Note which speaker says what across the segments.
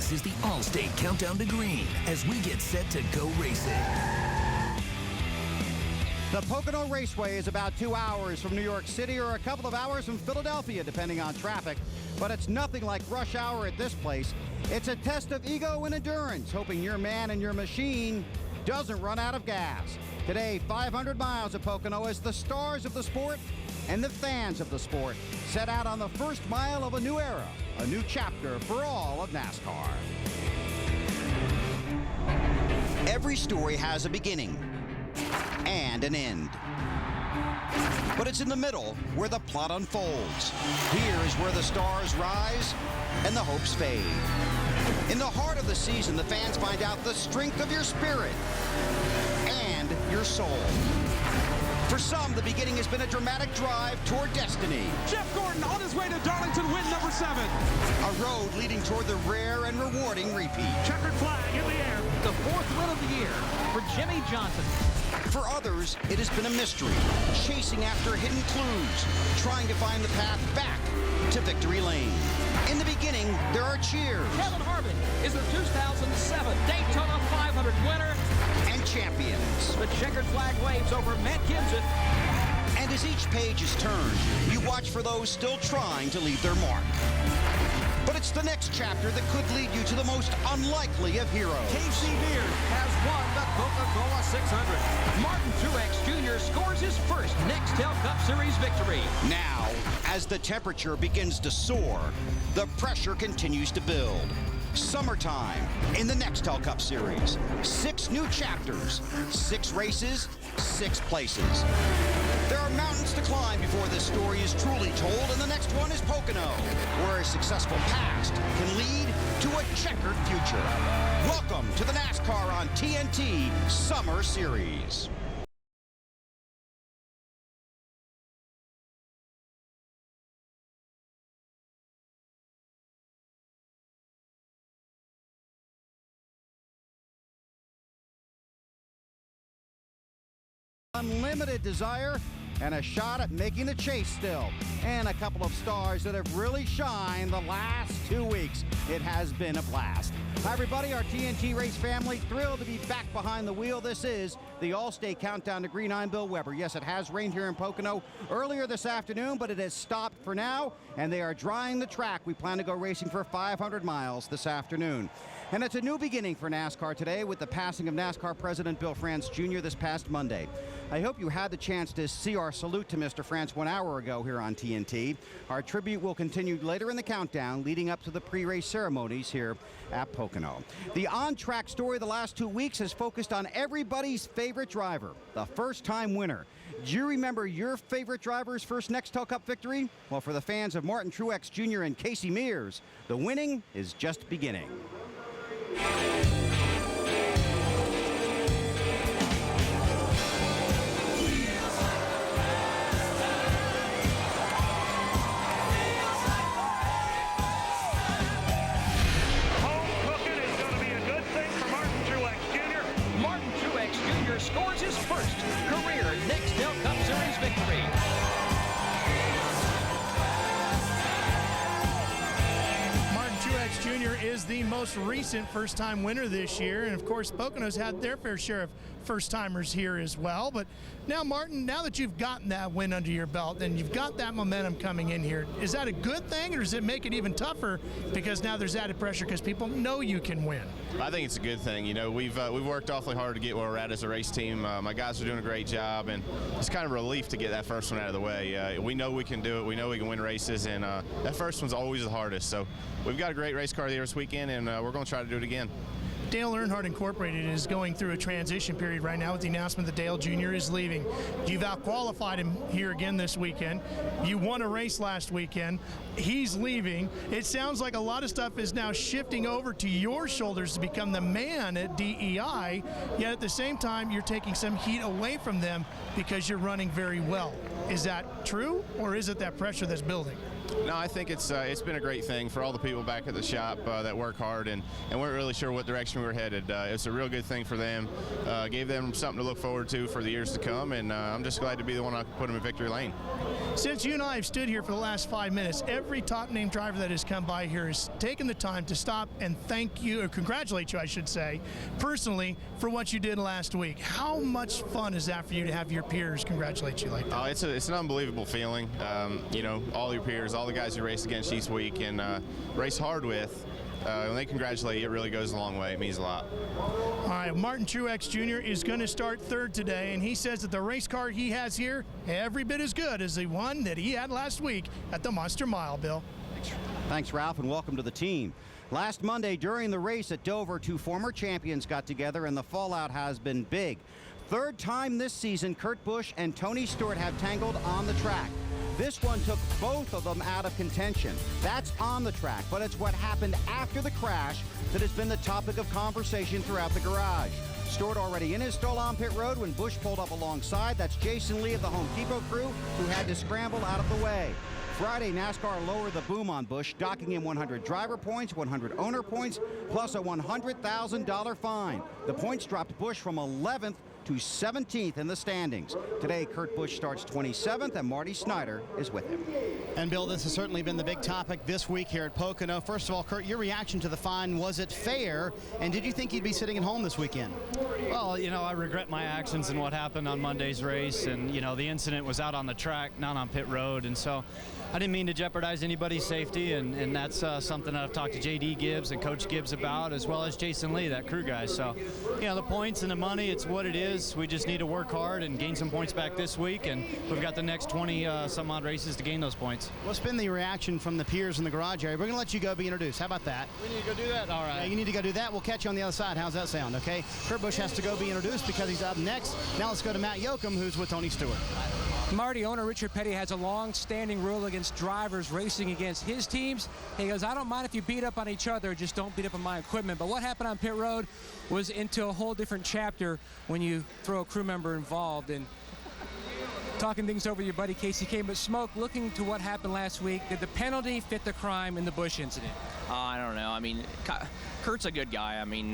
Speaker 1: This is the All-State Countdown to Green as we get set to go racing.
Speaker 2: The Pocono Raceway is about 2 hours from New York City or a couple of hours from Philadelphia, depending on traffic. But it's nothing like rush hour at this place. It's a test of ego and endurance, hoping your man and your machine doesn't run out of gas. Today, 500 miles of Pocono as the stars of the sport and the fans of the sport set out on the first mile of a new era, a new chapter for all of NASCAR. Every story has a beginning and an end. But it's in the middle where the plot unfolds. Here is where the stars rise and the hopes fade. In the heart of the season, the fans find out the strength of your spirit and your soul. For some, the beginning has been a dramatic drive toward destiny.
Speaker 3: Jeff Gordon on his way to Darlington, win number 7.
Speaker 2: A road leading toward the rare and rewarding repeat.
Speaker 3: Checkered flag in the air.
Speaker 4: The 4th win of the year for Jimmie Johnson.
Speaker 2: For others, it has been a mystery, chasing after hidden clues, trying to find the path back to victory lane. In the beginning, there are cheers.
Speaker 4: Kevin Harvick is the 2007 Daytona 500 winner.
Speaker 2: And champions.
Speaker 4: The checkered flag waves over Matt Kenseth.
Speaker 2: And as each page is turned, you watch for those still trying to leave their mark. But it's the next chapter that could lead you to the most unlikely of heroes.
Speaker 4: Casey Mears has won the Coca-Cola 600. Martin Truex Jr. scores his first Nextel Cup Series victory.
Speaker 2: Now, as the temperature begins to soar, the pressure continues to build. Summertime in the Nextel Cup Series. 6 new chapters, 6 races, 6 places. There are mountains to climb before this story is truly told, and the next one is Pocono, where a successful past can lead to a checkered future. Welcome to the NASCAR on TNT Summer Series. Unlimited desire and a shot at making the chase still. And a couple of stars that have really shined the last 2 weeks. It has been a blast. Hi, everybody. Our TNT Race family, thrilled to be back behind the wheel. This is the All-State Countdown to Green. I'm Bill Weber. Yes, it has rained here in Pocono earlier this afternoon, but it has stopped for now, and they are drying the track. We plan to go racing for 500 miles this afternoon. And it's a new beginning for NASCAR today with the passing of NASCAR President Bill France Jr. this past Monday. I hope you had the chance to see our salute to Mr. France 1 hour ago here on TNT. Our tribute will continue later in the countdown, leading up to the pre-race ceremonies here at Pocono. The on-track story the last 2 weeks has focused on everybody's favorite driver, the first-time winner. Do you remember your favorite driver's first Nextel Cup victory? Well, for the fans of Martin Truex Jr. and Casey Mears, the winning is just beginning.
Speaker 4: Scores his first career Nextel Cup Series victory.
Speaker 5: Martin Truex Jr. is the most recent first-time winner this year, and of course Pocono's had their fair share of first-timers here as well. But now, Martin, now that you've gotten that win under your belt and you've got that momentum coming in here, is that a good thing, or does it make it even tougher because now there's added pressure because people know you can win?
Speaker 6: I think it's a good thing. You know, we've worked awfully hard to get where we're at as a race team. My guys are doing a great job, and it's kind of a relief to get that first one out of the way. We know we can do it. We know we can win races, and that first one's always the hardest. So we've got a great race car here this weekend, and we're going to try to do it again.
Speaker 5: Dale Earnhardt Incorporated is going through a transition period right now with the announcement that Dale Jr. is leaving. You've out-qualified him here again this weekend. You won a race last weekend. He's leaving. It sounds like a lot of stuff is now shifting over to your shoulders to become the man at DEI, yet at the same time you're taking some heat away from them because you're running very well. Is that true, or is it that pressure that's building?
Speaker 6: No, I think it's been a great thing for all the people back at the shop that work hard and weren't really sure what direction we were headed. It's a real good thing for them. Gave them something to look forward to for the years to come, and I'm just glad to be the one I could put them in victory lane.
Speaker 5: Since you and I have stood here for the last 5 minutes, every top-name driver that has come by here has taken the time to stop and thank you, or congratulate you, I should say, personally, for what you did last week. How much fun is that for you to have your peers congratulate you like that?
Speaker 6: It's an unbelievable feeling. You know, all your peers, all the guys you race against each week and race hard with, when they congratulate you, it really goes a long way. It means a lot.
Speaker 5: All right, Martin Truex Jr. is going to start third today, and he says that the race car he has here every bit as good as the one that he had last week at the Monster Mile, Bill.
Speaker 2: Thanks, Ralph, and welcome to the team. Last Monday during the race at Dover, two former champions got together, and the fallout has been big. Third time this season, Kurt Busch and Tony Stewart have tangled on the track. This one took both of them out of contention. That's on the track, but it's what happened after the crash that has been the topic of conversation throughout the garage. Stewart already in his stall on pit road when Busch pulled up alongside. That's Jason Lee of the Home Depot crew who had to scramble out of the way. Friday, NASCAR lowered the boom on Busch, docking him 100 driver points, 100 owner points, plus a $100,000 fine. The points dropped Busch from 11th to 17th in the standings. Today, Kurt Busch starts 27th, and Marty Snyder is with him.
Speaker 7: And Bill, this has certainly been the big topic this week here at Pocono. First of all, Kurt, your reaction to the fine, was it fair? And did you think you'd be sitting at home this weekend?
Speaker 8: Well, you know, I regret my actions and what happened on Monday's race. And, you know, the incident was out on the track, not on pit road. And so I didn't mean to jeopardize anybody's safety. And that's something that I've talked to J.D. Gibbs and Coach Gibbs about, as well as Jason Lee, that crew guy. So, you know, the points and the money, it's what it is. We just need to work hard and gain some points back this week. And we've got the next 20 some odd races to gain those points.
Speaker 7: What's been the reaction from the peers in the garage area? We're going to let you go be introduced. How about that?
Speaker 8: We need to go do that? All right.
Speaker 7: Yeah, you need to go do that. We'll catch you on the other side. How's that sound, okay? Kurt Busch has to go be introduced because he's up next. Now let's go to Matt Yoakum, who's with Tony Stewart.
Speaker 9: Marty, owner Richard Petty has a long-standing rule against drivers racing against his teams. He goes, I don't mind if you beat up on each other, just don't beat up on my equipment. But what happened on pit road was into a whole different chapter when you throw a crew member involved. And talking things over with your buddy Casey Kane, but Smoke, looking to what happened last week, did the penalty fit the crime in the Busch incident?
Speaker 10: I don't know. I mean, Kurt's a good guy. I mean,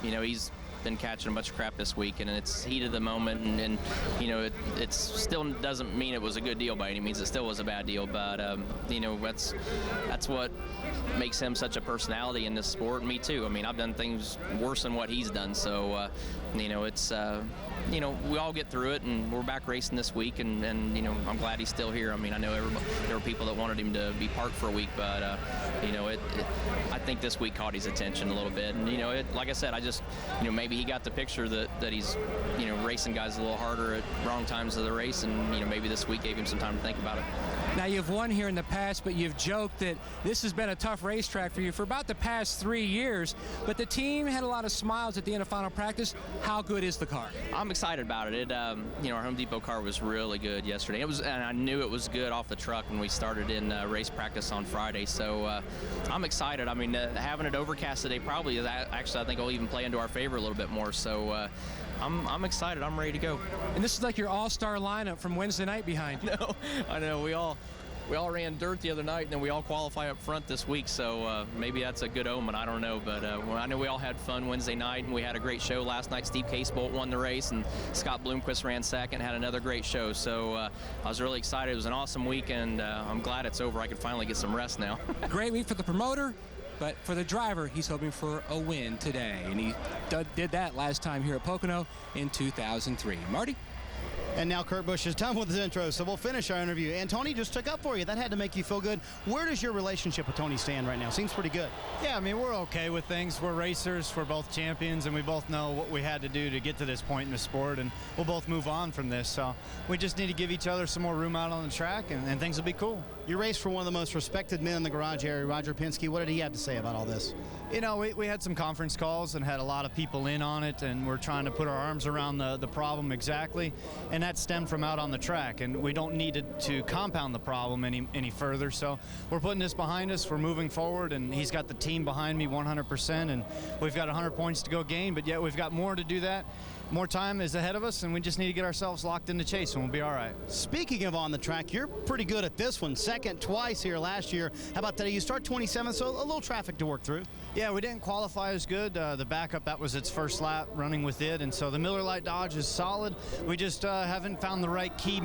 Speaker 10: you know, he's been catching a bunch of crap this week, and it's heat of the moment, and you know, it still doesn't mean it was a good deal by any means. It still was a bad deal, but you know, that's what makes him such a personality in this sport, and me too. I mean, I've done things worse than what he's done, so you know, it's you know, we all get through it, and we're back racing this week, and you know, I'm glad he's still here. I mean, I know there were people that wanted him to be parked for a week, but you know, I think this week caught his attention a little bit, and you know, like I said, I just, you know, maybe he got the picture that he's, you know, racing guys a little harder at wrong times of the race, and you know, maybe this week gave him some time to think about it.
Speaker 9: Now, you've won here in the past, but you've joked that this has been a tough racetrack for you for about the past 3 years, but the team had a lot of smiles at the end of final practice. How good is the car?
Speaker 10: I'm excited about it. You know, our Home Depot car was really good yesterday. It was, and I knew it was good off the truck when we started in race practice on Friday, so I'm excited. I mean, having it overcast today probably is actually, I think, will even play into our favor a little bit more, so I'm excited. I'm ready to go.
Speaker 9: And this is like your all-star lineup from Wednesday night behind you.
Speaker 10: No, I know. We all ran dirt the other night, and then we all qualify up front this week, so maybe that's a good omen. I don't know, but I know we all had fun Wednesday night, and we had a great show last night. Steve Casebolt won the race, and Scott Bloomquist ran second, had another great show, so I was really excited. It was an awesome weekend. I'm glad it's over. I can finally get some rest now.
Speaker 9: Great week for the promoter, but for the driver, he's hoping for a win today, and he did that last time here at Pocono in 2003. Marty?
Speaker 7: And now Kurt Busch is done with his intro, so we'll finish our interview. And Tony just took up for you. That had to make you feel good. Where does your relationship with Tony stand right now? Seems pretty good.
Speaker 8: Yeah, I mean, we're okay with things. We're racers. We're both champions, and we both know what we had to do to get to this point in the sport, and we'll both move on from this. So we just need to give each other some more room out on the track, and things will be cool.
Speaker 7: You raced for one of the most respected men in the garage area, Roger Penske. What did he have to say about all this?
Speaker 8: You know, we had some conference calls and had a lot of people in on it, and we're trying to put our arms around the problem exactly, and that stemmed from out on the track, and we don't need to compound the problem any further. So we're putting this behind us. We're moving forward, and he's got the team behind me 100%, and we've got 100 points to go gain, but yet we've got more to do that. more time is ahead of us, and we just need to get ourselves locked in the chase, and we'll be all right.
Speaker 7: Speaking of on the track, you're pretty good at this one. Second twice here last year. How about today? You start 27th, so a little traffic to work through.
Speaker 8: Yeah, we didn't qualify as good. The backup, that was its first lap running with it, and so the Miller Lite Dodge is solid. We just haven't found the right key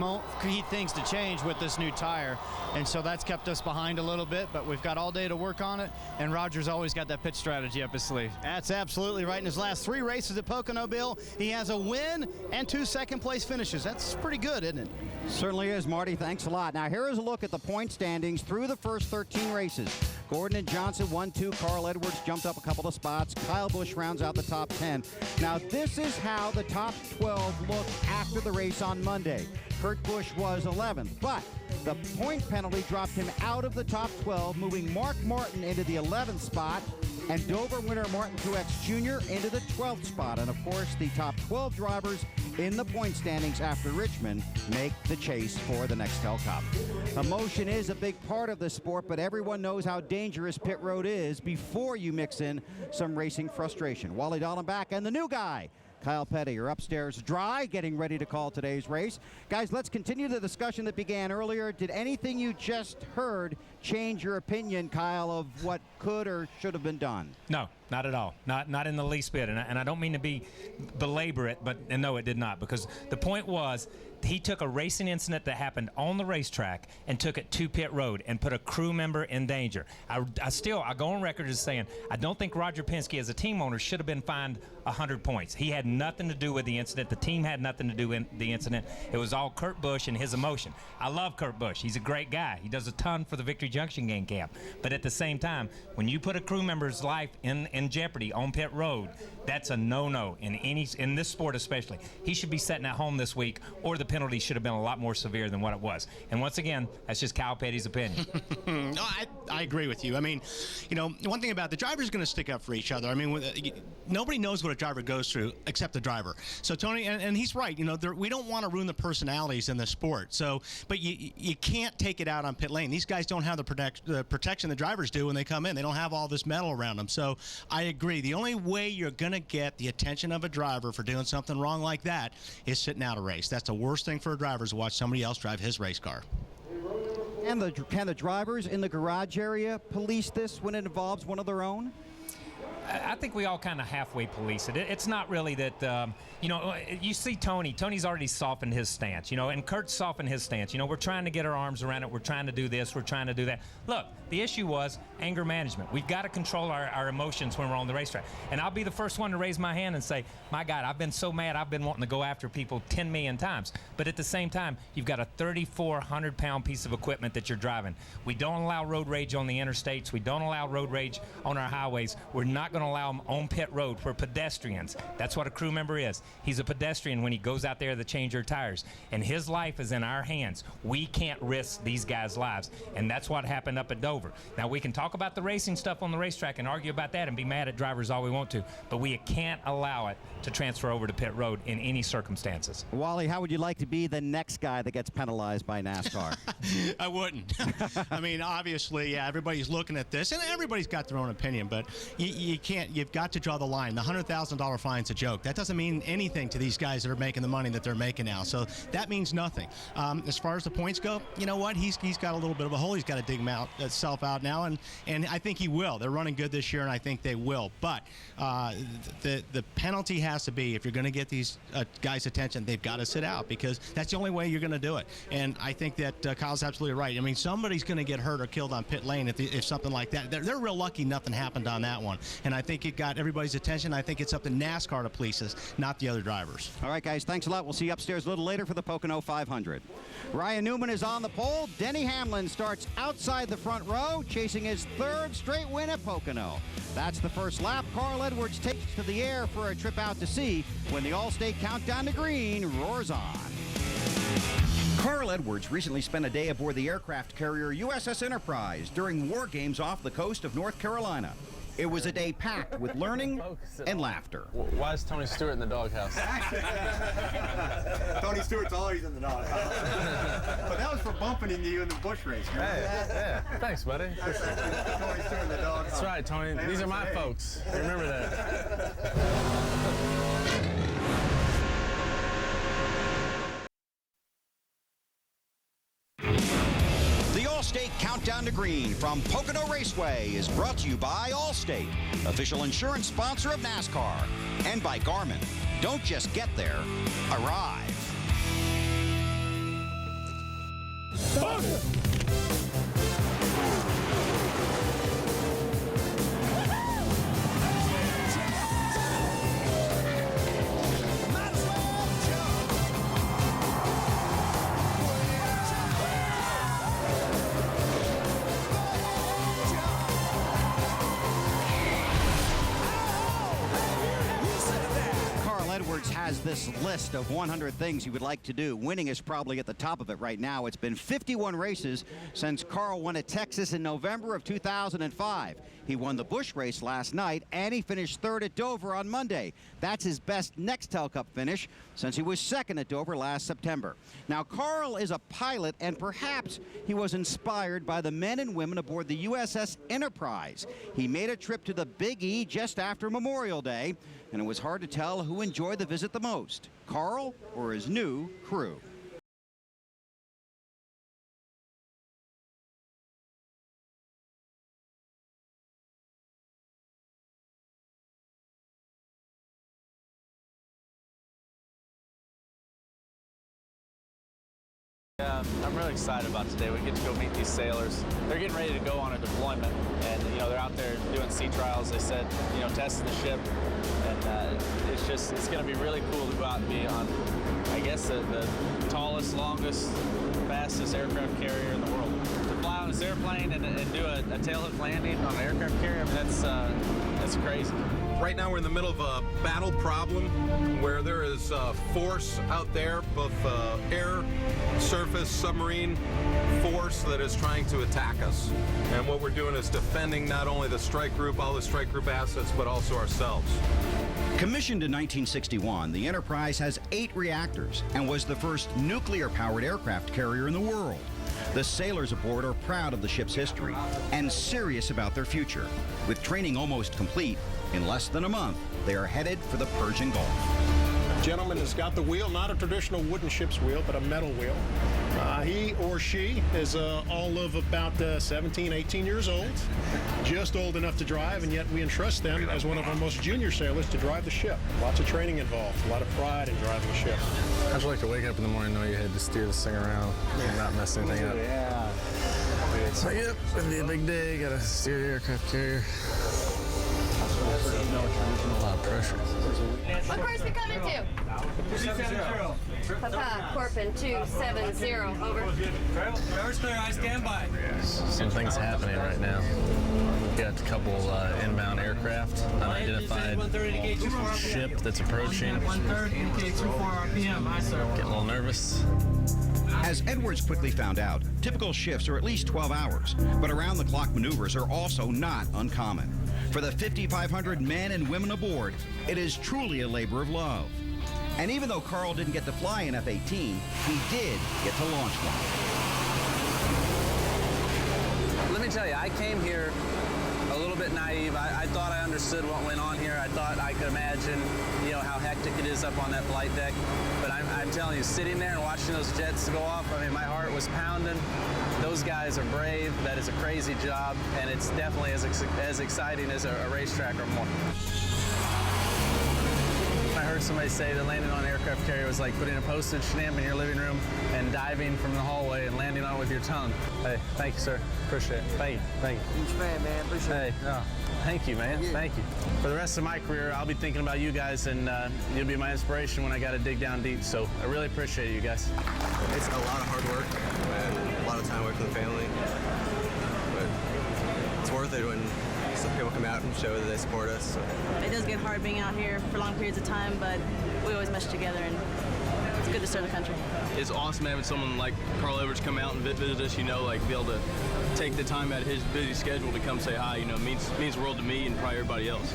Speaker 8: things to change with this new tire, and so that's kept us behind a little bit, but we've got all day to work on it, and Roger's always got that pit strategy up his sleeve.
Speaker 7: That's absolutely right. In his last 3 races at Pocono, Bill, he has a win and 2 second-place finishes. That's pretty good, isn't it?
Speaker 2: Certainly is, Marty. Thanks a lot. Now, here is a look at the point standings through the first 13 races. Gordon and Johnson 1-2. Carl Edwards jumped up a couple of spots. Kyle Busch rounds out the top 10. Now, this is how the top 12 looked after the race on Monday. Kurt Busch was 11th, but the point penalty dropped him out of the top 12, moving Mark Martin into the 11th spot and Dover winner Martin Truex Jr. into the 12th spot. And, of course, the top 12 drivers in the point standings after Richmond make the chase for the Nextel Cup. Emotion is a big part of this sport, but everyone knows how dangerous pit road is before you mix in some racing frustration. Wally Dallenbach and the new guy, Kyle Petty, are upstairs dry, getting ready to call today's race. Guys, let's continue the discussion that began earlier. Did anything you just heard change your opinion, Kyle, of what could or should have been done?
Speaker 11: No, not at all. Not in the least bit. And I don't mean to belabor it, but no, it did not. Because the point was, he took a racing incident that happened on the racetrack and took it to pit road and put a crew member in danger. I go on record as saying I don't think Roger Penske as a team owner should have been fined 100 points. He had nothing to do with the incident. The team had nothing to do with the incident. It was all Kurt Busch and his emotion. I love Kurt Busch. He's a great guy. He does a ton for the Victory Junction Gang Camp. But at the same time, when you put a crew member's life in jeopardy on pit road, that's a no-no in this sport especially. He should be sitting at home this week, or the penalty should have been a lot more severe than what it was. And once again, that's just Kyle Petty's opinion.
Speaker 12: No, I agree with you. I mean, you know, one thing about the driver's going to stick up for each other. I mean, nobody knows what a driver goes through except the driver. So Tony, and he's right. You know, we don't want to ruin the personalities in the sport. So, but you can't take it out on pit lane. These guys don't have the protection the drivers do when they come in. They don't have all this metal around them. So I agree. The only way you're going to get the attention of a driver for doing something wrong like that is sitting out a race. That's the worst thing for a driver, is to watch somebody else drive his race car.
Speaker 2: And can the drivers in the garage area police this when it involves one of their own?
Speaker 11: I think we all kind of halfway police it. It's not really that, you know, you see Tony. Tony's already softened his stance, you know, and Kurt's softened his stance. You know, we're trying to get our arms around it. We're trying to do this. We're trying to do that. Look, the issue was anger management. We've got to control our emotions when we're on the racetrack. And I'll be the first one to raise my hand and say, my God, I've been so mad. I've been wanting to go after people 10 million times. But at the same time, you've got a 3,400-pound piece of equipment that you're driving. We don't allow road rage on the interstates. We don't allow road rage on our highways. We're not going to allow them on pit road. We're pedestrians. That's what a crew member is. He's a pedestrian when he goes out there to change their tires. And his life is in our hands. We can't risk these guys' lives. And that's what happened up at Dover. Now, we can talk about the racing stuff on the racetrack and argue about that and be mad at drivers all we want to, but we can't allow it to transfer over to pit road in any circumstances.
Speaker 2: Wally, how would you like to be the next guy that gets penalized by NASCAR?
Speaker 12: I wouldn't. I mean, obviously, yeah, everybody's looking at this, and everybody's got their own opinion, but you can't. You've got to draw the line. The $100,000 fine's a joke. That doesn't mean anything to these guys that are making the money that they're making now. So that means nothing. As far as the points go, you know what? He's got a little bit of a hole. He's got to dig himself out now, and I think he will. They're running good this year, and I think they will. But the penalty has to be, if you're going to get these guys' attention, they've got to sit out, because that's the only way you're going to do it. And I think that Kyle's absolutely right. I mean, somebody's going to get hurt or killed on pit lane if something like that. They're real lucky nothing happened on that one. And I think it got everybody's attention. I think it's up to NASCAR to police us, not the other drivers.
Speaker 2: All right, guys, thanks a lot. We'll see you upstairs a little later for the Pocono 500. Ryan Newman is on the pole. Denny Hamlin starts outside the front row, chasing his third straight win at Pocono. That's the first lap. Carl Edwards takes to the air for a trip out to sea when the All-State Countdown to Green roars on. Carl Edwards recently spent a day aboard the aircraft carrier USS Enterprise during war games off the coast of North Carolina. It was a day packed with learning and laughter.
Speaker 13: Why is Tony Stewart in the doghouse?
Speaker 14: Tony Stewart's always in the doghouse. But that was for bumping into you in the Busch race.
Speaker 13: Yeah. Thanks, buddy.
Speaker 14: Tony Stewart in the doghouse.
Speaker 13: That's right, Tony. These are my folks. Remember that.
Speaker 2: to Green from Pocono Raceway is brought to you by Allstate, official insurance sponsor of NASCAR, and by Garmin. Don't just get there, arrive. Has this list of 100 things he would like to do. Winning is probably at the top of it right now. It's been 51 races since Carl won at Texas in November of 2005. He won the Busch race last night, and he finished third at Dover on Monday. That's his best Nextel Cup finish since he was second at Dover last September. Now, Carl is a pilot, and perhaps he was inspired by the men and women aboard the USS Enterprise. He made a trip to the Big E just after Memorial Day, and it was hard to tell who enjoyed the visit the most, Carl or his new crew.
Speaker 13: I'm really excited about today. We get to go meet these sailors. They're getting ready to go on a deployment, and they're out there doing sea trials. They said, testing the ship, and it's going to be really cool to go out and be on, I guess, the tallest, longest, fastest aircraft carrier in the world. To fly on this airplane and do a tailhook landing on an aircraft carrier, I mean, that's crazy.
Speaker 15: Right now we're in the middle of a battle problem where there is force out there, both air, surface, submarine force that is trying to attack us. And what we're doing is defending not only the strike group, all the strike group assets, but also ourselves.
Speaker 2: Commissioned in 1961, the Enterprise has 8 reactors and was the first nuclear-powered aircraft carrier in the world. The sailors aboard are proud of the ship's history and serious about their future. With training almost complete, in less than a month, they are headed for the Persian Gulf.
Speaker 16: Gentleman has got the wheel, not a traditional wooden ship's wheel, but a metal wheel. He or she is all of about 17, 18 years old, just old enough to drive, and yet we entrust them as one of our most junior sailors to drive the ship. Lots of training involved, a lot of pride in driving a ship.
Speaker 13: How'd you like to wake up in the morning and know you had to steer this thing around and not mess anything up?
Speaker 16: Yeah.
Speaker 13: It's like, yep, it's gonna be a big day, gotta steer the aircraft carrier. A lot of pressure.
Speaker 17: What course we coming to?
Speaker 13: 270.
Speaker 17: Papa, Corpin 270, over.
Speaker 13: Driver's clear, I stand by. Some things happening right now. We've got a couple inbound aircraft, unidentified ship that's approaching. Getting a little nervous.
Speaker 2: As Edwards quickly found out, typical shifts are at least 12 hours, but around-the-clock maneuvers are also not uncommon. For the 5,500 men and women aboard, it is truly a labor of love. And even though Carl didn't get to fly an F-18, he did get to launch one.
Speaker 18: Let me tell you, I came here a little bit naive. I thought I understood what went on here. I thought I could imagine, how hectic it is up on that flight deck. But I'm telling you, sitting there and watching those jets go off, I mean, my heart was pounding. Those guys are brave. That is a crazy job, and it's definitely as exciting as a racetrack or more. I heard somebody say that landing on an aircraft carrier was like putting a postage stamp in your living room and diving from the hallway and landing on it with your tongue. Hey, thank you, sir. Appreciate it. Thank you. Thank you.
Speaker 19: Huge fan, man. Appreciate it.
Speaker 18: Hey, no. Thank you, man.
Speaker 19: Yeah.
Speaker 18: Thank you. For the rest of my career, I'll be thinking about you guys, and you'll be my inspiration when I got to dig down deep. So I really appreciate you guys.
Speaker 20: It's a lot of hard work and a lot of time away from the family, but it's worth it when some people come out and show that they support us. So.
Speaker 21: It does get hard being out here for long periods of time, but we always mesh together, and it's good to serve the country.
Speaker 22: It's awesome having someone like Carl Edwards come out and visit us, be able to take the time out of his busy schedule to come say hi, means the world to me and probably everybody else.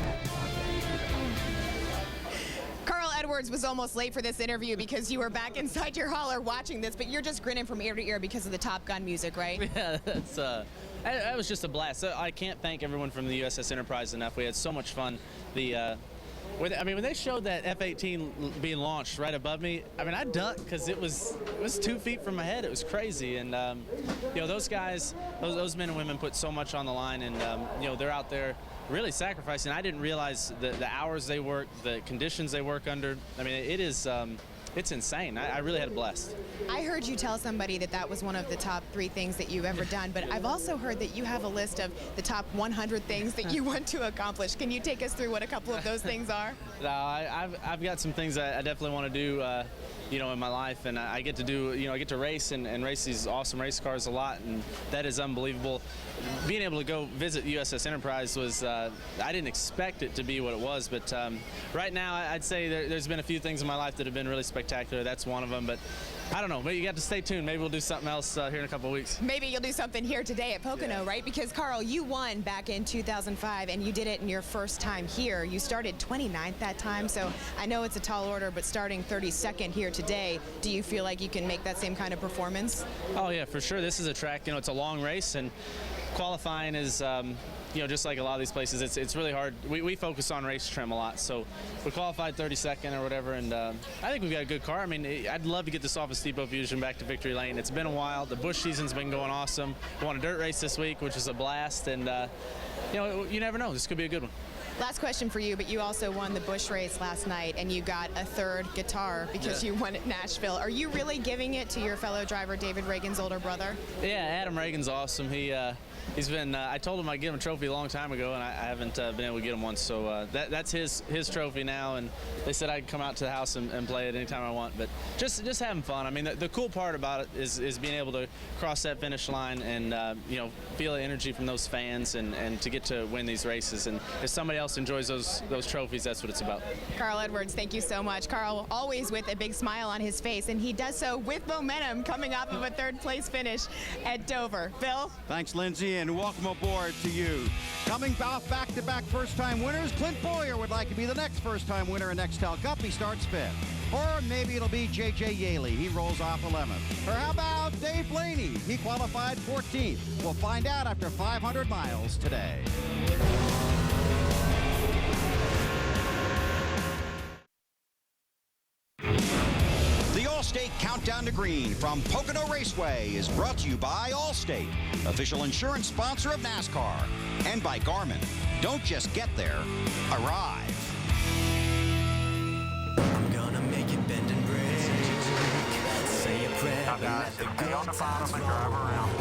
Speaker 23: Carl Edwards was almost late for this interview because you were back inside your hauler watching this, but you're just grinning from ear to ear because of the Top Gun music, right?
Speaker 24: Yeah, that was just a blast. I can't thank everyone from the USS Enterprise enough. We had so much fun. The
Speaker 1: When they showed that F-18 being launched right above me, I ducked because it was 2 feet from my head. It was crazy, and those guys, those men and women put so much on the line, and they're out there really sacrificing. I didn't realize the hours they work, the conditions they work under. It is. It's insane. I really had a blast.
Speaker 23: I heard you tell somebody that was one of the top 3 things that you've ever done, but I've also heard that you have a list of the top 100 things that you want to accomplish. Can you take us through what a couple of those things are?
Speaker 1: No, I've got some things I definitely want to do, in my life, and I get to do, I get to race and race these awesome race cars a lot, and that is unbelievable. Being able to go visit USS Enterprise was, I didn't expect it to be what it was, but right now I'd say there's been a few things in my life that have been really spectacular. That's one of them, but I don't know. But you got to stay tuned. Maybe we'll do something else here in a couple of weeks.
Speaker 23: Maybe you'll do something here today at Pocono, right? Because, Carl, you won back in 2005, and you did it in your first time here. You started 29th that time, so I know it's a tall order, but starting 32nd here today, do you feel like you can make that same kind of performance?
Speaker 1: Oh, yeah, for sure. This is a track, it's a long race, and qualifying is, just like a lot of these places, it's really hard. We focus on race trim a lot, so we qualified 32nd or whatever, and I think we've got a good car. I'd love to get this off of Steepo Fusion back to victory lane. It's been a while. The Busch season's been going awesome. We won a dirt race this week, which is a blast, and you never know. This could be a good one.
Speaker 23: Last question for you, but you also won the Busch race last night, and you got a 3rd guitar because you won at Nashville. Are you really giving it to your fellow driver, David Reagan's older brother?
Speaker 1: Yeah, Adam Reagan's awesome. He's been. I told him I'd give him a trophy a long time ago, and I haven't been able to get him one. So that's his trophy now, and they said I'd come out to the house and play it anytime I want. But just having fun. The cool part about it is being able to cross that finish line and feel the energy from those fans and to get to win these races. And if somebody else enjoys those trophies, that's what it's about.
Speaker 23: Carl Edwards, thank you so much. Carl always with a big smile on his face, and he does so with momentum coming off of a 3rd place finish at Dover. Bill?
Speaker 2: Thanks, Lindsay, and welcome aboard to you. Coming off back-to-back first-time winners, Clint Boyer would like to be the next first-time winner in Nextel Cup. He starts 5th. Or maybe it'll be J.J. Yaley. He rolls off 11th. Or how about Dave Blaney? He qualified 14th. We'll find out after 500 miles today. The Allstate Countdown to Green from Pocono Raceway is brought to you by Allstate, official insurance sponsor of NASCAR, and by Garmin. Don't just get there, arrive.
Speaker 3: I'm gonna make it bend and break. Say a prayer.
Speaker 19: Now guys, stay on the bottom and drive around.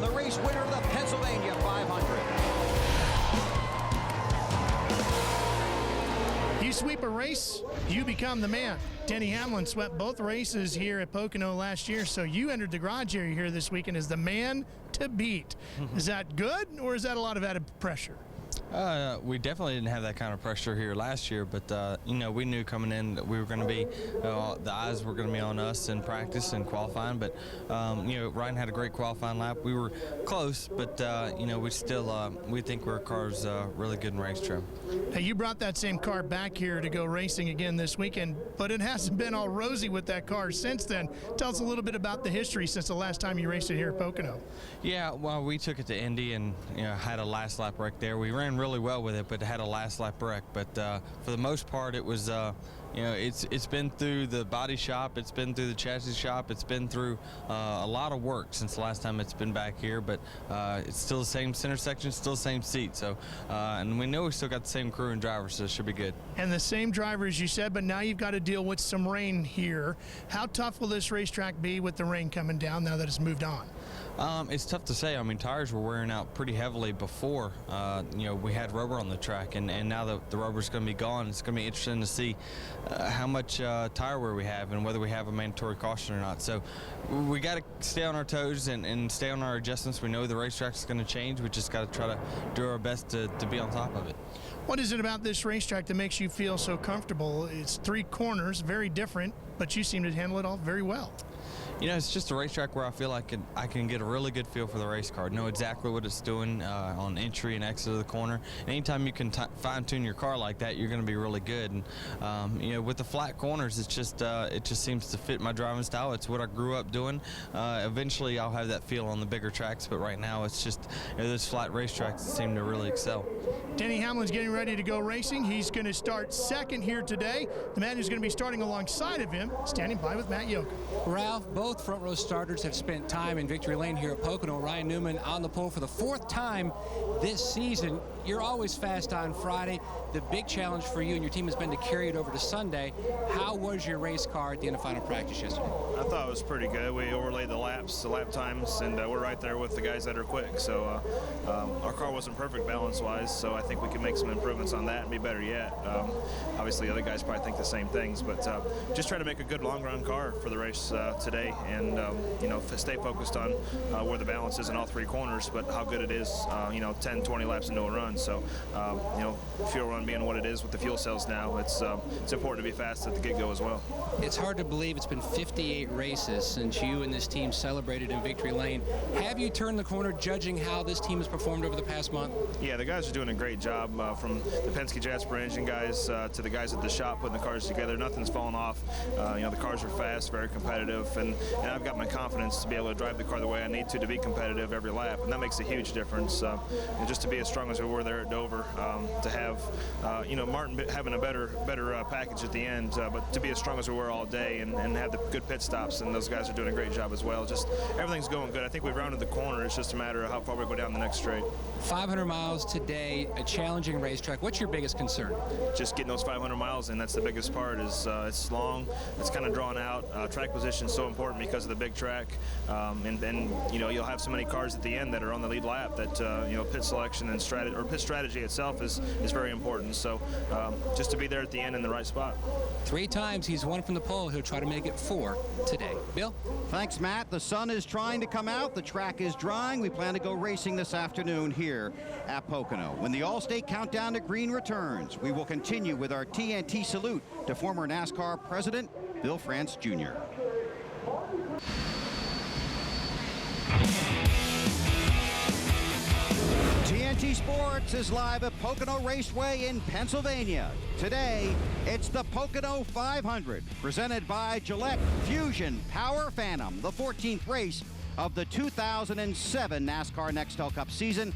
Speaker 2: The race winner of the Pennsylvania 500.
Speaker 5: You sweep a race, you become the man. Denny Hamlin swept both races here at Pocono last year, so you entered the garage area here this weekend as the man to beat. Is that good, or is that a lot of added pressure?
Speaker 24: We definitely didn't have that kind of pressure here last year, but we knew coming in that we were going to be, the eyes were going to be on us in practice and qualifying. But Ryan had a great qualifying lap. We were close, but we still we think our car's really good in race trim.
Speaker 5: Hey, you brought that same car back here to go racing again this weekend, but it hasn't been all rosy with that car since then. Tell us a little bit about the history since the last time you raced it here at Pocono.
Speaker 24: Yeah, well, we took it to Indy and had a last lap wreck there. We ran really well with it, but it had a last lap wreck. But for the most part, it was it's been through the body shop, it's been through the chassis shop, it's been through a lot of work since the last time it's been back here. But it's still the same center section, still the same seat. So and we know we still got the same crew and drivers, so it should be good.
Speaker 5: And the same driver, as you said, but now you've got to deal with some rain here. How tough will this racetrack be with the rain coming down now that it's moved on?
Speaker 24: It's tough to say. Tires were wearing out pretty heavily before, we had rubber on the track, and now that the rubber's going to be gone, it's going to be interesting to see how much tire wear we have and whether we have a mandatory caution or not. So we got to stay on our toes and stay on our adjustments. We know the racetrack's going to change. We just got to try to do our best to be on top of it.
Speaker 5: What is it about this racetrack that makes you feel so comfortable? It's 3 corners, very different, but you seem to handle it all very well.
Speaker 24: it's just a racetrack where I feel like I can get a really good feel for the race car, know exactly what it's doing on entry and exit of the corner. And anytime you can fine-tune your car like that, you're going to be really good. And with the flat corners, it just seems to fit my driving style. It's what I grew up doing. Eventually, I'll have that feel on the bigger tracks, but right now, it's just those flat racetracks that seem to really excel.
Speaker 5: Denny Hamlin's getting ready to go racing. He's going to start second here today. The man who's going to be starting alongside of him, standing by with Matt Yoke.
Speaker 4: Ralph, both front row starters have spent time in victory lane here at Pocono. Ryan Newman on the pole for the 4th time this season. You're always fast on Friday. The big challenge for you and your team has been to carry it over to Sunday. How was your race car at the end of final practice yesterday?
Speaker 6: I thought it was pretty good. We overlaid the lap times, and we're right there with the guys that are quick. So our car wasn't perfect balance-wise, so I think we can make some improvements on that and be better yet. Obviously, the other guys probably think the same things, but just try to make a good long-run car for the race today, and stay focused on where the balance is in all 3 corners, but how good it is 10, 20 laps into a run. So fuel run being what it is with the fuel cells now, it's important to be fast at the get-go as well.
Speaker 4: It's hard to believe it's been 58 races since you and this team celebrated in victory lane. Have you turned the corner judging how this team has performed over the past month?
Speaker 6: Yeah, the guys are doing a great job, from the Penske Jasper engine guys to the guys at the shop putting the cars together. Nothing's fallen off. The cars are fast, very competitive, and I've got my confidence to be able to drive the car the way I need to be competitive every lap, and that makes a huge difference. And just to be as strong as we were there at Dover, to have Martin having a better package at the end, but to be as strong as we were all day and have the good pit stops, and those guys are doing a great job as well. Just everything's going good. I think we've rounded the corner. It's just a matter of how far we go down the next straight.
Speaker 4: 500 miles today, a challenging racetrack. What's your biggest concern?
Speaker 6: Just getting those 500 miles in. That's the biggest part. Is it's long, it's kind of drawn out. Track position is so important because of the big track, and you'll have so many cars at the end that are on the lead lap that pit selection and pit strategy itself is very important. So just to be there at the end in the right spot.
Speaker 4: 3 times he's won from the pole. He'll try to make it 4 today. Bill?
Speaker 2: Thanks, Matt. The sun is trying to come out. The track is drying. We plan to go racing this afternoon here at Pocono. When the All-State Countdown to Green returns, we will continue with our TNT salute to former NASCAR President Bill France Jr. TNT Sports is live at Pocono Raceway in Pennsylvania. Today, it's the Pocono 500, presented by Gillette Fusion Power Phantom, the 14th race of the 2007 NASCAR Nextel Cup season.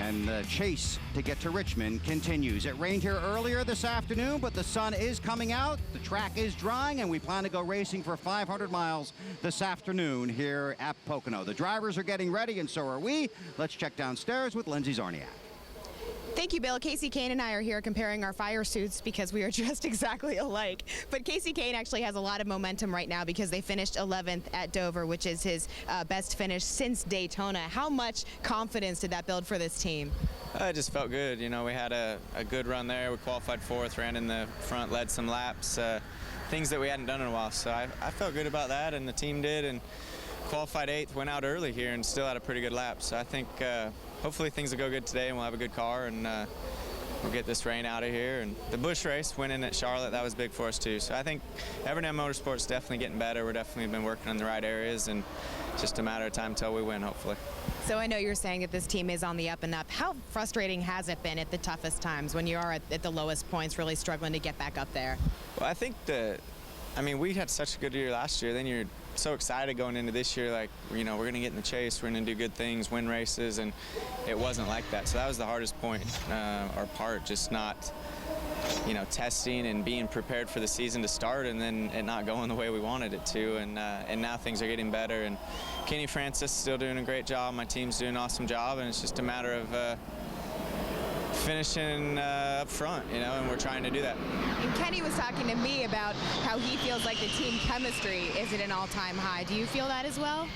Speaker 2: And the chase to get to Richmond continues. It rained here earlier this afternoon, but the sun is coming out. The track is drying, and we plan to go racing for 500 miles this afternoon here at Pocono. The drivers are getting ready, and so are we. Let's check downstairs with Lindsay Zarniak.
Speaker 23: Thank you, Bill. Casey Kane and I are here comparing our fire suits because we are dressed exactly alike. But Casey Kane actually has a lot of momentum right now because they finished 11th at Dover, which is his best finish since Daytona. How much confidence did that build for this team?
Speaker 1: It just felt good. We had a good run there. We qualified 4th, ran in the front, led some laps, things that we hadn't done in a while. So I felt good about that, and the team did, and qualified 8th, went out early here, and still had a pretty good lap. So I think hopefully things will go good today, and we'll have a good car, and we'll get this rain out of here. And the Busch race, winning at Charlotte, that was big for us too. So I think Evernham Motorsport's definitely getting better. We're definitely been working in the right areas, and it's just a matter of time until we win, hopefully.
Speaker 23: So I know you're saying that this team is on the up and up. How frustrating has it been at the toughest times when you are at the lowest points, really struggling to get back up there?
Speaker 1: Well, I think we had such a good year last year. Then you're so excited going into this year, like, we're going to get in the chase, we're going to do good things, win races, and it wasn't like that. So that was the hardest point, or part, just not, testing and being prepared for the season to start, and then it not going the way we wanted it to. And now things are getting better, and Kenny Francis is still doing a great job. My team's doing an awesome job, and it's just a matter of finishing up front, and we're trying to do that.
Speaker 23: And Kenny was talking to me about how he feels like the team chemistry is at an all-time high. Do you feel that as well?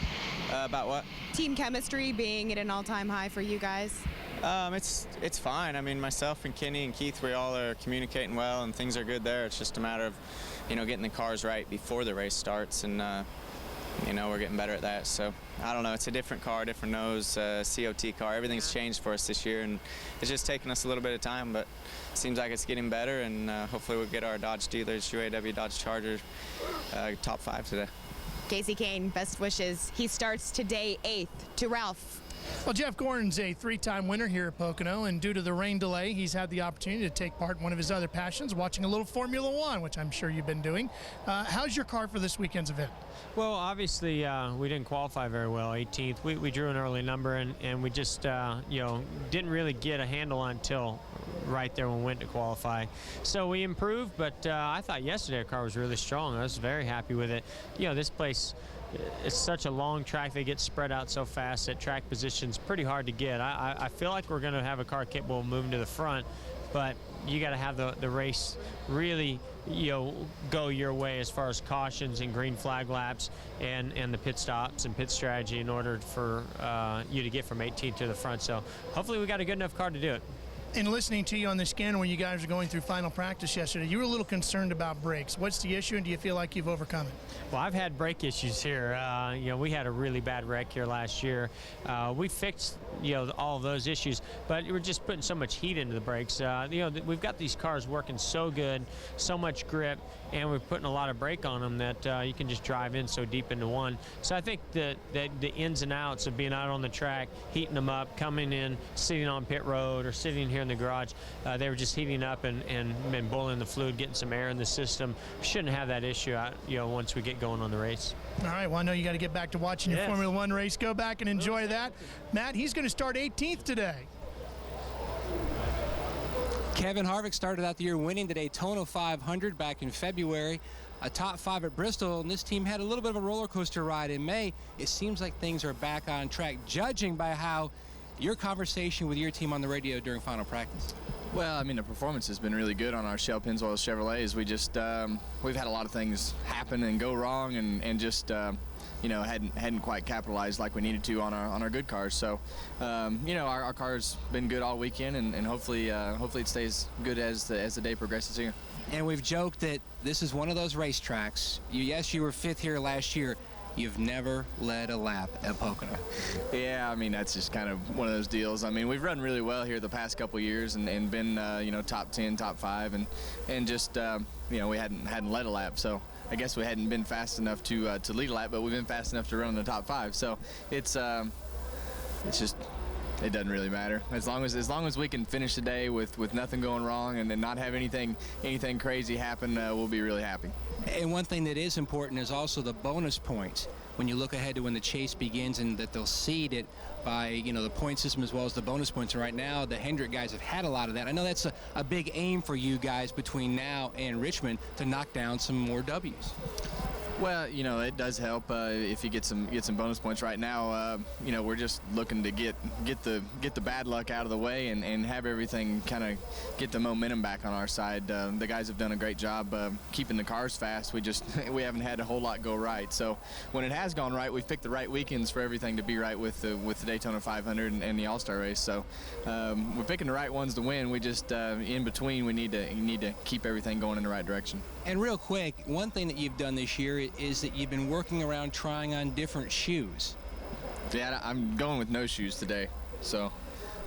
Speaker 1: About what?
Speaker 23: Team chemistry being at an all-time high for you guys?
Speaker 1: It's fine. Myself and Kenny and Keith, we all are communicating well, and things are good there. It's just a matter of, getting the cars right before the race starts, and we're getting better at that. So I don't know. It's a different car, different nose, COT car. Everything's changed for us this year, and it's just taking us a little bit of time, but it seems like it's getting better, and hopefully we'll get our Dodge dealers, UAW Dodge Charger, top 5 today.
Speaker 23: Casey Kane, best wishes. He starts today 8th. To Ralph.
Speaker 5: Well, Jeff Gordon's a 3-time winner here at Pocono, and due to the rain delay, he's had the opportunity to take part in one of his other passions, watching a little Formula One, which I'm sure you've been doing. How's your car for this weekend's event?
Speaker 7: Well, obviously, we didn't qualify very well, 18th. We drew an early number, and we just, didn't really get a handle on until right there when we went to qualify. So we improved, but I thought yesterday our car was really strong. I was very happy with it. This place, it's such a long track. They get spread out so fast that track position's pretty hard to get. I feel like we're going to have a car capable of moving to the front, but you got to have the race really go your way as far as cautions and green flag laps and the pit stops and pit strategy in order for you to get from 18th to the front. So hopefully we got a good enough car to do it.
Speaker 5: In listening to you on the scanner when you guys were going through final practice yesterday, you were a little concerned about brakes. What's the issue, and do you feel like you've overcome it?
Speaker 7: Well, I've had brake issues here. We had a really bad wreck here last year. We fixed, all of those issues, but we're just putting so much heat into the brakes. We've got these cars working so good, so much grip, and we're putting a lot of brake on them that you can just drive in so deep into one. So I think that the ins and outs of being out on the track, heating them up, coming in, sitting on pit road, or sitting here in the garage, they were just heating up and been boiling the fluid, getting some air in the system. We shouldn't have that issue, once we get going on the race.
Speaker 5: All right, well, I know you got to get back to watching your Formula One race. Go back and enjoy that. Matt, he's going to start 18th today.
Speaker 4: Kevin Harvick started out the year winning the Daytona 500 back in February. A top 5 at Bristol, and this team had a little bit of a roller coaster ride in May. It seems like things are back on track, judging by how your conversation with your team on the radio during final practice.
Speaker 8: Well, I mean, the performance has been really good on our Shell Pennzoil Chevrolets. We just we've had a lot of things happen and go wrong, and just hadn't quite capitalized like we needed to on our good cars. So our car's been good all weekend, and hopefully it stays good as the day progresses here.
Speaker 4: And we've joked that this is one of those racetracks. You were 5th here last year. You've never led a lap at Pocono.
Speaker 8: Yeah, I mean, that's just kind of one of those deals. I mean, we've run really well here the past couple years and been, top 10, top 5, and just, we hadn't led a lap. So I guess we hadn't been fast enough to lead a lap, but we've been fast enough to run in the top 5. So it's just, it doesn't really matter. As long as we can finish the day with nothing going wrong and then not have anything crazy happen, we'll be really happy.
Speaker 4: And one thing that is important is also the bonus points. When you look ahead to when the chase begins, and that they'll seed it by the point system as well as the bonus points. And right now, the Hendrick guys have had a lot of that. I know that's a big aim for you guys between now and Richmond to knock down some more W's.
Speaker 8: Well, it does help if you get some bonus points. Right now, we're just looking to get the bad luck out of the way and have everything kind of get the momentum back on our side. The guys have done a great job keeping the cars fast. We haven't had a whole lot go right. So when it has gone right, we've picked the right weekends for everything to be right with the Daytona 500 and the All-Star race. So we're picking the right ones to win. We just in between we need to keep everything going in the right direction.
Speaker 4: And real quick, one thing that you've done this year is that you've been working around trying on different shoes.
Speaker 8: Yeah, I'm going with no shoes today, so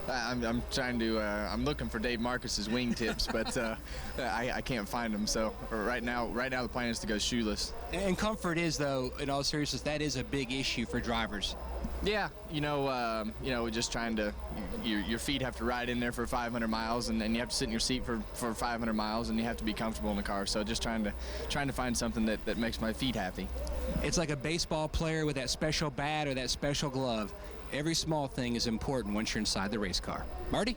Speaker 8: I'm trying to. I'm looking for Dave Marcus's wingtips, but I can't find them. So right now the plan is to go shoeless.
Speaker 4: And comfort is, though, in all seriousness, that is a big issue for drivers.
Speaker 8: Yeah, just trying to. Your feet have to ride in there for 500 miles, and you have to sit in your seat for 500 miles, and you have to be comfortable in the car. So just trying to find something that makes my feet happy.
Speaker 4: It's like a baseball player with that special bat or that special glove. Every small thing is important once you're inside the race car. Marty?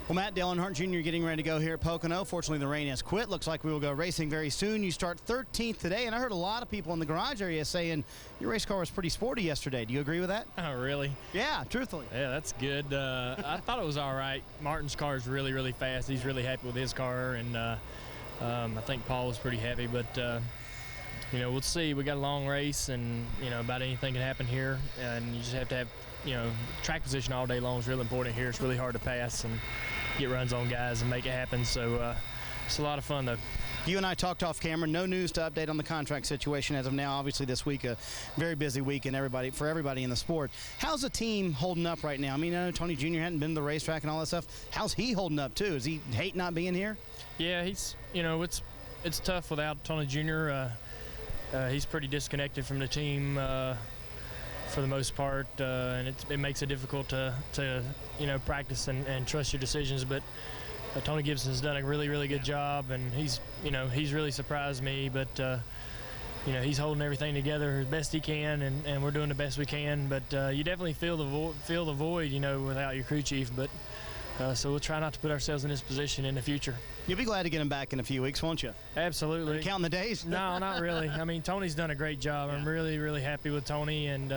Speaker 2: Well, Matt Dallenbach Jr. getting ready to go here at Pocono. Fortunately, the rain has quit. Looks like we will go racing very soon. You start 13th today, and I heard a lot of people in the garage area saying your race car was pretty sporty yesterday. Do you agree with that?
Speaker 9: Oh, really?
Speaker 2: Yeah, truthfully.
Speaker 9: Yeah, that's good. I thought it was all right. Martin's car is really, really fast. He's really happy with his car, and I think Paul was pretty happy. But, we'll see. We got a long race, and, about anything can happen here, and you just have to have, track position all day long is really important here. It's really hard to pass and get runs on guys and make it happen. So it's a lot of fun, though.
Speaker 2: You and I talked off camera. No news to update on the contract situation as of now. Obviously, this week a very busy week for everybody in the sport. How's the team holding up right now? I mean, I know Tony Jr. hadn't been to the racetrack and all that stuff. How's he holding up too? Does he hate not being here?
Speaker 9: Yeah, he's it's tough without Tony Jr. he's pretty disconnected from the team for the most part, and it makes it difficult to practice and trust your decisions. But Tony Gibson's done a really, really good job, and he's really surprised me. But he's holding everything together as best he can, and we're doing the best we can. But you definitely feel the void, without your crew chief. But so we'll try not to put ourselves in this position in the future.
Speaker 10: You'll be glad to get him back in a few weeks, won't you?
Speaker 9: Absolutely.
Speaker 10: Are you counting the days?
Speaker 9: No, not really. I mean, Tony's done a great job. I'm really, really happy with Tony, and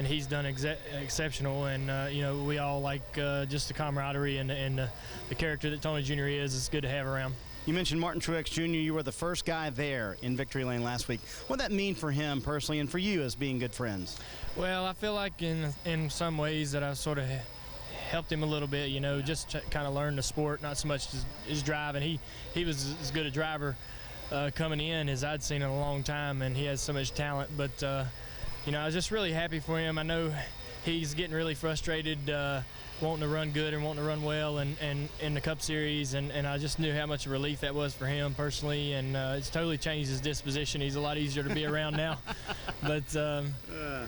Speaker 9: he's done exceptional. And we all like just the camaraderie and the character that Tony Jr. is. It's good to have around.
Speaker 10: You mentioned Martin Truex Jr. You were the first guy there in victory lane last week. What did that mean for him personally and for you as being good friends?
Speaker 9: Well, I feel like in some ways that I sort of helped him a little bit, just to kind of learn the sport, not so much his driving. He was as good a driver coming in as I'd seen in a long time, and he has so much talent. But, I was just really happy for him. I know he's getting really frustrated wanting to run good and wanting to run well and in the Cup Series, and I just knew how much a relief that was for him personally, and it's totally changed his disposition. He's a lot easier to be around now. But,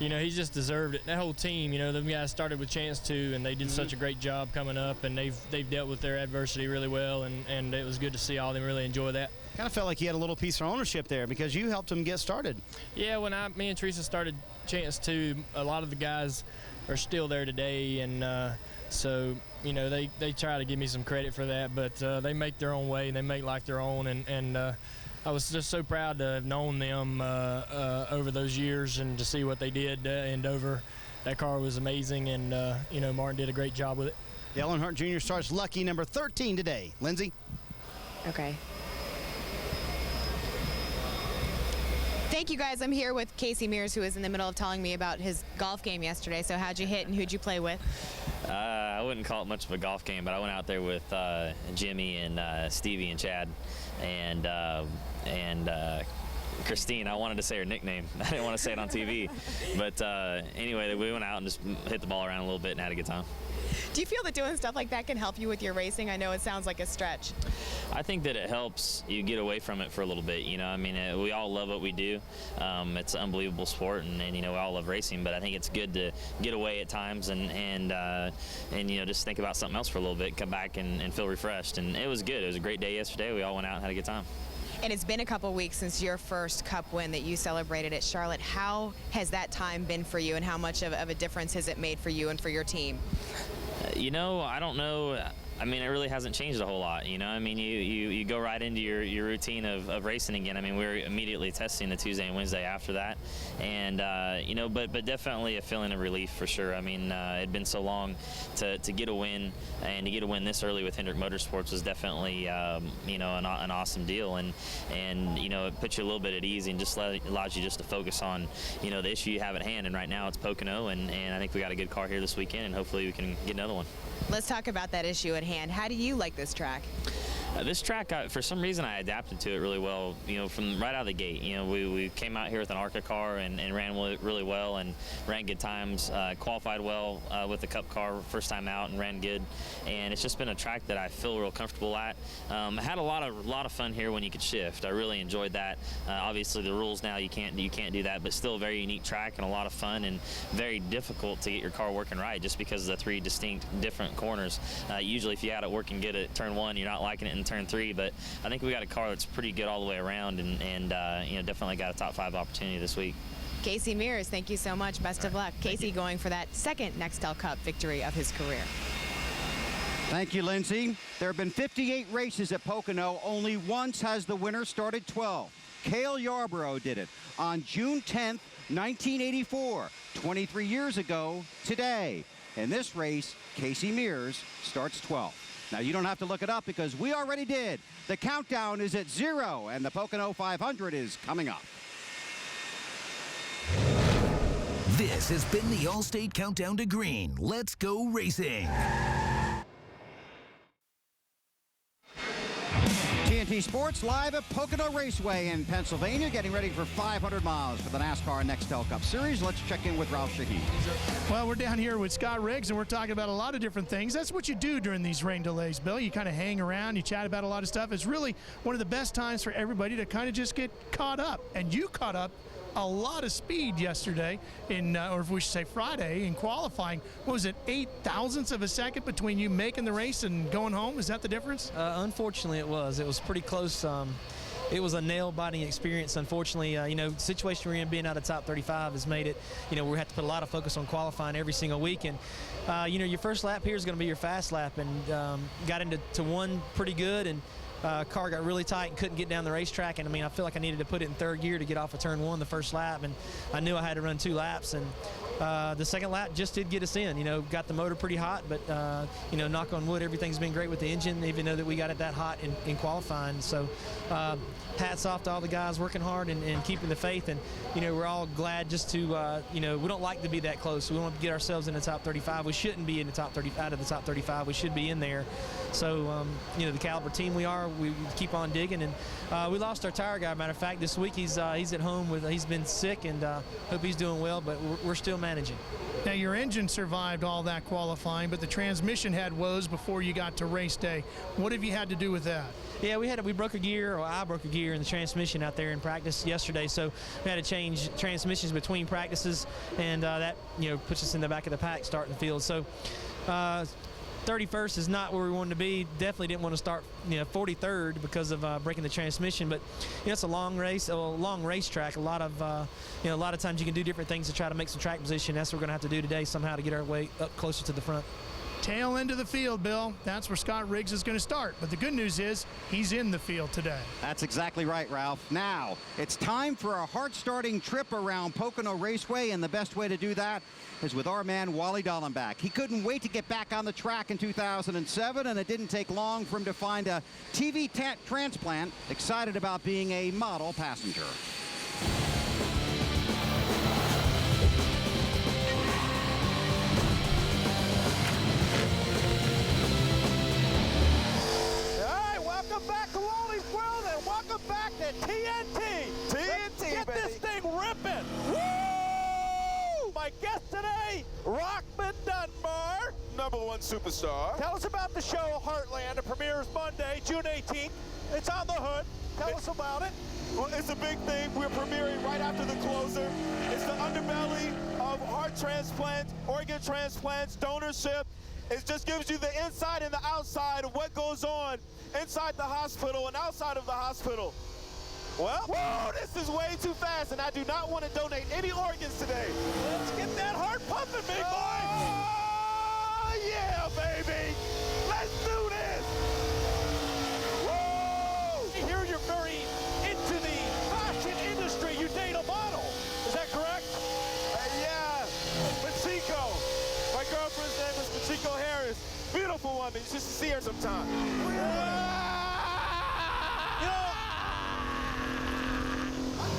Speaker 9: he's just deserved it. That whole team, them guys started with Chance too, and they did such a great job coming up, and they've dealt with their adversity really well, and it was good to see all of them really enjoy that.
Speaker 10: Kind of felt like you had a little piece of ownership there because you helped him get started.
Speaker 9: Yeah, when me and Teresa started Chance too, a lot of the guys are still there today, and so they try to give me some credit for that, but they make their own way and they make life their own, and I was just so proud to have known them over those years and to see what they did and over. That car was amazing, and Martin did a great job with it.
Speaker 10: Dale Earnhardt Jr. starts lucky number 13 today. Lindsay?
Speaker 23: Okay. Thank you, guys. I'm here with Casey Mears, who is in the middle of telling me about his golf game yesterday. So how'd you hit and who'd you play with?
Speaker 11: I wouldn't call it much of a golf game, but I went out there with Jimmie and Stevie and Chad and Christine. I wanted to say her nickname. I didn't want to say it on TV. But anyway, we went out and just hit the ball around a little bit and had a good time.
Speaker 23: Do you feel that doing stuff like that can help you with your racing? I know it sounds like a stretch.
Speaker 11: I think that it helps you get away from it for a little bit. We all love what we do. It's an unbelievable sport, and we all love racing. But I think it's good to get away at times and just think about something else for a little bit, come back and feel refreshed. And it was good. It was a great day yesterday. We all went out and had a good time.
Speaker 23: And it's been a couple weeks since your first Cup win that you celebrated at Charlotte. How has that time been for you, and how much of a difference has it made for you and for your team?
Speaker 11: I don't know. I mean, it really hasn't changed a whole lot, you go right into your routine of racing again. I mean, we were immediately testing the Tuesday and Wednesday after that, and but definitely a feeling of relief for sure. I mean, it'd been so long to get a win, and to get a win this early with Hendrick Motorsports was definitely an awesome deal, and it puts you a little bit at ease and just allows you just to focus on the issue you have at hand. And right now it's Pocono, and I think we got a good car here this weekend, and hopefully we can get another one.
Speaker 23: Let's talk about that issue at hand. How do you like this track?
Speaker 11: This track, for some reason, I adapted to it really well, from right out of the gate. We came out here with an Arca car and ran really well and ran good times, qualified well with the Cup car first time out and ran good. And it's just been a track that I feel real comfortable at. I had a lot of fun here when you could shift. I really enjoyed that. Obviously, the rules now, you can't do that, but still a very unique track and a lot of fun and very difficult to get your car working right just because of the three distinct different corners. Usually, if you had it working good at turn 1, you're not liking it in turn 3, but I think we got a car that's pretty good all the way around, and definitely got a top 5 opportunity this week.
Speaker 23: Casey Mears, thank you so much. Best of luck. Casey going for that second Nextel Cup victory of his career.
Speaker 2: Thank you, Lindsay. There have been 58 races at Pocono. Only once has the winner started 12. Cale Yarborough did it on June 10th, 1984, 23 years ago today. In this race, Casey Mears starts 12th. Now, you don't have to look it up because we already did. The countdown is at 0, and the Pocono 500 is coming up.
Speaker 12: This has been the All-State Countdown to Green. Let's go racing.
Speaker 2: TNT Sports live at Pocono Raceway in Pennsylvania, getting ready for 500 miles for the NASCAR Nextel Cup Series. Let's check in with Ralph Shaheen.
Speaker 5: Well, we're down here with Scott Riggs, and we're talking about a lot of different things. That's what you do during these rain delays, Bill. You kind of hang around, you chat about a lot of stuff. It's really one of the best times for everybody to kind of just get caught up. And you caught up a lot of speed yesterday or if we should say Friday in qualifying. What was it, 8/1000ths of a second between you making the race and going home? Is that the difference?
Speaker 14: Unfortunately, it was. It was pretty close. It was a nail-biting experience. Unfortunately, the situation we're in, being out of top 35, has made it, we have to put a lot of focus on qualifying every single week. And, your first lap here is going to be your fast lap, and got into one pretty good, and car got really tight and couldn't get down the racetrack. And I feel like I needed to put it in third gear to get off of turn one the first lap, and I knew I had to run 2 laps. And the second lap just did get us in. Got the motor pretty hot, but knock on wood, everything's been great with the engine, even though that we got it that hot in qualifying. So hats off to all the guys working hard and keeping the faith. And we're all glad just to we don't like to be that close. We want to get ourselves in the top 35. We shouldn't be in the top 30 out of the top 35. We should be in there. So the caliber team we are, we keep on digging. And we lost our tire guy. Matter of fact, this week he's at home he's been sick, and hope he's doing well. But we're still managing.
Speaker 5: Now, your engine survived all that qualifying, but the transmission had woes before you got to race day. What have you had to do with that?
Speaker 14: Yeah, we broke a gear, or I broke a gear in the transmission out there in practice yesterday, so we had to change transmissions between practices, and that puts us in the back of the pack starting the field. So 31st is not where we wanted to be. Definitely didn't want to start 43rd because of breaking the transmission, but it's a long race, a long racetrack. A lot of times you can do different things to try to make some track position. That's what we're going to have to do today, somehow, to get our way up closer to the front.
Speaker 5: Tail end of the field, Bill. That's where Scott Riggs is going to start. But the good news is he's in the field today.
Speaker 2: That's exactly right, Ralph. Now, it's time for a heart-starting trip around Pocono Raceway, and the best way to do that is with our man, Wally Dallenbach. He couldn't wait to get back on the track in 2007, and it didn't take long for him to find a TV transplant, excited about being a model passenger.
Speaker 15: Welcome back to Wally's World, and welcome back to TNT. Let's get
Speaker 16: baby.
Speaker 15: This thing ripping. Woo! My guest today, Rockman Dunbar.
Speaker 16: #1 superstar.
Speaker 15: Tell us about the show Heartland. It premieres Monday, June 18th. It's on the hood. Tell us about it.
Speaker 16: Well, it's a big thing. We're premiering right after the closer. It's the underbelly of heart transplants, organ transplants, donorship. It just gives you the inside and the outside of what goes on inside the hospital and outside of the hospital. Well, whoa, this is way too fast, and I do not want to donate any organs today.
Speaker 15: Let's get that heart pumping, big boy.
Speaker 16: Oh, yeah, baby. Let's do this.
Speaker 15: Whoa! I hear you're very into the fashion industry. You date a model. Is that correct?
Speaker 16: Yeah, Machiko. My girlfriend's name is Machiko Harris. Beautiful woman. You should see her sometime.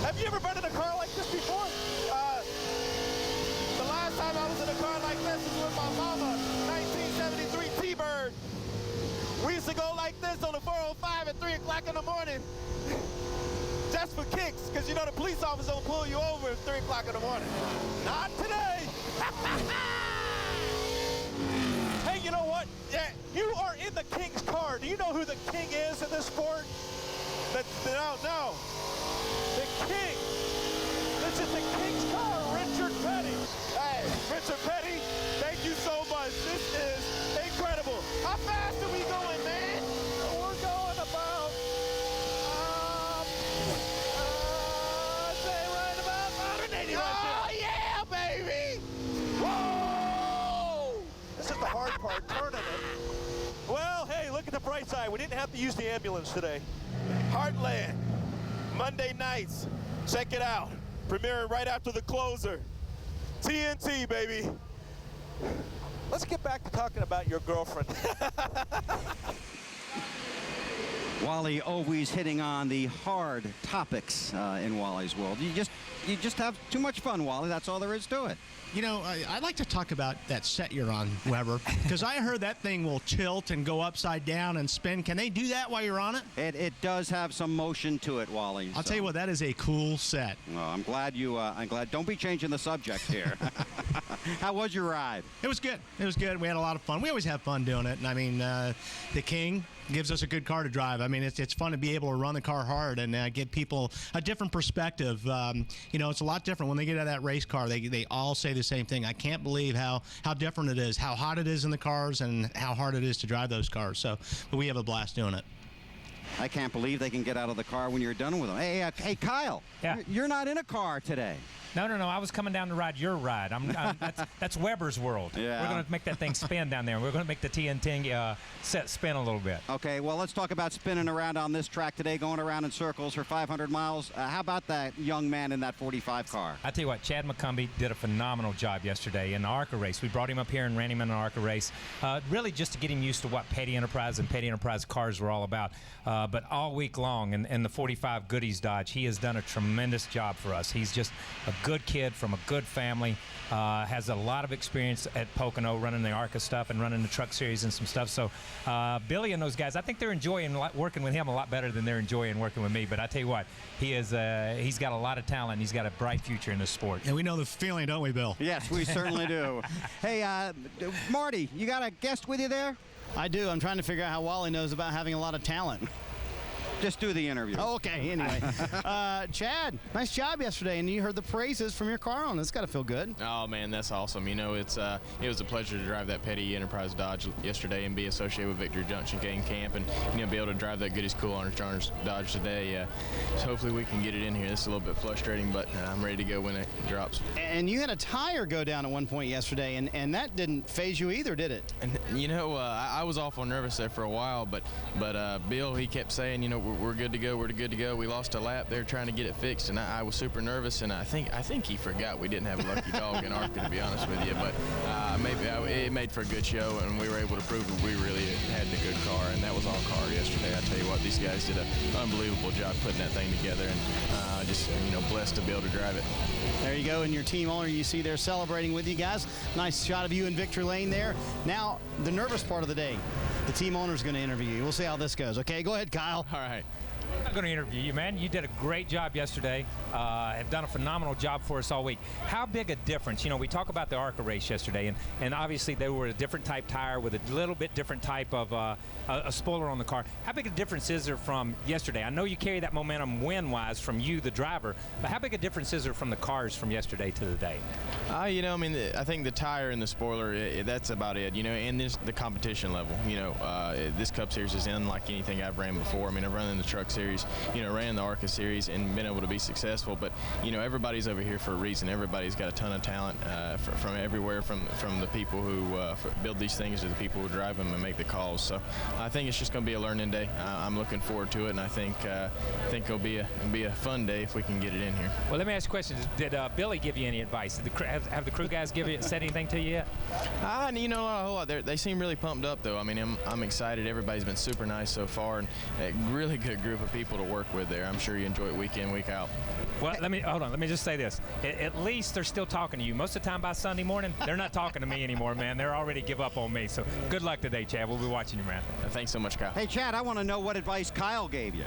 Speaker 15: Have you ever been in a car like this before?
Speaker 16: The last time I was in a car like this was with my mama, 1973 T-Bird. We used to go like this on the 405 at 3 o'clock in the morning. Just for kicks, because the police officer will pull you over at 3 o'clock in the morning.
Speaker 15: Not today. Hey, you know what? Yeah, you are in the King's car. Do you know who the King is in this sport?
Speaker 16: No.
Speaker 15: The King. This is the King's car, Richard Petty.
Speaker 16: Hey, Richard Petty, thank you so much. This is incredible. How fast are we going, man?
Speaker 15: We're going about, say right about 180 right
Speaker 16: Oh, yeah, baby.
Speaker 15: Whoa! This is the hard part, turning it. Well, hey, look at the bright side. We didn't have to use the ambulance today.
Speaker 16: Heartland, Monday nights. Check it out. Premiering right after the closer. TNT, baby.
Speaker 15: Let's get back to talking about your girlfriend.
Speaker 2: Wally always hitting on the hard topics in Wally's world. You just have too much fun, Wally. That's all there is to it.
Speaker 13: You know, I'd like to talk about that set you're on, Weber, because I heard that thing will tilt and go upside down and spin. Can they do that while you're on it?
Speaker 2: It does have some motion to it, Wally.
Speaker 13: I'll tell you what, that is a cool set.
Speaker 2: Well, I'm glad. Don't be changing the subject here. How was your ride?
Speaker 13: It was good. It was good. We had a lot of fun. We always have fun doing it. And I mean, the King gives us a good car to drive. I mean, it's fun to be able to run the car hard and give people a different perspective. You know, it's a lot different when they get out of that race car. They all say the same thing. I can't believe how different it is, how hot it is in the cars, and how hard it is to drive those cars. But we have a blast doing it.
Speaker 2: I can't believe they can get out of the car when you're done with them. Hey, Kyle.
Speaker 17: Yeah.
Speaker 2: You're not in a car today.
Speaker 17: No. I was coming down to ride your ride. That's Weber's world.
Speaker 2: Yeah.
Speaker 17: We're going to make that thing spin down there. We're going to make the TNT set spin a little bit.
Speaker 2: Okay, well, let's talk about spinning around on this track today, going around in circles for 500 miles. How about that young man in that 45 car?
Speaker 17: I tell you what, Chad McCumbee did a phenomenal job yesterday in the Arca race. We brought him up here and ran him in an Arca race, really just to get him used to what Petty Enterprise and Petty Enterprise cars were all about. But all week long in the 45 Goodies Dodge, he has done a tremendous job for us. He's just a good kid from a good family, has a lot of experience at Pocono running the Arca stuff and running the truck series and some stuff. So Billy and those guys, I think they're enjoying working with him a lot better than they're enjoying working with me. But I tell you what, he's got a lot of talent. He's got a bright future in this sport.
Speaker 13: And we know the feeling, don't we, Bill?
Speaker 2: Yes, we certainly do. Hey, Marty, you got a guest with you there?
Speaker 10: I do. I'm trying to figure out how Wally knows about having a lot of talent.
Speaker 2: Just do the interview.
Speaker 10: Oh, okay, anyway. Chad, nice job yesterday, and you heard the praises from your car on. It's got to feel good.
Speaker 18: Oh, man, that's awesome. You know, it was a pleasure to drive that Petty Enterprise Dodge yesterday and be associated with Victory Junction Game Camp and, be able to drive that Goodies Cool Honor Chargers Dodge today. So hopefully we can get it in here. This is a little bit frustrating, but I'm ready to go when it drops.
Speaker 10: And you had a tire go down at one point yesterday, and that didn't phase you either, did it?
Speaker 18: And, I was awful nervous there for a while, but Bill, he kept saying, we're good to go. We're good to go. We lost a lap there trying to get it fixed, and I was super nervous. And I think he forgot we didn't have a lucky dog in Arca, to be honest with you. But maybe it made for a good show, and we were able to prove that we really had a good car, and that was all car yesterday. I tell you what, these guys did an unbelievable job putting that thing together, and just blessed to be able to drive it.
Speaker 10: There you go, and your team owner you see there celebrating with you guys. Nice shot of you in victory lane there. Now, the nervous part of the day. The team owner's going to interview you. We'll see how this goes. Okay, go ahead, Kyle.
Speaker 18: All right.
Speaker 17: I'm going to interview you, man. You did a great job yesterday. Have done a phenomenal job for us all week. How big a difference? We talk about the Arca race yesterday, and obviously they were a different type tire with a little bit different type of a spoiler on the car. How big a difference is there from yesterday? I know you carry that momentum win-wise from you, the driver, but how big a difference is there from the cars from yesterday to today?
Speaker 18: I think the tire and the spoiler, that's about it, and the competition level. This Cup Series is unlike anything I've ran before. I've run in the truck series, ran the Arca series and been able to be successful, but, everybody's over here for a reason. Everybody's got a ton of talent from everywhere, from the people who build these things to the people who drive them and make the calls. So I think it's just going to be a learning day. I'm looking forward to it, and I think it'll be a fun day if we can get it in here.
Speaker 17: Well, let me ask you a question. Did Billy give you any advice? Have the crew guys said anything to you yet?
Speaker 18: Not a whole lot. They seem really pumped up, though. I'm excited. Everybody's been super nice so far, and a really good group of people to work with there. I'm sure you enjoy it week in, week out.
Speaker 17: Well, hold on. Let me just say this. At least they're still talking to you. Most of the time by Sunday morning, they're not talking to me anymore, man. They're already give up on me. So good luck today, Chad. We'll be watching you, man.
Speaker 18: Thanks so much, Kyle.
Speaker 2: Hey, Chad, I want to know what advice Kyle gave you.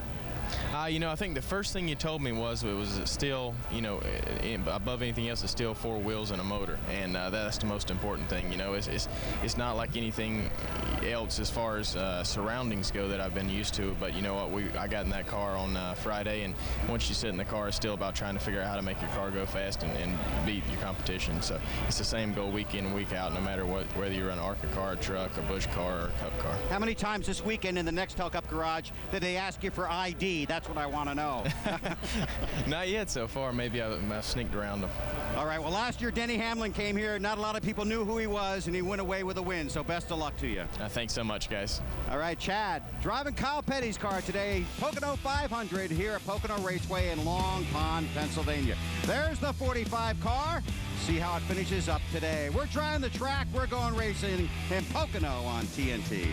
Speaker 18: I think the first thing you told me was it was still, above anything else, it's still 4 wheels and a motor, and that's the most important thing. It's not like anything else as far as surroundings go that I've been used to. But you know what? I got in that car on Friday, and once you sit in the car, it's still about trying to figure out how to make your car go fast and beat your competition. So it's the same goal week in and week out, no matter whether you run an Arca car, a truck, a Busch car, or a Cup car.
Speaker 2: How many times this weekend in the Nextel Cup garage did they ask you for ID? That's what I want to know.
Speaker 18: Not yet so far. Maybe I've sneaked around them.
Speaker 2: All right. Well, last year Denny Hamlin came here. Not a lot of people knew who he was, and he went away with a win. So best of luck to you.
Speaker 18: Thanks so much, guys.
Speaker 2: All right, Chad, driving Kyle Petty's car today, Pocono 500 here at Pocono Raceway in Long Pond, Pennsylvania. There's the 45 car. See how it finishes up today. We're trying the track. We're going racing in Pocono on TNT.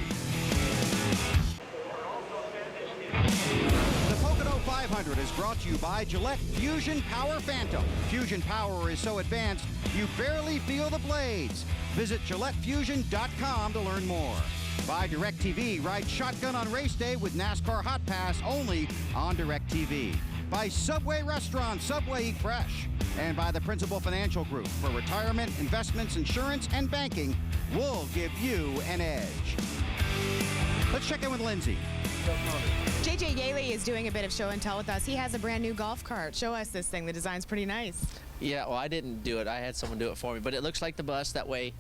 Speaker 2: The Pocono 500 is brought to you by Gillette Fusion Power Phantom. Fusion Power is so advanced, you barely feel the blades. Visit GilletteFusion.com to learn more. By DirecTV, ride shotgun on race day with NASCAR Hot Pass only on DirecTV. By Subway Restaurant, Subway Eat Fresh. And by the Principal Financial Group. For retirement, investments, insurance, and banking, we'll give you an edge. Let's check in with Lindsay.
Speaker 23: JJ Yaley is doing a bit of show and tell with us. He has a brand new golf cart. Show us this thing. The design's pretty nice.
Speaker 3: Yeah, well, I didn't do it. I had someone do it for me. But it looks like the bus. That way,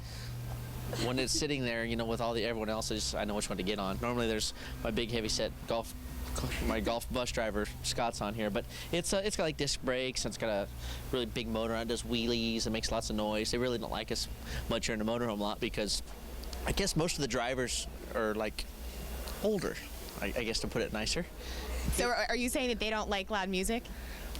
Speaker 3: when it's sitting there, you know, with all everyone else, I know which one to get on. Normally, there's my big heavy-set golf bus driver Scott's on here, but it's got like disc brakes and it's got a really big motor on it. Does wheelies and makes lots of noise. They really don't like us much here in the motorhome lot because I guess most of the drivers are like older, I guess, to put it nicer.
Speaker 23: So are you saying that they don't like loud music?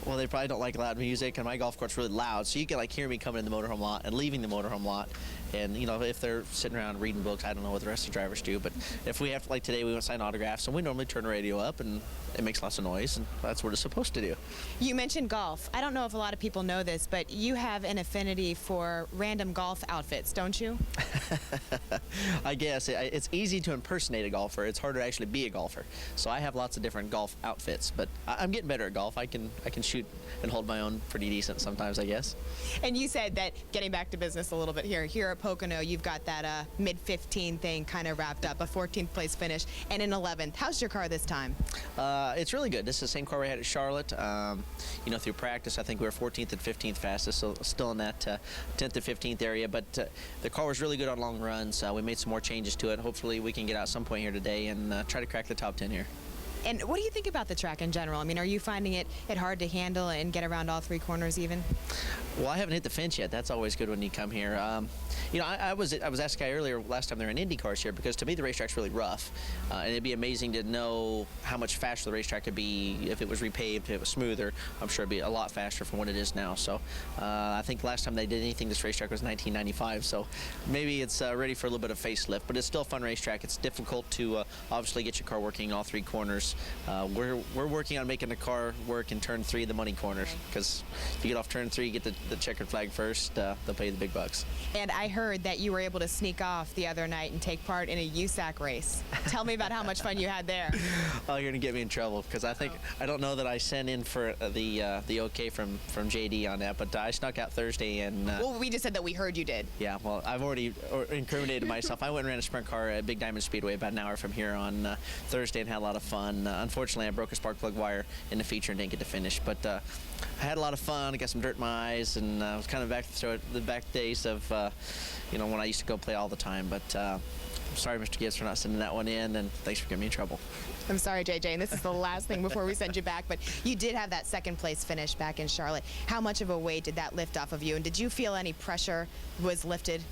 Speaker 3: Well, they probably don't like loud music, and my golf cart's really loud, so you can like hear me coming in the motorhome lot and leaving the motorhome lot. And you know, if they're sitting around reading books, I don't know what the rest of the drivers do, but if we have, like today, we went to sign autographs, and we normally turn the radio up, and it makes lots of noise, and that's what it's supposed to do.
Speaker 23: You mentioned golf. I don't know if a lot of people know this, but you have an affinity for random golf outfits, don't you?
Speaker 3: I guess it's easy to impersonate a golfer. It's harder to actually be a golfer. So I have lots of different golf outfits, but I'm getting better at golf. I can shoot and hold my own pretty decent sometimes, I guess.
Speaker 23: And you said that, getting back to business a little bit here at Pocono, you've got that mid-15 thing kind of wrapped up, a 14th place finish, and an 11th. How's your car this time?
Speaker 3: It's really good. This is the same car we had at Charlotte. You know, through practice, I think we were 14th and 15th fastest, so still in that 10th to 15th area. But the car was really good on long runs. We made some more changes to it. Hopefully, we can get out some point here today and try to crack the top 10 here.
Speaker 23: And what do you think about the track in general? I mean, are you finding it hard to handle and get around all three corners even?
Speaker 3: Well, I haven't hit the fence yet. That's always good when you come here. You know, I was asked a guy earlier last time they were in Indy cars here, because to me the racetrack's really rough, and it'd be amazing to know how much faster the racetrack could be if it was repaved, if it was smoother. I'm sure it'd be a lot faster from what it is now. So I think last time they did anything this racetrack was 1995. So maybe it's ready for a little bit of facelift, but it's still a fun racetrack. It's difficult to obviously get your car working in all three corners. We're working on making the car work in turn 3, the money corners, because if you get off turn 3, you get the checkered flag first, they'll pay you the big bucks.
Speaker 23: And I heard that you were able to sneak off the other night and take part in a USAC race. Tell me about how much fun you had there.
Speaker 3: Oh, you're gonna get me in trouble, because I don't know that I sent in for the okay from JD on that, but I snuck out Thursday and.
Speaker 23: Well, we just said that we heard you did.
Speaker 3: Yeah, well, I've already incriminated myself. I went and ran a sprint car at Big Diamond Speedway about an hour from here on Thursday and had a lot of fun. Unfortunately, I broke a spark plug wire in the feature and didn't get to finish, but I had a lot of fun. I got some dirt in my eyes, and I was kind of back to the back days of, you know, when I used to go play all the time. But I'm sorry, Mr. Gibbs, for not sending that one in, and thanks for getting me in trouble.
Speaker 23: I'm sorry, JJ, and this is the last thing before we send you back, but you did have that second place finish back in Charlotte. How much of a weight did that lift off of you, and did you feel any pressure was lifted?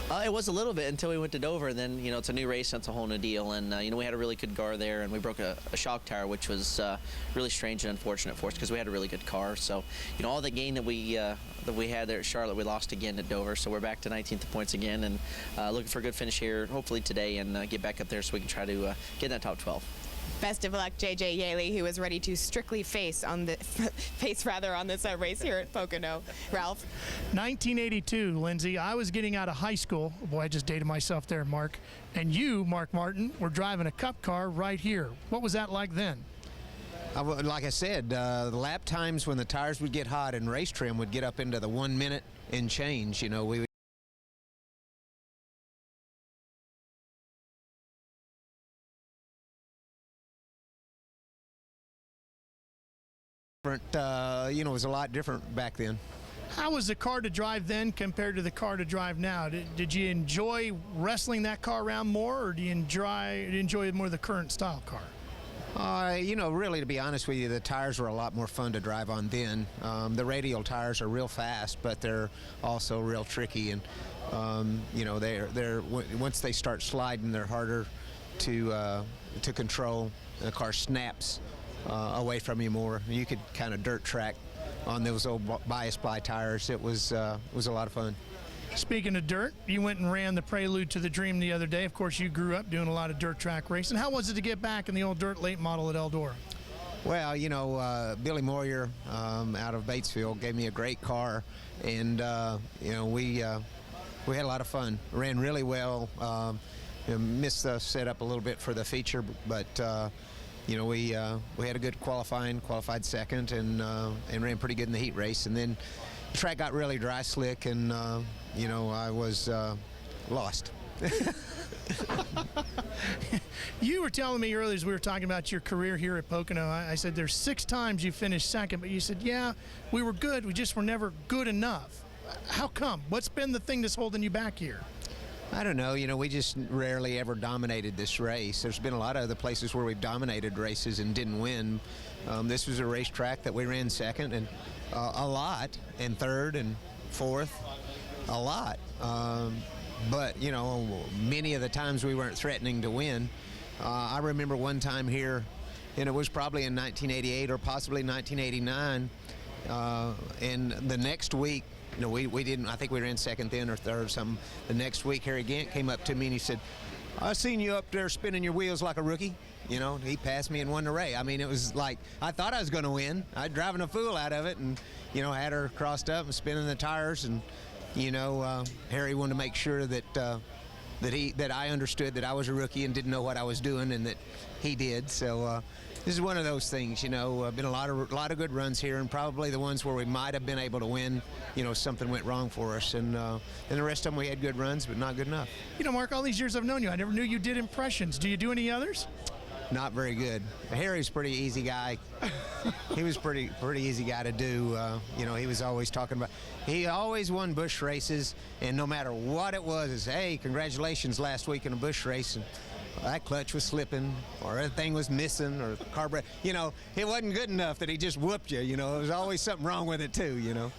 Speaker 3: It was a little bit until we went to Dover, and then, you know, it's a new race, so it's a whole new deal, and, you know, we had a really good car there, and we broke a shock tire, which was really strange and unfortunate for us, because we had a really good car. So, you know, all the gain that we had there at Charlotte, we lost again at Dover, so we're back to 19th points again, and looking for a good finish here, hopefully today, and get back up there so we can try to get in that top 12.
Speaker 23: Best of luck, JJ Yaley, who is ready to strictly face on this race here at Pocono. Ralph?
Speaker 5: 1982, Lindsay. I was getting out of high school. Boy, I just dated myself there, Mark. And you, Mark Martin, were driving a Cup car right here. What was that like then?
Speaker 20: Like I said, the lap times when the tires would get hot and race trim would get up into the 1 minute and change. You know, we you know, it was a lot different back then.
Speaker 5: How was the car to drive then compared to the car to drive now? Did you enjoy wrestling that car around more, or do you enjoy more the current style car?
Speaker 20: You know, really, to be honest with you, the tires were a lot more fun to drive on then. The radial tires are real fast, but they're also real tricky, and you know, they're once they start sliding, they're harder to control. The car snaps away from you more. You could kind of dirt track on those old bias ply tires. It was a lot of fun.
Speaker 5: Speaking of dirt, you went and ran the Prelude to the Dream the other day. Of course, you grew up doing a lot of dirt track racing. How was it to get back in the old dirt late model at Eldora?
Speaker 20: Well, you know, Billy Moyer out of Batesville gave me a great car, and you know, we had a lot of fun. Ran really well. You know, missed the setup a little bit for the feature, but you know, we had a good qualified second, and ran pretty good in the heat race. And then the track got really dry slick, and you know, I was lost.
Speaker 5: You were telling me earlier as we were talking about your career here at Pocono, I said there's 6 times you finished second, but you said, yeah, we were good, we just were never good enough. How come? What's been the thing that's holding you back here?
Speaker 20: I don't know. You know, we just rarely ever dominated this race. There's been a lot of other places where we've dominated races and didn't win. This was a racetrack that we ran second and a lot, and third and fourth a lot. But, you know, many of the times we weren't threatening to win. I remember one time here, and it was probably in 1988 or possibly 1989, and the next week, you know, we didn't, I think we ran second then or third or something. The next week, Harry Gant came up to me and he said, I seen you up there spinning your wheels like a rookie. You know, he passed me and won the race. I mean, it was like, I thought I was going to win. I'd driving a fool out of it, and, you know, had her crossed up and spinning the tires, and, you know, Harry wanted to make sure that that I understood that I was a rookie and didn't know what I was doing, and that he did. So this is one of those things, you know. Been a lot of good runs here, and probably the ones where we might have been able to win, you know, something went wrong for us, and the rest of them we had good runs, but not good enough.
Speaker 5: You know, Mark, all these years I've known you, I never knew you did impressions. Do you do any others?
Speaker 20: Not very good. Harry's a pretty easy guy. He was pretty easy guy to do. You know, he was always talking about, he always won Busch races, and no matter what it was, it's, hey, congratulations last week in a Busch race, and that clutch was slipping, or that thing was missing, or the carburetor. You know, it wasn't good enough that he just whooped you. You know, there was always something wrong with it too. You know.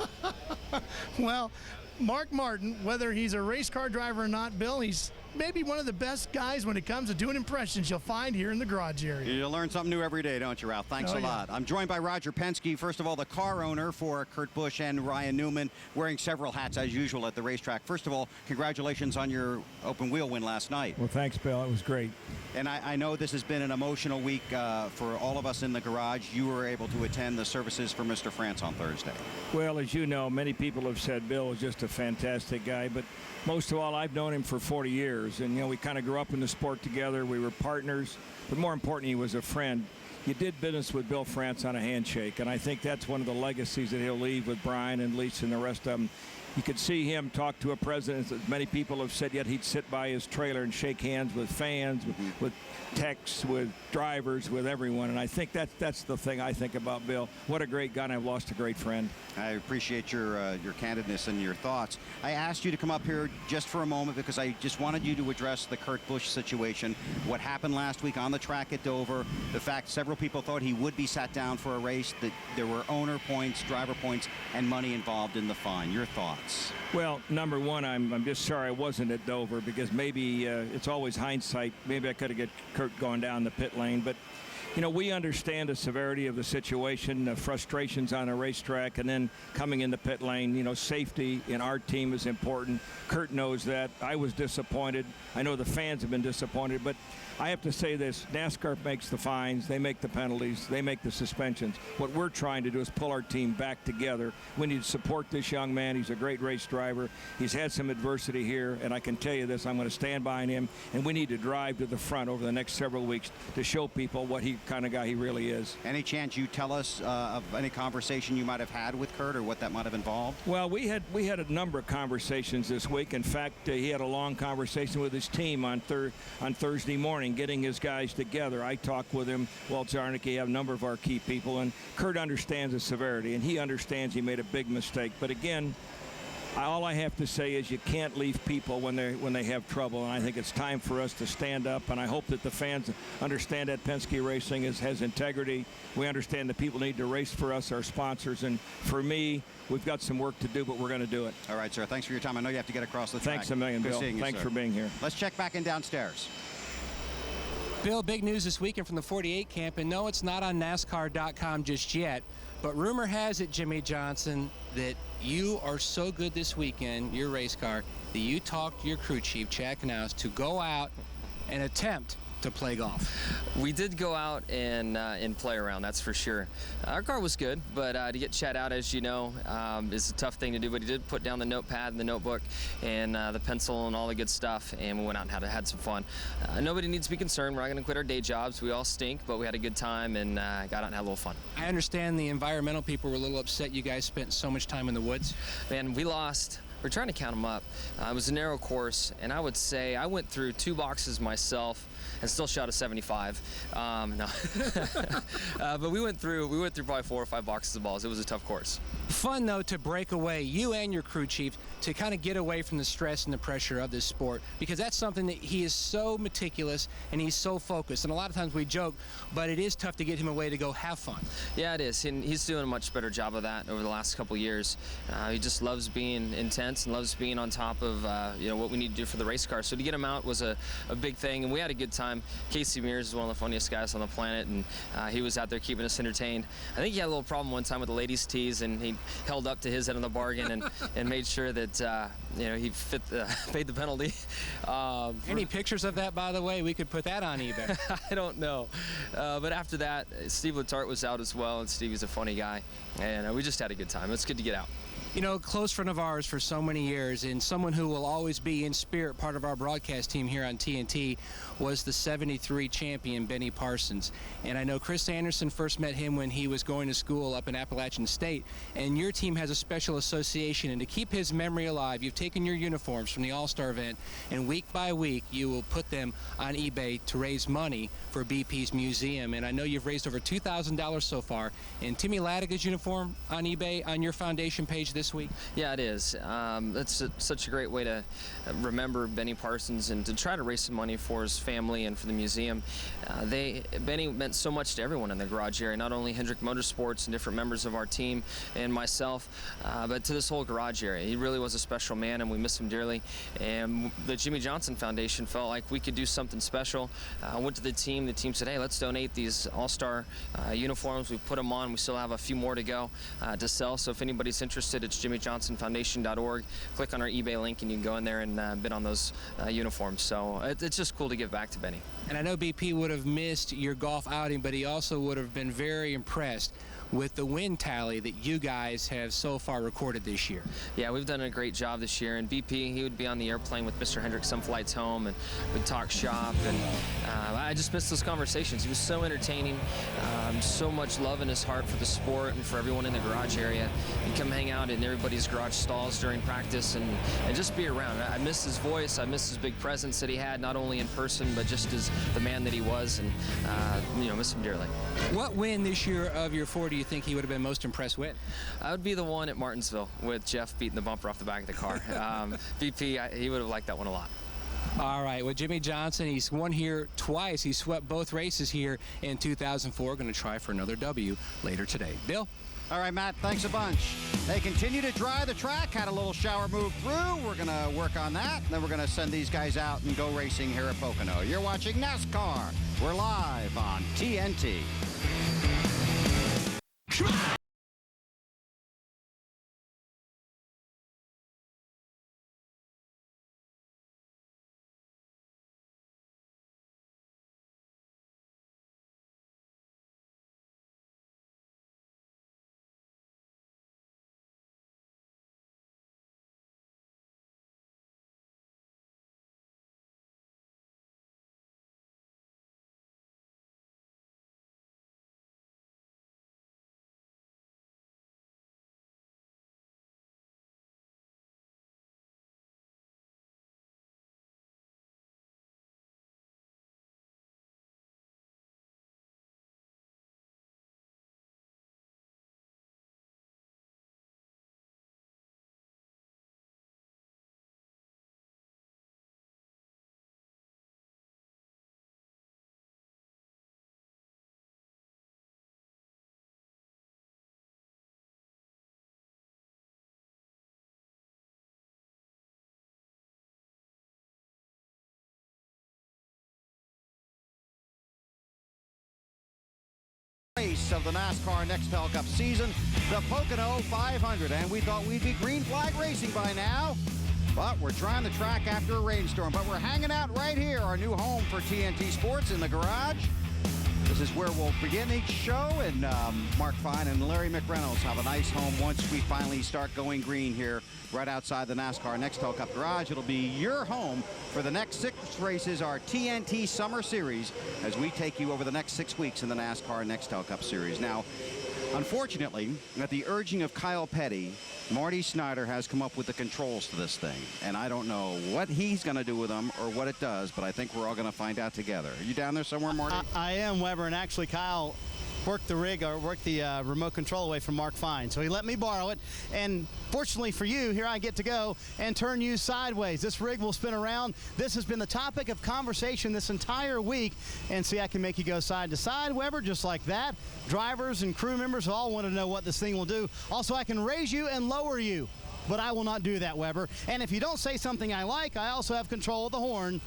Speaker 5: Well, Mark Martin, whether he's a race car driver or not, Bill, he's maybe one of the best guys when it comes to doing impressions you'll find here in the garage area.
Speaker 2: You learn something new every day, don't you, Ralph? Thanks a lot. I'm joined by Roger Penske, first of all, the car owner for Kurt Busch and Ryan Newman, wearing several hats as usual at the racetrack. First of all, congratulations on your open wheel win last night.
Speaker 19: Well, thanks, Bill. It was great.
Speaker 2: And I know this has been an emotional week for all of us in the garage. You were able to attend the services for Mr. France on Thursday.
Speaker 19: Well, as you know, many people have said Bill was just a fantastic guy, but most of all, I've known him for 40 years, and, you know, we kind of grew up in the sport together. We were partners, but more importantly, he was a friend. You did business with Bill France on a handshake, and I think that's one of the legacies that he'll leave with Brian and Lisa and the rest of them. You could see him talk to a president, as many people have said, yet he'd sit by his trailer and shake hands with fans, with techs, with drivers, with everyone. And I think that's the thing I think about Bill. What a great guy, and I've lost a great friend.
Speaker 2: I appreciate your candidness and your thoughts. I asked you to come up here just for a moment because I just wanted you to address the Kurt Busch situation, what happened last week on the track at Dover, the fact several people thought he would be sat down for a race, that there were owner points, driver points, and money involved in the fine. Your thoughts?
Speaker 19: Well, number one, I'm just sorry I wasn't at Dover, because maybe it's always hindsight. Maybe I could have got Kurt going down the pit lane, but you know, we understand the severity of the situation, the frustrations on a racetrack, and then coming in the pit lane. You know, safety in our team is important. Kurt knows that. I was disappointed. I know the fans have been disappointed, but I have to say this, NASCAR makes the fines, they make the penalties, they make the suspensions. What we're trying to do is pull our team back together. We need to support this young man. He's a great race driver. He's had some adversity here, and I can tell you this, I'm going to stand behind him, and we need to drive to the front over the next several weeks to show people what kind of guy he really is.
Speaker 2: Any chance you tell us of any conversation you might have had with Kurt, or what that might have involved?
Speaker 19: Well, we had a number of conversations this week. In fact, he had a long conversation with his team on Thursday morning, getting his guys together. I talked with him, Walt Zarnicki, a number of our key people, and Kurt understands the severity, and he understands he made a big mistake. But again, all I have to say is you can't leave people when they have trouble, and I think it's time for us to stand up, and I hope that the fans understand that Penske Racing has integrity. We understand that people need to race for us, our sponsors, and for me, we've got some work to do, but we're going to do it.
Speaker 2: All right, sir. Thanks for your time. I know you have to get across the track.
Speaker 19: Thanks a million, Bill. Thanks for being here.
Speaker 2: Let's check back in downstairs.
Speaker 4: Bill, big news this weekend from the 48 camp, and no, it's not on NASCAR.com just yet, But rumor has it, Jimmie Johnson, that you are so good this weekend, your race car, that you talked to your crew chief, Chad Knaus, to go out and attempt to play golf.
Speaker 6: We did go out and play around, that's for sure. Our car was good, but to get Chad out, as you know, is a tough thing to do. But he did put down the notepad and the notebook and the pencil and all the good stuff, and we went out and had some fun. Nobody needs to be concerned. We're not going to quit our day jobs. We all stink, but we had a good time and got out and had a little fun.
Speaker 4: I understand the environmental people were a little upset you guys spent so much time in the woods.
Speaker 6: Man, we lost. We're trying to count them up. It was a narrow course, and I would say I went through 2 boxes myself and still shot a 75. No, but we went through probably 4 or 5 boxes of balls. It was a tough course.
Speaker 4: Fun though to break away, you and your crew chief, to kind of get away from the stress and the pressure of this sport, because that's something that he is so meticulous and he's so focused. And a lot of times we joke, but it is tough to get him away to go have fun.
Speaker 6: Yeah, it is, and he's doing a much better job of that over the last couple years. He just loves being intense and loves being on top of what we need to do for the race car. So to get him out was a big thing, and we had a good time. Casey Mears is one of the funniest guys on the planet, and he was out there keeping us entertained. I think he had a little problem one time with the ladies' tees, and he held up to his end of the bargain and made sure that he paid the penalty.
Speaker 4: Any pictures of that, by the way? We could put that on eBay.
Speaker 6: I don't know, but after that, Steve Letarte was out as well, and Stevie's a funny guy, and we just had a good time. It's good to get out.
Speaker 4: You know, a close friend of ours for so many years, and someone who will always be in spirit part of our broadcast team here on TNT, was the '73 champion, Benny Parsons. And I know Chris Anderson first met him when he was going to school up in Appalachian State, and your team has a special association. And to keep his memory alive, you've taken your uniforms from the All-Star event, and week by week, you will put them on eBay to raise money for BP's museum. And I know you've raised over $2,000 so far. And Timmy Latiga's uniform on eBay on your foundation page this week?
Speaker 6: Yeah, it is. That's such a great way to remember Benny Parsons and to try to raise some money for his family and for the museum. Benny meant so much to everyone in the garage area, not only Hendrick Motorsports and different members of our team and myself, but to this whole garage area. He really was a special man, and we miss him dearly. And the Jimmie Johnson Foundation felt like we could do something special. I went to the team said, hey, let's donate these All-Star uniforms. We put them on. We still have a few more to go to sell, so if anybody's interested, it's JimmieJohnsonFoundation.org. Click on our eBay link and you can go in there and bid on those uniforms. So it's just cool to give back to Benny.
Speaker 4: And I know BP would have missed your golf outing, but he also would have been very impressed with the win tally that you guys have so far recorded this year.
Speaker 6: Yeah, we've done a great job this year, and BP, he would be on the airplane with Mr. Hendrick some flights home, and we'd talk shop, and I just missed those conversations. He was so entertaining, so much love in his heart for the sport and for everyone in the garage area. He'd come hang out in everybody's garage stalls during practice and just be around. I miss his voice, I miss his big presence that he had, not only in person, but just as the man that he was, and miss him dearly.
Speaker 4: What win this year of your 4 do you think he would have been most impressed with?
Speaker 6: I would be the one at Martinsville with Jeff beating the bumper off the back of the car. BP, he would have liked that one a lot.
Speaker 4: All right, well, Jimmie Johnson, he's won here twice. He swept both races here in 2004. Going to try for another W later today. Bill?
Speaker 2: All right, Matt, thanks a bunch. They continue to dry the track. Had a little shower move through. We're going to work on that. Then we're going to send these guys out and go racing here at Pocono. You're watching NASCAR. We're live on TNT. race of the NASCAR Nextel Cup season, the Pocono 500. And we thought we'd be green flag racing by now, but we're trying the track after a rainstorm. But we're hanging out right here, our new home for TNT Sports, in the garage. This is where we'll begin each show, and Mark Fine and Larry McReynolds have a nice home once we finally start going green here right outside the NASCAR Nextel Cup garage. It'll be your home for the next 6 races, our TNT Summer Series, as we take you over the next 6 weeks in the NASCAR Nextel Cup Series. Now, unfortunately, at the urging of Kyle Petty, Marty Snyder has come up with the controls to this thing, and I don't know what he's going to do with them or what it does, but I think we're all going to find out together. Are you down there somewhere, Marty?
Speaker 10: I am, Weber, and actually Kyle worked the rig, or worked the remote control away from Mark Fine, so he let me borrow it, and fortunately for you, here I get to go and turn you sideways. This rig will spin around. This has been the topic of conversation this entire week, and see, I can make you go side to side, Weber, just like that. Drivers and crew members all want to know what this thing will do. Also, I can raise you and lower you, but I will not do that, Weber. And if you don't say something I like, I also have control of the horn,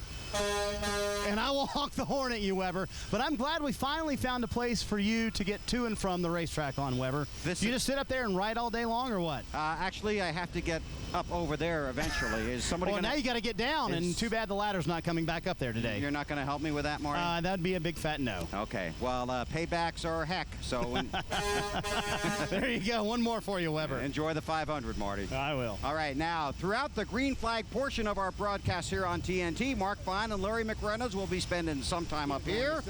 Speaker 10: and I will honk the horn at you, Weber. But I'm glad we finally found a place for you to get to and from the racetrack on, Weber. You just sit up there and ride all day long, or what?
Speaker 2: Actually, I have to get up over there eventually. Is somebody
Speaker 10: well, now you got to get down, and too bad the ladder's not coming back up there today.
Speaker 2: You're not going to help me with that, Marty?
Speaker 10: That'd be a big fat no.
Speaker 2: Okay. Well, paybacks are heck, so...
Speaker 10: There you go. One more for you, Weber.
Speaker 2: Enjoy the 500, Marty.
Speaker 10: I will.
Speaker 2: All right, now, throughout the green flag portion of our broadcast here on TNT, Mark Fine and Larry McReynolds will be spending some time up here,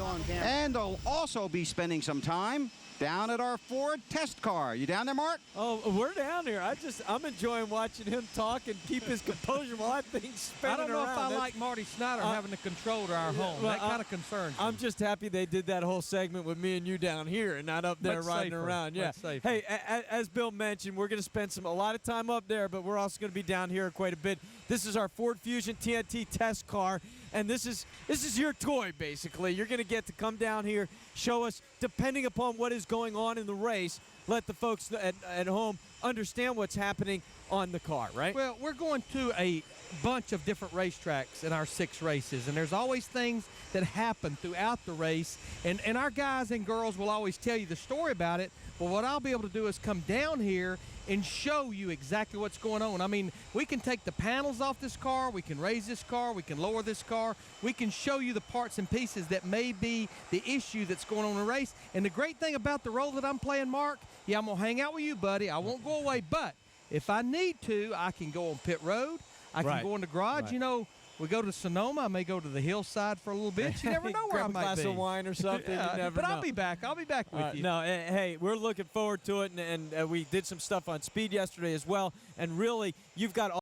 Speaker 2: and they'll also be spending some time down at our Ford test car. You down there, Mark?
Speaker 1: Oh, we're down here. I'm enjoying watching him talk and keep his composure while that thing's spinning around.
Speaker 21: I don't know if I like Marty Snyder having the control to our home.
Speaker 1: Well,
Speaker 21: that kind of concerns me.
Speaker 1: I'm just happy they did that whole segment with me and you down here and not up there
Speaker 21: Much
Speaker 1: riding
Speaker 21: safer.
Speaker 1: around. Yeah.
Speaker 21: Much safer.
Speaker 1: Hey, as Bill mentioned, we're going to spend a lot of time up there, but we're also going to be down here quite a bit. This is our Ford Fusion TNT test car, and this is your toy, basically. You're going to get to come down here, show us, depending upon what is going on in the race, let the folks at home understand what's happening on the car, right?
Speaker 21: Well, we're going to a bunch of different racetracks in our 6 races, and there's always things that happen throughout the race, and our guys and girls will always tell you the story about it. But what I'll be able to do is come down here and show you exactly what's going on. I mean, we can take the panels off this car, we can raise this car, we can lower this car, we can show you the parts and pieces that may be the issue that's going on in the race. And the great thing about the role that I'm playing, Mark, yeah, I'm going to hang out with you, buddy. I won't go away, but if I need to, I can go on pit road. I can go in the garage. Right. You know, we go to Sonoma. I may go to the hillside for a little bit. You never know where I might be.
Speaker 1: Grab a glass of wine or something.
Speaker 21: Yeah,
Speaker 1: you never
Speaker 21: but
Speaker 1: know.
Speaker 21: I'll be back. I'll be back with you.
Speaker 1: No, hey, we're looking forward to it, and we did some stuff on speed yesterday as well. And really, you've got all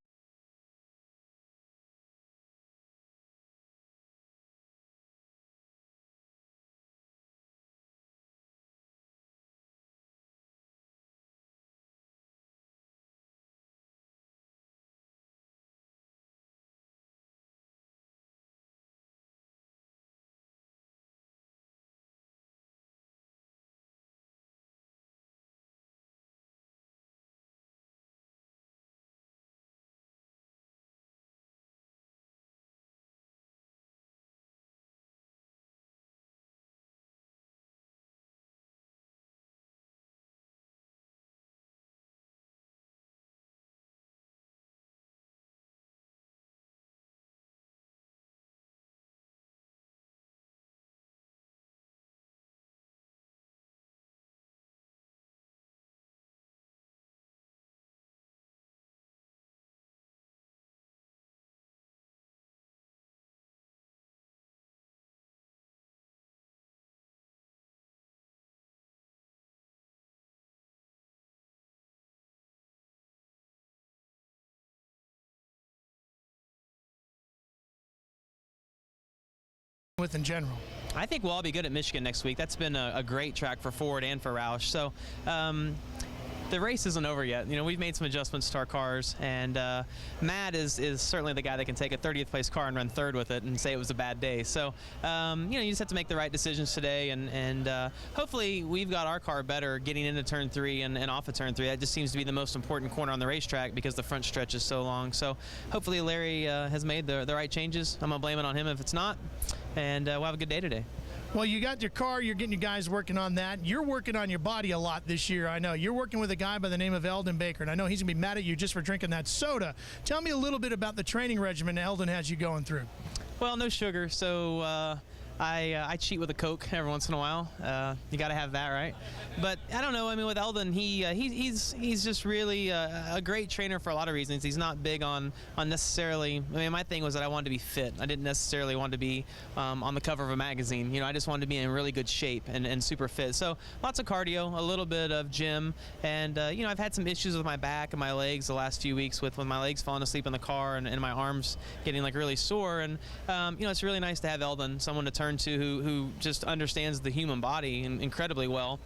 Speaker 5: with in general?
Speaker 22: I think we'll all be good at Michigan next week. That's been a great track for Ford and for Roush. So the race isn't over yet. You know, we've made some adjustments to our cars, and Matt is certainly the guy that can take a 30th place car and run third with it and say it was a bad day. So, you know, you just have to make the right decisions today, and hopefully we've got our car better getting into turn 3 and off of turn 3. That just seems to be the most important corner on the racetrack because the front stretch is so long. So hopefully Larry has made the right changes. I'm going to blame it on him if it's not, and we'll have a good day today.
Speaker 5: Well, you got your car. You're getting your guys working on that. You're working on your body a lot this year, I know. You're working with a guy by the name of Eldon Baker, and I know he's going to be mad at you just for drinking that soda. Tell me a little bit about the training regimen Eldon has you going through.
Speaker 22: Well, no sugar, so I cheat with a Coke every once in a while. You got to have that, right? But I don't know. I mean, with Eldon, he's just really a great trainer for a lot of reasons. He's not big on necessarily. I mean, my thing was that I wanted to be fit. I didn't necessarily want to be on the cover of a magazine. You know, I just wanted to be in really good shape and super fit. So lots of cardio, a little bit of gym, and you know, I've had some issues with my back and my legs the last few weeks with my legs falling asleep in the car and my arms getting like really sore. And you know, it's really nice to have Eldon, someone to turn to who just understands the human body incredibly well.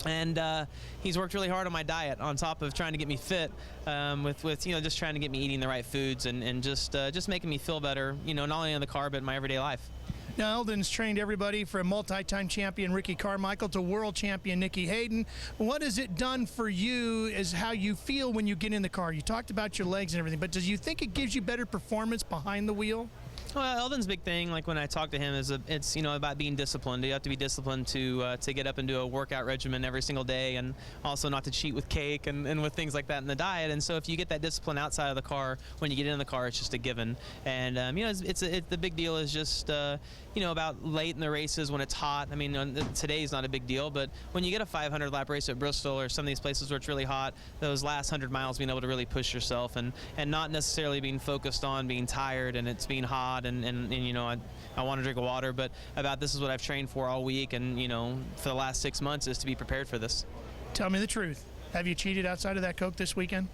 Speaker 22: And he's worked really hard on my diet on top of trying to get me fit with you know, just trying to get me eating the right foods and just making me feel better, you know, not only in the car but in my everyday life.
Speaker 5: Now, Eldon's trained everybody from multi-time champion Ricky Carmichael to world champion Nikki Hayden. What has it done for you is how you feel when you get in the car? You talked about your legs and everything, but do you think it gives you better performance behind the wheel?
Speaker 22: Well, Eldon's big thing, like when I talk to him, is it's, you know, about being disciplined. You have to be disciplined to get up and do a workout regimen every single day, and also not to cheat with cake and with things like that in the diet. And so if you get that discipline outside of the car, when you get in the car, it's just a given. And you know, the big deal is just you know, about late in the races when it's hot. I mean, today's not a big deal, but when you get a 500 lap race at Bristol or some of these places where it's really hot, those last 100 miles, being able to really push yourself and not necessarily being focused on being tired and it's being hot and you know, I want to drink water, but about this is what I've trained for all week, and you know, for the last 6 months is to be prepared for this.
Speaker 5: Tell me the truth. Have you cheated outside of that Coke this weekend?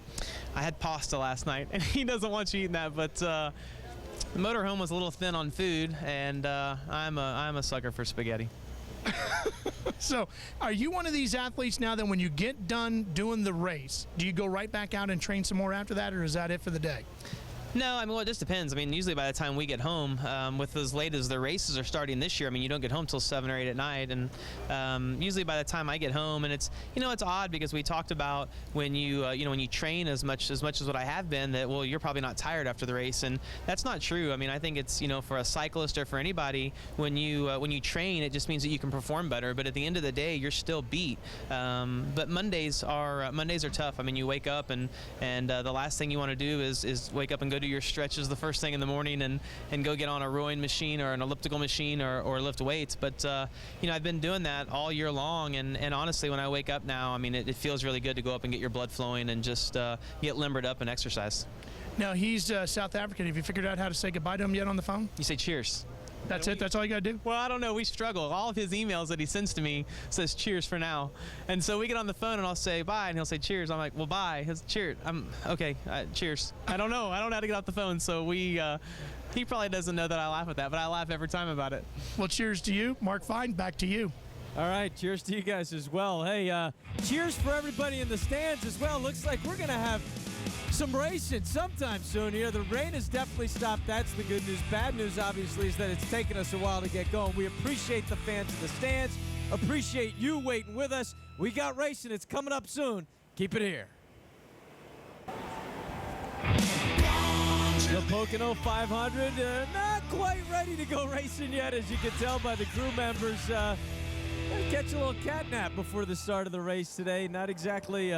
Speaker 22: I had pasta last night, and he doesn't want you eating that, but the motorhome was a little thin on food, and I'm a sucker for spaghetti.
Speaker 5: So, are you one of these athletes now that when you get done doing the race, do you go right back out and train some more after that, or is that it for the day?
Speaker 22: No, I mean, well, it just depends. I mean, usually by the time we get home, with as late as the races are starting this year, I mean, you don't get home till 7 or 8 at night, and usually by the time I get home, and it's, you know, it's odd because we talked about when you, you know, when you train as much as what I have been, that, well, you're probably not tired after the race, and that's not true. I mean, I think it's, you know, for a cyclist or for anybody, when you train, it just means that you can perform better, but at the end of the day, you're still beat. But Mondays are tough. I mean, you wake up and the last thing you want to do is wake up and go do your stretches the first thing in the morning and go get on a rowing machine or an elliptical machine or lift weights. But you know, I've been doing that all year long, and honestly, when I wake up now, I mean, it feels really good to go up and get your blood flowing and just get limbered up and exercise.
Speaker 5: Now, he's South African. Have you figured out how to say goodbye to him yet on the phone?
Speaker 22: You say cheers.
Speaker 5: That's it? That's all you got to do?
Speaker 22: Well, I don't know. We struggle. All of his emails that he sends to me says cheers for now. And so we get on the phone and I'll say bye and he'll say cheers. I'm like, well, bye. He'll say, cheers. I'm okay. Cheers. I don't know. I don't know how to get off the phone. So he probably doesn't know that I laugh at that, but I laugh every time about it.
Speaker 5: Well, cheers to you. Mark Fine, back to you.
Speaker 1: All right, cheers to you guys as well. Hey, cheers for everybody in the stands as well. Looks like we're going to have some racing sometime soon here. The rain has definitely stopped. That's the good news. Bad news, obviously, is that it's taken us a while to get going. We appreciate the fans in the stands. Appreciate you waiting with us. We got racing. It's coming up soon. Keep it here. The Pocono 500, not quite ready to go racing yet, as you can tell by the crew members. Catch a little catnap before the start of the race today. Not exactly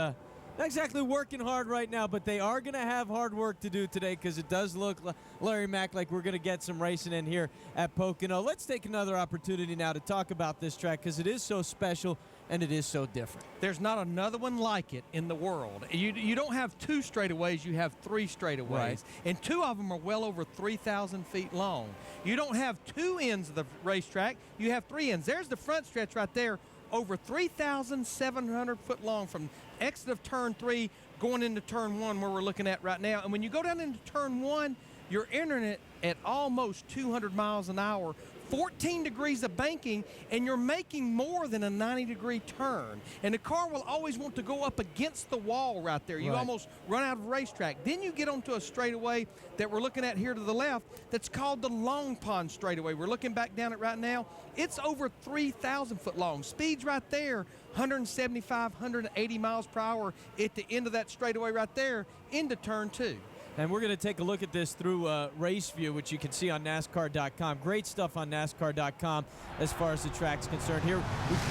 Speaker 1: working hard right now, but they are going to have hard work to do today because it does look, Larry Mack, like we're going to get some racing in here at Pocono. Let's take another opportunity now to talk about this track because it is so special and it is so different.
Speaker 21: There's not another one like it in the world. You don't have 2 straightaways, you have 3 straightaways. Right. And 2 of them are well over 3,000 feet long. You don't have 2 ends of the racetrack, you have 3 ends. There's the front stretch right there, over 3,700 foot long from exit of turn 3 going into turn 1 where we're looking at right now. And when you go down into turn 1, you're entering it at almost 200 miles an hour, 14 degrees of banking, and you're making more than a 90-degree turn. And the car will always want to go up against the wall right there. You almost run out of racetrack. Then you get onto a straightaway that we're looking at here to the left that's called the Long Pond straightaway. We're looking back down it right now. It's over 3,000 foot long. Speeds right there, 175, 180 miles per hour at the end of that straightaway right there into turn 2.
Speaker 1: And we're going to take a look at this through Race View, which you can see on NASCAR.com. Great stuff on NASCAR.com as far as the track's concerned. Here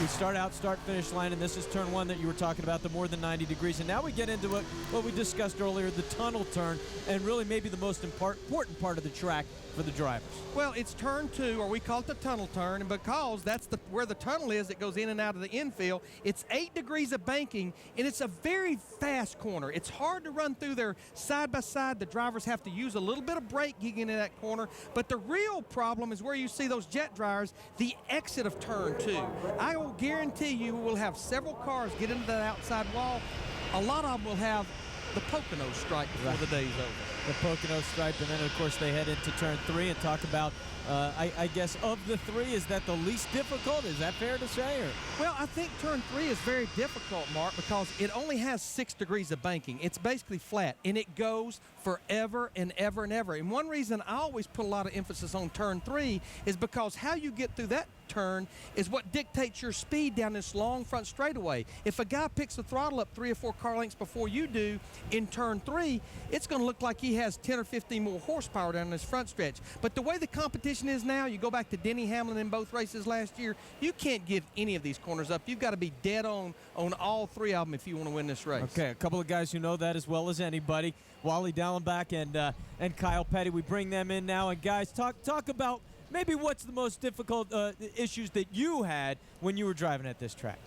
Speaker 1: we start out, start-finish line, and this is turn one that you were talking about, the more than 90 degrees. And now we get into what we discussed earlier, the tunnel turn, and really maybe the most important part of the track for the drivers.
Speaker 21: Well, it's turn two, or we call it the tunnel turn, and because that's where the tunnel is, it goes in and out of the infield. It's 8 degrees of banking, and it's a very fast corner. It's hard to run through there side by side. The drivers have to use a little bit of brake getting into that corner, but the real problem is where you see those jet dryers, the exit of turn two. I will guarantee you we'll have several cars get into that outside wall. A lot of them will have the Pocono stripe before the day's over.
Speaker 1: The Pocono stripe, and then, of course, they head into turn three and talk about, I guess, of the three, is that the least difficult? Is that fair to say? Or?
Speaker 21: Well, I think turn three is very difficult, Mark, because it only has 6 degrees of banking. It's basically flat, and it goes forever and ever and ever. And one reason I always put a lot of emphasis on turn three is because how you get through that turn is what dictates your speed down this long front straightaway. If a guy picks the throttle up 3 or 4 car lengths before you do in turn three, it's going to look like he has 10 or 15 more horsepower down this front stretch. But the way the competition is now, you go back to Denny Hamlin in both races last year, you can't give any of these corners up. You've got to be dead on all 3 of them if you want to win this race.
Speaker 1: Okay, a couple of guys who know that as well as anybody, Wally Dallenbach and Kyle Petty. We bring them in now, and guys, talk about maybe what's the most difficult issues that you had when you were driving at this track.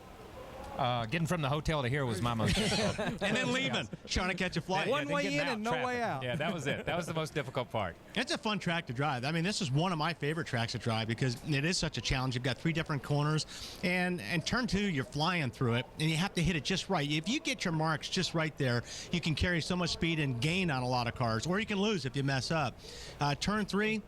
Speaker 17: Getting from the hotel to here was my most difficult.
Speaker 13: And then leaving, trying to catch a flight.
Speaker 21: One way in and no way out.
Speaker 17: Yeah, that was it. That was the most difficult part.
Speaker 13: It's a fun track to drive. I mean, this is one of my favorite tracks to drive because it is such a challenge. You've got 3 different corners, and turn 2, you're flying through it, and you have to hit it just right. If you get your marks just right there, you can carry so much speed and gain on a lot of cars, or you can lose if you mess up. Turn 3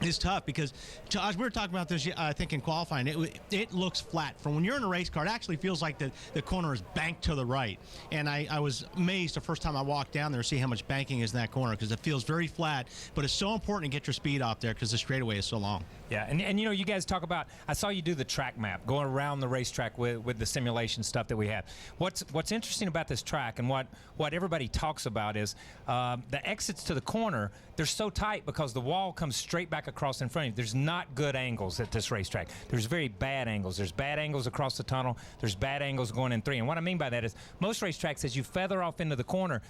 Speaker 13: is tough because, Josh, we were talking about this, I think, in qualifying. It looks flat. From when you're in a race car, it actually feels like the corner is banked to the right. And I was amazed the first time I walked down there to see how much banking is in that corner because it feels very flat, but it's so important to get your speed off there because the straightaway is so long.
Speaker 17: Yeah, and you know, you guys talk about, I saw you do the track map, going around the racetrack with the simulation stuff that we have. What's interesting about this track and what everybody talks about is the exits to the corner, they're so tight because the wall comes straight back across in front of you. There's not good angles at this racetrack. There's very bad angles. There's bad angles across the tunnel. There's bad angles going in 3. And what I mean by that is most racetracks, as you feather off into the corner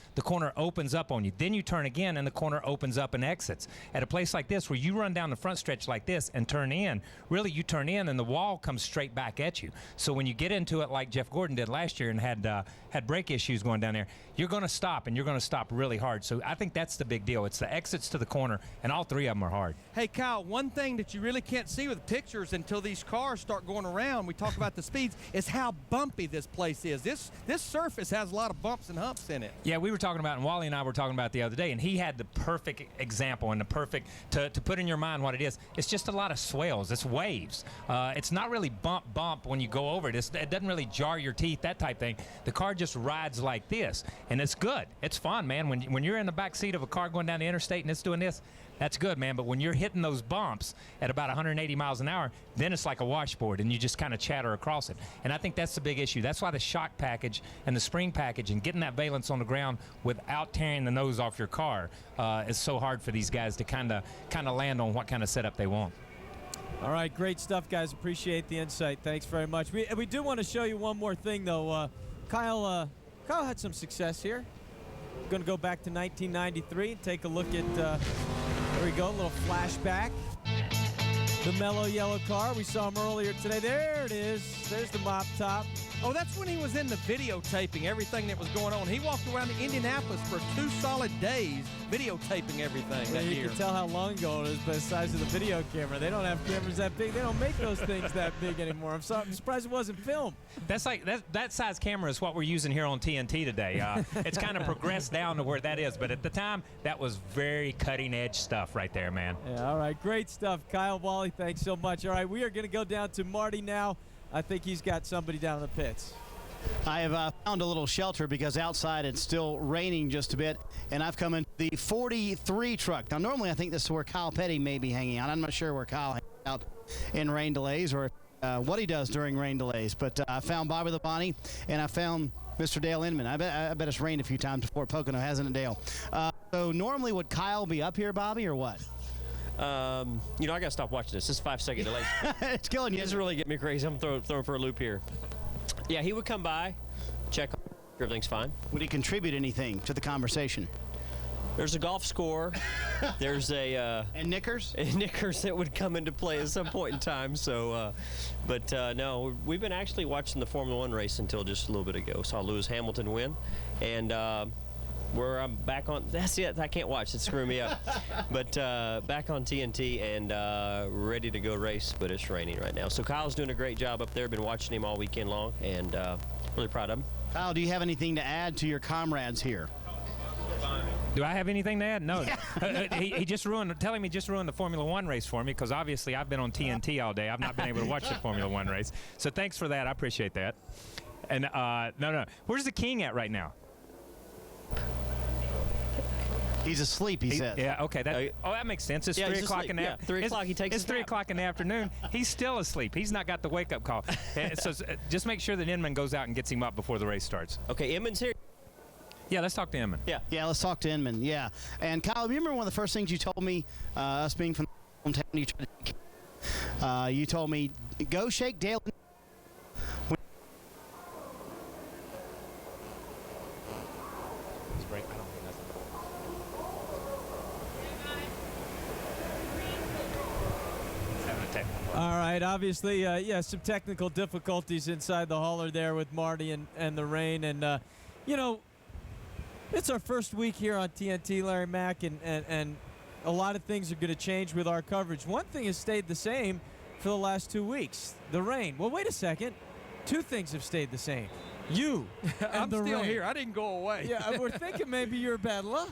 Speaker 17: opens up on you. Then you turn again and the corner opens up and exits. At a place like this where you run down the front stretch like this and turn in, really you turn in and the wall comes straight back at you. So when you get into it like Jeff Gordon did last year and had brake issues going down there, you're going to stop, and you're going to stop really hard. So I think that's the big deal. It's the exits to the corner, and all 3 of them are hard.
Speaker 21: Hey, Kyle, one thing that you really can't see with pictures until these cars start going around, we talk about the speeds, is how bumpy this place is. This surface has a lot of bumps and humps in it.
Speaker 17: Yeah, we were talking about, and Wally and I were talking about it the other day, and he had the perfect example and the perfect, to put in your mind what it is. It's just a lot of swells. It's waves. It's not really bump when you go over it. It doesn't really jar your teeth, that type thing. The car just rides like this, and it's good. It's fun, man. When you're in the back seat of a car going down the interstate and it's doing this, that's good, man. But when you're hitting those bumps at about 180 miles an hour, then it's like a washboard, and you just kind of chatter across it. And I think that's the big issue. That's why the shock package and the spring package and getting that valence on the ground without tearing the nose off your car is so hard for these guys to kind of land on what kind of setup they want.
Speaker 1: All right, great stuff, guys. Appreciate the insight. Thanks very much. We do want to show you one more thing, though. Kyle had some success here. Going to go back to 1993 and take a look at, there we go, a little flashback. The mellow yellow car. We saw him earlier today. There it is. There's the mop top.
Speaker 21: Oh, that's when he was in the videotaping everything that was going on. He walked around Indianapolis for 2 solid days videotaping everything that year.
Speaker 1: You can tell how long ago it is by the size of the video camera. They don't have cameras that big. They don't make those things that big anymore. I'm surprised it wasn't filmed.
Speaker 17: That's like that size camera is what we're using here on TNT today. It's kind of progressed down to where that is, but at the time that was very cutting edge stuff right there, man.
Speaker 1: Yeah, all right, great stuff, Kyle, Wally. Thanks so much. All right, we are going to go down to Marty now. I think he's got somebody down in the pits.
Speaker 2: I have found a little shelter because outside it's still raining just a bit, and I've come into the 43 truck. Now, normally I think this is where Kyle Petty may be hanging out. I'm not sure where Kyle hangs out in rain delays or what he does during rain delays, but I found Bobby Labonte, and I found Mr. Dale Inman. I bet it's rained a few times before Pocono, hasn't it, Dale?
Speaker 10: So normally would Kyle be up here, Bobby, or what?
Speaker 7: You know, I got to stop watching this. This is 5-second delay.
Speaker 10: It's killing you.
Speaker 7: This is really getting me crazy. I'm throwing for a loop here. Yeah, he would come by, check everything's fine.
Speaker 10: Would he contribute anything to the conversation?
Speaker 7: There's a golf score. There's a
Speaker 10: and knickers.
Speaker 7: And knickers that would come into play at some point in time. So, no, we've been actually watching the Formula One race until just a little bit ago. Saw Lewis Hamilton win, and where I'm back on. That's it. I can't watch. It's screwing me up. But back on TNT and ready to go race, but it's raining right now. So Kyle's doing a great job up there. Been watching him all weekend long, and really proud of him.
Speaker 10: Kyle, do you have anything to add to your comrades here?
Speaker 17: Do I have anything to add? No. He just ruined. Telling me just ruined the Formula One race for me because obviously I've been on TNT all day. I've not been able to watch the Formula One race. So thanks for that. I appreciate that. And no. Where's the king at right now?
Speaker 10: He's asleep, he said.
Speaker 17: Yeah, okay. That makes sense. It's 3 o'clock in the afternoon.
Speaker 7: 3 o'clock, he takes
Speaker 17: It's 3 o'clock in the afternoon. He's still asleep. He's not got the wake-up call. So just make sure that Inman goes out and gets him up before the race starts.
Speaker 7: Okay, Inman's here.
Speaker 17: Yeah, let's talk to Inman.
Speaker 10: Yeah, let's talk to Inman. Yeah. And Kyle, remember one of the first things you told me, us being from hometown, you told me, go shake Dale.
Speaker 1: All right, obviously, some technical difficulties inside the hauler there with Marty and the rain. And, you know, it's our first week here on TNT, Larry Mack, and a lot of things are going to change with our coverage. One thing has stayed the same for the last 2 weeks, the rain. Well, wait a second. 2 things have stayed the same. You and
Speaker 21: I'm
Speaker 1: the
Speaker 21: still
Speaker 1: rain.
Speaker 21: here. I didn't go away.
Speaker 1: Yeah, we're thinking maybe you're bad luck.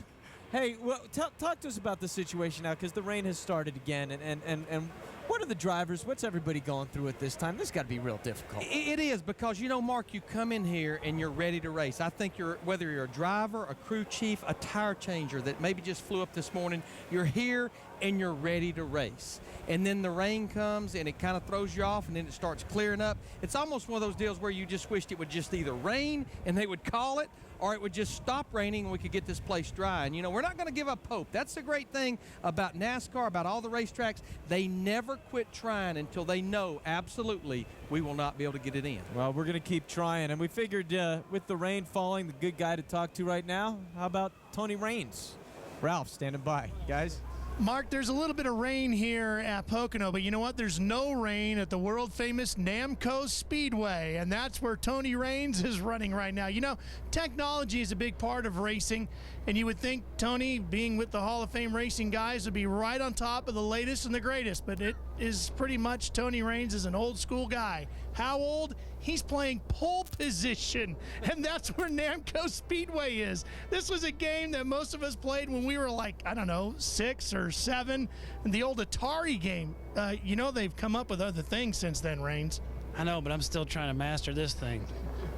Speaker 1: Hey, well, talk to us about the situation now, because the rain has started again, and what are the drivers? What's everybody going through at this time? This has got to be real difficult.
Speaker 21: It is, because, you know, Mark, you come in here and you're ready to race. I think whether you're a driver, a crew chief, a tire changer that maybe just flew up this morning, you're here and you're ready to race. And then the rain comes and it kind of throws you off, and then it starts clearing up. It's almost one of those deals where you just wished it would just either rain and they would call it, or it would just stop raining and we could get this place dry. And, you know, we're not going to give up hope. That's the great thing about NASCAR, about all the racetracks. They never quit trying until they know absolutely we will not be able to get it in.
Speaker 1: Well, we're going to keep trying. And we figured with the rain falling, the good guy to talk to right now, how about Tony Raines? Ralph, standing by. Guys?
Speaker 5: Mark, there's a little bit of rain here at Pocono, but you know what? There's no rain at the world-famous Namco Speedway, and that's where Tony Raines is running right now. You know, technology is a big part of racing, and you would think Tony, being with the Hall of Fame racing guys, would be right on top of the latest and the greatest, but it is pretty much Tony Raines is an old-school guy. How old? He's playing pole position, and that's where Namco Speedway is. This was a game that most of us played when we were like, I don't know, 6 or 7, the old Atari game. You know, they've come up with other things since then, Raines.
Speaker 8: I know, but I'm still trying to master this thing.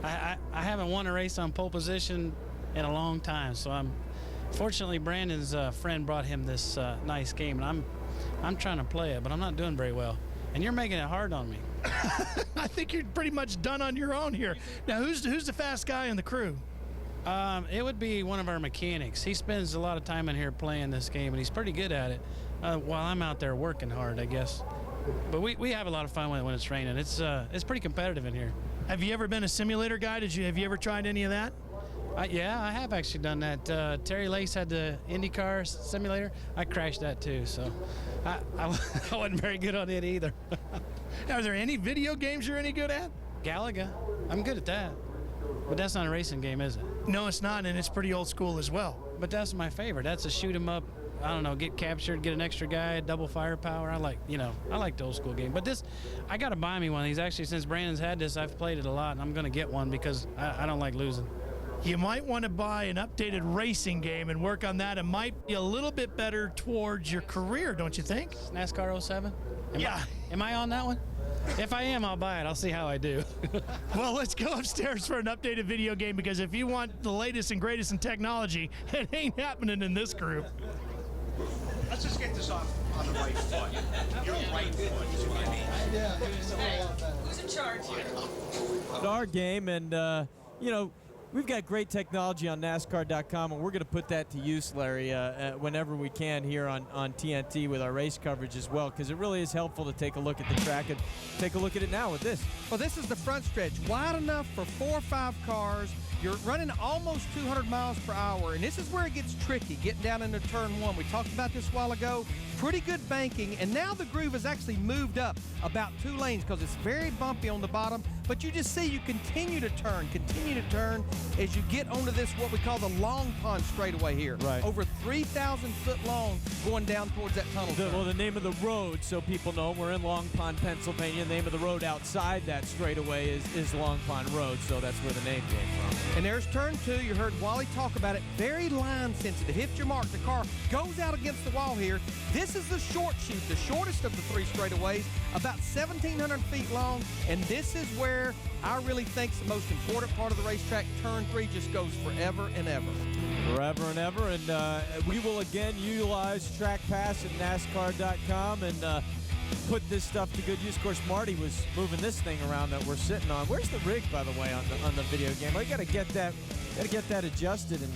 Speaker 8: I haven't won a race on pole position in a long time, so fortunately Brandon's friend brought him this nice game, and I'm trying to play it, but I'm not doing very well. And you're making it hard on me.
Speaker 5: I think you're pretty much done on your own here. Now, who's the fast guy in the crew?
Speaker 8: It would be one of our mechanics. He spends a lot of time in here playing this game, and he's pretty good at it, while I'm out there working hard, I guess. But we have a lot of fun with it when it's raining. It's pretty competitive in here.
Speaker 5: Have you ever been a simulator guy? Have you ever tried any of that?
Speaker 8: Yeah, I have actually done that. Terry Lace had the IndyCar simulator. I crashed that too, so I wasn't very good on it either.
Speaker 5: Are there any video games you're any good at?
Speaker 8: Galaga. I'm good at that. But that's not a racing game, is it?
Speaker 5: No, it's not, and it's pretty old school as well.
Speaker 8: But that's my favorite. That's a shoot 'em up. I don't know, get captured, get an extra guy, double firepower. I like the old school game. But this, I got to buy me one of these. Actually, since Brandon's had this, I've played it a lot, and I'm going to get one because I don't like losing.
Speaker 5: You might want to buy an updated racing game and work on that. It might be a little bit better towards your career, don't you think?
Speaker 8: NASCAR 07? Am I on that one? If I am, I'll buy it. I'll see how I do.
Speaker 5: Well, let's go upstairs for an updated video game, because if you want the latest and greatest in technology, it ain't happening in this group.
Speaker 9: Let's just get this off on the right foot. Your right foot.
Speaker 23: Hey, who's in charge here?
Speaker 1: Our game, and we've got great technology on NASCAR.com, and we're going to put that to use, Larry, whenever we can here on TNT with our race coverage as well, because it really is helpful to take a look at the track and take a look at it now with this.
Speaker 21: Well, this is the front stretch, wide enough for 4 or 5 cars. You're running almost 200 miles per hour, and this is where it gets tricky, getting down into turn 1. We talked about this a while ago. Pretty good banking, and now the groove has actually moved up about 2 lanes because it's very bumpy on the bottom, but you just see you continue to turn as you get onto this, what we call the Long Pond straightaway here.
Speaker 1: Right.
Speaker 21: Over 3,000 foot long going down towards that tunnel.
Speaker 1: Well, the name of the road, so people know, we're in Long Pond, Pennsylvania. The name of the road outside that straightaway is Long Pond Road, so that's where the name came from.
Speaker 21: And there's turn 2. You heard Wally talk about it. Very line sensitive. Hit your mark. The car goes out against the wall here. This is the short chute, the shortest of the 3 straightaways, about 1,700 feet long. And this is where I really think the most important part of the racetrack. Turn 3 just goes forever and ever.
Speaker 1: Forever and ever. And we will again utilize Track Pass at NASCAR.com and put this stuff to good use. Of course, Marty was moving this thing around that we're sitting on. Where's the rig, by the way, on the video game? I gotta get that adjusted and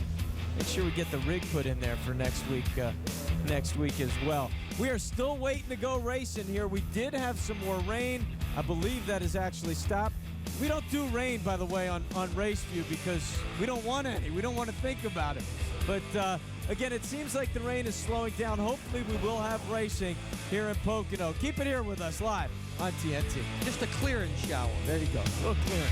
Speaker 1: make sure we get the rig put in there for next week as well. We are still waiting to go racing here. We did have some more rain. I believe that has actually stopped. We don't do rain, by the way, on RaceView because we don't want any. We don't want to think about it. But again, it seems like the rain is slowing down. Hopefully we will have racing here in Pocono. Keep it here with us live on TNT.
Speaker 21: Just a clearing shower.
Speaker 1: There you go. A little clearing.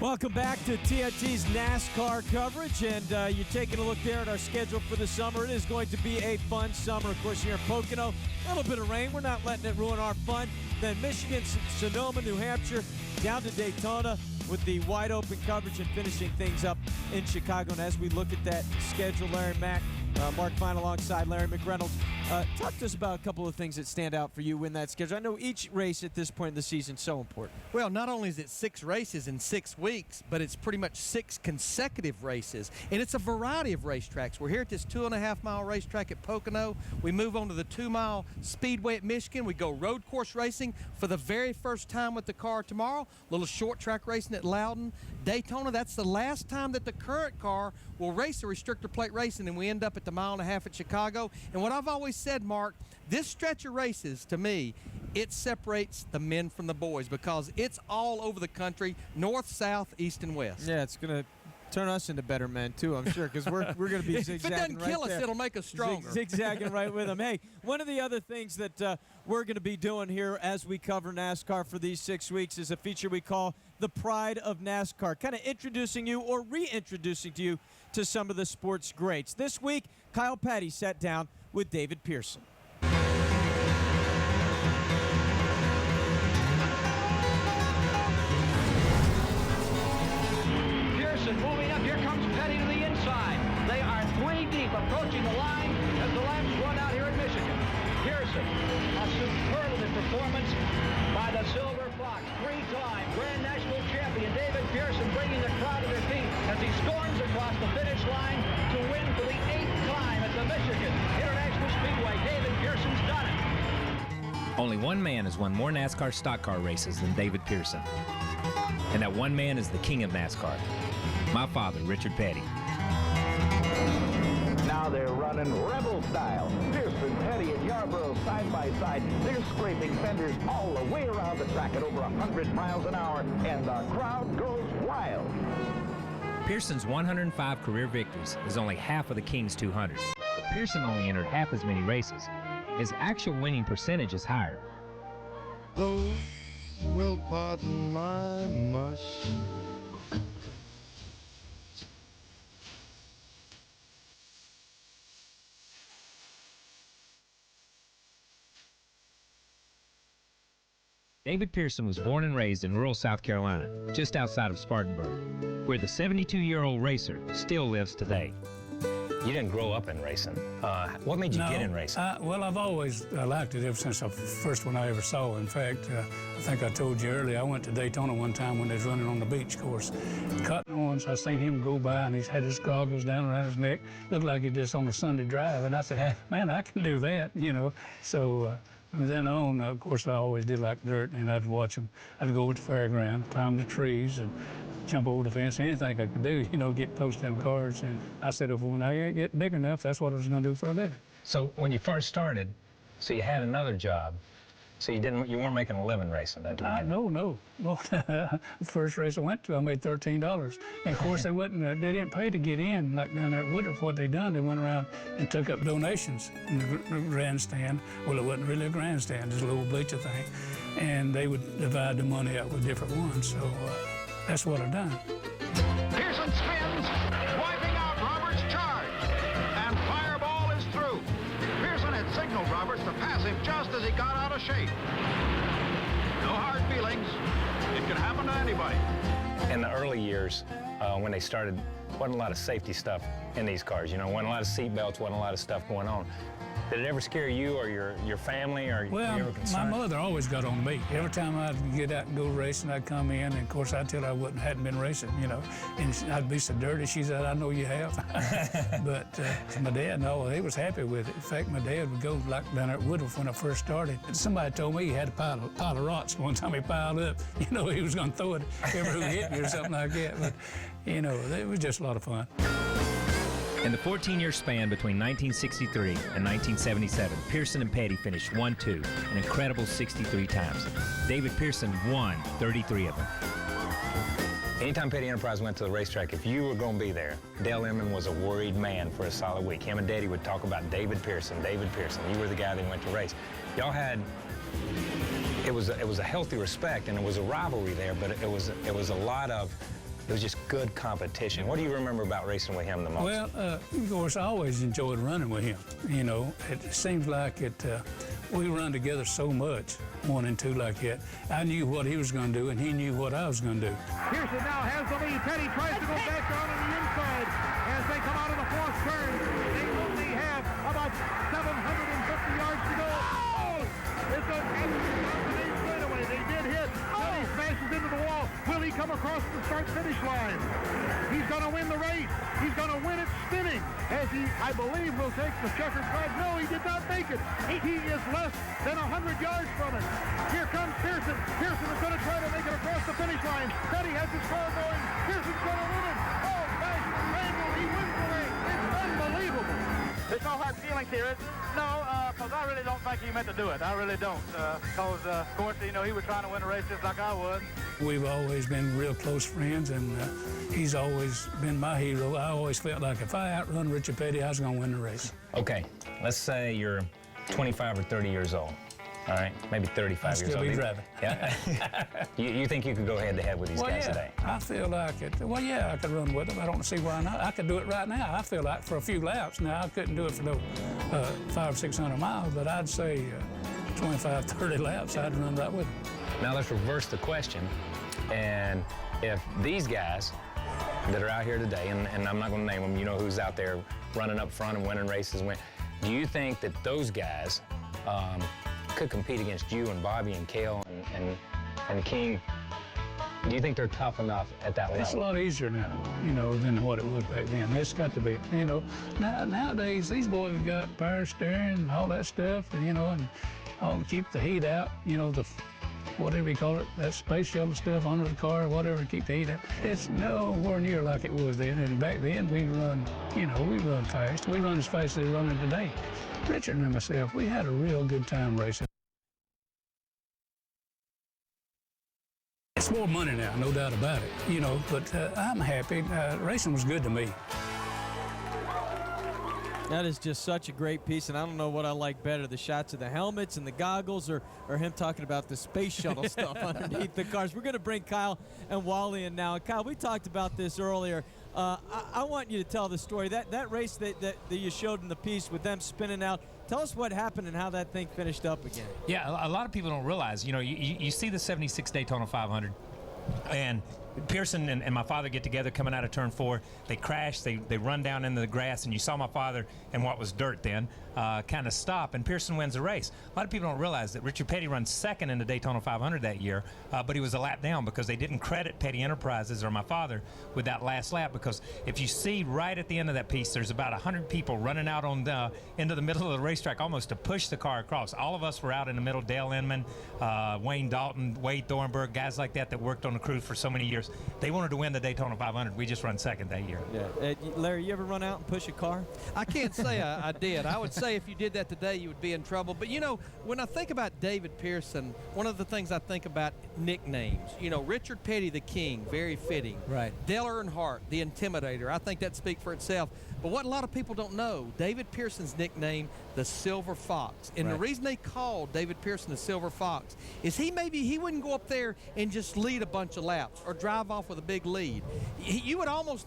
Speaker 1: Welcome back to TNT's NASCAR coverage, and you're taking a look there at our schedule for the summer. It is going to be a fun summer, of course, here in Pocono. A little bit of rain. We're not letting it ruin our fun. Then Michigan, Sonoma, New Hampshire, down to Daytona with the wide open coverage and finishing things up in Chicago. And as we look at that schedule, Larry Mack, Mark Fine alongside Larry McReynolds, talk to us about a couple of things that stand out for you in that schedule. I know each race at this point in the season is so important.
Speaker 21: Well, not only is it 6 races in 6 weeks, but it's pretty much 6 consecutive races. And it's a variety of racetracks. We're here at this 2.5-mile racetrack at Pocono. We move on to the 2-mile speedway at Michigan. We go road course racing for the very first time with the car tomorrow. A little short track racing at Loudon. Daytona, that's the last time that the current car will race a restrictor plate racing, and we end up at the 1.5 miles at Chicago. And what I've always said, Mark, this stretch of races, to me, it separates the men from the boys because it's all over the country, north, south, east, and west.
Speaker 1: Yeah, it's going to turn us into better men, too, I'm sure, because we're going to be zigzagging
Speaker 21: if it doesn't
Speaker 1: right
Speaker 21: kill us,
Speaker 1: there.
Speaker 21: it'll make us stronger.
Speaker 1: Zigzagging right with them. Hey, one of the other things that we're going to be doing here as we cover NASCAR for these 6 weeks is a feature we call The Pride of NASCAR, kind of introducing you or reintroducing to you to some of the sports greats. This week, Kyle Petty sat down with David Pearson.
Speaker 11: Pearson moving up. Here comes Petty to the inside. They are 3 deep, approaching the line as the laps run out here in Michigan. Pearson, a superlative performance by the Silver Fox. 3-time Grand National Champion David Pearson bringing the crowd to their feet as he storms across the finish line to win for the 8th time at the Michigan International Speedway. David Pearson's done it.
Speaker 17: Only one man has won more NASCAR stock car races than David Pearson. And that one man is the king of NASCAR, my father, Richard Petty.
Speaker 12: Now they're running rebel style. Pearson, Petty, and Yarborough side by side. They're scraping fenders all the way around the track at over 100 miles an hour, and the crowd goes wild.
Speaker 17: Pearson's 105 career victories is only half of the King's 200. But Pearson only entered half as many races. His actual winning percentage is higher.
Speaker 14: Those will pardon my mush.
Speaker 17: David Pearson was born and raised in rural South Carolina, just outside of Spartanburg, where the 72-year-old racer still lives today.
Speaker 24: You didn't grow up in racing. What made you get in racing?
Speaker 25: Well, I've always liked it ever since the first one I ever saw. In fact, I think I told you earlier, I went to Daytona one time when they was running on the beach course. Cutting once, I seen him go by, and he's had his goggles down around his neck. Looked like he just on a Sunday drive. And I said, hey, man, I can do that, you know. So From then on, of course, I always did like dirt, and I'd watch them. I'd go over to the fairground, climb the trees, and jump over the fence, anything I could do, you know, get close to them cars. And I said, if when I get big enough, that's what I was going to do for a living.
Speaker 24: So when you first started, so you had another job. So you weren't making a living racing that time?
Speaker 25: No. The first race I went to, I made $13. And of course, they didn't pay to get in. Like down there at Woodruff, what they done, they went around and took up donations in the grandstand. Well, it wasn't really a grandstand, just a little bleacher thing. And they would divide the money out with different ones. So that's what I've done.
Speaker 12: Pearson spins, wiping out Roberts' charge. And Fireball is through. Pearson had signaled Roberts to pass him just as he got out of shape. No hard feelings. It can happen to anybody.
Speaker 24: In the early years, when they started, wasn't a lot of safety stuff in these cars. You know, wasn't a lot of seat belts, wasn't a lot of stuff going on. Did it ever scare you or your family, or
Speaker 25: well,
Speaker 24: you ever concerned?
Speaker 25: My mother always got on me. Every time I'd get out and go racing, I'd come in, and of course I'd tell her I hadn't been racing, you know, and I'd be so dirty. She said, "I know you have." But my dad, no, he was happy with it. In fact, my dad would go like down there at Woodruff when I first started. Somebody told me he had a pile of rocks. One time he piled up, you know, he was going to throw it ever who hit me or something like that. But you know, it was just a lot of fun.
Speaker 17: In the 14-year span between 1963 and 1977, Pearson and Petty finished 1-2, an incredible 63 times. David Pearson won 33 of them.
Speaker 24: Anytime Petty Enterprise went to the racetrack, if you were going to be there, Dale Inman was a worried man for a solid week. Him and Daddy would talk about David Pearson. You were the guy that went to race. Y'all had, it was a healthy respect, and it was a rivalry there, but it was a lot of, it was just good competition. What do you remember about racing with him the most?
Speaker 25: Well, of course, I always enjoyed running with him. You know, it seems like we run together so much, 1 and 2 like that. I knew what he was going to do, and he knew what I was going to do.
Speaker 11: Pearson now has the lead. Petty tries to go back on the inside as they come out of the fourth turn. They only have about 750 yards to go. Oh! It's a straightaway. They did hit. Now he smashes into the wall. Will he come across the start-finish line? He's going to win the race. He's going to win it spinning, as he, I believe, will take the checkered flag. No, he did not make it. He is less than 100 yards from it. Here comes Pearson. Pearson is going to try to make it across the finish line. Petty has his car going. Pearson's going to win it. Oh, nice angle. He wins the race. It's unbelievable.
Speaker 3: There's no hard feelings here. No, because I really don't think he meant to do it. I really don't. Because, of course, you know, he was trying to win a race just like I was.
Speaker 25: We've always been real close friends, and he's always been my hero. I always felt like if I outrun Richard Petty, I was going to win the race.
Speaker 24: Okay, let's say you're 25 or 30 years old. All right, maybe 35 years old.
Speaker 25: I'll still be driving.
Speaker 24: Yeah. you think you could go head-to-head with these guys today?
Speaker 25: I feel like it. Well, yeah, I could run with them. I don't see why not. I could do it right now. I feel like for a few laps. Now, I couldn't do it for no 500 or 600 miles, but I'd say 25, 30 laps, I'd run right with them.
Speaker 24: Now, let's reverse the question. And if these guys that are out here today, and I'm not going to name them, you know who's out there running up front and winning races, do you think that those guys could compete against you and Bobby and Cale and King? Do you think they're tough enough at that level?
Speaker 25: It's a lot easier now, you know, than what it was back then. It's got to be, you know. Nowadays, these boys have got power steering and all that stuff, and, you know, and all to keep the heat out, you know, the whatever you call it, that space shuttle stuff under the car, whatever, to keep the heat out. It's nowhere near like it was then. And back then, we run, you know, we run fast. We run as fast as they're running today. Richard and myself, we had a real good time racing. It's more money now, no doubt about it, you know, but I'm happy. Racing was good to me.
Speaker 1: That is just such a great piece, and I don't know what I like better, the shots of the helmets and the goggles or him talking about the space shuttle stuff underneath the cars. We're going to bring Kyle and Wally in now. Kyle, we talked about this earlier. I want you to tell the story. That race that you showed in the piece with them spinning out, tell us what happened and how that thing finished up again.
Speaker 17: Yeah, a lot of people don't realize, you know, you see the 76 Daytona 500, and Pearson and my father get together coming out of turn 4. They crash. They run down into the grass, and you saw my father in what was dirt then kind of stop, and Pearson wins the race. A lot of people don't realize that Richard Petty runs second in the Daytona 500 that year, but he was a lap down because they didn't credit Petty Enterprises or my father with that last lap, because if you see right at the end of that piece, there's about 100 people running out on into the middle of the racetrack almost to push the car across. All of us were out in the middle. Dale Inman, Wayne Dalton, Wade Thornburg, guys like that worked on the crew for so many years. They wanted to win the Daytona 500. We just run second that year.
Speaker 1: Yeah. Larry, you ever run out and push a car?
Speaker 21: I can't say I did. I would say if you did that today, you would be in trouble. But, you know, when I think about David Pearson, one of the things I think about nicknames. You know, Richard Petty, the King, very fitting.
Speaker 1: Right.
Speaker 21: Dale Earnhardt, the Intimidator. I think that speaks for itself. But what a lot of people don't know, David Pearson's nickname, the Silver Fox. And the reason they called David Pearson the Silver Fox is he wouldn't go up there and just lead a bunch of laps or drive off with a big lead. You would almost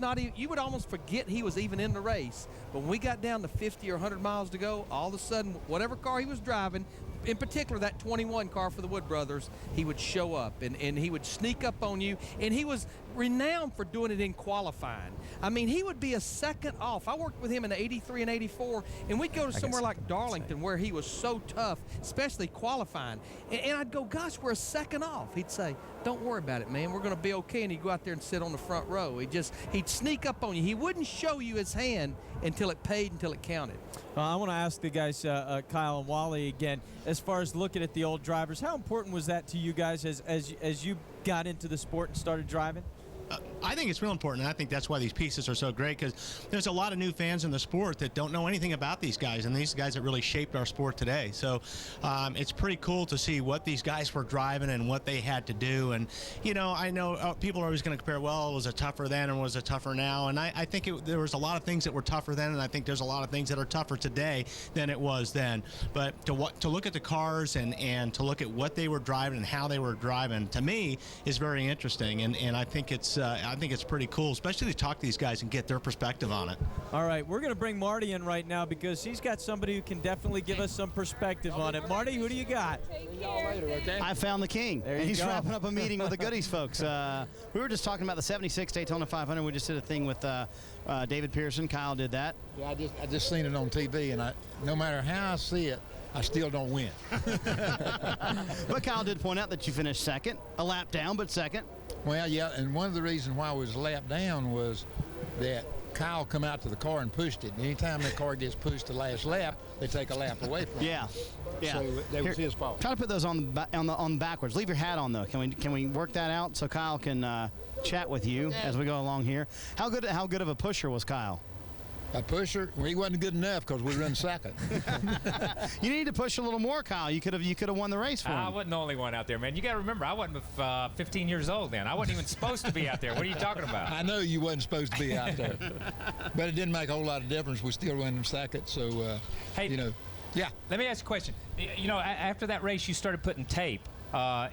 Speaker 21: forget he was even in the race. But when we got down to 50 or 100 miles to go, all of a sudden, whatever car he was driving, in particular that 21 car for the Wood Brothers, he would show up and he would sneak up on you, and he was renowned for doing it in qualifying. I mean, he would be a second off. I worked with him in the 83 and 84, and we'd go to somewhere like Darlington where he was so tough, especially qualifying. And I'd go, gosh, we're a second off. He'd say, don't worry about it, man. We're going to be okay. And he'd go out there and sit on the front row. He'd sneak up on you. He wouldn't show you his hand until it paid, until it counted.
Speaker 1: I want to ask the guys, Kyle and Wally, again, as far as looking at the old drivers, how important was that to you guys as you got into the sport and started driving?
Speaker 13: I think it's real important, and I think that's why these pieces are so great, because there's a lot of new fans in the sport that don't know anything about these guys, and these guys that really shaped our sport today. So it's pretty cool to see what these guys were driving and what they had to do. And, you know, I know people are always going to compare, well, was it tougher then and was it tougher now? And I think there was a lot of things that were tougher then, and I think there's a lot of things that are tougher today than it was then. But to look at the cars and to look at what they were driving and how they were driving, to me, is very interesting. And I think it's pretty cool, especially to talk to these guys and get their perspective on it.
Speaker 1: All right, we're going to bring Marty in right now because he's got somebody who can definitely give us some perspective on it. Marty, who do you got?
Speaker 10: I found the King.
Speaker 1: There you
Speaker 10: He's
Speaker 1: go.
Speaker 10: wrapping up a meeting with the goodies folks. We were just talking about the 76 Daytona 500. We just did a thing with David Pearson. Kyle did that.
Speaker 15: Yeah, I just seen it on TV, and no matter how I see it, I still don't win.
Speaker 10: But Kyle did point out that you finished second, a lap down, but second.
Speaker 15: Well, yeah, and one of the reasons why I was a lap down was that Kyle come out to the car and pushed it. And anytime the car gets pushed the last lap, they take a lap away from it.
Speaker 10: Yeah.
Speaker 15: So that was his fault.
Speaker 10: Try to put those on backwards. Leave your hat on though. Can we work that out so Kyle can chat with you as we go along here? How good of a pusher was Kyle?
Speaker 15: A pusher? Well, he wasn't good enough because we run second.
Speaker 10: You need to push a little more, Kyle. You could have won the race for him.
Speaker 17: I wasn't the only one out there, man. You got to remember, I wasn't 15 years old then. I wasn't even supposed to be out there. What are you talking about?
Speaker 15: I know you wasn't supposed to be out there, but it didn't make a whole lot of difference. We still won second, so
Speaker 17: hey,
Speaker 15: you know. Yeah.
Speaker 17: Let me ask you a question. You know, after that race, you started putting tape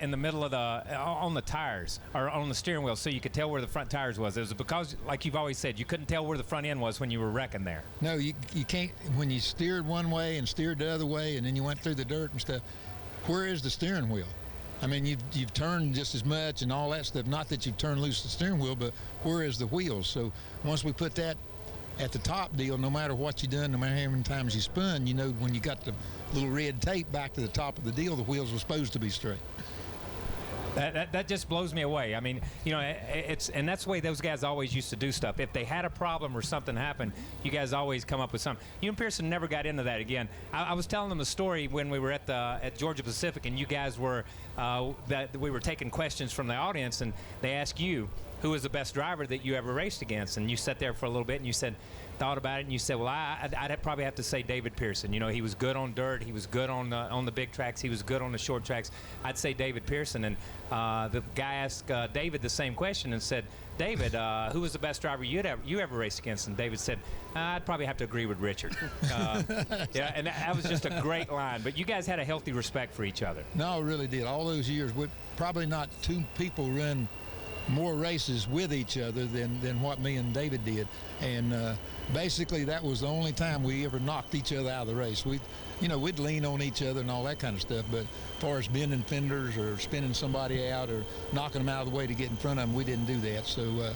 Speaker 17: in the middle of on the tires or on the steering wheel so you could tell where the front tires was. It was because, like you've always said, you couldn't tell where the front end was when you were wrecking there.
Speaker 15: No, you can't. When you steered one way and steered the other way and then you went through the dirt and stuff, where is the steering wheel? I mean, you've turned just as much and all that stuff. Not that you've turned loose the steering wheel, but where is the wheels? So once we put that at the top deal, no matter what you done, no matter how many times you spun, you know, when you got the little red tape back to the top of the deal, the wheels were supposed to be straight.
Speaker 17: That just blows me away. I mean, you know, and that's the way those guys always used to do stuff. If they had a problem or something happened, you guys always come up with something. You and Pearson never got into that again. I was telling them a story when we were at Georgia Pacific, and you guys were that we were taking questions from the audience, and they asked you who was the best driver that you ever raced against, and you sat there for a little bit and you thought about it, and you said, well, I'd probably have to say David Pearson. You know, he was good on dirt, he was good on the big tracks, he was good on the short tracks. I'd say David Pearson. And the guy asked David the same question and said, David, who was the best driver you ever raced against? And David said, I'd probably have to agree with Richard. Yeah, and that was just a great line. But you guys had a healthy respect for each other.
Speaker 15: No, really did. All those years, probably not two people run more races with each other than what me and David did. And basically that was the only time we ever knocked each other out of the race. We'd lean on each other and all that kind of stuff, but as far as bending fenders or spinning somebody out or knocking them out of the way to get in front of them, we didn't do that. So,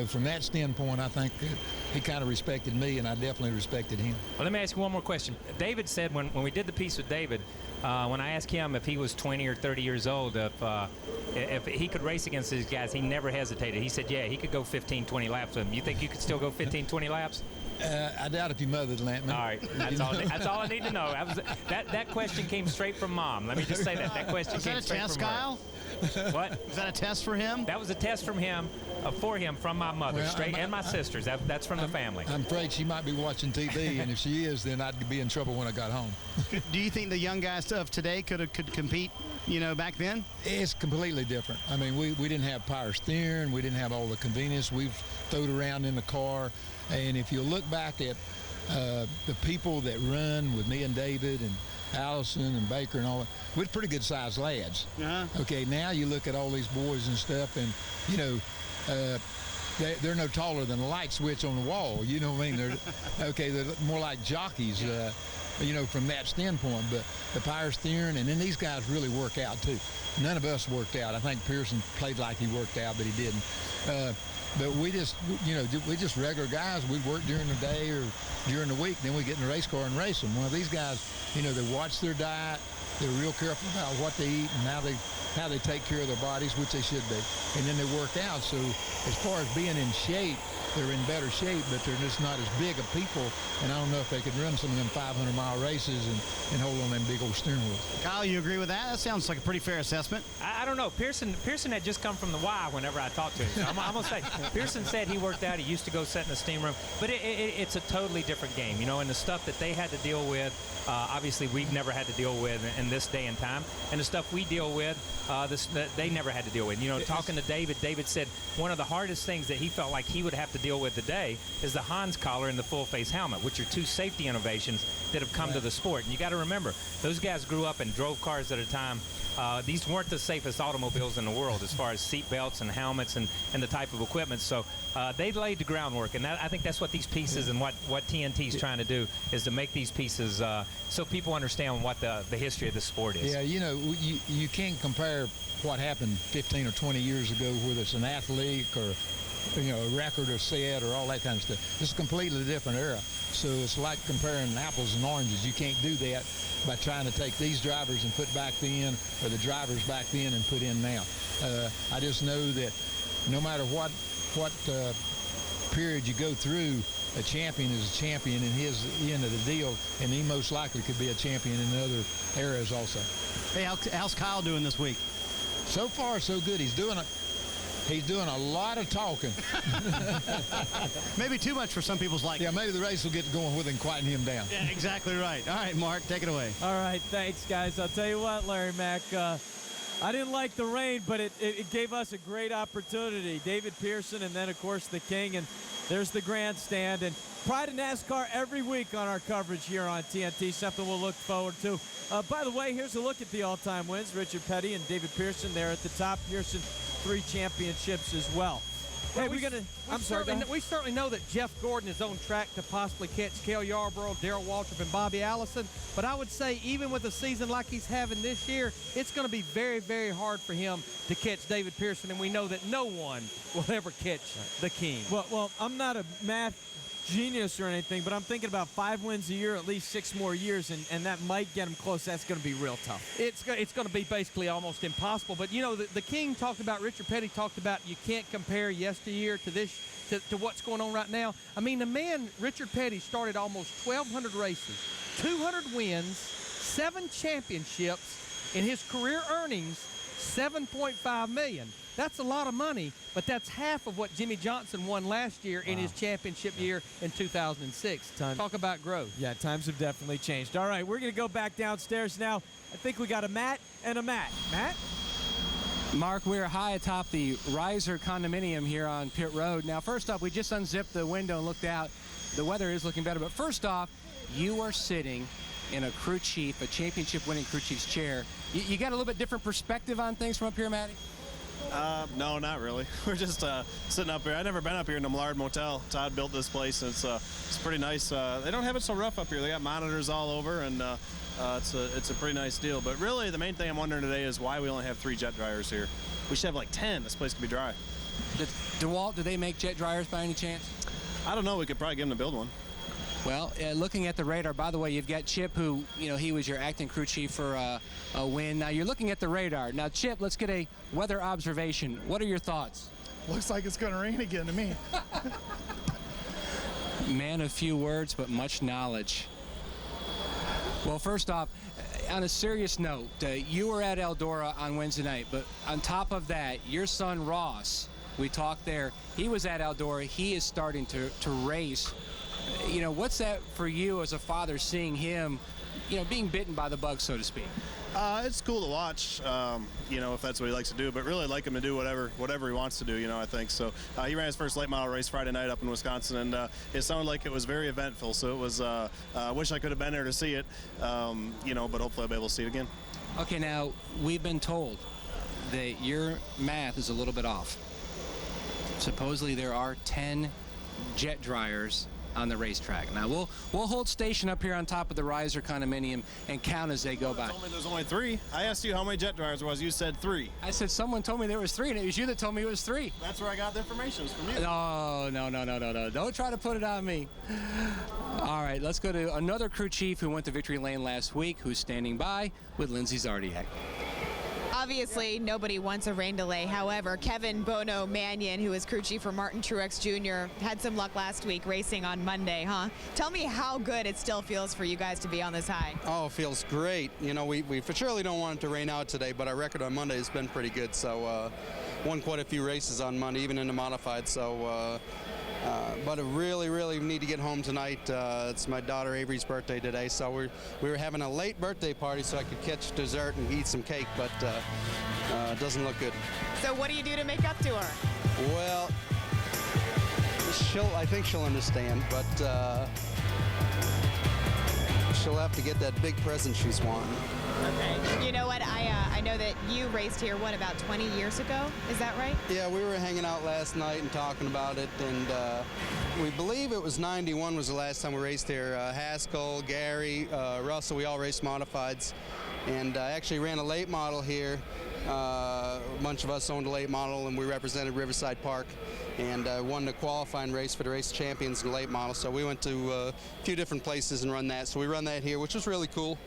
Speaker 15: from that standpoint, I think that he kind of respected me, and I definitely respected him.
Speaker 17: Well, let me ask you one more question. David said when we did the piece with David, when I asked him if he was 20 or 30 years old, if he could race against these guys, he never hesitated. He said, yeah, he could go 15, 20 laps with them. You think you could still go 15, 20 laps?
Speaker 15: I doubt if your mother'd let me.
Speaker 17: All right, that's all I need to know. That question came straight from Mom. Let me just say that question came straight from her.
Speaker 10: Was that a test, Kyle?
Speaker 17: What?
Speaker 10: Was that a test for him?
Speaker 17: That was a test from him, from my mother, and my sisters. That's from the family.
Speaker 15: I'm afraid she might be watching TV, and if she is, then I'd be in trouble when I got home.
Speaker 10: Do you think the young guys of today could compete, back then?
Speaker 15: It's completely different. I mean, we didn't have power steering. We didn't have all the convenience. We've thrown around in the car. And if you look back at the people that run with me and David and Allison and Baker and all that, we're pretty good sized lads. Okay, now you look at all these boys and stuff, and they're no taller than a light switch on the wall. You know what I mean? They're more like jockeys. From that standpoint. But the power steering, and then these guys really work out too. None of us worked out. I think Pearson played like he worked out, but he didn't. But we just regular guys. We work during the day or during the week. Then we get in the race car and race them. Well, these guys, they watch their diet. They're real careful about what they eat and how they take care of their bodies, which they should be. And then they work out. So as far as being in shape, they're in better shape, but they're just not as big of people. And I don't know if they could run some of them 500-mile races and hold on them big old steering wheels.
Speaker 10: Kyle, you agree with that? That sounds like a pretty fair assessment.
Speaker 17: I don't know. Pearson had just come from the Y whenever I talked to him. So I'm going to say, Pearson said he worked out. He used to go sit in the steam room. But it's a totally different game, and the stuff that they had to deal with, obviously we've never had to deal with in this day and time. And the stuff we deal with, they never had to deal with. Talking to David said one of the hardest things that he felt like he would have to deal with today is the Hans collar and the full-face helmet, which are two safety innovations that have come to the sport. And you got to remember, those guys grew up and drove cars at a time. These weren't the safest automobiles in the world as far as seat belts and helmets and the type of equipment. So they laid the groundwork, and I think that's what these pieces and what TNT is trying to do is to make these pieces so people understand what the history of the sport is.
Speaker 15: Yeah, you can't compare what happened 15 or 20 years ago, whether it's an athlete or a record or set or all that kind of stuff. It's a completely different era. So it's like comparing apples and oranges. You can't do that by trying to take these drivers and put back then, or the drivers back then and put in now. I just know that no matter what period you go through, a champion is a champion in his end of the deal, and he most likely could be a champion in other eras also.
Speaker 10: Hey, how's Kyle doing this week?
Speaker 15: So far, so good. He's doing a lot of talking.
Speaker 10: Maybe too much for some people's liking.
Speaker 15: Yeah, maybe the race will get going with him and quieten him down.
Speaker 10: Yeah, exactly right. All right, Mark, take it away.
Speaker 1: All right, thanks, guys. I'll tell you what, Larry Mack, I didn't like the rain, but it gave us a great opportunity. David Pearson and then, of course, the King, and there's the grandstand. And Pride of NASCAR every week on our coverage here on TNT, something we'll look forward to. By the way, here's a look at the all-time wins. Richard Petty and David Pearson there at the top. Pearson, 3 championships as well. Hey, we
Speaker 21: certainly know that Jeff Gordon is on track to possibly catch Cale Yarborough, Darrell Waltrip, and Bobby Allison. But I would say even with a season like he's having this year, it's going to be very, very hard for him to catch David Pearson, and we know that no one will ever catch the King.
Speaker 1: Well, I'm not a math genius or anything, but I'm thinking about 5 wins a year, at least 6 more years, and that might get him close. That's going to be real tough.
Speaker 21: It's going to be basically almost impossible. But, the King talked about, Richard Petty talked about, you can't compare yesteryear to this, to what's going on right now. I mean, the man, Richard Petty, started almost 1,200 races, 200 wins, 7 championships, in his career earnings, $7.5 million. That's a lot of money, but that's half of what Jimmie Johnson won last year in his championship year in 2006. Talk about growth.
Speaker 1: Yeah, times have definitely changed. All right, we're going to go back downstairs now. I think we got a Matt and a Matt. Matt?
Speaker 4: Mark, we're high atop the Riser condominium here on Pit Road. Now, first off, we just unzipped the window and looked out. The weather is looking better, but first off, you are sitting in a crew chief, a championship-winning crew chief's chair. You got a little bit different perspective on things from up here, Matty?
Speaker 6: No, not really. We're just sitting up here. I've never been up here in the Millard Motel. Todd built this place, and it's pretty nice. They don't have it so rough up here. They got monitors all over, and it's a pretty nice deal. But really, the main thing I'm wondering today is why we only have 3 jet dryers here. We should have like 10. This place could be dry.
Speaker 4: DeWalt, do they make jet dryers by any chance?
Speaker 6: I don't know. We could probably get them to build one.
Speaker 4: Well, looking at the radar, by the way, you've got Chip, who, he was your acting crew chief for a win. Now, you're looking at the radar. Now, Chip, let's get a weather observation. What are your thoughts?
Speaker 5: Looks like it's going to rain again to me.
Speaker 4: Man of few words, but much knowledge. Well, first off, on a serious note, you were at Eldora on Wednesday night, but on top of that, your son Ross, we talked there, he was at Eldora. He is starting to race. What's that for you as a father, seeing him, being bitten by the bug, so to speak?
Speaker 6: It's cool to watch, if that's what he likes to do. But really, I'd like him to do whatever he wants to do, I think. So he ran his first late model race Friday night up in Wisconsin, and it sounded like it was very eventful. So it was, I wish I could have been there to see it, but hopefully I'll be able to see it again.
Speaker 4: Okay, now, we've been told that your math is a little bit off. Supposedly there are 10 jet dryers on the racetrack. Now we'll hold station up here on top of the riser condominium and count as they go by.
Speaker 6: There's only 3. I asked you how many jet dryers there was. You said 3.
Speaker 4: I said someone told me there was 3, and it was you that told me it was 3.
Speaker 6: That's where I got the information, from you.
Speaker 4: No. Don't try to put it on me. All right, let's go to another crew chief who went to Victory Lane last week, who's standing by with Lindsay Zardiak.
Speaker 23: Obviously, nobody wants a rain delay. However, Kevin Bono Mannion, who is crew chief for Martin Truex Jr., had some luck last week racing on Monday, huh? Tell me how good it still feels for you guys to be on this high.
Speaker 16: Oh, it feels great. We for surely don't want it to rain out today, but our record on Monday has been pretty good. So won quite a few races on Monday, even in the modified. So, but I really need to get home tonight. It's my daughter Avery's birthday today, so we were having a late birthday party so I could catch dessert and eat some cake, but it doesn't look good.
Speaker 23: So what do you do to make up to her?
Speaker 16: Well, I think she'll understand, but she'll have to get that big present she's wanting.
Speaker 23: Okay. You know what? I know that you raced here, about 20 years ago? Is that right?
Speaker 16: Yeah, we were hanging out last night and talking about it, and we believe it was 91 was the last time we raced here. Haskell, Gary, Russell, we all raced modifieds, and I actually ran a late model here. A bunch of us owned a late model, and we represented Riverside Park, and won the qualifying race for the race champions in the late model. So we went to a few different places and run that. So we run that here, which was really cool,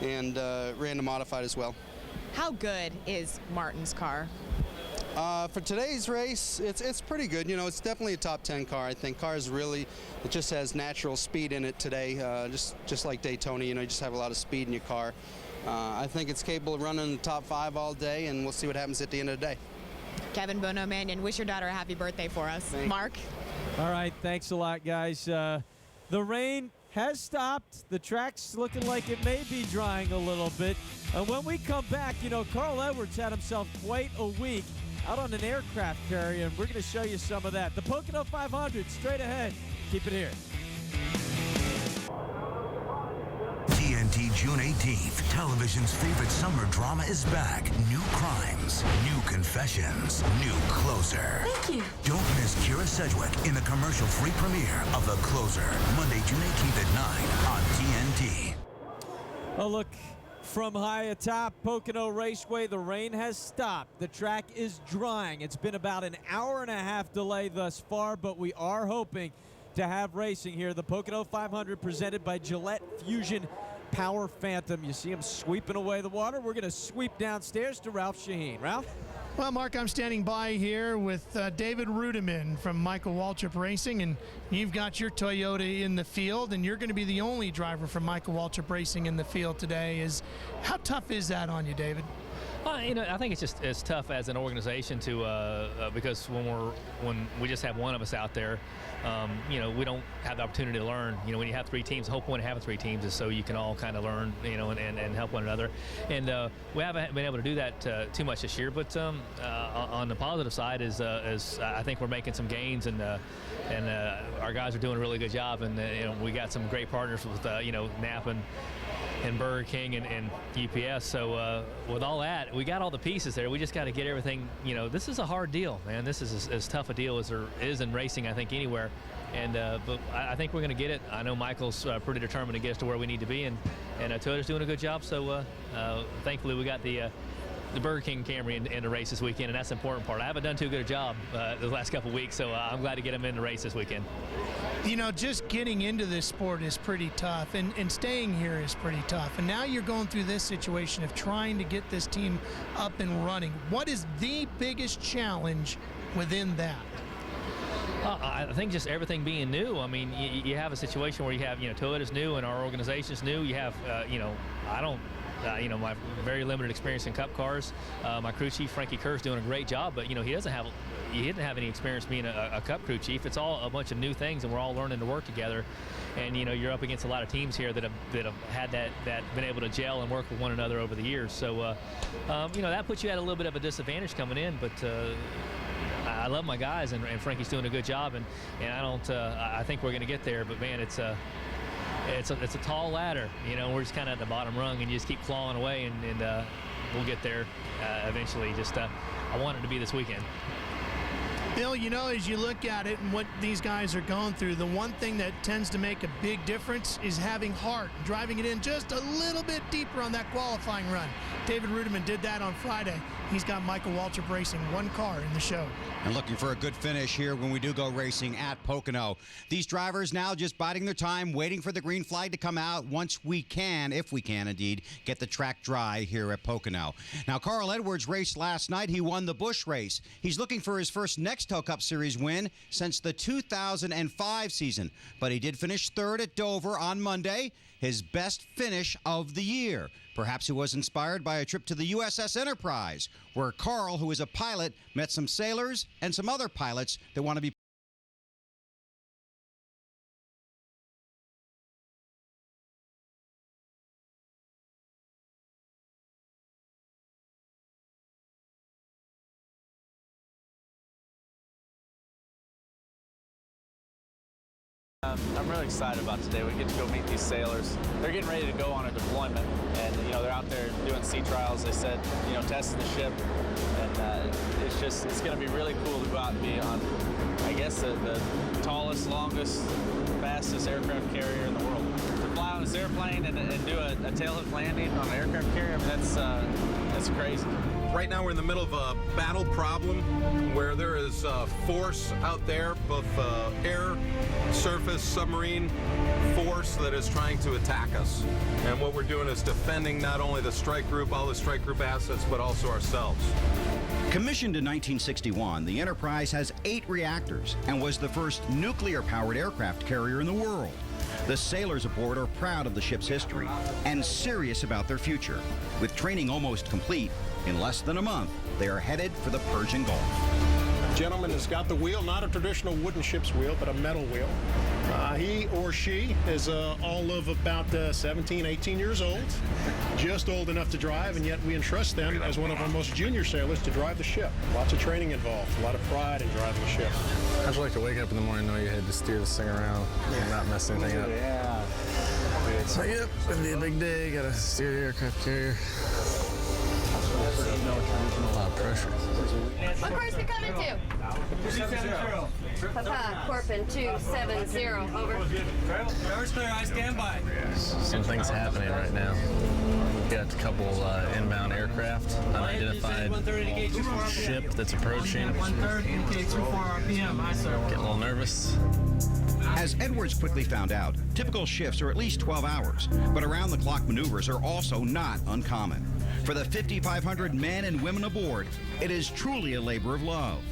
Speaker 16: and ran the modified as well.
Speaker 23: How good is Martin's car?
Speaker 16: For today's race, it's pretty good. It's definitely a top 10 car. I think it just has natural speed in it today, just like Daytona. You just have a lot of speed in your car. I think it's capable of running the top 5 all day, and we'll see what happens at the end of the day.
Speaker 23: Kevin Bono Mannion, wish your daughter a happy birthday for us.
Speaker 16: Thanks.
Speaker 23: Mark?
Speaker 1: All right, thanks a lot, guys. The rain has stopped. The track's looking like it may be drying a little bit. And when we come back, Carl Edwards had himself quite a week out on an aircraft carrier, and we're going to show you some of that. The Pocono 500 straight ahead. Keep it here.
Speaker 18: TNT June 18th. Television's favorite summer drama is back. New crimes, new confessions, new closer.
Speaker 19: Thank you.
Speaker 18: Don't miss Kira Sedgwick in the commercial-free premiere of The Closer, Monday, June 18th at 9 on TNT.
Speaker 1: Oh, look, from high atop Pocono Raceway, the rain has stopped. The track is drying. It's been about an hour-and-a-half delay thus far, but we are hoping to have racing here. The Pocono 500 presented by Gillette Fusion Power Phantom. You see him sweeping away the water. We're going to sweep downstairs to Ralph Shaheen. Ralph?
Speaker 5: Well, Mark, I'm standing by here with David Rudiman from Michael Waltrip Racing, and you've got your Toyota in the field, and you're going to be the only driver from Michael Waltrip Racing in the field today. How tough is that on you, David?
Speaker 20: I think it's tough as an organization to because when we just have one of us out there, we don't have the opportunity to learn. When you have 3 teams, the whole point of having 3 teams is so you can all kind of learn, and help one another. And we haven't been able to do that too much this year. But on the positive side is I think we're making some gains, and our guys are doing a really good job. And we got some great partners with Knapp Burger King and UPS. So with all that, we got all the pieces there. We just got to get everything. You know, this is a hard deal, man. This is as tough a deal as there is in racing, I think, anywhere. And but I think we're going to get it. I know Michael's pretty determined to get us to where we need to be, and Toyota's doing a good job. So thankfully, we got the Burger King Camry in the race this weekend, and that's the important part. I haven't done too good a job the last couple of weeks, so I'm glad to get them in the race this weekend.
Speaker 5: You know, just getting into this sport is pretty tough, and staying here is pretty tough. And now you're going through this situation of trying to get this team up and running. What is the biggest challenge within that?
Speaker 20: I think just everything being new. I mean, you have a situation where you have, Toyota's new and our organization's new. You have, I don't, my very limited experience in Cup cars. My crew chief, Frankie Kerr's doing a great job, but, he didn't have any experience being a Cup crew chief. It's all a bunch of new things, and we're all learning to work together. And, you're up against a lot of teams here that have had that been able to gel and work with one another over the years. So, that puts you at a little bit of a disadvantage coming in, but I love my guys, and Frankie's doing a good job, and I don't. I think we're going to get there, but man, it's a tall ladder. We're just kind of at the bottom rung, and you just keep clawing away, and we'll get there eventually. Just I want it to be this weekend.
Speaker 5: Bill, as you look at it and what these guys are going through, the one thing that tends to make a big difference is having heart, driving it in just a little bit deeper on that qualifying run. David Rudiman did that on Friday. He's got Michael Waltrip Racing, one car in the show.
Speaker 2: And looking for a good finish here when we do go racing at Pocono. These drivers now just biding their time, waiting for the green flag to come out once we can, if we can indeed, get the track dry here at Pocono. Now, Carl Edwards raced last night. He won the Busch race. He's looking for his first Nextel Cup Series win since the 2005 season. But he did finish third at Dover on Monday, his best finish of the year. Perhaps he was inspired by a trip to the USS Enterprise, where Carl, who is a pilot, met some sailors and some other pilots that want to be
Speaker 7: I'm really excited about today. We get to go meet these sailors. They're getting ready to go on a deployment, and they're out there doing sea trials. They said, testing the ship, and it's going to be really cool to go out and be on, I guess, the tallest, longest, fastest aircraft carrier in the world. To fly on this airplane and do a tailhook landing on an aircraft carrier, I mean, that's crazy.
Speaker 8: Right now we're in the middle of a battle problem where there is force out there, both air, surface, submarine force that is trying to attack us. And what we're doing is defending not only the strike group, all the strike group assets, but also ourselves.
Speaker 2: Commissioned in 1961, the Enterprise has 8 reactors and was the first nuclear-powered aircraft carrier in the world. The sailors aboard are proud of the ship's history and serious about their future. With training almost complete, in less than a month, they are headed for the Persian Gulf.
Speaker 19: Gentleman has got the wheel, not a traditional wooden ship's wheel, but a metal wheel. He or she is all of about 17, 18 years old, just old enough to drive, and yet we entrust them as one of our most junior sailors to drive the ship. Lots of training involved, a lot of pride in driving the ship.
Speaker 22: How'd you like to wake up in the morning and know you had to steer this thing around and not mess anything up?
Speaker 7: Yeah.
Speaker 22: So, yep, it's going to be a big day. Got to steer the aircraft carrier. A lot of pressure.
Speaker 26: What course we coming to?
Speaker 27: 270.
Speaker 26: Papa, Corpin 270, over.
Speaker 27: Driver's clear, I stand by.
Speaker 22: Some things happening right now. We've got a couple inbound aircraft, unidentified ship that's approaching.
Speaker 27: 130 indicates 24 RPM, aye sir.
Speaker 22: Getting a little nervous.
Speaker 2: As Edwards quickly found out, typical shifts are at least 12 hours, but around-the-clock maneuvers are also not uncommon. For the 5,500 men and women aboard, it is truly a labor of love.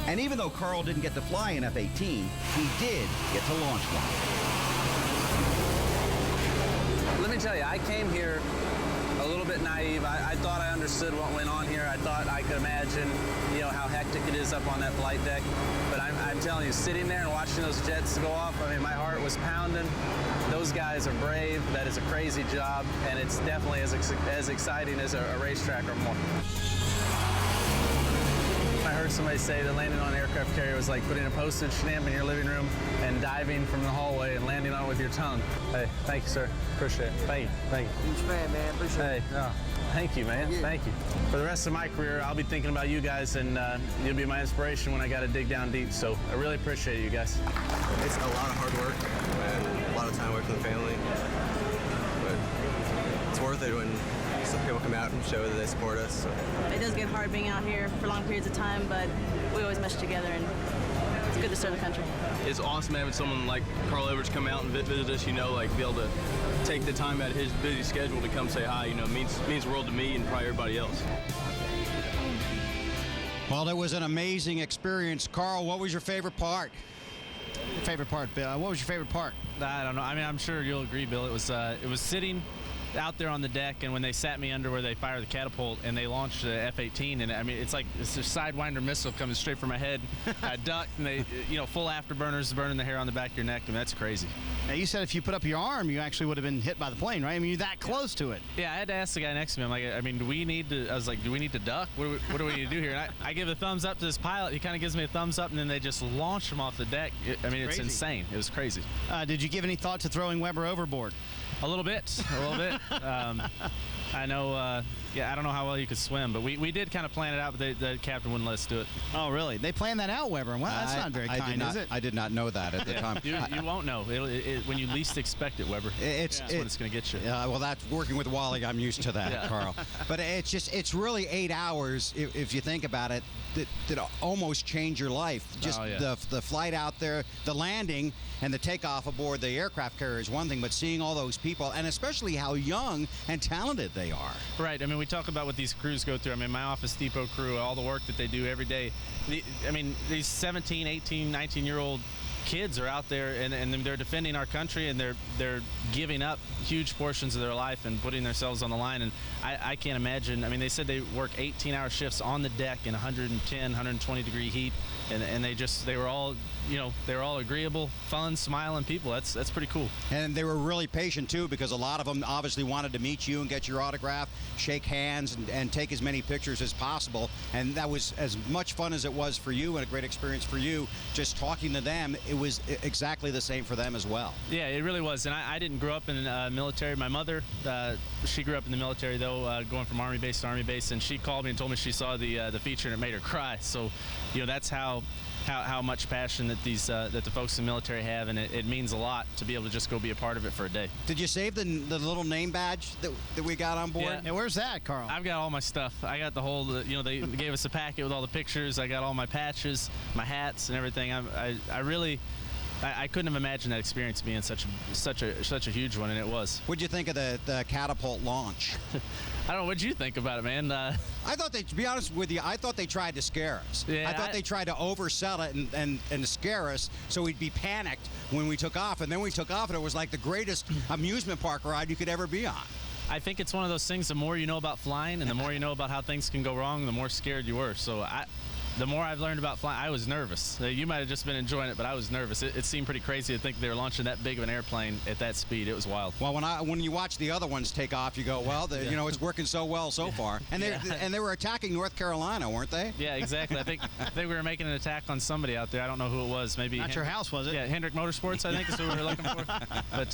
Speaker 2: And even though Carl didn't get to fly an F-18, he did get to launch one.
Speaker 7: Let me tell you, I came here a little bit naive. I thought I understood what went on here. I thought I could imagine, how hectic it is up on that flight deck. But I'm telling you, sitting there and watching those jets go off, I mean, my heart was pounding. Those guys are brave. That is a crazy job, and it's definitely as exciting as a racetrack or more.
Speaker 22: I heard heard somebody say that landing on an aircraft carrier was like putting a postage stamp in your living room and diving from the hallway and landing on it with your tongue. Hey, thank you, sir. Appreciate it. Thank you.
Speaker 27: Huge fan, man. Appreciate it.
Speaker 22: Hey, no. Thank you, man. Thank you. For the rest of my career, I'll be thinking about you guys, and you'll be my inspiration when I got to dig down deep. So I really appreciate you guys.
Speaker 3: It's a lot of hard work and a lot of time away from the family, but it's worth it when some people come out and show that they support us. So.
Speaker 9: It does get hard being out here for long periods of time, but we always mesh together, and it's good to serve the country.
Speaker 11: It's awesome having someone like Carl Edwards come out and visit us, like be able to take the time out of his busy schedule to come say hi, means the world to me and probably everybody else.
Speaker 2: Well, it was an amazing experience. Carl, what was your favorite part?
Speaker 10: Favorite part, Bill? What was your favorite part?
Speaker 22: I don't know. I mean, I'm sure you'll agree, Bill. It was sitting out there on the deck, and when they sat me under where they fire the catapult and they launched the F-18, and I mean, it's like it's a Sidewinder missile coming straight for my head. I ducked, and they, full afterburners burning the hair on the back of your neck, and that's crazy.
Speaker 10: Now, you said if you put up your arm, you actually would have been hit by the plane, right? I mean, you're that close to it.
Speaker 22: Yeah, I had to ask the guy next to me. I'm like, I mean, do we need to duck? What do we need to do here? And I give a thumbs up to this pilot. He kind of gives me a thumbs up, and then they just launch him off the deck. It's insane. It was crazy.
Speaker 10: Did you give any thought to throwing Weber overboard?
Speaker 22: A little bit. I know, I don't know how well you could swim, but we did kind of plan it out, but the captain wouldn't let us do it.
Speaker 10: Oh, really? They planned that out, Weber. Well, that's not very kind, is it?
Speaker 2: I did not know that at the time.
Speaker 22: You won't know. When you least expect it, Weber. That's what it's going to get you.
Speaker 2: Well, that's working with Wally. I'm used to that, Carl. But it's really 8 hours, if you think about it, that almost change your life. Just the flight out there, the landing, and the takeoff aboard the aircraft carrier is one thing, but seeing all those people, and especially how young and talented they are.
Speaker 22: Right. I mean, we talk about what these crews go through. I mean, my Office Depot crew, all the work that they do every day. These 17, 18, 19-year-old kids are out there, and they're defending our country, and they're giving up huge portions of their life and putting themselves on the line. And I can't imagine. I mean, they said they work 18-hour shifts on the deck in 110, 120 degree heat, and they were all agreeable, fun, smiling people. That's pretty cool.
Speaker 2: And they were really patient too, because a lot of them obviously wanted to meet you and get your autograph, shake hands, and take as many pictures as possible. And that was as much fun as it was for you, and a great experience for you. Just talking to them, it was exactly the same for them as well.
Speaker 22: Yeah, it really was. And I didn't grow up in the military. My mother, she grew up in the military though, going from Army base to Army base, and she called me and told me she saw the feature and it made her cry. So, that's how much passion that that the folks in the military have, and it means a lot to be able to just go be a part of it for a day.
Speaker 2: Did you save the little name badge that we got on board?
Speaker 22: Yeah.
Speaker 10: And where's that, Carl?
Speaker 22: I've got all my stuff. I got the whole, they gave us a packet with all the pictures. I got all my patches, my hats, and everything. I couldn't have imagined that experience being such a huge one, and it was.
Speaker 2: What'd you think of the catapult launch?
Speaker 22: I don't know. What'd you think about it, man?
Speaker 2: I thought to be honest with you, I thought they tried to scare us.
Speaker 22: Yeah,
Speaker 2: I thought they tried to oversell it and scare us so we'd be panicked when we took off. And then we took off, and it was like the greatest amusement park ride you could ever be on.
Speaker 22: I think it's one of those things, the more you know about flying and the more you know about how things can go wrong, the more scared you were. So the more I've learned about flying, I was nervous. You might have just been enjoying it, but I was nervous. It seemed pretty crazy to think they were launching that big of an airplane at that speed. It was wild.
Speaker 2: Well, when you watch the other ones take off, you go, well, it's working so well so far. And they were attacking North Carolina, weren't they?
Speaker 22: Yeah, exactly. I think we were making an attack on somebody out there. I don't know who it was. Maybe
Speaker 10: not your house, was it?
Speaker 22: Yeah, Hendrick Motorsports, I think is who we were looking for. But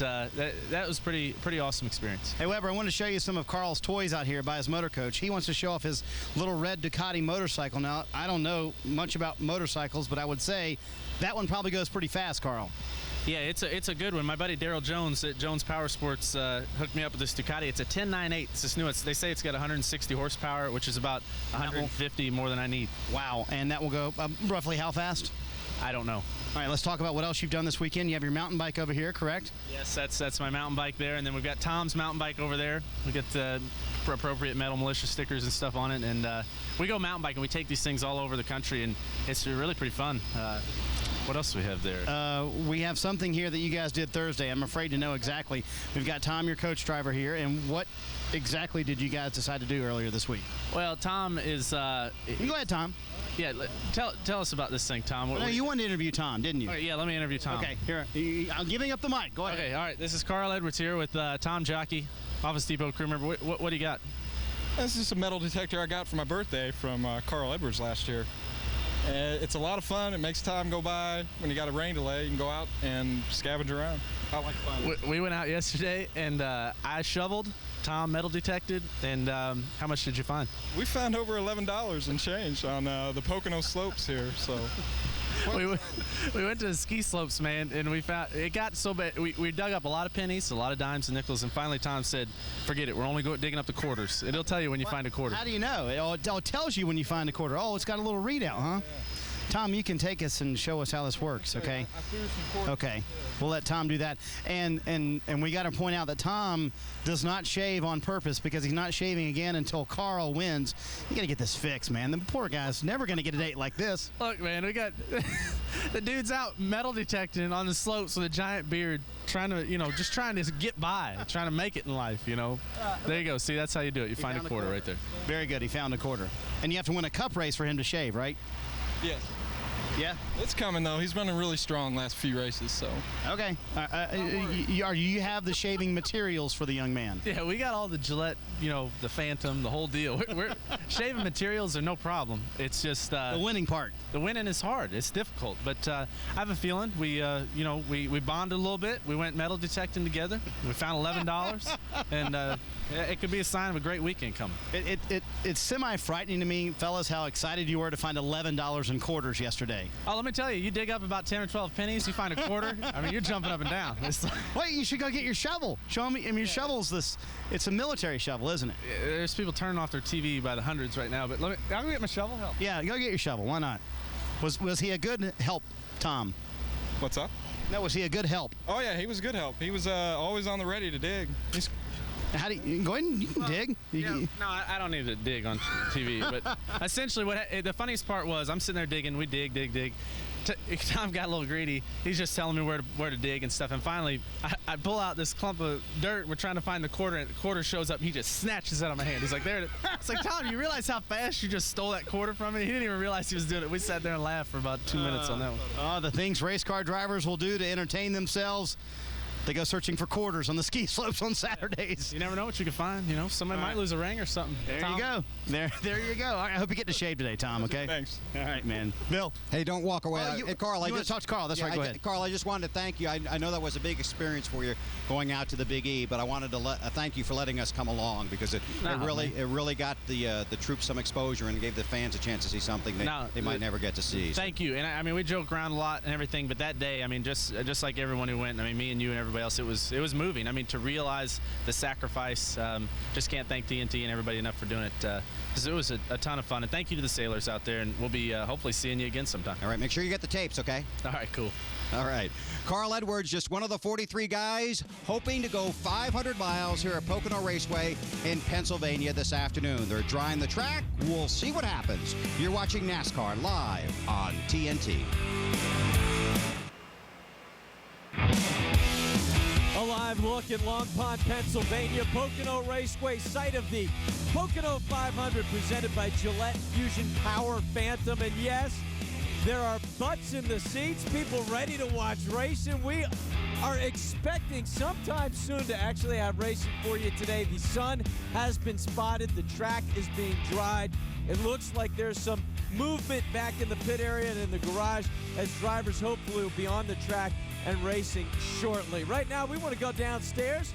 Speaker 22: that was pretty awesome experience.
Speaker 10: Hey, Weber, I want to show you some of Carl's toys out here by his motor coach. He wants to show off his little red Ducati motorcycle. Now, I don't know much about motorcycles, but I would say that one probably goes pretty fast, Carl.
Speaker 22: Yeah, it's a good one. My buddy Daryl Jones at Jones Power Sports hooked me up with this Ducati. It's a 1098. It's this new. They say it's got 160 horsepower, which is about 150 more than I need.
Speaker 10: Wow. And that will go roughly how fast?
Speaker 22: I don't know.
Speaker 10: All right, let's talk about what else you've done this weekend. You have your mountain bike over here, correct?
Speaker 22: Yes, that's my mountain bike there, and then we've got Tom's mountain bike over there. We got the appropriate Metal Militia stickers and stuff on it, and we go mountain biking. We take these things all over the country, and it's really pretty fun. What else do we have there?
Speaker 10: We have something here that you guys did Thursday. I'm afraid to know exactly. We've got Tom, your coach driver, here, and what exactly did you guys decide to do earlier this week?
Speaker 22: Well, Tom is...
Speaker 10: you go ahead, Tom.
Speaker 22: Yeah, tell us about this thing, Tom.
Speaker 10: No, you wanted to interview Tom, didn't you?
Speaker 22: Right, yeah, let me interview Tom.
Speaker 10: Okay, here. I'm giving up the mic. Go ahead.
Speaker 22: Okay, all right. This is Carl Edwards here with Tom Jockey, Office Depot crew member. What do you got?
Speaker 12: This is a metal detector I got for my birthday from Carl Edwards last year. It's a lot of fun. It makes time go by. When you got a rain delay, you can go out and scavenge around. I like fun.
Speaker 22: We went out yesterday, and I shoveled. Tom metal detected. And how much did you find?
Speaker 12: We found over $11 and change on the Pocono slopes here. So.
Speaker 22: We went to the ski slopes, man, and we found it got so bad. We dug up a lot of pennies, a lot of dimes and nickels, and finally Tom said, "Forget it. We're only digging up the quarters." It'll tell you when you find a quarter.
Speaker 10: How do you know? It tells you when you find a quarter. Oh, it's got a little readout, huh? Yeah. Tom, you can take us and show us how this works, okay?
Speaker 12: I threw some quarters.
Speaker 10: Okay, we'll let Tom do that. And we got to point out that Tom does not shave on purpose because he's not shaving again until Carl wins. You got to get this fixed, man. The poor guy's never going to get a date like this.
Speaker 22: Look, man, we got the dude's out metal detecting on the slopes with a giant beard, trying to, just trying to get by, trying to make it in life, There you go. See, that's how you do it. You find a quarter right there.
Speaker 10: Very good. He found a quarter. And you have to win a cup race for him to shave, right?
Speaker 12: Yes.
Speaker 10: Yeah?
Speaker 12: It's coming, though. He's running really strong last few races, so.
Speaker 10: Okay. You have the shaving materials for the young man.
Speaker 22: Yeah, we got all the Gillette, the Phantom, the whole deal. We're shaving materials are no problem. It's just
Speaker 10: the winning part.
Speaker 22: The winning is hard. It's difficult, but I have a feeling we bonded a little bit. We went metal detecting together. We found $11, and it could be a sign of a great weekend coming.
Speaker 10: It's semi-frightening to me, fellas, how excited you were to find $11 in quarters yesterday.
Speaker 22: Oh, let me tell you, you dig up about 10 or 12 pennies, you find a quarter. I mean, you're jumping up and down.
Speaker 10: Wait, you should go get your shovel. Show me. I mean, your shovel's this. It's a military shovel, isn't it?
Speaker 22: There's people turning off their TV by the hundreds right now. But I'll go get my shovel. Help.
Speaker 10: Yeah, go get your shovel. Why not? Was he a good help, Tom?
Speaker 12: What's up?
Speaker 10: No, was he a good help?
Speaker 12: Oh yeah, he was good help. He was always on the ready to dig.
Speaker 10: How do you go ahead and dig?
Speaker 22: No, I don't need to dig on TV. But essentially, the funniest part was I'm sitting there digging. We dig. Tom got a little greedy. He's just telling me where to dig and stuff. And finally, I pull out this clump of dirt. We're trying to find the quarter, and the quarter shows up. He just snatches it out of my hand. He's like, "There it is." It's like, Tom, you realize how fast you just stole that quarter from me? He didn't even realize he was doing it. We sat there and laughed for about 2 minutes on that one.
Speaker 10: The things race car drivers will do to entertain themselves. They go searching for quarters on the ski slopes on Saturdays.
Speaker 22: You never know what you can find. Somebody might lose a ring or something.
Speaker 10: There you go. There you go. All right, I hope you get to shave today, Tom, okay?
Speaker 12: Thanks.
Speaker 10: All right, man. Bill.
Speaker 2: Hey, don't walk away. Hey, Carl,
Speaker 10: you want to talk to Carl? That's right. Go ahead.
Speaker 2: Carl, I just wanted to thank you. I know that was a big experience for you going out to the Big E, but I wanted to thank you for letting us come along because it really got the troops some exposure and gave the fans a chance to see something they might never get to see.
Speaker 22: Thank you. And I mean, we joke around a lot and everything, but that day, I mean, just like everyone who went, I mean, me and you and everybody else, it was moving. I mean, to realize the sacrifice, just can't thank TNT and everybody enough for doing it. Because it was a ton of fun. And thank you to the sailors out there, and we'll be hopefully seeing you again sometime.
Speaker 2: All right, make sure you get the tapes, okay?
Speaker 22: All right, cool.
Speaker 2: All right. Carl Edwards, just one of the 43 guys hoping to go 500 miles here at Pocono Raceway in Pennsylvania this afternoon. They're drying the track. We'll see what happens. You're watching NASCAR live on TNT.
Speaker 1: A live look at Long Pond, Pennsylvania, Pocono Raceway, site of the Pocono 500 presented by Gillette Fusion Power Phantom. And yes, there are butts in the seats, people ready to watch racing. We are expecting sometime soon to actually have racing for you today. The sun has been spotted. The track is being dried. It looks like there's some movement back in the pit area and in the garage as drivers hopefully will be on the track and racing shortly. Right now, we want to go downstairs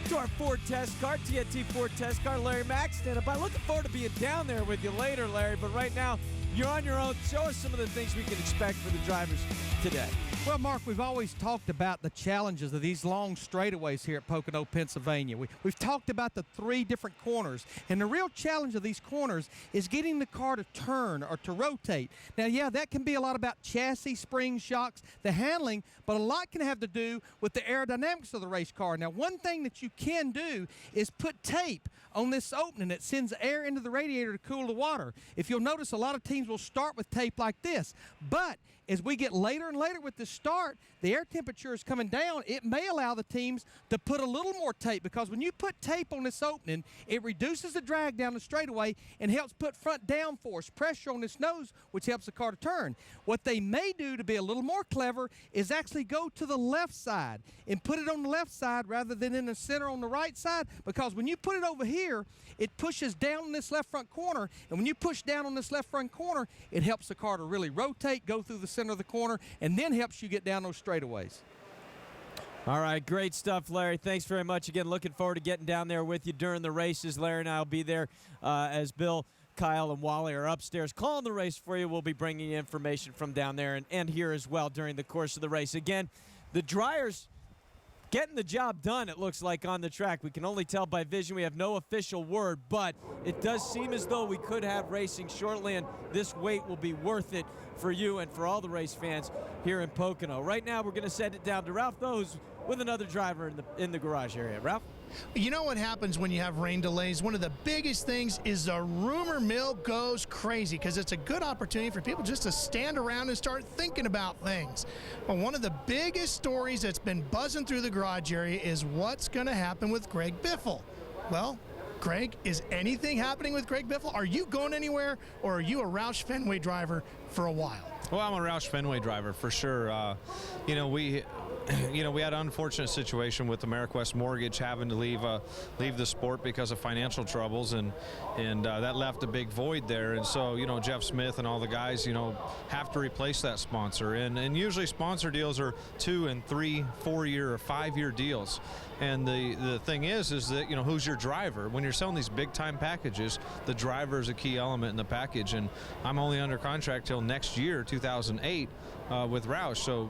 Speaker 1: to our Ford test car, TNT Ford test car. Larry Mack standing by. Looking forward to being down there with you later, Larry. But right now, you're on your own. Show us some of the things we can expect for the drivers today.
Speaker 21: Well, Mark, we've always talked about the challenges of these long straightaways here at Pocono, Pennsylvania. We've talked about the 3 different corners, and the real challenge of these corners is getting the car to turn or to rotate. Now, yeah, that can be a lot about chassis, spring, shocks, the handling, but a lot can have to do with the aerodynamics of the race car. Now, one thing that you can do is put tape on this opening that sends air into the radiator to cool the water. If you'll notice, a lot of teams will start with tape like this, but as we get later and later with the start, the air temperature is coming down. It may allow the teams to put a little more tape, because when you put tape on this opening, it reduces the drag down the straightaway and helps put front downforce, pressure on this nose, which helps the car to turn. What they may do to be a little more clever is actually go to the left side and put it on the left side rather than in the center on the right side, because when you put it over here, it pushes down in this left front corner, and when you push down on this left front corner, corner, it helps the car to really rotate, go through the center of the corner, and then helps you get down those straightaways.
Speaker 1: All right, great stuff, Larry. Thanks very much. Again, looking forward to getting down there with you during the races. Larry and I will be there as Bill, Kyle, and Wally are upstairs calling the race for you. We'll be bringing you information from down there and here as well during the course of the race. Again, the dryers getting the job done, it looks like, on the track. We can only tell by vision. We have no official word, but it does seem as though we could have racing shortly, and this wait will be worth it for you and for all the race fans here in Pocono. Right now, we're going to send it down to Ralph Those with another driver in the garage area. Ralph?
Speaker 5: You know what happens when you have rain delays? One of the biggest things is the rumor mill goes crazy because it's a good opportunity for people just to stand around and start thinking about things. Well, one of the biggest stories that's been buzzing through the garage area is what's going to happen with Greg Biffle. Well, Greg, is anything happening with Greg Biffle? Are you going anywhere, or are you a Roush Fenway driver for a while?
Speaker 6: Well, I'm a Roush Fenway driver for sure. We had an unfortunate situation with AmeriQuest Mortgage having to leave the sport because of financial troubles, and that left a big void there. And so, Jeff Smith and all the guys, have to replace that sponsor. And usually sponsor deals are 2 and 3, 4 year or 5 year deals. And the thing is that, who's your driver? When you're selling these big time packages, the driver is a key element in the package. And I'm only under contract till next year, 2008, with Roush. So,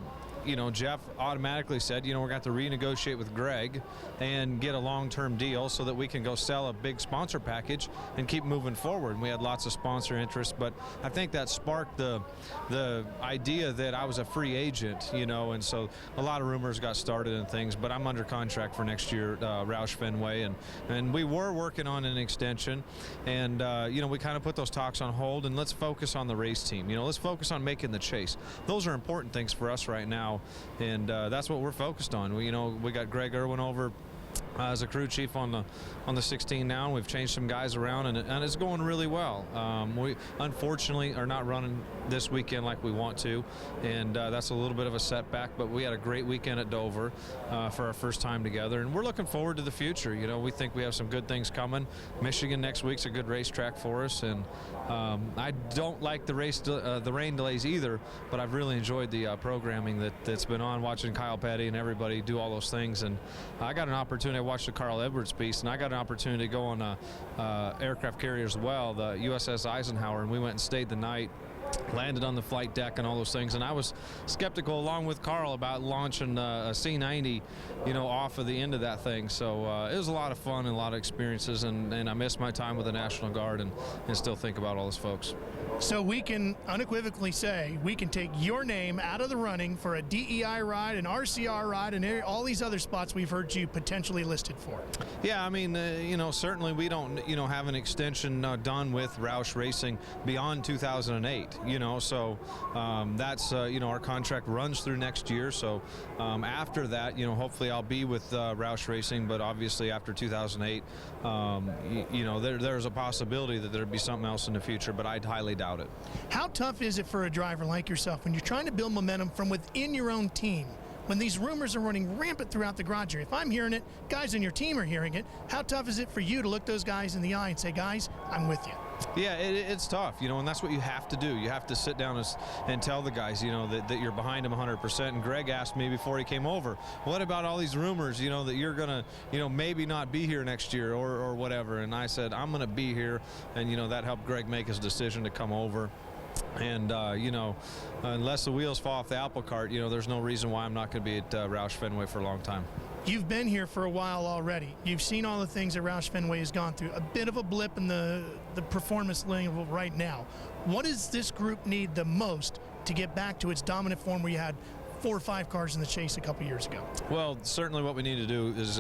Speaker 6: Jeff automatically said, we're going to have to renegotiate with Greg and get a long-term deal so that we can go sell a big sponsor package and keep moving forward. And we had lots of sponsor interest, but I think that sparked the idea that I was a free agent, and so a lot of rumors got started and things, but I'm under contract for next year, Roush Fenway, and we were working on an extension, and, we kind of put those talks on hold, and let's focus on the race team. Let's focus on making the chase. Those are important things for us right now. And that's what we're focused on. We got Greg Irwin over as a crew chief on the 16 now, and we've changed some guys around, and it's going really well. We unfortunately are not running this weekend like we want to, and that's a little bit of a setback, but we had a great weekend at Dover for our first time together, and we're looking forward to the future. We think we have some good things coming. Michigan next week's a good racetrack for us, and I don't like the rain delays either, but I've really enjoyed the programming that's been on, watching Kyle Petty and everybody do all those things. And I got an opportunity. I watched the Carl Edwards piece, and I got an opportunity to go on a aircraft carrier as well, the USS Eisenhower, and we went and stayed the night, landed on the flight deck and all those things. And I was skeptical, along with Carl, about launching a C90, off of the end of that thing. So it was a lot of fun and a lot of experiences, and I miss my time with the National Guard and still think about all those folks.
Speaker 5: So we can unequivocally say we can take your name out of the running for a DEI ride, an RCR ride, and all these other spots we've heard you potentially listed for.
Speaker 6: Yeah, I mean, certainly we don't, have an extension done with Roush Racing beyond 2008, so that's, our contract runs through next year. So after that, hopefully I'll be with Roush Racing, but obviously after 2008, there's a possibility that there'd be something else in the future, but I'd highly doubt it.
Speaker 5: How tough is it for a driver like yourself when you're trying to build momentum from within your own team, when these rumors are running rampant throughout the garage area? If I'm hearing it, guys in your team are hearing it, how tough is it for you to look those guys in the eye and say, guys, I'm with you?
Speaker 6: Yeah, it's tough, and that's what you have to do. You have to sit down and tell the guys, that you're behind them 100%. And Greg asked me before he came over, what about all these rumors, that you're going to, maybe not be here next year or whatever. And I said, I'm going to be here. And, that helped Greg make his decision to come over. And, unless the wheels fall off the apple cart, there's no reason why I'm not going to be at Roush Fenway for a long time.
Speaker 5: You've been here for a while already. You've seen all the things that Roush Fenway has gone through. A bit of a blip in the performance level right now. What does this group need the most to get back to its dominant form where you had 4 or 5 cars in the chase a couple years ago?
Speaker 6: Well, certainly what we need to do is,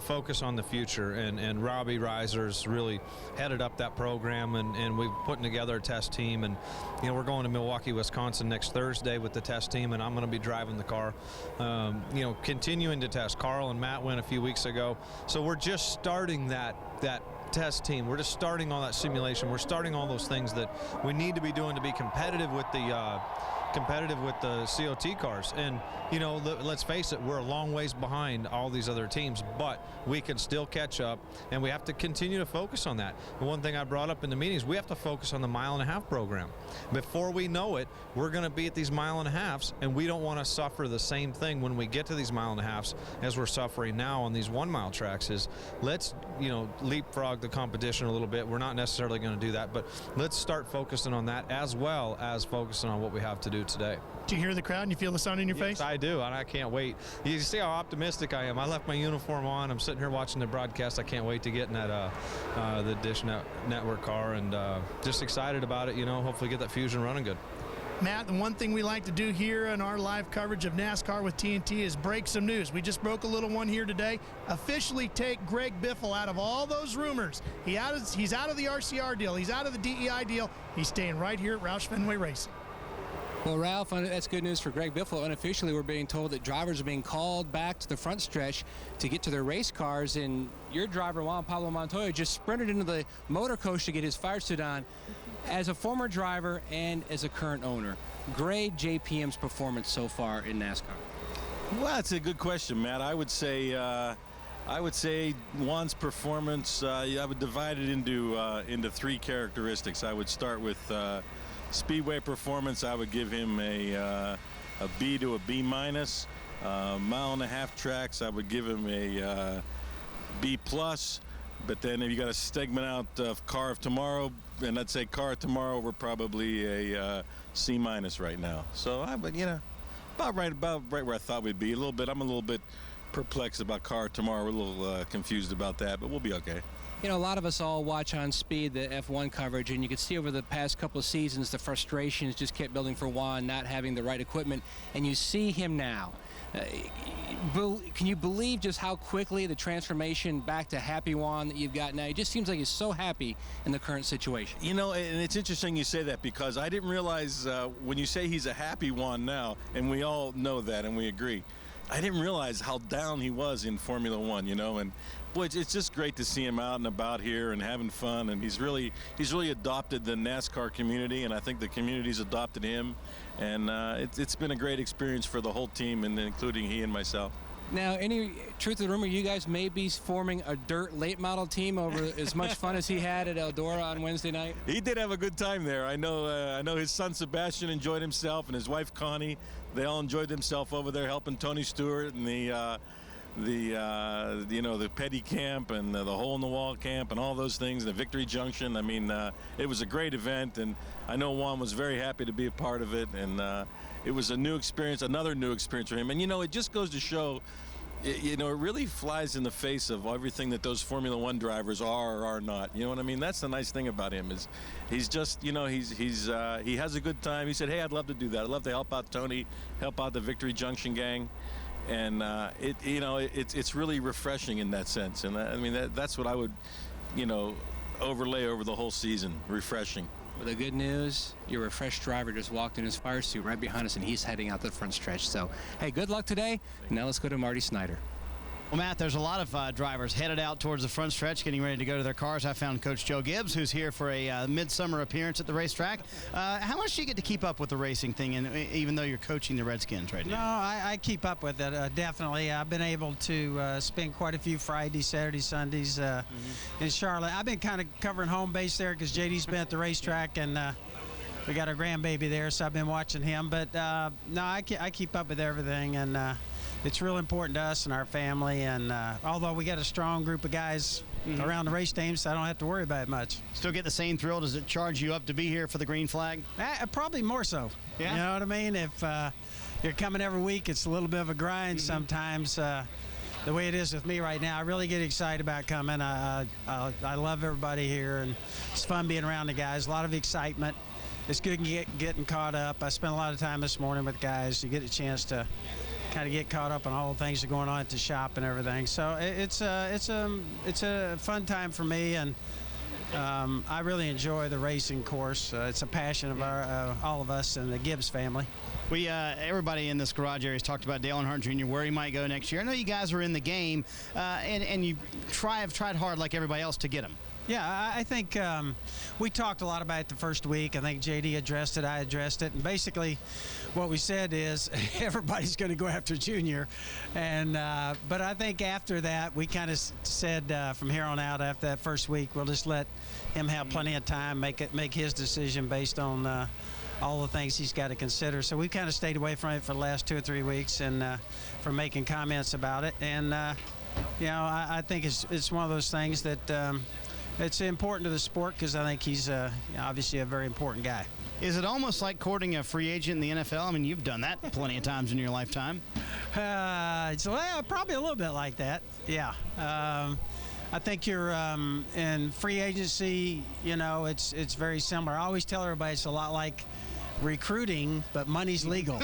Speaker 6: focus on the future. And Robbie Reiser's really headed up that program, and we've put together a test team. And, we're going to Milwaukee, Wisconsin next Thursday with the test team, and I'm going to be driving the car, continuing to test. Carl and Matt went a few weeks ago. So we're just starting that test team. We're just starting all that simulation. We're starting all those things that we need to be doing to be competitive with the competitive with the COT cars. And, you know, let's face it, we're a long ways behind all these other teams, but we can still catch up, and we have to continue to focus on that. The one thing I brought up in the meetings, we have to focus on the mile-and-a-half program. Before we know it, we're going to be at these mile-and-a-halves, and we don't want to suffer the same thing when we get to these mile-and-a-halves as we're suffering now on these 1 mile tracks. Is let's, you know, leapfrog the competition a little bit. We're not necessarily going to do that, but let's start focusing on that as well as focusing on what we have to do today.
Speaker 5: Do you hear the crowd and you feel the sun in your face?
Speaker 6: I do, and I can't wait. You see how optimistic I am. I left my uniform on. I'm sitting here watching the broadcast. I can't wait to get in that the Dish Network car, and just excited about it. You know, hopefully get that Fusion running good.
Speaker 5: Matt, the one thing we like to do here in our live coverage of NASCAR with TNT is break some news. We just broke a little one here today. Officially take Greg Biffle out of all those rumors. He's out of the RCR deal. He's out of the DEI deal. He's staying right here at Roush Fenway Racing.
Speaker 4: Well, Ralph, that's good news for Greg Biffle. Unofficially, we're being told that drivers are being called back to the front stretch to get to their race cars, and your driver, Juan Pablo Montoya, just sprinted into the motor coach to get his fire suit on. As a former driver and as a current owner, grade JPM's performance so far in NASCAR.
Speaker 13: Well, that's a good question, Matt. I would say Juan's performance, I would divide it into three characteristics. I would start with speedway performance. I would give him a B to a B minus. Mile-and-a-half tracks, I would give him a B plus. But then if you got to segment out car of tomorrow, and I'd say car of tomorrow, we're probably a C minus right now. So I would, you know, about right where I thought we'd be. I'm a little bit perplexed about car of tomorrow. We're a little confused about that, but we'll be okay.
Speaker 4: You know, a lot of us all watch on speed the F1 coverage, and you can see over the past couple of seasons the frustrations just kept building for Juan, not having the right equipment, and you see him now. Can you believe just how quickly the transformation back to happy Juan that you've got now? It just seems like he's so happy in the current situation.
Speaker 13: You know, and it's interesting you say that, because I didn't realize when you say he's a happy Juan now, and we all know that and we agree, I didn't realize how down he was in Formula One, you know, and boy, it's just great to see him out and about here and having fun, and he's really adopted the NASCAR community, and I think the community's adopted him, and it's been a great experience for the whole team, and including he and myself.
Speaker 4: Now, any truth to the rumor you guys may be forming a dirt late model team over as much fun as he had at Eldora on Wednesday night?
Speaker 13: He did have a good time there. I know his son Sebastian enjoyed himself, and his wife Connie. They all enjoyed themselves over there helping Tony Stewart and the Petty Camp and the Hole in the Wall Camp and all those things, the Victory Junction. I mean, it was a great event, and I know Juan was very happy to be a part of it, and it was a new experience, another new experience for him. And, you know, it just goes to show, it really flies in the face of everything that those Formula One drivers are or are not. You know what I mean? That's the nice thing about him, is he's just, you know, he has a good time. He said, hey, I'd love to do that. I'd love to help out Tony, help out the Victory Junction gang. And it's really refreshing in that sense. And I mean, that's what I would, you know, overlay over the whole season. Refreshing.
Speaker 4: Well, the good news, your refreshed driver just walked in his fire suit right behind us, and he's heading out the front stretch. So, hey, good luck today. Now let's go to Marty Snyder.
Speaker 10: Well, Matt, there's a lot of drivers headed out towards the front stretch, getting ready to go to their cars. I found Coach Joe Gibbs, who's here for a midsummer appearance at the racetrack. How much do you get to keep up with the racing thing, and even though you're coaching the Redskins right now?
Speaker 14: No, I keep up with it, definitely. I've been able to spend quite a few Fridays, Saturdays, Sundays in Charlotte. I've been kind of covering home base there because JD's been at the racetrack, and we got our grandbaby there, so I've been watching him. But, no, I keep up with everything, and it's real important to us and our family, and although we got a strong group of guys around the race teams, so I don't have to worry about it much.
Speaker 10: Still get the same thrill? Does it charge you up to be here for the green flag?
Speaker 14: Probably more so. Yeah? You know what I mean? If you're coming every week, it's a little bit of a grind sometimes. The way it is with me right now, I really get excited about coming. I love everybody here, and it's fun being around the guys. A lot of excitement. It's good getting caught up. I spent a lot of time this morning with guys. You get a chance to kind of get caught up on all the things that are going on at the shop and everything. So it's a fun time for me, and I really enjoy the racing course. It's a passion of all of us and the Gibbs family.
Speaker 10: Everybody in this garage area has talked about Dale Earnhardt Jr., where he might go next year. I know you guys are in the game, and you have tried hard like everybody else to get him.
Speaker 14: Yeah, I think we talked a lot about it the first week. I think JD addressed it, I addressed it, and basically what we said is everybody's going to go after Junior, and but I think after that we kind of said from here on out, after that first week, we'll just let him have plenty of time, make his decision based on all the things he's got to consider. So we kind of stayed away from it for the last 2 or 3 weeks, and from making comments about it, and you know, I think it's one of those things that. It's important to the sport because I think he's obviously a very important guy.
Speaker 10: Is it almost like courting a free agent in the NFL? I mean, you've done that plenty of times in your lifetime.
Speaker 14: Probably a little bit like that, yeah. I think you're in free agency, you know, it's very similar. I always tell everybody it's a lot like recruiting, but money's legal.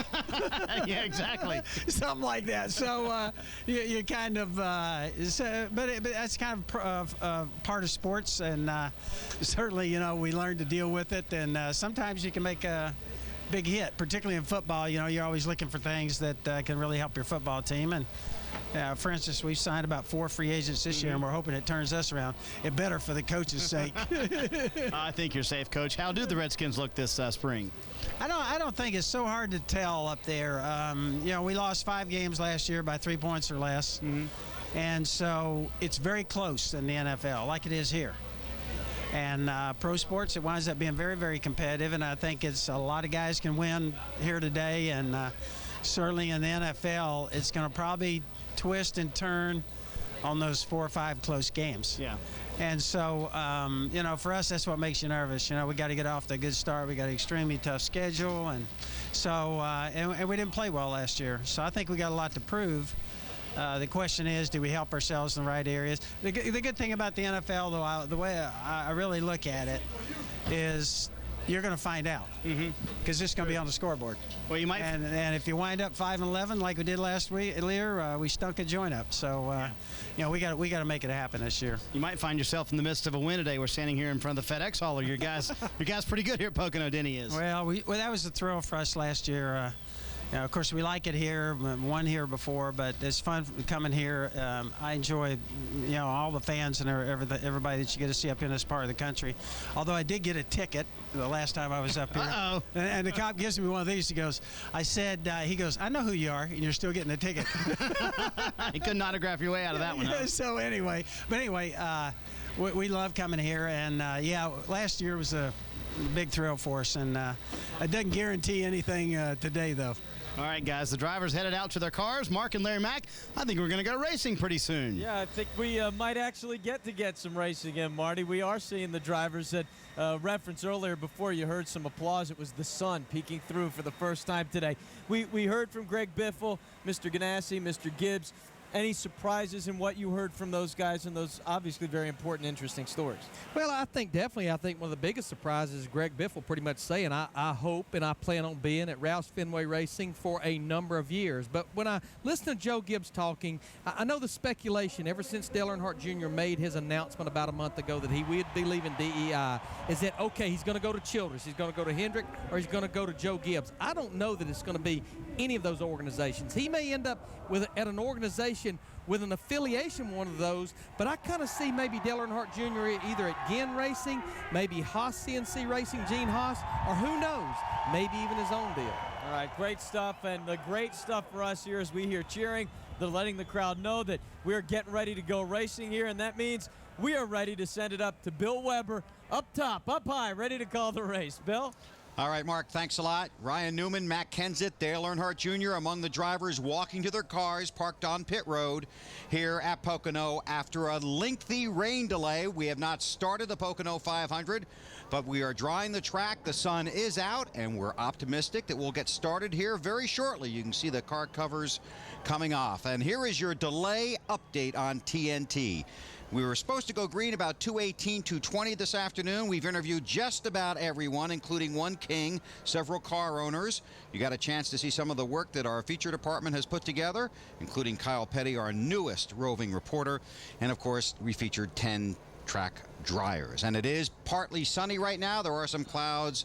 Speaker 10: Yeah, exactly.
Speaker 14: Something like that. So you kind of, but that's kind of part of sports, and certainly, you know, we learn to deal with it, and sometimes you can make a big hit, particularly in football. You know, you're always looking for things that can really help your football team, and for instance, we've signed about 4 free agents this year, and we're hoping it turns us around. It better for the coach's sake.
Speaker 10: I think you're safe, Coach. How do the Redskins look this spring?
Speaker 14: I don't think it's so hard to tell up there. You know, we lost 5 games last year by 3 points or less, and so it's very close in the NFL, like it is here. And pro sports, it winds up being very, very competitive, and I think it's a lot of guys can win here today, and certainly in the NFL, it's going to probably twist and turn on those 4 or 5 close games.
Speaker 10: Yeah.
Speaker 14: And so, you know, for us, that's what makes you nervous. You know, we got to get off to a good start. We got an extremely tough schedule, and so and we didn't play well last year. So I think we got a lot to prove. The question is, do we help ourselves in the right areas? The good thing about the NFL, though, the way I really look at it, is you're going to find out because it's going to be on the scoreboard.
Speaker 10: Well, you might.
Speaker 14: And if you wind up 5-11 like we did last year, we stunk a joint up. So you know, we got to make it happen this year.
Speaker 10: You might find yourself in the midst of a win today. We're standing here in front of the FedEx Hall. Your guys pretty good here at Pocono. Denny is.
Speaker 14: Well, that was a thrill for us last year. You know, of course, we like it here. Won here before, but it's fun coming here. I enjoy, you know, all the fans and everybody that you get to see up in this part of the country. Although I did get a ticket the last time I was up here.
Speaker 10: Uh-oh.
Speaker 14: And the cop gives me one of these. He goes, he goes, I know who you are, and you're still getting a ticket.
Speaker 10: He couldn't autograph your way out of that one. Huh?
Speaker 14: So anyway, we love coming here, and yeah, last year was a big thrill for us, and it doesn't guarantee anything today, though.
Speaker 10: All right, guys, the drivers headed out to their cars. Mark and Larry Mack, I think we're going to go racing pretty soon.
Speaker 1: Yeah, I think we might actually get some racing in, Marty. We are seeing the drivers that referenced earlier before you heard some applause. It was the sun peeking through for the first time today. We heard from Greg Biffle, Mr. Ganassi, Mr. Gibbs. Any surprises in what you heard from those guys and those obviously very important, interesting stories?
Speaker 21: Well, I think one of the biggest surprises is Greg Biffle pretty much saying, I hope and I plan on being at Roush Fenway Racing for a number of years. But when I listen to Joe Gibbs talking, I know the speculation ever since Dale Earnhardt Jr. made his announcement about a month ago that he would be leaving DEI is that, okay, he's going to go to Childress, he's going to go to Hendrick, or he's going to go to Joe Gibbs. I don't know that it's going to be any of those organizations. He may end up at an organization with an affiliation one of those, but I kind of see maybe Dale Earnhardt Jr. either at Ginn Racing, maybe Haas CNC Racing, Gene Haas, or who knows, maybe even his own deal.
Speaker 1: All right, great stuff, and the great stuff for us here as we hear cheering. They're letting the crowd know that we're getting ready to go racing here, and that means we are ready to send it up to Bill Weber, up top, up high, ready to call the race. Bill?
Speaker 2: All right, Mark, thanks a lot. Ryan Newman, Matt Kenseth, Dale Earnhardt Jr. among the drivers walking to their cars parked on pit road here at Pocono after a lengthy rain delay. We have not started the Pocono 500, but we are drying the track. The sun is out, and we're optimistic that we'll get started here very shortly. You can see the car covers coming off. And here is your delay update on TNT. We were supposed to go green about 2:18, 2:20 this afternoon. We've interviewed just about everyone, including one king, several car owners. You got a chance to see some of the work that our feature department has put together, including Kyle Petty, our newest roving reporter. And, of course, we featured 10 track dryers. And it is partly sunny right now. There are some clouds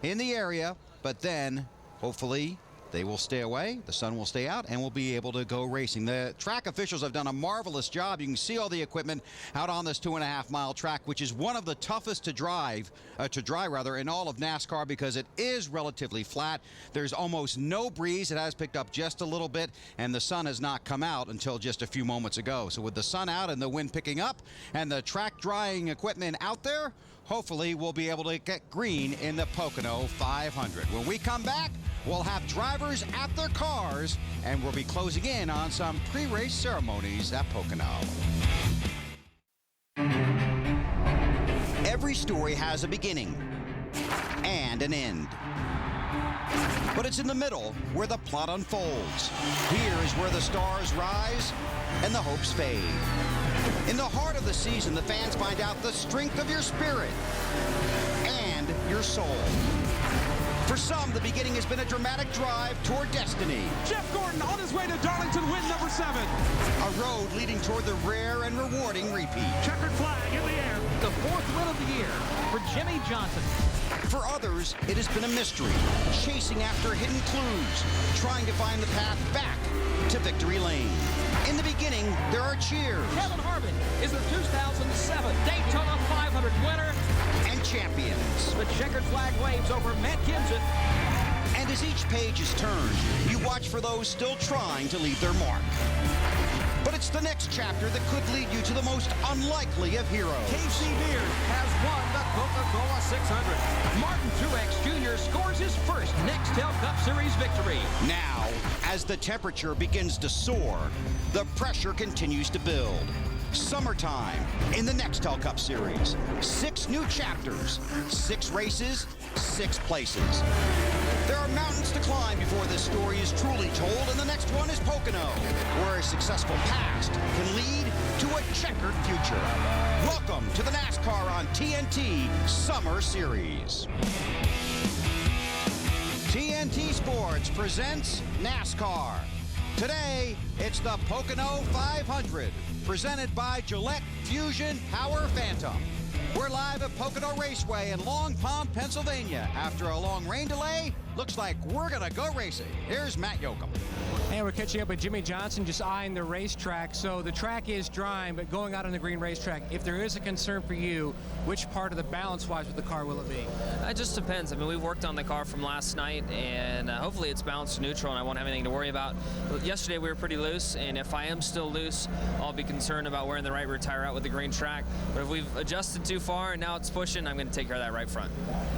Speaker 2: in the area, but then, hopefully, They will stay away, the sun will stay out, and we'll be able to go racing. The track officials have done a marvelous job. You can see all the equipment out on this 2.5-mile track, which is one of the toughest to dry in all of NASCAR because it is relatively flat. There's almost no breeze. It has picked up just a little bit, and the sun has not come out until just a few moments ago. So with the sun out and the wind picking up and the track drying equipment out there, hopefully we'll be able to get green in the Pocono 500. When we come back, we'll have drivers at their cars, and we'll be closing in on some pre-race ceremonies at Pocono. Every story has a beginning and an end. But it's in the middle where the plot unfolds. Here is where the stars rise and the hopes fade. In the heart of the season, the fans find out the strength of your spirit and your soul. For some, the beginning has been a dramatic drive toward destiny.
Speaker 15: Jeff Gordon on his way to Darlington, win number 7.
Speaker 2: A road leading toward the rare and rewarding repeat.
Speaker 15: Checkered flag in the air.
Speaker 16: The 4th win of the year for Jimmie Johnson.
Speaker 2: For others, it has been a mystery, chasing after hidden clues, trying to find the path back to victory lane. In the beginning, there are cheers.
Speaker 16: Kevin Harvick is the 2007 Daytona 500 winner.
Speaker 2: And champions.
Speaker 16: The checkered flag waves over Matt Kenseth.
Speaker 2: And as each page is turned, you watch for those still trying to leave their mark. But it's the next chapter that could lead you to the most unlikely of heroes.
Speaker 16: Casey Mears has won the Coca-Cola 600. Martin Truex Jr. scores his first Nextel Cup Series victory.
Speaker 2: Now, as the temperature begins to soar, the pressure continues to build. Summertime in the Nextel Cup Series. 6 new chapters, 6 races, 6 places. There are mountains to climb before this story is truly told, and the next one is Pocono, where a successful past can lead to a checkered future. Welcome to the NASCAR on TNT Summer Series. TNT Sports presents NASCAR. Today, it's the Pocono 500, presented by Gillette Fusion Power Phantom. We're live at Pocono Raceway in Long Pond, Pennsylvania. After a long rain delay, looks like we're going to go racing. Here's Matt Yoakum.
Speaker 4: And we're catching up with Jimmie Johnson, just eyeing the racetrack. So the track is drying, but going out on the green racetrack, if there is a concern for you, which part of the balance-wise with the car will it be?
Speaker 17: It just depends. I mean, we worked on the car from last night, and hopefully it's balanced to neutral, and I won't have anything to worry about. But yesterday we were pretty loose, and if I am still loose, I'll be concerned about wearing the right rear tire out with the green track. But if we've adjusted too far and now it's pushing, I'm going to take care of that right front.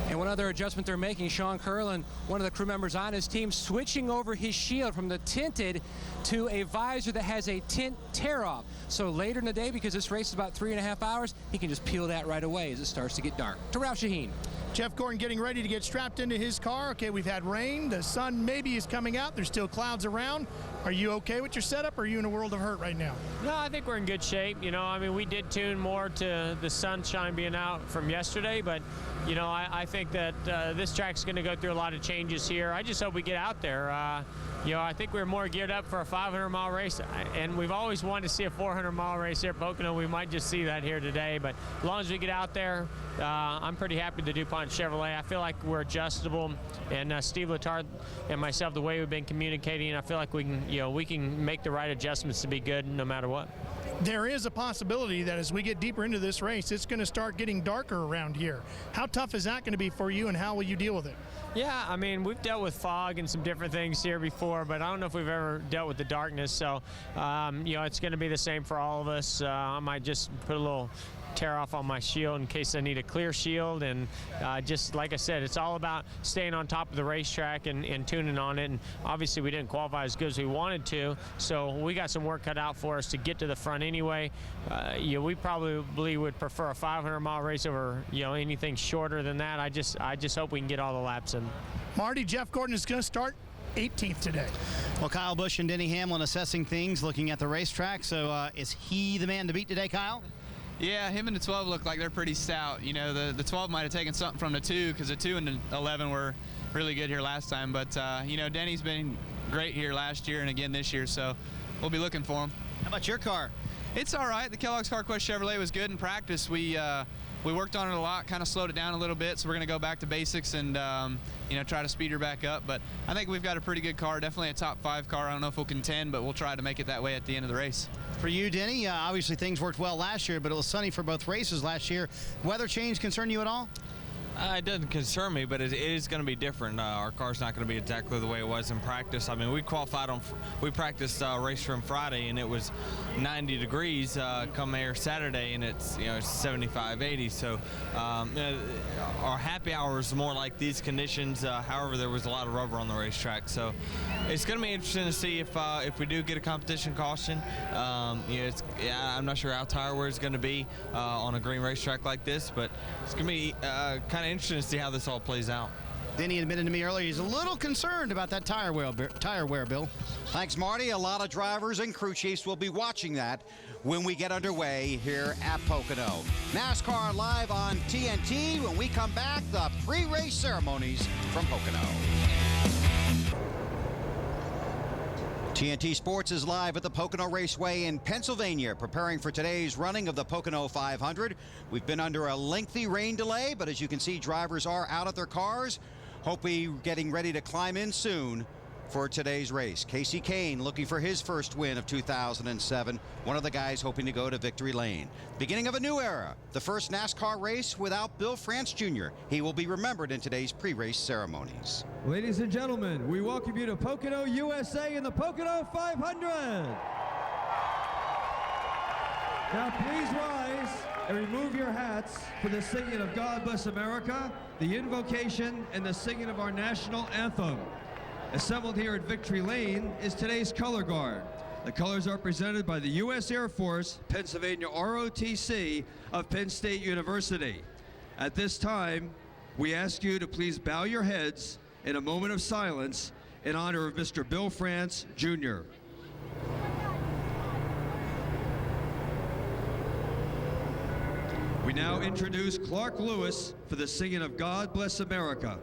Speaker 4: And one other adjustment they're making, Sean Curlin, one of the crew members on his team, switching over his shield from the tinted to a visor that has a tint tear-off. So later in the day, because this race is about 3.5 hours, he can just peel that right away as it starts to get dark. To Ralph Shaheen.
Speaker 5: Jeff Gordon getting ready to get strapped into his car. Okay, we've had rain. The sun maybe is coming out. There's still clouds around. Are you okay with your setup, or are you in a world of hurt right now?
Speaker 18: No, I think we're in good shape. You know, I mean, we did tune more to the sunshine being out from yesterday, but, you know, I think that this track's going to go through a lot of changes here. I just hope we get out there. You know, I think we're more geared up for a 500-mile race, and we've always wanted to see a 400-mile race here at Pocono. We might just see that here today, but as long as we get out there, I'm pretty happy with the DuPont Chevrolet. I feel like we're adjustable, and Steve Letarte and myself, the way we've been communicating, I feel like we can make the right adjustments to be good no matter what.
Speaker 5: There is a possibility that as we get deeper into this race, it's going to start getting darker around here. How tough is that going to be for you, and how will you deal with it?
Speaker 18: Yeah, I mean, we've dealt with fog and some different things here before, but I don't know if we've ever dealt with the darkness. So, you know, it's going to be the same for all of us. I might just put a little tear off on my shield in case I need a clear shield, and just like I said, it's all about staying on top of the racetrack and tuning on it. And obviously we didn't qualify as good as we wanted to, so we got some work cut out for us to get to the front anyway. You know, we probably would prefer a 500-mile race over, you know, anything shorter than that. I just hope we can get all the laps in.
Speaker 5: Marty, Jeff Gordon is going to start 18th today.
Speaker 10: Well, Kyle Busch and Denny Hamlin assessing things, looking at the racetrack. So is he the man to beat today, Kyle?
Speaker 23: Yeah, him and the 12 look like they're pretty stout. You know, the 12 might have taken something from the 2 because the 2 and the 11 were really good here last time. But, you know, Denny's been great here last year and again this year, so we'll be looking for him.
Speaker 10: How about your car?
Speaker 23: It's all right. The Kellogg's CarQuest Chevrolet was good in practice. We we worked on it a lot, kind of slowed it down a little bit, so we're going to go back to basics and try to speed her back up. But I think we've got a pretty good car, definitely a top 5 car. I don't know if we'll contend, but we'll try to make it that way at the end of the race.
Speaker 10: For you, Denny, obviously things worked well last year, but it was sunny for both races last year. Weather change concern you at all?
Speaker 7: It doesn't concern me, but it is going to be different. Our car's not going to be exactly the way it was in practice. I mean, we practiced race from Friday, and it was 90 degrees come there Saturday, and it's 75, 80. So our happy hour is more like these conditions. However, there was a lot of rubber on the racetrack, so it's going to be interesting to see if we do get a competition caution. I'm not sure how tire wear is going to be on a green racetrack like this, but it's going to be kind of interesting to see how this all plays out.
Speaker 10: Denny admitted to me earlier he's a little concerned about that tire wear, Bill.
Speaker 2: Thanks, Marty. A lot of drivers and crew chiefs will be watching that when we get underway here at Pocono. NASCAR live on TNT. When we come back, the pre-race ceremonies from Pocono. TNT Sports is live at the Pocono Raceway in Pennsylvania, preparing for today's running of the Pocono 500. We've been under a lengthy rain delay, but as you can see, drivers are out of their cars. Hope we're getting ready to climb in soon for today's race. Casey Kane looking for his first win of 2007. One of the guys hoping to go to victory lane. Beginning of a new era, the first NASCAR race without Bill France Jr. He will be remembered in today's pre-race ceremonies.
Speaker 8: Ladies and gentlemen, we welcome you to Pocono, USA in the Pocono 500. Now please rise and remove your hats for the singing of God Bless America, the invocation, and the singing of our national anthem. Assembled here at Victory Lane is today's color guard. The colors are presented by the U.S. Air Force, Pennsylvania ROTC of Penn State University. At this time, we ask you to please bow your heads in a moment of silence in honor of Mr. Bill France Jr. We now introduce Clark Lewis for the singing of God Bless America.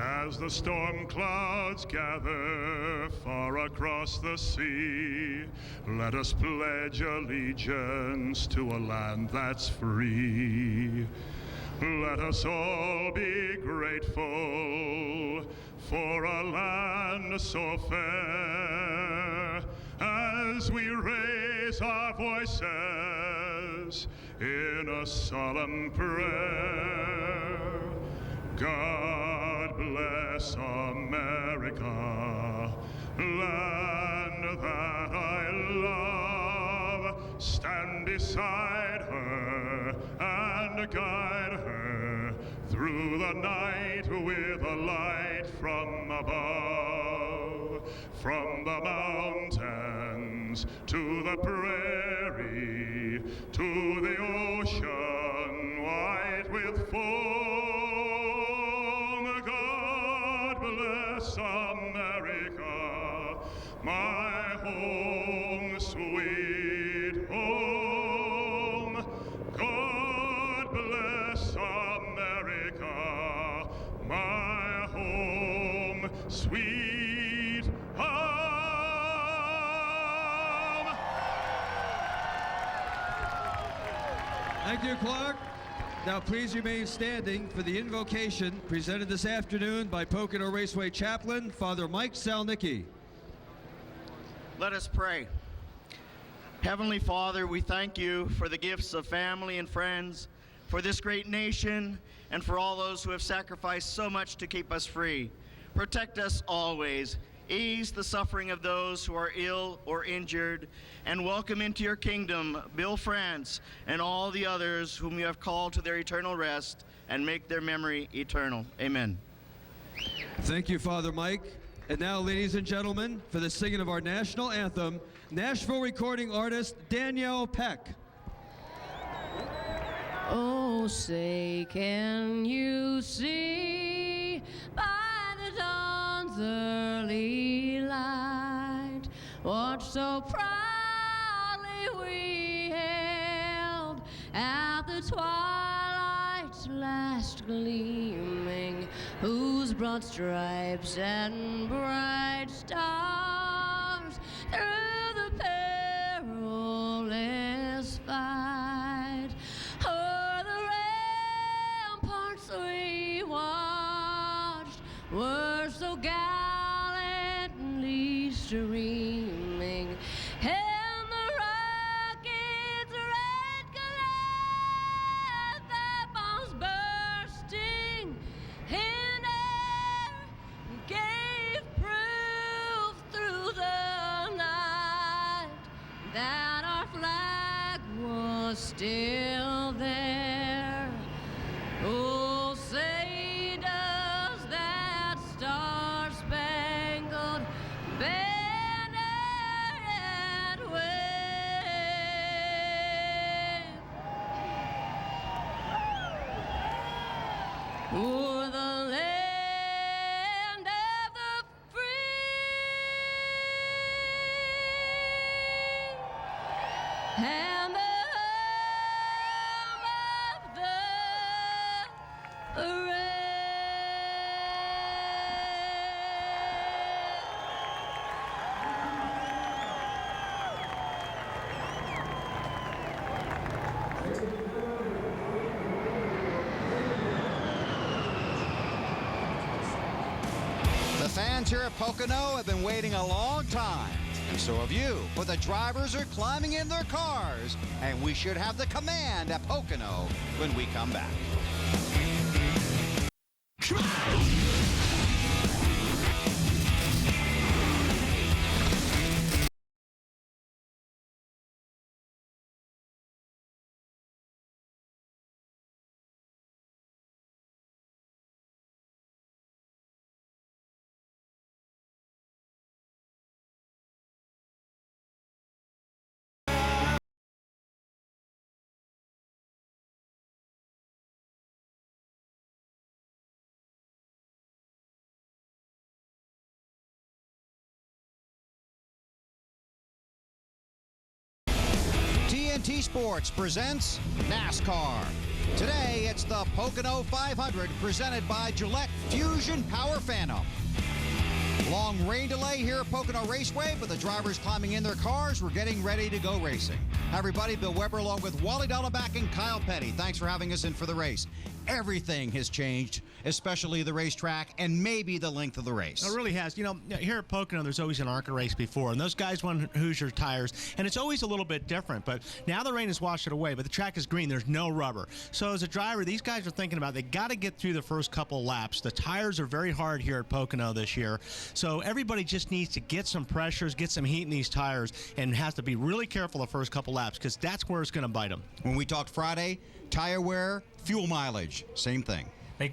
Speaker 19: As the storm clouds gather far across the sea, let us pledge allegiance to a land that's free. Let us all be grateful for a land so fair, as we raise our voices in a solemn prayer. God bless America, land that I love. Stand beside her and guide her through the night with a light from above. From the mountains to the prairie, to the ocean white with foam. America, my home, sweet home. God bless America, my home, sweet home.
Speaker 8: Thank you, Clark. Now please remain standing for the invocation presented this afternoon by Pocono Raceway Chaplain, Father Mike Salnicki.
Speaker 20: Let us pray. Heavenly Father, we thank you for the gifts of family and friends, for this great nation, and for all those who have sacrificed so much to keep us free. Protect us always. Ease the suffering of those who are ill or injured, and welcome into your kingdom Bill France and all the others whom you have called to their eternal rest, and make their memory eternal. Amen.
Speaker 8: Thank you, Father Mike. And now, ladies and gentlemen, for the singing of our national anthem, Nashville recording artist Danielle Peck.
Speaker 24: Oh, say, can you see by the dawn's early light what so proudly we held at the twilight's last gleaming, whose broad stripes and bright stars through the perilous fight were so gallantly streaming, and the rocket's red glare, the bombs bursting in air, gave proof through the night that our flag was still there. Oh, say does that star-spangled banner yet wave o'er the land of the free and the
Speaker 2: The fans here at Pocono have been waiting a long time, and so have you. But the drivers are climbing in their cars, and we should have the command at Pocono when we come back. TNT Sports presents NASCAR. Today, it's the Pocono 500 presented by Gillette Fusion Power Phantom. Long rain delay here at Pocono Raceway, but the drivers climbing in their cars. We're getting ready to go racing. Hi, everybody. Bill Weber along with Wally Dallenbach and Kyle Petty. Thanks for having us in for the race. Everything has changed, especially the racetrack and maybe the length of the race.
Speaker 3: It really has. You know, here at Pocono, there's always an Arca race before, and those guys won Hoosier tires, and it's always a little bit different. But now the rain has washed it away, but the track is green. There's no rubber. So as a driver, these guys are thinking about they got to get through the first couple laps. The tires are very hard here at Pocono this year. So everybody just needs to get some pressures, get some heat in these tires, and has to be really careful the first couple laps because that's where it's going to bite them.
Speaker 2: When we talked Friday, tire wear, fuel mileage, same thing.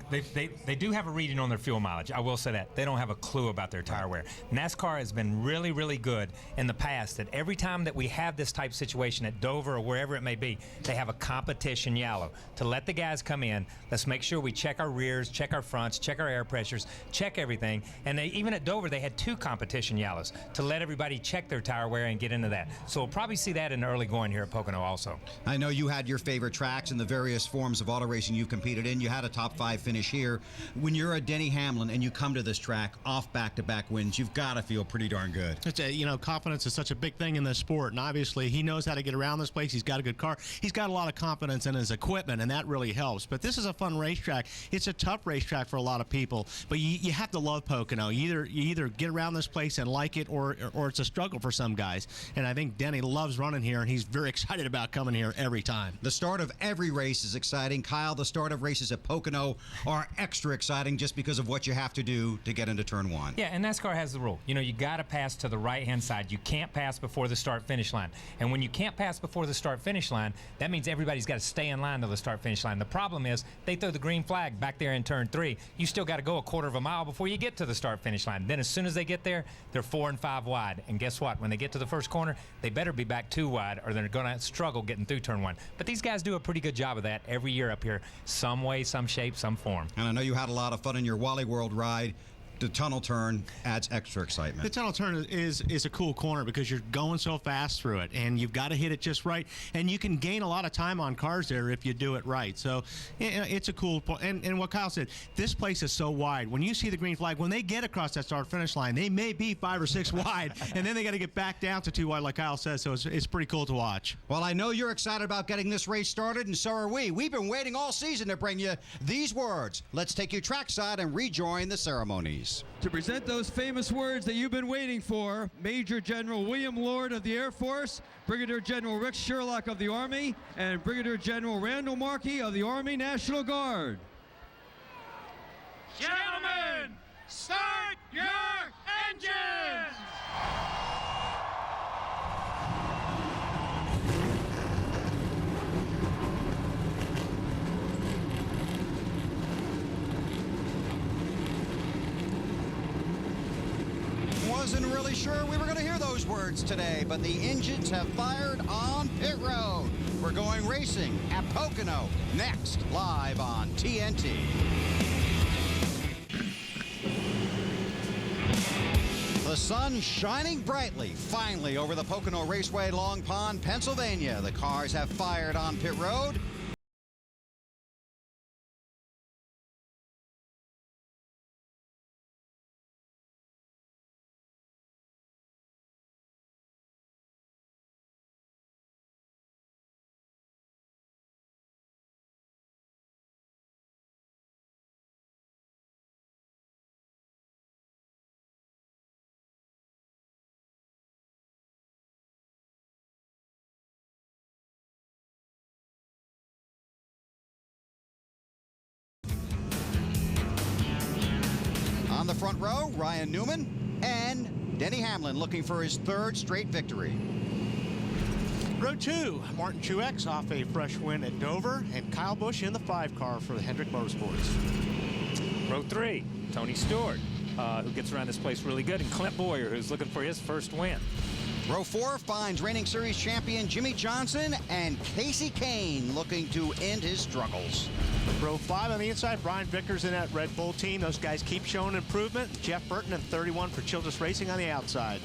Speaker 9: They do have a reading on their fuel mileage. I will say that. They don't have a clue about their tire wear. NASCAR has been really, really good in the past that every time that we have this type of situation at Dover or wherever it may be, they have a competition yellow. To let the guys come in, let's make sure we check our rears, check our fronts, check our air pressures, check everything. And even at Dover, they had 2 competition yellows to let everybody check their tire wear and get into that. So we'll probably see that in the early going here at Pocono also.
Speaker 2: I know you had your favorite tracks in the various forms of auto racing you've competed in. You had a top 5 finish here. When you're a Denny Hamlin and you come to this track off back-to-back wins, you've got to feel pretty darn good.
Speaker 3: It's confidence is such a big thing in this sport, and obviously he knows how to get around this place. He's got a good car. He's got a lot of confidence in his equipment, and that really helps. But this is a fun racetrack. It's a tough racetrack for a lot of people, but you have to love Pocono. You either get around this place and like it, or it's a struggle for some guys. And I think Denny loves running here, and he's very excited about coming here every time.
Speaker 2: The start of every race is exciting. Kyle, the start of races at Pocono are extra exciting just because of what you have to do to get into turn 1.
Speaker 9: Yeah, and NASCAR has the rule. You know, you got to pass to the right-hand side. You can't pass before the start-finish line. And when you can't pass before the start-finish line, that means everybody's got to stay in line to the start-finish line. The problem is they throw the green flag back there in turn 3. You still got to go a quarter of a mile before you get to the start-finish line. Then as soon as they get there, they're 4 and 5 wide. And guess what? When they get to the first corner, they better be back 2 wide or they're going to struggle getting through turn 1. But these guys do a pretty good job of that every year up here, some way, some shape, some form.
Speaker 2: And I know you had a lot of fun in your Wally World ride. The tunnel turn adds extra excitement.
Speaker 3: The tunnel turn is a cool corner because you're going so fast through it, and you've got to hit it just right, and you can gain a lot of time on cars there if you do it right. So it's a cool point. And what Kyle said, this place is so wide. When you see the green flag, when they get across that start-finish line, they may be 5 or 6 wide, and then they got to get back down to 2 wide, like Kyle says. So it's pretty cool to watch.
Speaker 2: Well, I know you're excited about getting this race started, and so are we. We've been waiting all season to bring you these words. Let's take you trackside and rejoin the ceremonies.
Speaker 8: To present those famous words that you've been waiting for, Major General William Lord of the Air Force, Brigadier General Rick Sherlock of the Army, and Brigadier General Randall Markey of the Army National Guard.
Speaker 15: Gentlemen, start your engines!
Speaker 2: Wasn't really sure we were going to hear those words today, but the engines have fired on pit road. We're going racing at Pocono next, live on TNT. The sun shining brightly, finally, over the Pocono Raceway, Long Pond, Pennsylvania. The cars have fired on pit road. On the front row, Ryan Newman and Denny Hamlin looking for his 3rd straight victory.
Speaker 3: Row 2, Martin Truex off a fresh win at Dover, and Kyle Busch in the 5 car for the Hendrick Motorsports.
Speaker 9: Row 3, Tony Stewart, who gets around this place really good, and Clint Boyer, who's looking for his 1st win.
Speaker 2: Row 4 finds reigning series champion Jimmie Johnson and Casey Kane looking to end his struggles.
Speaker 3: Row 5 on the inside, Brian Vickers in that Red Bull team. Those guys keep showing improvement. Jeff Burton in 31 for Childress Racing on the outside.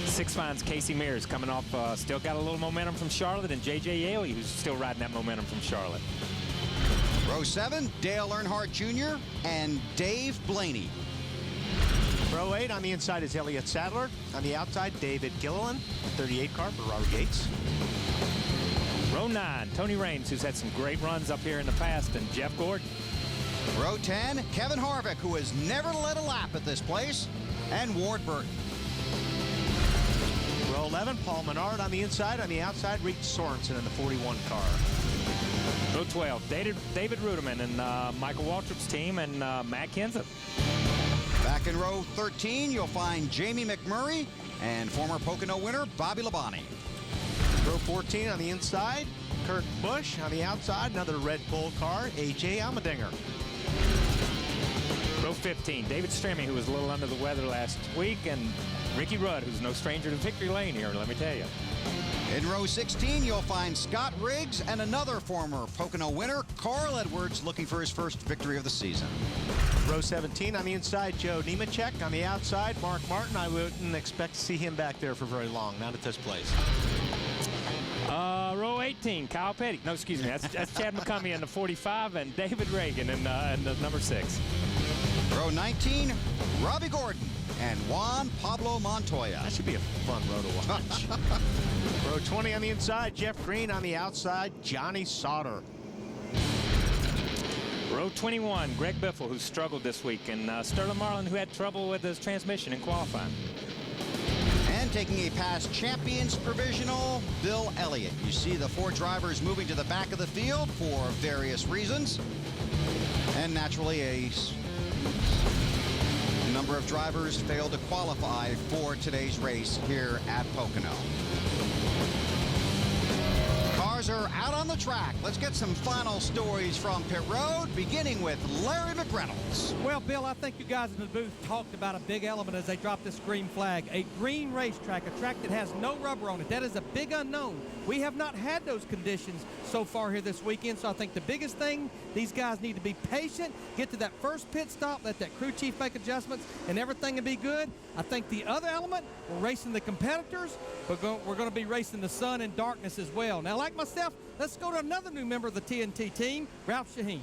Speaker 9: 6 finds Casey Mears coming off, still got a little momentum from Charlotte, and J.J. Yaley, who's still riding that momentum from Charlotte.
Speaker 2: Row 7, Dale Earnhardt Jr. and Dave Blaney.
Speaker 3: Row 8 on the inside is Elliott Sadler. On the outside, David Gilliland, 38 car for Robert Gates.
Speaker 9: Row 9, Tony Raines, who's had some great runs up here in the past, and Jeff Gordon.
Speaker 2: Row 10, Kevin Harvick, who has never led a lap at this place, and Ward Burton.
Speaker 3: Row 11, Paul Menard on the inside. On the outside, Reed Sorensen in the 41 car.
Speaker 9: Row 12, David Ruderman and Michael Waltrip's team, and Matt Kenseth.
Speaker 2: Back in row 13, you'll find Jamie McMurray and former Pocono winner Bobby Labonte.
Speaker 3: Row 14 on the inside, Kurt Busch. On the outside, another Red Bull car, A.J. Allmendinger.
Speaker 9: Row 15, David Stremme, who was a little under the weather last week, and Ricky Rudd, who's no stranger to victory lane here, let me tell you.
Speaker 2: In row 16, you'll find Scott Riggs and another former Pocono winner, Carl Edwards, looking for his 1st victory of the season.
Speaker 3: Row 17 on the inside, Joe Nemechek. On the outside, Mark Martin. I wouldn't expect to see him back there for very long, not at this place.
Speaker 9: Row 18, Kyle Petty. No, excuse me, that's Chad McCumbee in the 45, and David Reagan in the number 6.
Speaker 2: Row 19, Robbie Gordon and Juan Pablo Montoya.
Speaker 3: That should be a fun row to watch. Row 20 on the inside, Jeff Green. On the outside, Johnny Sauter.
Speaker 9: Row 21, Greg Biffle, who struggled this week, and Sterling Marlin, who had trouble with his transmission in qualifying.
Speaker 2: And taking a past champions provisional, Bill Elliott. You see the 4 drivers moving to the back of the field for various reasons. And naturally, a number of drivers failed to qualify for today's race here at Pocono. Cars are out on the track. Let's get some final stories from pit road, beginning with Larry McReynolds.
Speaker 21: Well, Bill, I think you guys in the booth talked about a big element as they dropped this green flag. A green racetrack, a track that has no rubber on it. That is a big unknown. We have not had those conditions so far here this weekend, so I think the biggest thing, these guys need to be patient, get to that first pit stop, let that crew chief make adjustments, and everything will be good. I think the other element, we're racing the competitors, but we're going to be racing the sun and darkness as well. Now, like myself, let's go to another new member of the TNT team, Ralph Shaheen.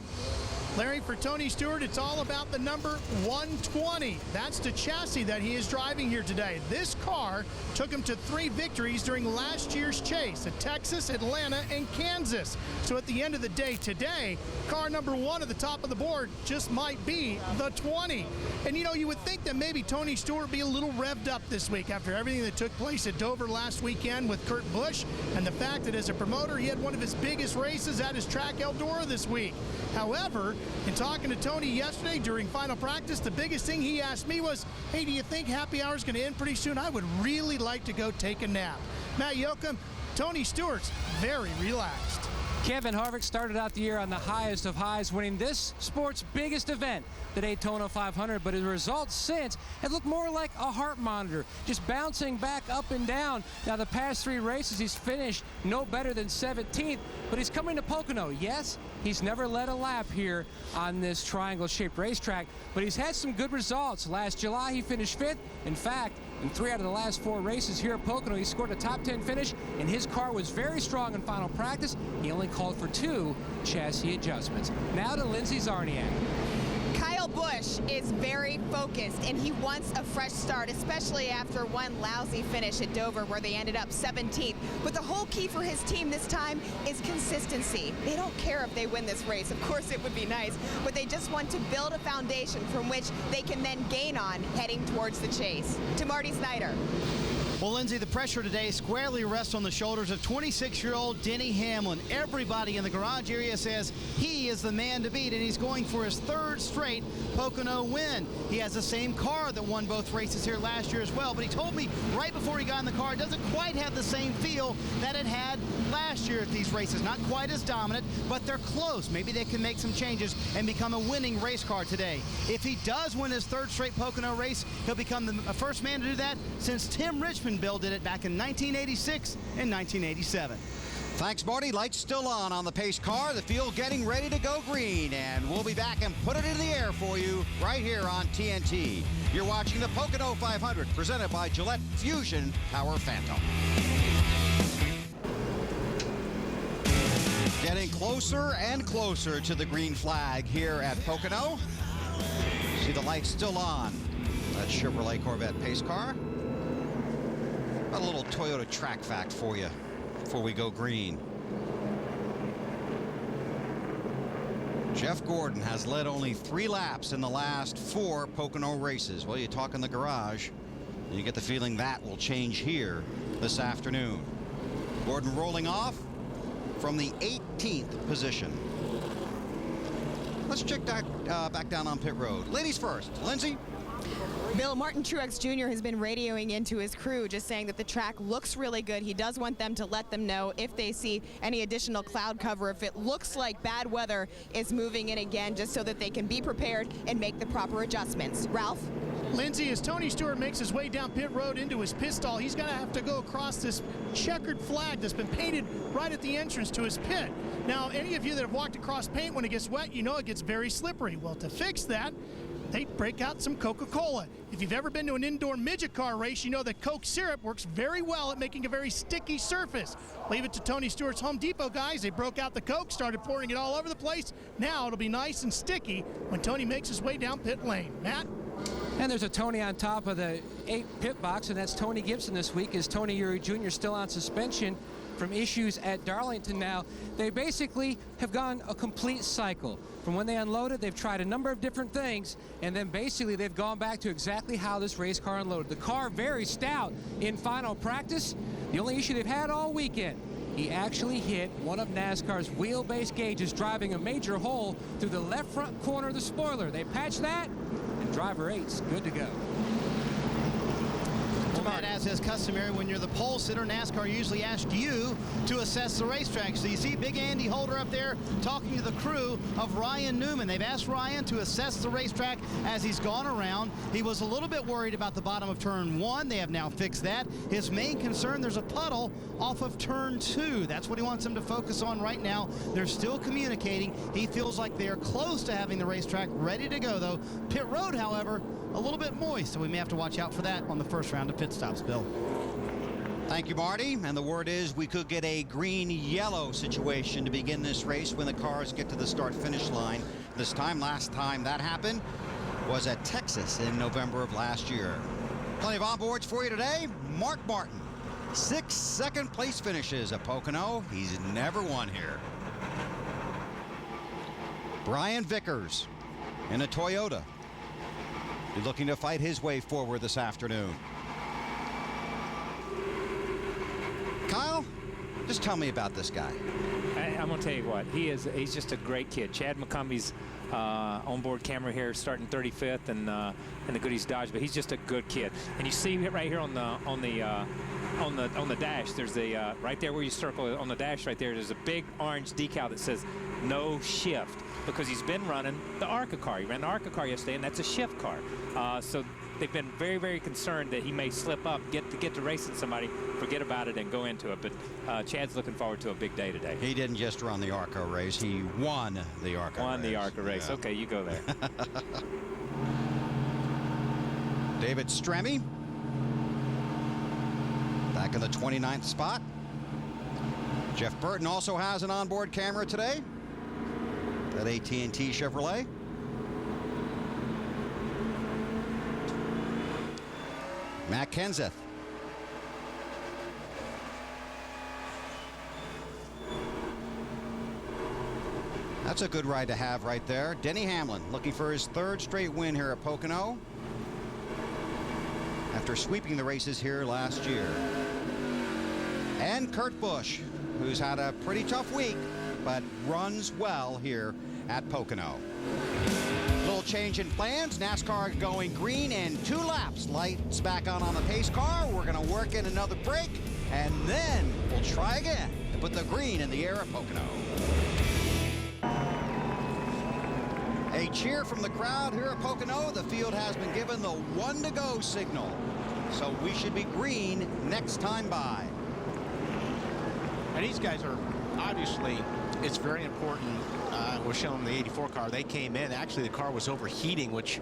Speaker 5: Larry, for Tony Stewart, it's all about the number 120. That's the chassis that he is driving here today. This car took him to 3 victories during last year's chase at Texas, Atlanta, and Kansas. So at the end of the day today, car number 1 at the top of the board just might be the 20. And you know, you would think that maybe Tony Stewart would be a little revved up this week after everything that took place at Dover last weekend with Kurt Busch, and the fact that as a promoter, he had one of his biggest races at his track Eldora this week. However, in talking to Tony yesterday during final practice, the biggest thing he asked me was, hey, do you think happy hour is going to end pretty soon? I would really like to go take a nap. Matt Yoakum, Tony Stewart's very relaxed.
Speaker 4: Kevin Harvick started out the year on the highest of highs, winning this sport's biggest event, the Daytona 500, but his results since have looked more like a heart monitor, just bouncing back up and down. Now, the past 3 races, he's finished no better than 17th, but he's coming to Pocono. Yes, he's never led a lap here on this triangle-shaped racetrack, but he's had some good results. Last July, he finished 5th. In fact, in 3 out of the last 4 races here at Pocono, he scored a top 10 finish, and his car was very strong in final practice. He only called for 2 chassis adjustments. Now to Lindsey Zarniak.
Speaker 6: Kyle Busch is very focused, and he wants a fresh start, especially after one lousy finish at Dover where they ended up 17th. But the whole key for his team this time is consistency. They don't care if they win this race. Of course, it would be nice, but they just want to build a foundation from which they can then gain on heading towards the chase. To Marty Snyder.
Speaker 10: Well, Lindsay, the pressure today squarely rests on the shoulders of 26-year-old Denny Hamlin. Everybody in the garage area says he is the man to beat, and he's going for his 3rd straight Pocono win. He has the same car that won both races here last year as well, but he told me right before he got in the car, it doesn't quite have the same feel that it had last year at these races. Not quite as dominant, but they're close. Maybe they can make some changes and become a winning race car today. If he does win his 3rd straight Pocono race, he'll become the first man to do that since Tim Richmond Bill did it back in 1986 and 1987.
Speaker 2: Thanks, Marty. Lights still on the pace car. The field getting ready to go green, and we'll be back and put it in the air for you right here on TNT. You're watching the Pocono 500, presented by Gillette Fusion Power Phantom. Getting closer and closer to the green flag here at Pocono. See the lights still on. That Chevrolet Corvette pace car. A little Toyota track fact for you before we go green. Jeff Gordon has led only 3 laps in the last 4 Pocono races. Well, you talk in the garage, and you get the feeling that will change here this afternoon. Gordon rolling off from the 18th position. Let's check that back down on pit road. Ladies first, Lindsay.
Speaker 6: Bill, Martin Truex Jr. has been radioing into his crew, just saying that the track looks really good. He does want them to let them know if they see any additional cloud cover, if it looks like bad weather is moving in again, just so that they can be prepared and make the proper adjustments. Ralph?
Speaker 5: Lindsay, as Tony Stewart makes his way down pit road into his pit stall, he's going to have to go across this checkered flag that's been painted right at the entrance to his pit. Now, any of you that have walked across paint when it gets wet, you know it gets very slippery. Well, to fix that, they break out some Coca-Cola. If you've ever been to an indoor midget car race, you know that Coke syrup works very well at making a very sticky surface. Leave it to Tony Stewart's Home Depot guys. They broke out the Coke, started pouring it all over the place. Now it'll be nice and sticky when Tony makes his way down pit lane. Matt?
Speaker 4: And there's a Tony on top of the 8 pit box, and that's Tony Gibson this week. Is Tony Eury Jr. still on suspension from issues at Darlington now? They basically have gone a complete cycle. From when they unloaded, they've tried a number of different things, and then basically they've gone back to exactly how this race car unloaded. The car very stout in final practice. The only issue they've had all weekend, he actually hit one of NASCAR's wheelbase gauges, driving a major hole through the left front corner of the spoiler. They patched that, and driver 8's good to go.
Speaker 2: Well,
Speaker 10: And as is customary, when you're the pole sitter, NASCAR usually asks you to assess the racetrack. So you see Big Andy Holder up there talking to the crew of Ryan Newman. They've asked Ryan to assess the racetrack as he's gone around. He was a little bit worried about the bottom of turn 1. They have now fixed that. His main concern, there's a puddle off of turn 2. That's what he wants them to focus on right now. They're still communicating. He feels like they are close to having the racetrack ready to go, though. Pit road, however, a little bit moist, so we may have to watch out for that on the first round of pit stops, Bill.
Speaker 2: Thank you, Marty. And the word is we could get a green-yellow situation to begin this race when the cars get to the start-finish line. Last time that happened was at Texas in November of last year. Plenty of onboards for you today. Mark Martin, 6 second-place finishes at Pocono. He's never won here. Brian Vickers in a Toyota. He's looking to fight his way forward this afternoon. Kyle, just tell me about this guy.
Speaker 9: I'm going to tell you what, he's just a great kid. Chad McCumbie's onboard camera here starting 35th in the Goodies Dodge, but he's just a good kid. And you see right here on the dash, there's a right there where you circle on the dash right there, there's a big orange decal that says no shift, because he's been running the Arca car. He ran the Arca car yesterday, and that's a shift car. So they've been very, very concerned that he may slip up, get to racing somebody, forget about it, and go into it. But Chad's looking forward to a big day today.
Speaker 2: He didn't just run the Arca race, he won the Arca race.
Speaker 9: Won the Arca race. Yeah. Okay, you go there.
Speaker 2: David Stremme back in the 29th spot. Jeff Burton also has an onboard camera today at AT&T Chevrolet. Matt Kenseth. That's a good ride to have right there. Denny Hamlin looking for his 3rd straight win here at Pocono after sweeping the races here last year. And Kurt Busch, who's had a pretty tough week, but runs well here at Pocono. Little change in plans. NASCAR going green and 2 laps. Lights back on the pace car. We're going to work in another break, and then we'll try again to put the green in the air at Pocono. A cheer from the crowd here at Pocono. The field has been given the 1 to go signal, so we should be green next time by.
Speaker 3: And these guys are obviously, it's very important. We're showing the 84 car. They came in. Actually, the car was overheating, which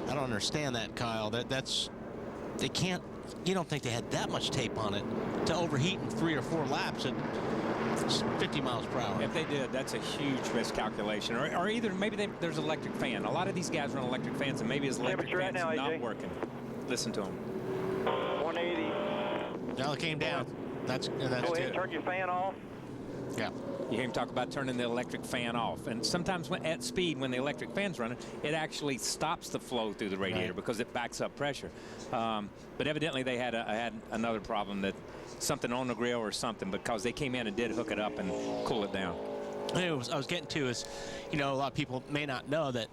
Speaker 3: I don't understand that, Kyle. They can't. You don't think they had that much tape on it to overheat in 3 or 4 laps at 50 miles per hour.
Speaker 9: If they did, that's a huge miscalculation. Or either maybe there's an electric fan. A lot of these guys run electric fans, and maybe his electric fan's not working. Listen to him.
Speaker 11: 180.
Speaker 3: Now it came down. That's
Speaker 11: Go ahead and turn your fan off.
Speaker 9: Yeah. You hear him talk about turning the electric fan off. And sometimes at speed, when the electric fan's running, it actually stops the flow through the radiator because it backs up pressure. But evidently they had another problem, that something on the grill or something, because they came in and did hook it up and cool it down.
Speaker 3: I was getting to is, a lot of people may not know that,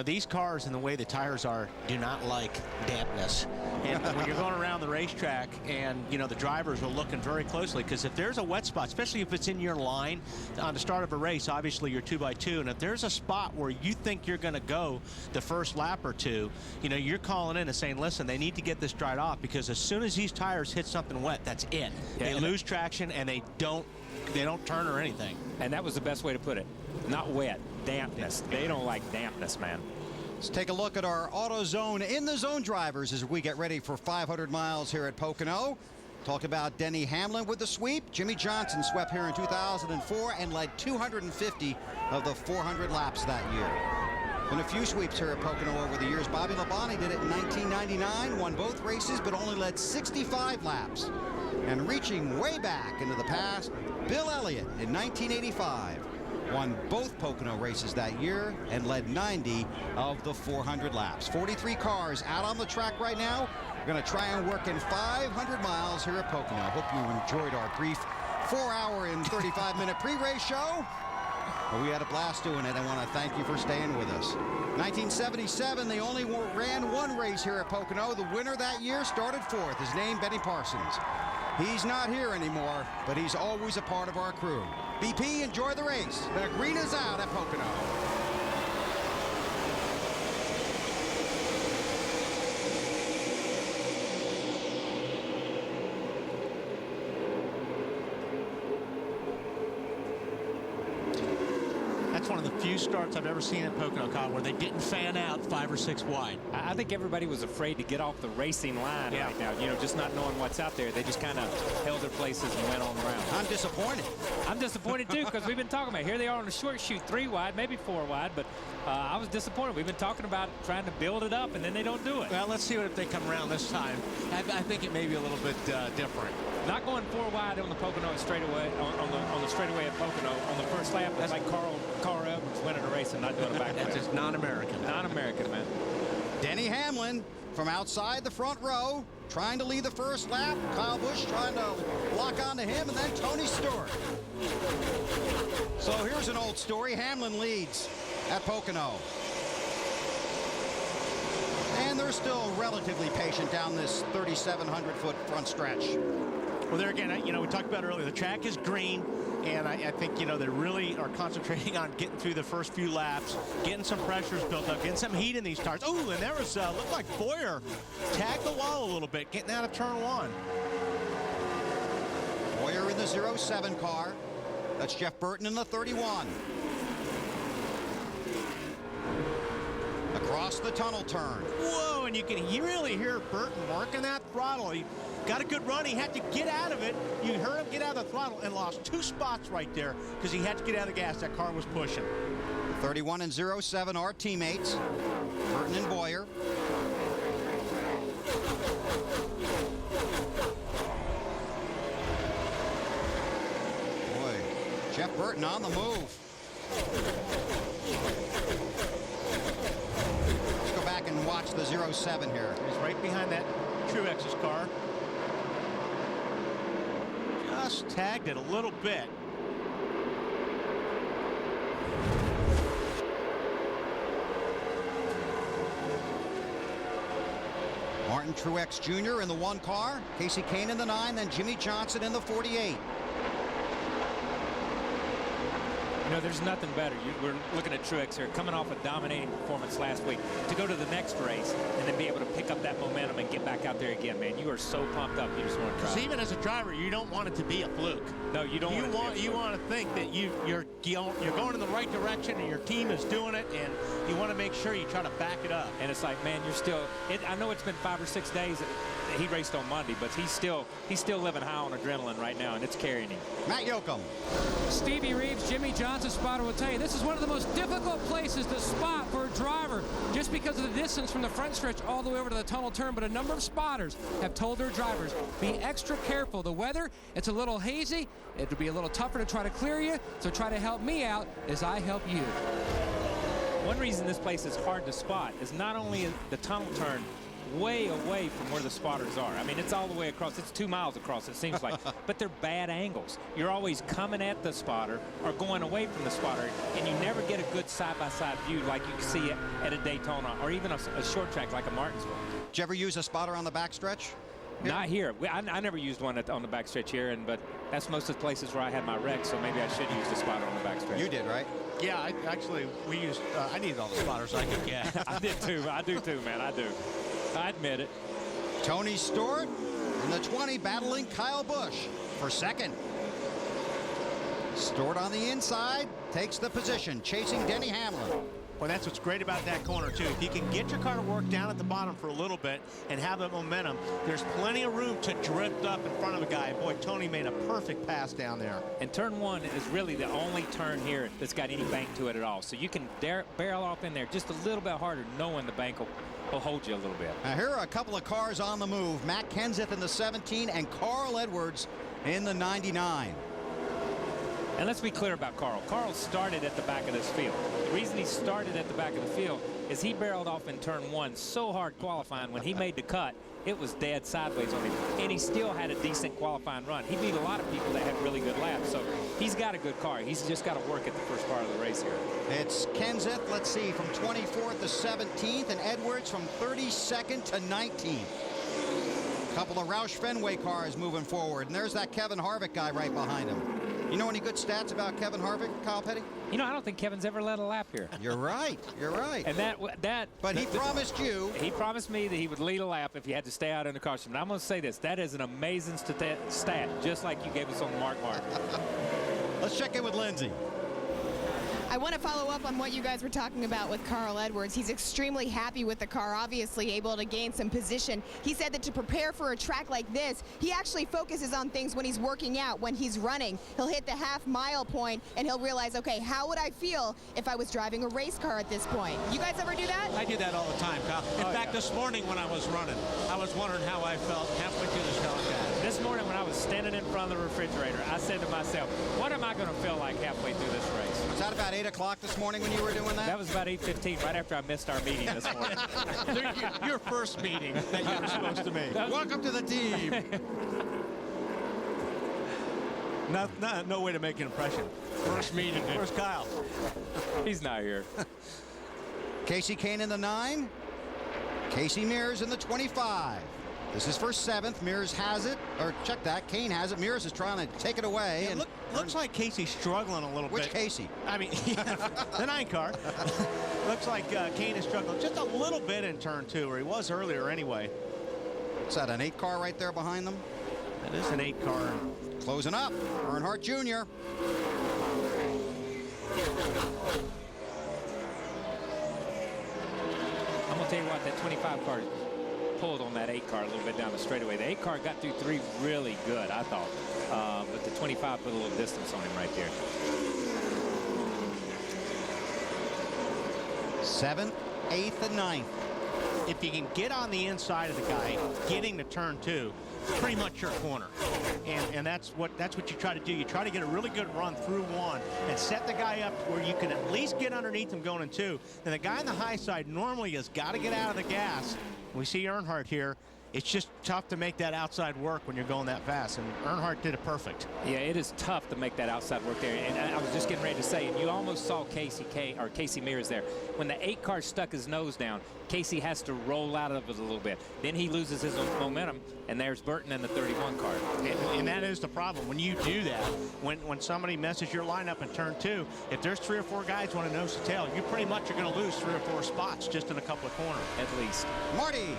Speaker 3: these cars and the way the tires are do not like dampness. And when you're going around the racetrack and, the drivers are looking very closely, because if there's a wet spot, especially if it's in your line on the start of a race, obviously you're 2x2, and if there's a spot where you think you're going to go the first lap or two, you're calling in and saying, listen, they need to get this dried off, because as soon as these tires hit something wet, that's it. Yeah, they lose traction and they don't turn or anything.
Speaker 9: And that was the best way to put it. Not wet, dampness. They don't like dampness, man.
Speaker 2: Let's take a look at our AutoZone in the zone drivers as we get ready for 500 miles here at Pocono. Talk about Denny Hamlin with the sweep. Jimmie Johnson swept here in 2004 and led 250 of the 400 laps that year. Been a few sweeps here at Pocono over the years. Bobby Labonte did it in 1999, won both races, but only led 65 laps. And reaching way back into the past, Bill Elliott in 1985 won both Pocono races that year and led 90 of the 400 laps. 43 cars out on the track right now. We're going to try and work in 500 miles here at Pocono. Hope you enjoyed our brief 4-hour and 35-minute pre-race show. Well, we had a blast doing it. I want to thank you for staying with us. 1977, they only ran one race here at Pocono. The winner that year started fourth. His name, Benny Parsons. He's not here anymore, but he's always a part of our crew. BP, enjoy the race. The green is out at Pocono.
Speaker 3: That's one of the few starts I've ever seen at Pocono, Kyle, where they didn't fan out 5 or 6 wide.
Speaker 9: I think everybody was afraid to get off the racing line right now. You know, just not knowing what's out there. They just kind of held their places and went on around.
Speaker 2: I'm disappointed.
Speaker 9: I'm disappointed too, because we've been talking about, here they are on the short chute, 3 wide, maybe 4 wide, but I was disappointed. We've been talking about trying to build it up, and then they don't do it.
Speaker 3: Well, let's see what if they come around this time. I think it may be a little bit different.
Speaker 9: Not going 4 wide on the Pocono straightaway, on the straightaway at Pocono on the first lap. That's like Carl Edwards winning a race and not doing a back.
Speaker 3: That's just non-American.
Speaker 9: Non-American, man.
Speaker 2: Denny Hamlin from outside the front row, trying to lead the first lap. Kyle Busch trying to lock onto him, and then Tony Stewart. So here's an old story. Hamlin leads at Pocono. And they're still relatively patient down this 3,700-foot front stretch.
Speaker 3: Well, there again, you know, we talked about earlier, the track is green, and I think, you know, they really are concentrating on getting through the first few laps, getting some pressures built up, getting some heat in these tires. Oh, and there was, looked like Boyer tagged the wall a little bit, getting out of turn 1.
Speaker 2: Boyer in the 07 car. That's Jeff Burton in the 31. Across the tunnel turn.
Speaker 3: Whoa, and you can really hear Burton working that throttle. He got a good run. He had to get out of it. You heard him get out of the throttle and lost 2 spots right there because he had to get out of the gas. That car was pushing.
Speaker 2: 31 and 07 are teammates, Burton and Boyer. Boy, Jeff Burton on the move. Let's go back and watch the 07 here.
Speaker 3: He's right behind that Truex's car. Just tagged it a little bit.
Speaker 2: Martin Truex Jr. in the 1 car, Casey Kane in the 9, then Jimmie Johnson in the 48.
Speaker 9: You know, there's nothing better. We're looking at Truex here, coming off a dominating performance last week, to go to the next race and then be able to pick up that momentum and get back out there again, man. You are so pumped up. You just want to drive.
Speaker 3: Because even as a driver, you don't want it to be a fluke.
Speaker 9: No, you don't.
Speaker 3: You want to think that you're going in the right direction and your team is doing it, and you want to make sure you try to back it up.
Speaker 9: And it's like, man, you're still. I know it's been 5 or 6 days. He raced on Monday, but he's still living high on adrenaline right now, and it's carrying him.
Speaker 2: Matt Yoakum.
Speaker 4: Stevie Reeves, Jimmie Johnson spotter will tell you this is one of the most difficult places to spot for a driver, just because of the distance from the front stretch all the way over to the tunnel turn. But a number of spotters have told their drivers, be extra careful. The weather, it's a little hazy. It'll be a little tougher to try to clear you, so try to help me out as I help you.
Speaker 9: One reason this place is hard to spot is not only the tunnel turn way away from where the spotters are. I mean, it's all the way across. It's 2 miles across, it seems like. But they're bad angles. You're always coming at the spotter or going away from the spotter, and you never get a good side-by-side view like you can see at a Daytona or even a short track like a Martinsville.
Speaker 2: Did you ever use a spotter on the backstretch?
Speaker 9: Not here. I never used one on the backstretch here, but that's most of the places where I had my wreck, so maybe I should use the spotter on the backstretch.
Speaker 2: You did, right?
Speaker 3: Yeah, we used, I needed all the spotters I could get.
Speaker 9: I did too. I do too, man. I do. I admit it.
Speaker 2: Tony Stewart in the 20 battling Kyle Busch for second. Stewart on the inside takes the position, chasing Denny Hamlin.
Speaker 3: Well, that's what's great about that corner, too. If you can get your car to work down at the bottom for a little bit and have that momentum, there's plenty of room to drift up in front of a guy. Boy, Tony made a perfect pass down there.
Speaker 9: And turn 1 is really the only turn here that's got any bank to it at all. So you can barrel off in there just a little bit harder, knowing the bank will hold you a little bit.
Speaker 2: Now, here are a couple of cars on the move. Matt Kenseth in the 17 and Carl Edwards in the 99.
Speaker 9: And let's be clear about Carl. Carl started at the back of this field. The reason he started at the back of the field is he barreled off in turn 1 so hard qualifying. When he made the cut, it was dead sideways on him, and he still had a decent qualifying run. He beat a lot of people that had really good laps, so he's got a good car. He's just got to work at the first part of the race here.
Speaker 2: It's Kenseth, let's see, from 24th to 17th, and Edwards from 32nd to 19th. Couple of Roush Fenway cars moving forward, and there's that Kevin Harvick guy right behind him. You know any good stats about Kevin Harvick, Kyle Petty?
Speaker 9: You know, I don't think Kevin's ever led a lap here.
Speaker 2: You're right. You're right.
Speaker 9: And
Speaker 2: But he promised you.
Speaker 9: He promised me that he would lead a lap if he had to stay out in the caution. But I'm going to say this: that is an amazing stat, just like you gave us on Mark Martin.
Speaker 2: Let's check in with Lindsay.
Speaker 6: I want to follow up on what you guys were talking about with Carl Edwards. He's extremely happy with the car, obviously able to gain some position. He said that to prepare for a track like this, he actually focuses on things when he's working out, when he's running. He'll hit the half-mile point, and he'll realize, okay, how would I feel if I was driving a race car at this point? You guys ever do that?
Speaker 3: I do that all the time, Kyle. In fact, this morning when I was running, I was wondering how I felt halfway through this telecast.
Speaker 9: This morning when I was standing in front of the refrigerator, I said to myself, what am I going to feel like halfway through this race?
Speaker 2: Was that about 8 o'clock this morning when you were doing that?
Speaker 9: That was about 8:15, right after I missed our meeting this morning.
Speaker 3: Your first meeting that you were supposed to make.
Speaker 2: Welcome to the team.
Speaker 3: No way to make an impression. First meeting. Where's Kyle?
Speaker 9: He's not here.
Speaker 2: Casey Kane in the 9. Casey Mears in the 25. This is for 7th. Mears has it. Or check that. Kane has it. Mears is trying to take it away.
Speaker 3: Yeah, looks like Casey's struggling a little bit.
Speaker 2: Which Casey?
Speaker 3: I mean, the 9 car. Looks like Kane is struggling just a little bit in turn 2, or he was earlier anyway.
Speaker 2: Is that an 8 car right there behind them?
Speaker 3: That is an 8 car.
Speaker 2: Closing up. Earnhardt Jr.
Speaker 9: I'm going to tell you what, that 25 car pulled on that 8 car a little bit down the straightaway. The 8 car got through 3 really good, I thought. But the 25 put a little distance on him right there.
Speaker 2: 7th, 8th, and 9th.
Speaker 3: If you can get on the inside of the guy, getting to turn 2, pretty much your corner. And that's what you try to do. You try to get a really good run through 1 and set the guy up where you can at least get underneath him going in 2. And the guy on the high side normally has got to get out of the gas. We see Earnhardt here. It's just tough to make that outside work when you're going that fast, and Earnhardt did it perfect.
Speaker 9: Yeah, it is tough to make that outside work there. And I was just getting ready to say, and you almost saw Casey Mears there. When the 8 car stuck his nose down, Casey has to roll out of it a little bit. Then he loses his momentum, and there's Burton in the 31 car.
Speaker 3: And that is the problem. When you do that, when somebody messes your lineup in turn 2, if there's 3 or 4 guys want to nose to tail, you pretty much are going to lose 3 or 4 spots just in a couple of corners.
Speaker 9: At least.
Speaker 2: Marty.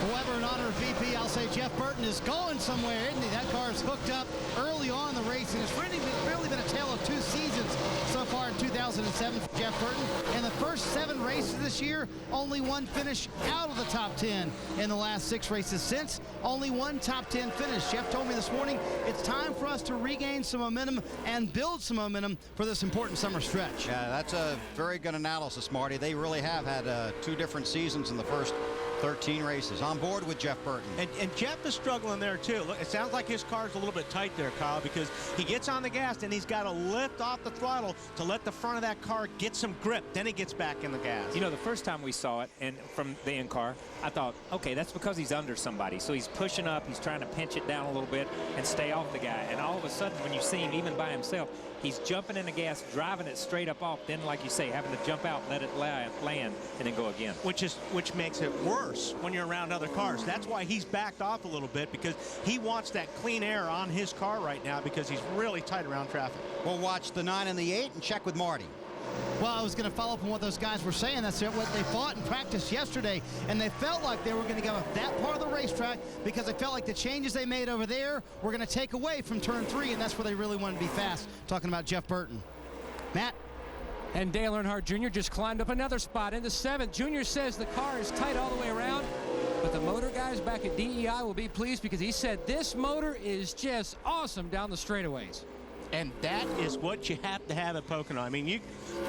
Speaker 10: However, in honor of VP, I'll say Jeff Burton is going somewhere, isn't he? That car is hooked up early on in the race, and it's really been a tale of 2 seasons so far in 2007 for Jeff Burton. In the first 7 races this year, only 1 finish out of the top 10 in the last 6 races since. Only 1 top 10 finish. Jeff told me this morning it's time for us to regain some momentum and build some momentum for this important summer stretch.
Speaker 2: Yeah, that's a very good analysis, Marty. They really have had 2 different seasons in the first 13 races. On board with Jeff Burton.
Speaker 3: And Jeff is struggling there too. Look, it sounds like his car's a little bit tight there, Kyle, because he gets on the gas and he's got to lift off the throttle to let the front of that car get some grip. Then he gets back in the gas.
Speaker 9: You know, the first time we saw it and from the in car, I thought, okay, that's because he's under somebody. So he's pushing up, he's trying to pinch it down a little bit and stay off the guy. And all of a sudden, when you see him even by himself, he's jumping in the gas, driving it straight up off, then, like you say, having to jump out, let it land, and then go again.
Speaker 3: Which makes it worse when you're around other cars. That's why he's backed off a little bit, because he wants that clean air on his car right now because he's really tight around traffic.
Speaker 2: We'll watch the 9 and the 8 and check with Marty.
Speaker 10: Well, I was going to follow up on what those guys were saying. That's what they fought in practice yesterday, and they felt like they were going to give up that part of the racetrack because they felt like the changes they made over there were going to take away from turn 3, and that's where they really wanted to be fast. Talking about Jeff Burton. Matt?
Speaker 4: And Dale Earnhardt Jr. just climbed up another spot into 7th. Jr. says the car is tight all the way around, but the motor guys back at DEI will be pleased because he said this motor is just awesome down the straightaways.
Speaker 3: And that is what you have to have at Pocono. I mean,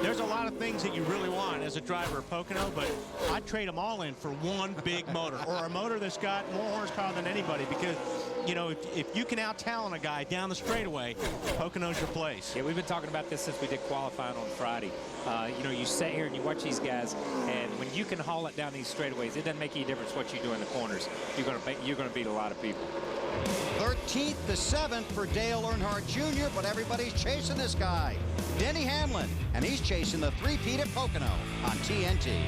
Speaker 3: there's a lot of things that you really want as a driver at Pocono, but I'd trade them all in for one big motor, or a motor that's got more horsepower than anybody, because, you know, if you can out-talent a guy down the straightaway, Pocono's your place.
Speaker 9: Yeah, we've been talking about this since we did qualifying on Friday. You know, you sit here and you watch these guys, and when you can haul it down these straightaways, it doesn't make any difference what you do in the corners. You're going to beat a lot of people.
Speaker 2: 13th to 7th for Dale Earnhardt Jr., but everybody's chasing this guy, Denny Hamlin, and he's chasing the three-peat at Pocono on TNT.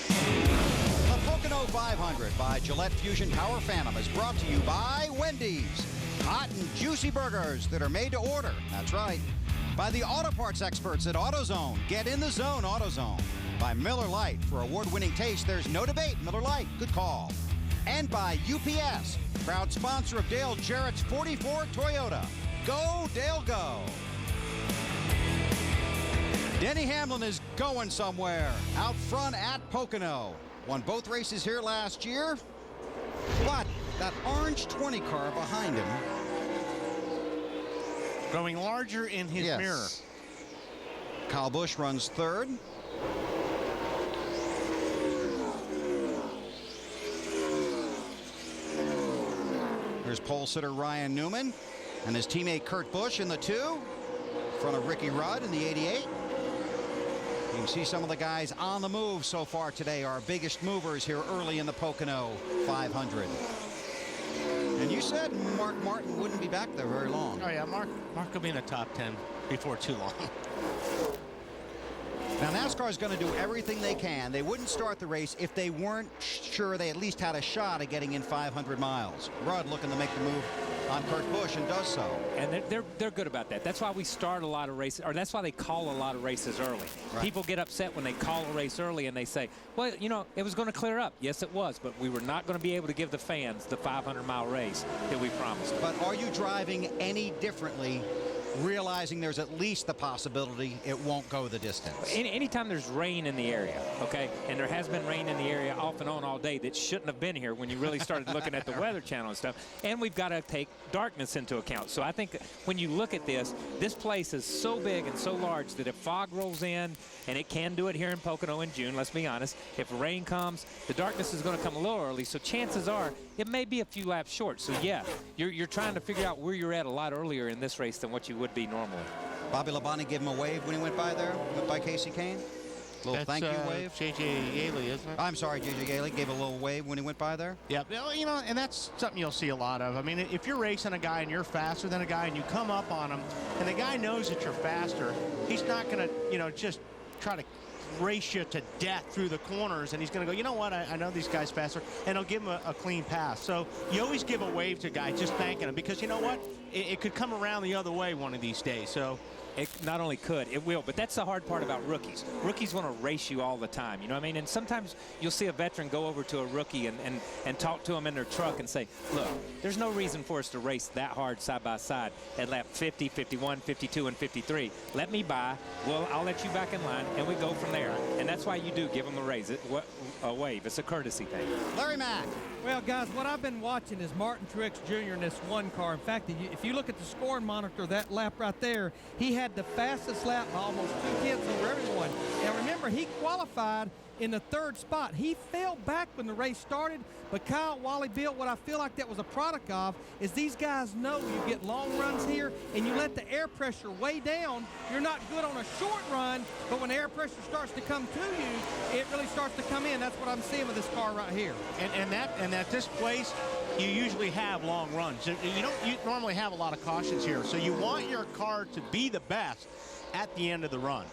Speaker 2: The Pocono 500 by Gillette Fusion Power Phantom is brought to you by Wendy's. Hot and juicy burgers that are made to order. That's right. By the auto parts experts at AutoZone. Get in the zone, AutoZone. By Miller Lite. For award-winning taste, there's no debate. Miller Lite, good call. And by UPS, proud sponsor of Dale Jarrett's 44 Toyota. Go, Dale, go. Denny Hamlin is going somewhere out front at Pocono. Won both races here last year, but that orange 20 car behind him,
Speaker 3: growing larger in his mirror.
Speaker 2: Kyle Busch runs third. There's pole sitter Ryan Newman and his teammate Kurt Busch in the 2, in front of Ricky Rudd in the 88. You can see some of the guys on the move so far today, our biggest movers here early in the Pocono 500. And you said Mark Martin wouldn't be back there very long.
Speaker 3: Oh yeah, Mark will be in the top 10 before too long.
Speaker 2: Now NASCAR is going to do everything they can. They wouldn't start the race if they weren't sure they at least had a shot at getting in 500 miles. Rudd looking to make the move on Kurt Busch and does so.
Speaker 9: And they're good about that. That's why we start a lot of races, or that's why they call a lot of races early.
Speaker 2: Right.
Speaker 9: People get upset when they call a race early and they say, well, you know, it was going to clear up. Yes, it was, but we were not going to be able to give the fans the 500-mile race that we promised.
Speaker 2: But are you driving any differently, realizing there's at least the possibility it won't go the distance?
Speaker 9: Anytime there's rain in the area, okay, and there has been rain in the area off and on all day that shouldn't have been here when you really started looking at the Weather Channel and stuff, and we've got to take darkness into account. So I think when you look at this place is so big and so large that if fog rolls in, and it can do it here in Pocono in June, let's be honest, if rain comes, the darkness is going to come a little early, so chances are it may be a few laps short. So yeah, you're trying to figure out where you're at a lot earlier in this race than what you would be normally.
Speaker 2: Bobby Labonte gave him a wave when he went by there, went by Casey Kane. Little thank you wave.
Speaker 3: J.J. Yaley, isn't it?
Speaker 2: I'm sorry, J.J. Yaley gave a little wave when he went by there.
Speaker 3: Yeah, you know, and that's something you'll see a lot of. I mean, if you're racing a guy and you're faster than a guy and you come up on him and the guy knows that you're faster, he's not going to, you know, just try to race you to death through the corners, and he's going to go, you know what, I know these guys faster, and he'll give him a clean pass. So you always give a wave to a guy just thanking him, because you know what, it could come around the other way one of these days. So
Speaker 9: it not only could, it will, but that's the hard part about rookies. Rookies want to race you all the time, you know what I mean? And sometimes you'll see a veteran go over to a rookie and talk to him in their truck and say, look, there's no reason for us to race that hard side by side at lap 50, 51, 52, and 53. Let me by, well, I'll let you back in line, and we go from there. And that's why you do give them a wave. It's a courtesy thing.
Speaker 2: Larry Mack.
Speaker 21: Well, guys, what I've been watching is Martin Truex Jr. in this one car. In fact, if you look at the scoring monitor, that lap right there, he had the fastest lap by almost 2 tenths over everyone. Now, remember, he qualified in the 3rd spot. He fell back when the race started, but Kyle, Wally, Bill, what I feel like that was a product of is these guys know you get long runs here and you let the air pressure way down. You're not good on a short run, but when the air pressure starts to come to you, it really starts to come in. That's what I'm seeing with this car right here.
Speaker 3: And at this place, you usually have long runs. You normally have a lot of cautions here, so you want your car to be the best at the end of the run.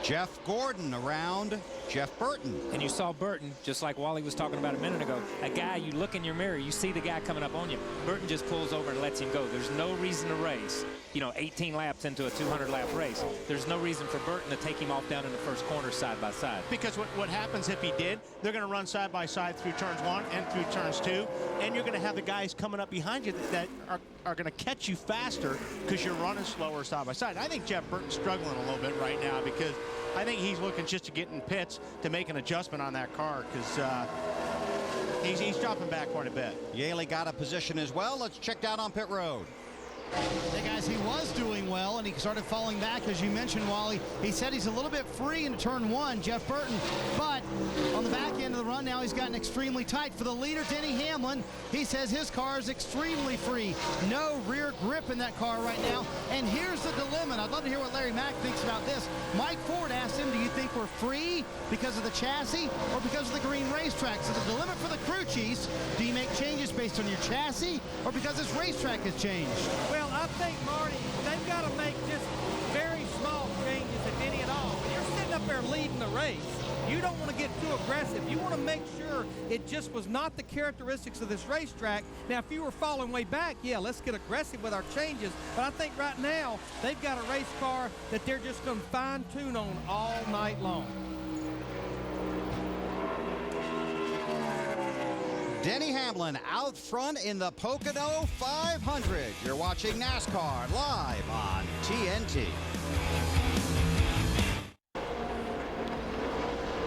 Speaker 2: Jeff Gordon around Jeff Burton.
Speaker 9: And you saw Burton, just like Wally was talking about a minute ago, a guy, you look in your mirror, you see the guy coming up on you. Burton just pulls over and lets him go. There's no reason to race. You know, 18 laps into a 200-lap race. There's no reason for Burton to take him off down in the first corner side by side.
Speaker 3: Because what happens if he did, they're going to run side by side through turns 1 and through turns 2, and you're going to have the guys coming up behind you that are going to catch you faster because you're running slower side by side. I think Jeff Burton's struggling a little bit right now because I think he's looking just to get in pits to make an adjustment on that car because
Speaker 10: He's dropping back quite a bit.
Speaker 2: Yaley got a position as well. Let's check down on pit road.
Speaker 10: Hey guys, he was doing well, and he started falling back, as you mentioned, Wally. He said he's a little bit free into turn 1, Jeff Burton, but on the back end of the run now, he's gotten extremely tight. For the leader, Denny Hamlin, he says his car is extremely free. No rear grip in that car right now, and here's the dilemma. And I'd love to hear what Larry Mack thinks about this. Mike Ford asked him, do you think we're free because of the chassis or because of the green racetrack? So the dilemma for the crew chiefs, do you make changes based on your chassis or because this racetrack has changed?
Speaker 21: Well, I think, Marty, they've got to make just very small changes, if any at all. When you're sitting up there leading the race, you don't want to get too aggressive. You want to make sure it just was not the characteristics of this racetrack. Now, if you were falling way back, yeah, let's get aggressive with our changes. But I think right now, they've got a race car that they're just going to fine-tune on all night long.
Speaker 2: Denny Hamlin out front in the Pocono 500. You're watching NASCAR live on TNT.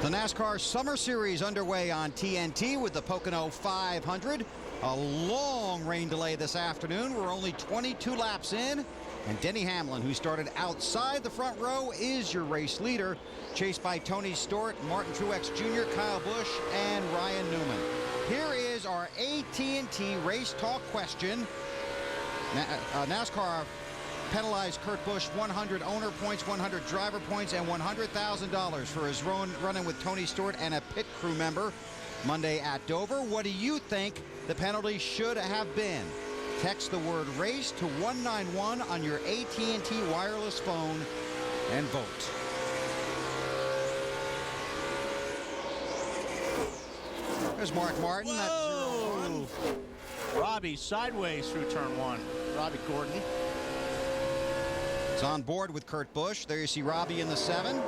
Speaker 2: The NASCAR Summer Series underway on TNT with the Pocono 500. A long rain delay this afternoon. We're only 22 laps in. And Denny Hamlin, who started outside the front row, is your race leader, chased by Tony Stewart, Martin Truex Jr., Kyle Busch, and Ryan Newman. Here is our AT&T Race Talk question. NASCAR penalized Kurt Busch 100 owner points, 100 driver points, and $100,000 for his run-in with Tony Stewart and a pit crew member Monday at Dover. What do you think the penalty should have been? Text the word RACE to 191 on your AT&T wireless phone and vote. There's Mark Martin.
Speaker 10: Whoa! That's Robbie sideways through turn 1. Robbie Gordon.
Speaker 2: It's on board with Kurt Busch. There you see Robbie in the 7.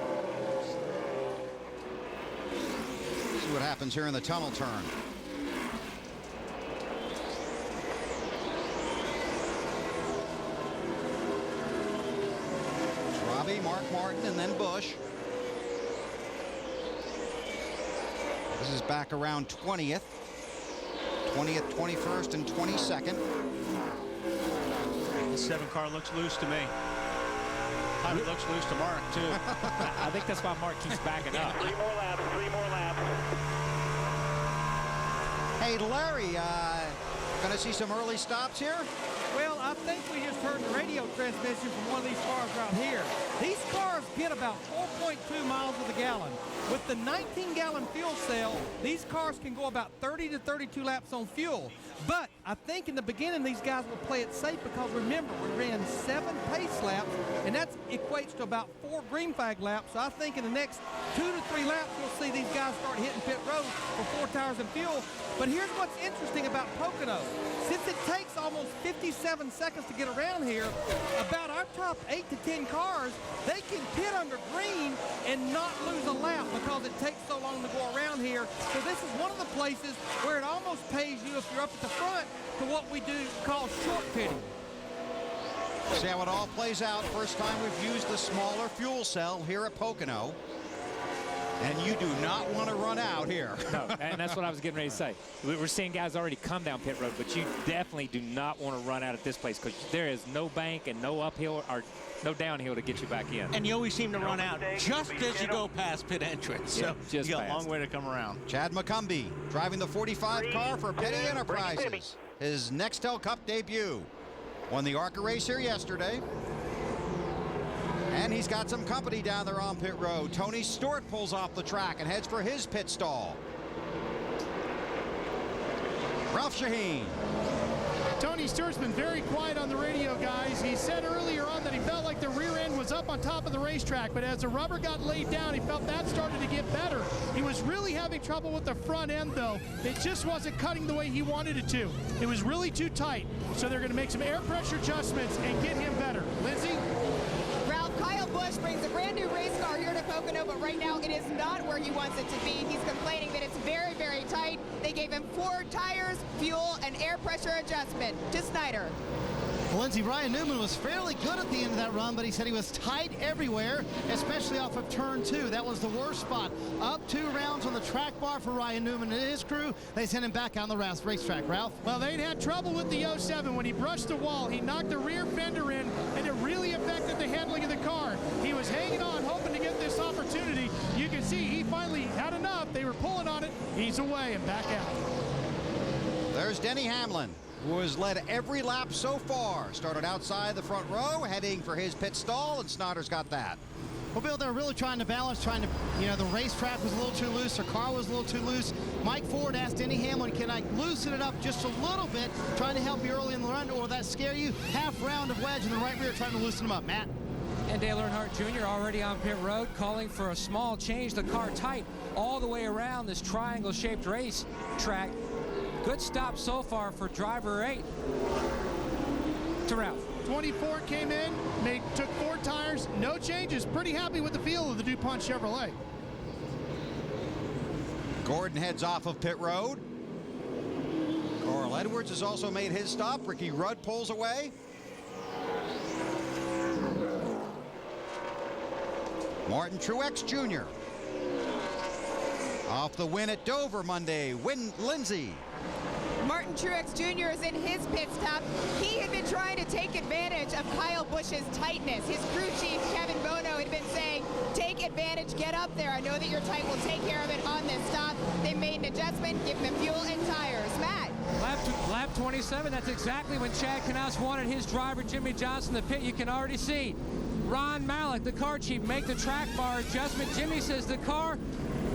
Speaker 2: See what happens here in the tunnel turn. It's Robbie, Mark Martin, and then Busch. This is back around 20th. 20th, 21st, and 22nd.
Speaker 10: The 7 car looks loose to me. Probably looks loose to Mark, too.
Speaker 12: I think that's why Mark keeps backing up.
Speaker 11: 3 more laps, 3 more laps.
Speaker 2: Hey, Larry, gonna see some early stops here?
Speaker 21: Well, I think we just heard the radio transmission from one of these cars right here. These cars get about 4.2 miles to the gallon. With the 19-gallon fuel cell, these cars can go about 30 to 32 laps on fuel. But I think in the beginning, these guys will play it safe because remember, we ran 7 pace laps, and that equates to about 4 green flag laps. So I think in the next 2 to 3 laps, we'll see these guys start hitting pit road for 4 tires and fuel. But here's what's interesting about Pocono. Since it takes almost 57 seconds to get around here, about our top 8 to 10 cars, they can pit under green and not lose a lap because it takes so long to go around here. So this is one of the places where it almost pays you if you're up at the front to what we do call short pitting.
Speaker 2: See how it all plays out. First time we've used the smaller fuel cell here at Pocono. And you do not want to run out here.
Speaker 12: No, and that's what I was getting ready to say. We're seeing guys already come down pit road, but you definitely do not want to run out at this place because there is no bank and no uphill or no downhill to get you back in.
Speaker 10: And you always seem to run out just as you go past pit entrance. So you got a long way to come around.
Speaker 2: Chad McCumbee driving the 45 car for Petty Enterprises. His Nextel Cup debut. Won the Arca race here yesterday. And he's got some company down there on pit road. Tony Stewart pulls off the track and heads for his pit stall. Ralph Shaheen.
Speaker 5: Tony Stewart's been very quiet on the radio, guys. He said earlier on that he felt like the rear end was up on top of the racetrack, but as the rubber got laid down, he felt that started to get better. He was really having trouble with the front end, though. It just wasn't cutting the way he wanted it to. It was really too tight. So they're going to make some air pressure adjustments and get him better. Lindsay?
Speaker 6: Kyle Busch brings a brand new race car here to Pocono, but right now it is not where he wants it to be. He's complaining that it's very, very tight. They gave him 4 tires, fuel, and air pressure adjustment. To Snyder.
Speaker 10: Well, Lindsey, Ryan Newman was fairly good at the end of that run, but he said he was tight everywhere, especially off of turn 2. That was the worst spot. Up 2 rounds on the track bar for Ryan Newman and his crew. They sent him back on the racetrack. Ralph?
Speaker 5: Well, they'd had trouble with the 07 when he brushed the wall. He knocked the rear fender in, and it really affected the handling of the car. He was hanging on, hoping to get this opportunity. You can see he finally had enough. They were pulling on it. He's away and back out.
Speaker 2: There's Denny Hamlin, who has led every lap so far. Started outside the front row, heading for his pit stall, and Snyder's got that.
Speaker 10: Well, Bill, they're really trying to balance, the racetrack was a little too loose, their car was a little too loose. Mike Ford asked Denny Hamlin, can I loosen it up just a little bit, trying to help you early in the run, or will that scare you? Half round of wedge in the right rear, trying to loosen them up. Matt?
Speaker 4: And Dale Earnhardt Jr. already on pit road, calling for a small change. The car tight all the way around this triangle-shaped race track. Good stop so far for driver 8. To Ralph.
Speaker 5: 24 came in, took 4 tires, no changes. Pretty happy with the feel of the DuPont Chevrolet.
Speaker 2: Gordon heads off of pit road. Carl Edwards has also made his stop. Ricky Rudd pulls away. Martin Truex Jr. Off the win at Dover Monday. Lindsay.
Speaker 6: Martin Truex Jr. is in his pit stop. He had been trying to take advantage of Kyle Busch's tightness. His crew chief, Kevin Bono, had been saying, take advantage, get up there. I know that you're tight. We'll take care of it on this stop. They made an adjustment, give him fuel and tires. Matt.
Speaker 4: Lap 27, that's exactly when Chad Knaus wanted his driver, Jimmie Johnson, the pit. You can already see Ron Malik, the car chief, make the track bar adjustment. Jimmie says the car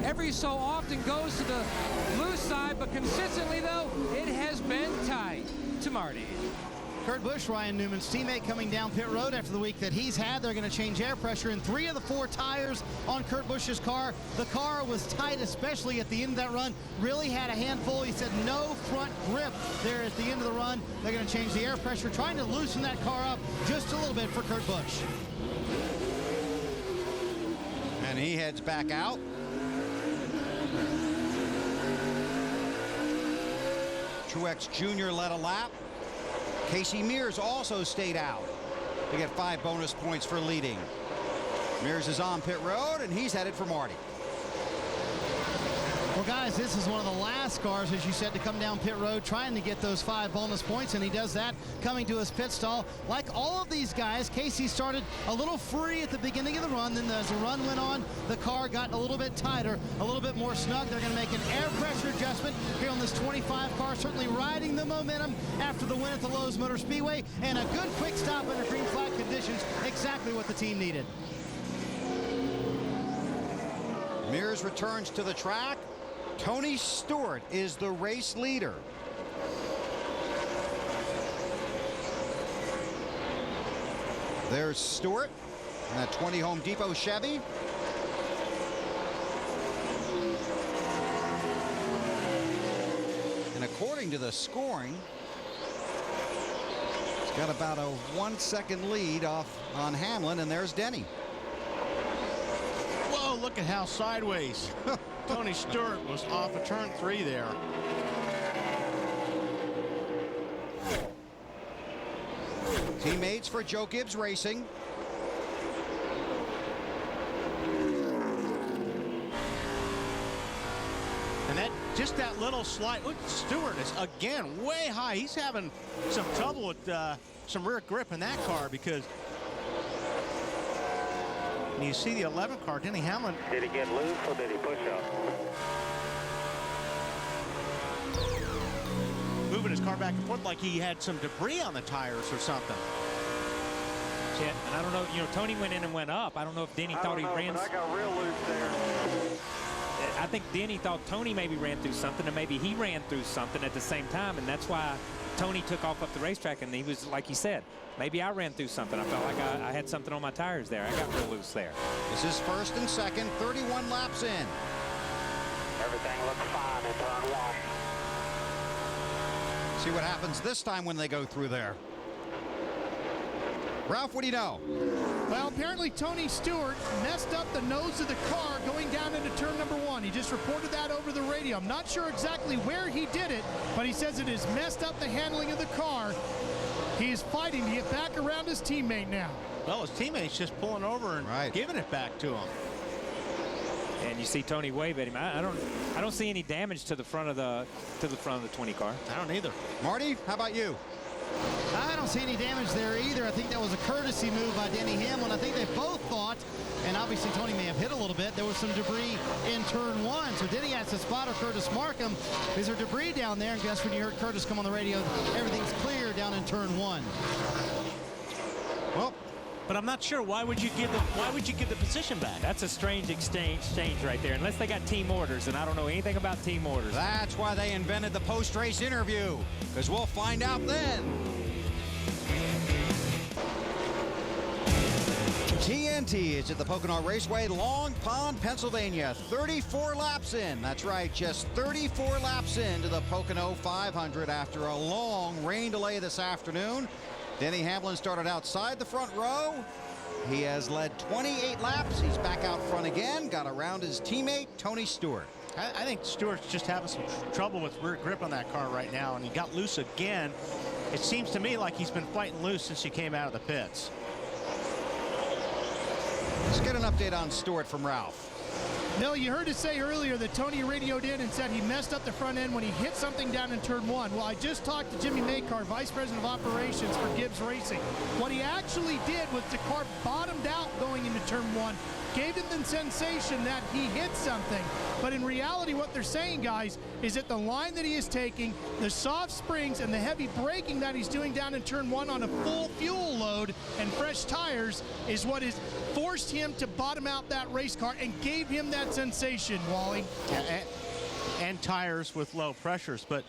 Speaker 4: every so often goes to the loose side, but consistently, though, it has been tight. To Marty.
Speaker 10: Kurt Busch, Ryan Newman's teammate, coming down pit road after the week that he's had. They're going to change air pressure in 3 of the 4 tires on Kurt Busch's car. The car was tight, especially at the end of that run. Really had a handful. He said no front grip there at the end of the run. They're going to change the air pressure, trying to loosen that car up just a little bit for Kurt Busch.
Speaker 2: And he heads back out. Truex Jr. led a lap. Casey Mears also stayed out to get 5 bonus points for leading. Mears is on pit road, and he's headed for Marty.
Speaker 10: Well, guys, this is one of the last cars, as you said, to come down pit road, trying to get those 5 bonus points, and he does that coming to his pit stall. Like all of these guys, Casey started a little free at the beginning of the run. Then as the run went on, the car got a little bit tighter, a little bit more snug. They're going to make an air pressure adjustment here on this 25 car, certainly riding the momentum after the win at the Lowe's Motor Speedway, and a good quick stop under green flag conditions, exactly what the team needed.
Speaker 2: Mears returns to the track. Tony Stewart is the race leader. There's Stewart in that 20 Home Depot Chevy. And according to the scoring, he's got about a 1-second lead off on Hamlin, and there's Denny.
Speaker 1: Whoa, look at how sideways Tony Stewart was off of turn 3 there.
Speaker 2: Teammates for Joe Gibbs Racing.
Speaker 1: And just that little slide. Look, Stewart is again way high. He's having some trouble with some rear grip in that car, because you see the 11 car, Denny Hamlin.
Speaker 11: Did he get loose or did he push up?
Speaker 1: Moving his car back and forth like he had some debris on the tires or something.
Speaker 12: Yeah, and I don't know, Tony went in and went up. I don't know if Denny thought he ran.
Speaker 11: But I got real loose there.
Speaker 12: I think Denny thought Tony maybe ran through something, and maybe he ran through something at the same time, and that's why Tony took off up the racetrack, and he was, like he said, maybe I ran through something. I felt like I had something on my tires there. I got real loose there.
Speaker 2: This is first and second, 31 laps in.
Speaker 11: Everything looks fine in turn 1.
Speaker 2: See what happens this time when they go through there. Ralph, what do you know?
Speaker 5: Well, apparently Tony Stewart messed up the nose of the car going down into turn number 1. He just reported that over the radio. I'm not sure exactly where he did it, but he says it has messed up the handling of the car. He is fighting to get back around his teammate now.
Speaker 1: Well, his teammate's just pulling over and giving it back to him.
Speaker 12: And you see Tony wave at him. I don't see any damage to the front of the 20 car.
Speaker 1: I don't either.
Speaker 2: Marty, how about you?
Speaker 10: I don't see any damage there either. I think that was a courtesy move by Denny Hamlin. I think they both thought, and obviously Tony may have hit a little bit, there was some debris in turn 1. So Denny has to spot Curtis Markham. Is there debris down there? And guess when you heard Curtis come on the radio, everything's clear down in turn 1.
Speaker 1: Well, but I'm not sure. Why would you give the position back?
Speaker 12: That's a strange exchange right there, unless they got team orders, and I don't know anything about team orders.
Speaker 2: That's why they invented the post-race interview, because we'll find out then. TNT is at the Pocono Raceway, Long Pond, Pennsylvania. 34 laps in. That's right, just 34 laps into the Pocono 500 after a long rain delay this afternoon. Denny Hamlin started outside the front row. He has led 28 laps. He's back out front again. Got around his teammate, Tony Stewart.
Speaker 1: I think Stewart's just having some trouble with rear grip on that car right now, and he got loose again. It seems to me like he's been fighting loose since he came out of the pits.
Speaker 2: Let's get an update on Stewart from Ralph.
Speaker 5: No, you heard it say earlier that Tony radioed in and said he messed up the front end when he hit something down in turn 1. Well, I just talked to Jimmy Makar, Vice President of Operations for Gibbs Racing. What he actually did was the car bottomed out going into turn 1, gave him the sensation that he hit something. But in reality, what they're saying, guys, is that the line that he is taking, the soft springs and the heavy braking that he's doing down in turn 1 on a full fuel load and fresh tires is what has forced him to bottom out that race car and gave him that sensation, Wally.
Speaker 1: Yeah, and tires with low pressures. But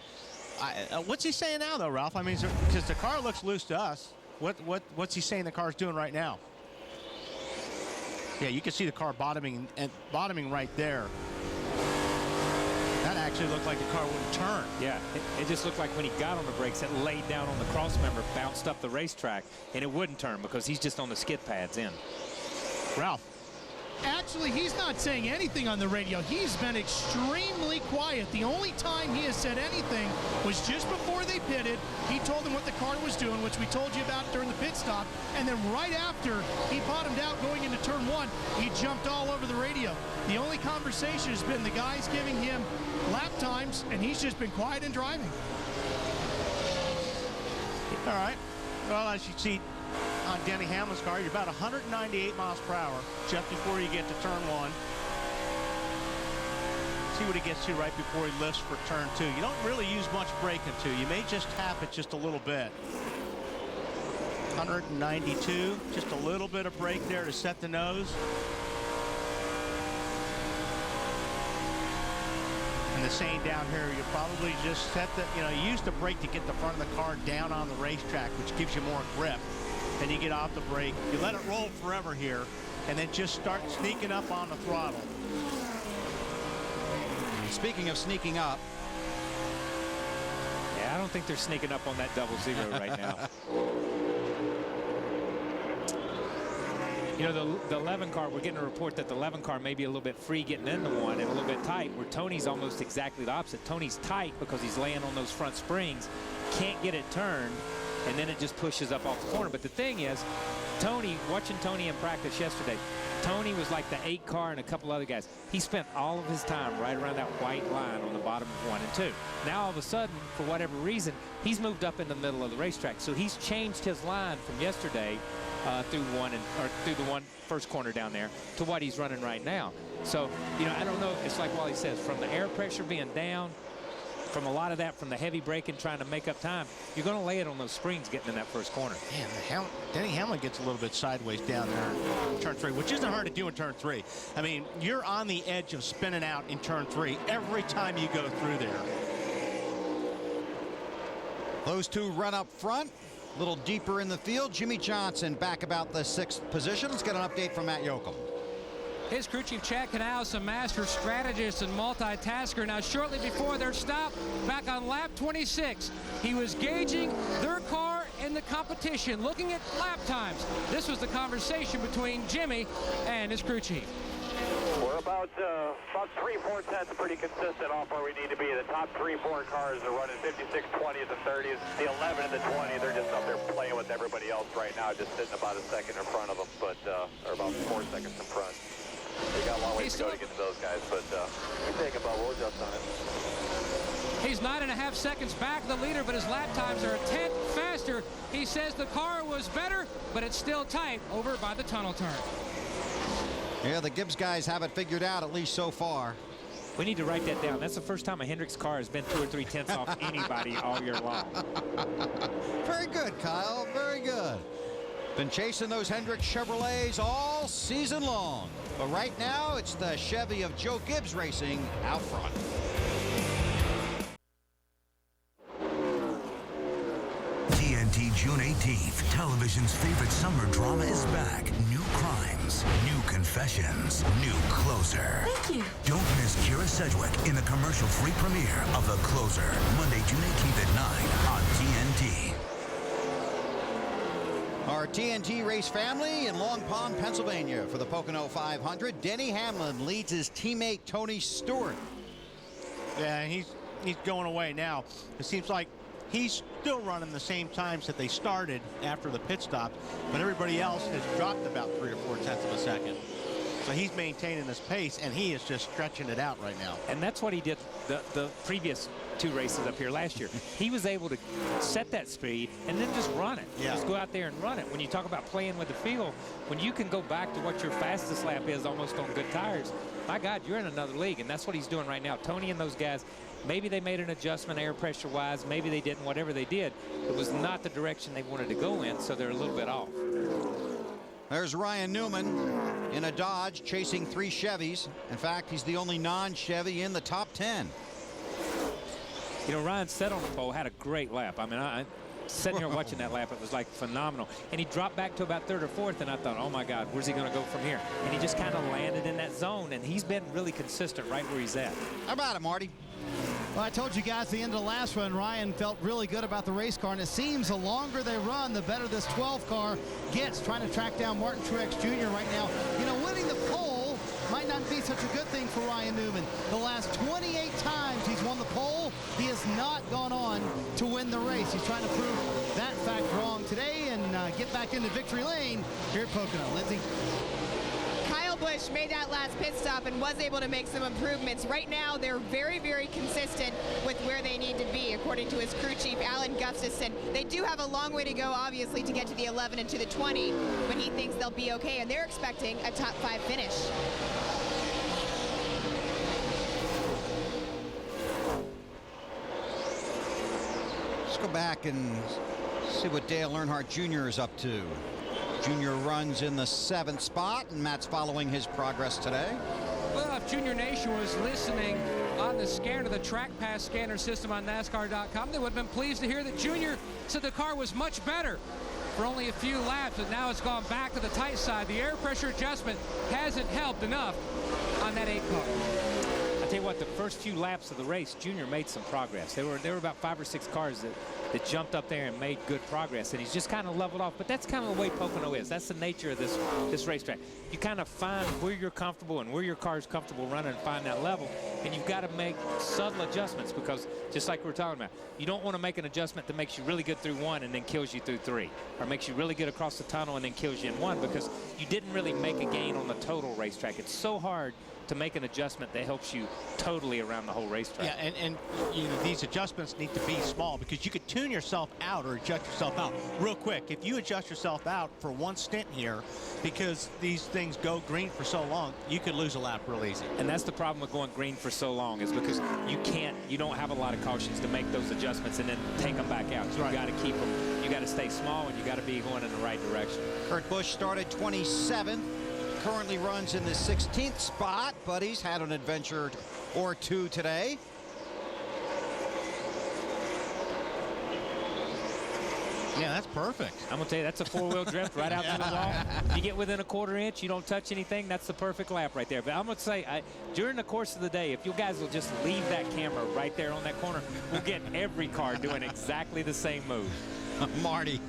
Speaker 1: what's he saying now, though, Ralph? I mean, because the car looks loose to us. What's he saying the car's doing right now? Yeah, you can see the car bottoming right there. That actually looked like the car wouldn't turn.
Speaker 12: Yeah, it just looked like when he got on the brakes, it laid down on the cross member, bounced up the racetrack, and it wouldn't turn because he's just on the skid pads in.
Speaker 1: Ralph.
Speaker 5: Actually, he's not saying anything on the radio. He's been extremely quiet. The only time he has said anything was just before they pitted. He told them what the car was doing, which we told you about during the pit stop. And then right after he bottomed out going into turn 1, he jumped all over the radio. The only conversation has been the guys giving him lap times, and he's just been quiet and driving.
Speaker 1: All right. Well, as you see on Denny Hamlin's car, you're about 198 miles per hour just before you get to turn 1. See what he gets to right before he lifts for turn 2. You don't really use much braking too. You may just tap it just a little bit. 192, just a little bit of brake there to set the nose. And the same down here, you probably just set the, you use the brake to get the front of the car down on the racetrack, which gives you more grip. Then you get off the brake, you let it roll forever here, and then just start sneaking up on the throttle.
Speaker 2: Speaking of sneaking up.
Speaker 12: Yeah, I don't think they're sneaking up on that 00 right now. The 11 car, we're getting a report that the 11 car may be a little bit free getting into one and a little bit tight, where Tony's almost exactly the opposite. Tony's tight because he's laying on those front springs, can't get it turned, and then it just pushes up off the corner. But the thing is, watching Tony in practice yesterday, Tony was like the 8 car and a couple other guys. He spent all of his time right around that white line on the bottom of 1 and 2. Now all of a sudden, for whatever reason, he's moved up in the middle of the racetrack. So he's changed his line from yesterday through the first corner down there to what he's running right now. So, I don't know. It's like Wally says, from the air pressure being down, from a lot of that, from the heavy braking, trying to make up time, you're going to lay it on those springs getting in that first corner.
Speaker 1: Man, Denny Hamlin gets a little bit sideways down there in turn 3, which isn't hard to do in turn 3. I mean, you're on the edge of spinning out in turn 3 every time you go through there.
Speaker 2: Those two run up front, a little deeper in the field. Jimmie Johnson back about the 6th position. Let's get an update from Matt Yoakum.
Speaker 4: His crew chief Chad Canals, a master strategist and multitasker. Now, shortly before their stop, back on lap 26, he was gauging their car in the competition, looking at lap times. This was the conversation between Jimmy and his crew chief.
Speaker 11: We're about 3-4 tenths pretty consistent off where we need to be. The top 3-4 cars are running 56, 20s, and 30s. The 11 and the 20, they're just up there playing with everybody else right now, just sitting about a second in front of them, but or about 4 seconds in front. We got a long way to go to get to those guys, but we think about we'll adjust on it.
Speaker 4: He's 9.5 seconds back the leader, but his lap times are a tenth faster. He says the car was better, but it's still tight over by the tunnel turn.
Speaker 2: Yeah, the Gibbs guys have it figured out, at least so far.
Speaker 12: We need to write that down. That's the first time a Hendricks car has been 2 or 3 tenths off anybody all year long.
Speaker 2: Very good, Kyle. Very good. Been chasing those Hendricks Chevrolets all season long. But right now, it's the Chevy of Joe Gibbs Racing out front.
Speaker 13: TNT June 18th. Television's favorite summer drama is back. New crimes, new confessions, new closer.
Speaker 24: Thank you.
Speaker 13: Don't miss Kira Sedgwick in the commercial-free premiere of The Closer, Monday, June 18th at 9 on TNT.
Speaker 2: Our TNT race family in Long Pond, Pennsylvania for the Pocono 500. Denny Hamlin leads his teammate Tony Stewart.
Speaker 1: Yeah, he's going away now. It seems like he's still running the same times that they started after the pit stop, but everybody else has dropped about 3 or 4 tenths of a second. So he's maintaining this pace, and he is just stretching it out right now.
Speaker 12: And that's what he did the previous 2 races up here last year. He was able to set that speed and then just run it.
Speaker 1: Yeah.
Speaker 12: Just go out there and run it. When you talk about playing with the field, when you can go back to what your fastest lap is almost on good tires, my God, you're in another league, and that's what he's doing right now. Tony and those guys, maybe they made an adjustment air pressure-wise, maybe they didn't, whatever they did, it was not the direction they wanted to go in, so they're a little bit off.
Speaker 2: There's Ryan Newman in a Dodge chasing 3 Chevys. In fact, he's the only non-Chevy in the top 10.
Speaker 12: You know, Ryan sat on the pole, had a great lap. I mean, I sitting here watching that lap, it was like phenomenal. And he dropped back to about 3rd or 4th, and I thought, oh my God, where's he going to go from here? And he just kind of landed in that zone, and he's been really consistent right where he's at.
Speaker 2: How about it, Marty?
Speaker 10: Well, I told you guys at the end of the last run, Ryan felt really good about the race car, and it seems the longer they run, the better this 12 car gets, trying to track down Martin Truex Jr. right now. You know, winning the pole might not be such a good thing for Ryan Newman. The last 28 times he's won the pole, he has not gone on to win the race. He's trying to prove that fact wrong today and get back into victory lane here at Pocono. Lindsay?
Speaker 6: Busch made that last pit stop and was able to make some improvements. Right now, they're very, very consistent with where they need to be, according to his crew chief, Alan Gustafson. They do have a long way to go, obviously, to get to the 11 and to the 20, but he thinks they'll be okay, and they're expecting a top 5 finish.
Speaker 2: Let's go back and see what Dale Earnhardt Jr. is up to. Junior runs in the 7th spot, and Matt's following his progress today.
Speaker 4: Well, if Junior Nation was listening on the scanner, the track pass scanner system on NASCAR.com, they would have been pleased to hear that Junior said the car was much better for only a few laps, and now it's gone back to the tight side. The air pressure adjustment hasn't helped enough on that 8 car.
Speaker 12: I tell you what, the first few laps of the race, Junior made some progress. There were about 5 or 6 cars that jumped up there and made good progress, and he's just kind of leveled off. But that's kind of the way Pocono is. That's the nature of this racetrack. You kind of find where you're comfortable and where your car's comfortable running and find that level, and you've got to make subtle adjustments, because just like we're talking about, you don't want to make an adjustment that makes you really good through 1 and then kills you through 3, or makes you really good across the tunnel and then kills you in 1, because you didn't really make a gain on the total racetrack. It's so hard to make an adjustment that helps you totally around the whole racetrack.
Speaker 1: Yeah, and you know, these adjustments need to be small, because you could tune yourself out or adjust yourself out real quick. If you adjust yourself out for one stint here, because these things go green for so long, you could lose a lap real easy.
Speaker 12: And that's the problem with going green for so long, is because you don't have a lot of cautions to make those adjustments and then take them back out. You've got to keep them. You got to stay small, and you got to be going in the right direction.
Speaker 2: Kurt Busch started 27th. Currently runs in the 16th spot, but he's had an adventure or 2 today.
Speaker 1: Yeah, that's perfect.
Speaker 12: I'm gonna tell you, that's a 4-wheel drift right out to the wall. You get within a 1/4 inch, you don't touch anything, that's the perfect lap right there. But I'm gonna say, during the course of the day, if you guys will just leave that camera right there on that corner, we'll get every car doing exactly the same move.
Speaker 2: Marty.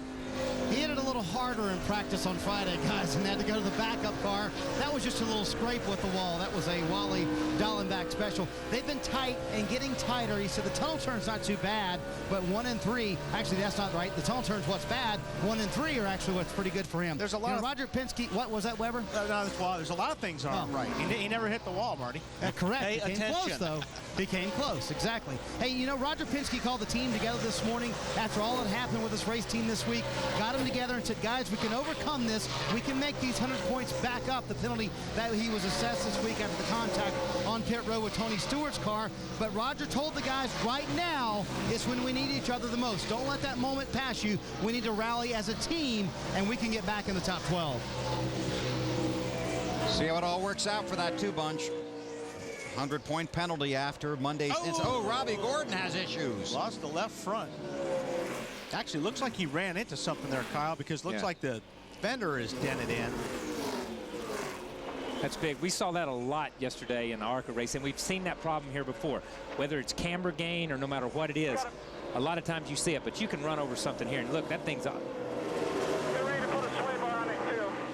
Speaker 10: He hit it a little harder in practice on Friday, guys, and had to go to the backup car. That was just a little scrape with the wall. That was a Wally Dallenbach special. They've been tight and getting tighter. He said the tunnel turn's not too bad, but 1 and 3, actually that's not right. The tunnel turn's what's bad. 1 and 3 are actually what's pretty good for him.
Speaker 1: There's a lot of
Speaker 10: Roger Penske, what was that, Weber?
Speaker 1: No, there's a lot of things aren't right. He never hit the wall, Marty.
Speaker 10: Correct.
Speaker 1: Pay
Speaker 10: He came close, though. He came close, exactly. Hey, you know, Roger Penske called the team together this morning after all that happened with this race team this week. Got them together and said, guys, we can overcome this. We can make these 100 points back up, the penalty that he was assessed this week after the contact on pit road with Tony Stewart's car. But Roger told the guys right now is when we need each other the most. Don't let that moment pass you. We need to rally as a team, and we can get back in the top 12.
Speaker 2: See how it all works out for that two-bunch. 100-point penalty after Monday's. Robbie Gordon has issues.
Speaker 1: Lost the left front. Actually, looks like he ran into something there, Kyle, because looks like the fender is dented in.
Speaker 12: That's big. We saw that a lot yesterday in the Arca race, and we've seen that problem here before. Whether it's camber gain or no matter what it is, a lot of times you see it, but you can run over something here. And look, that thing's on.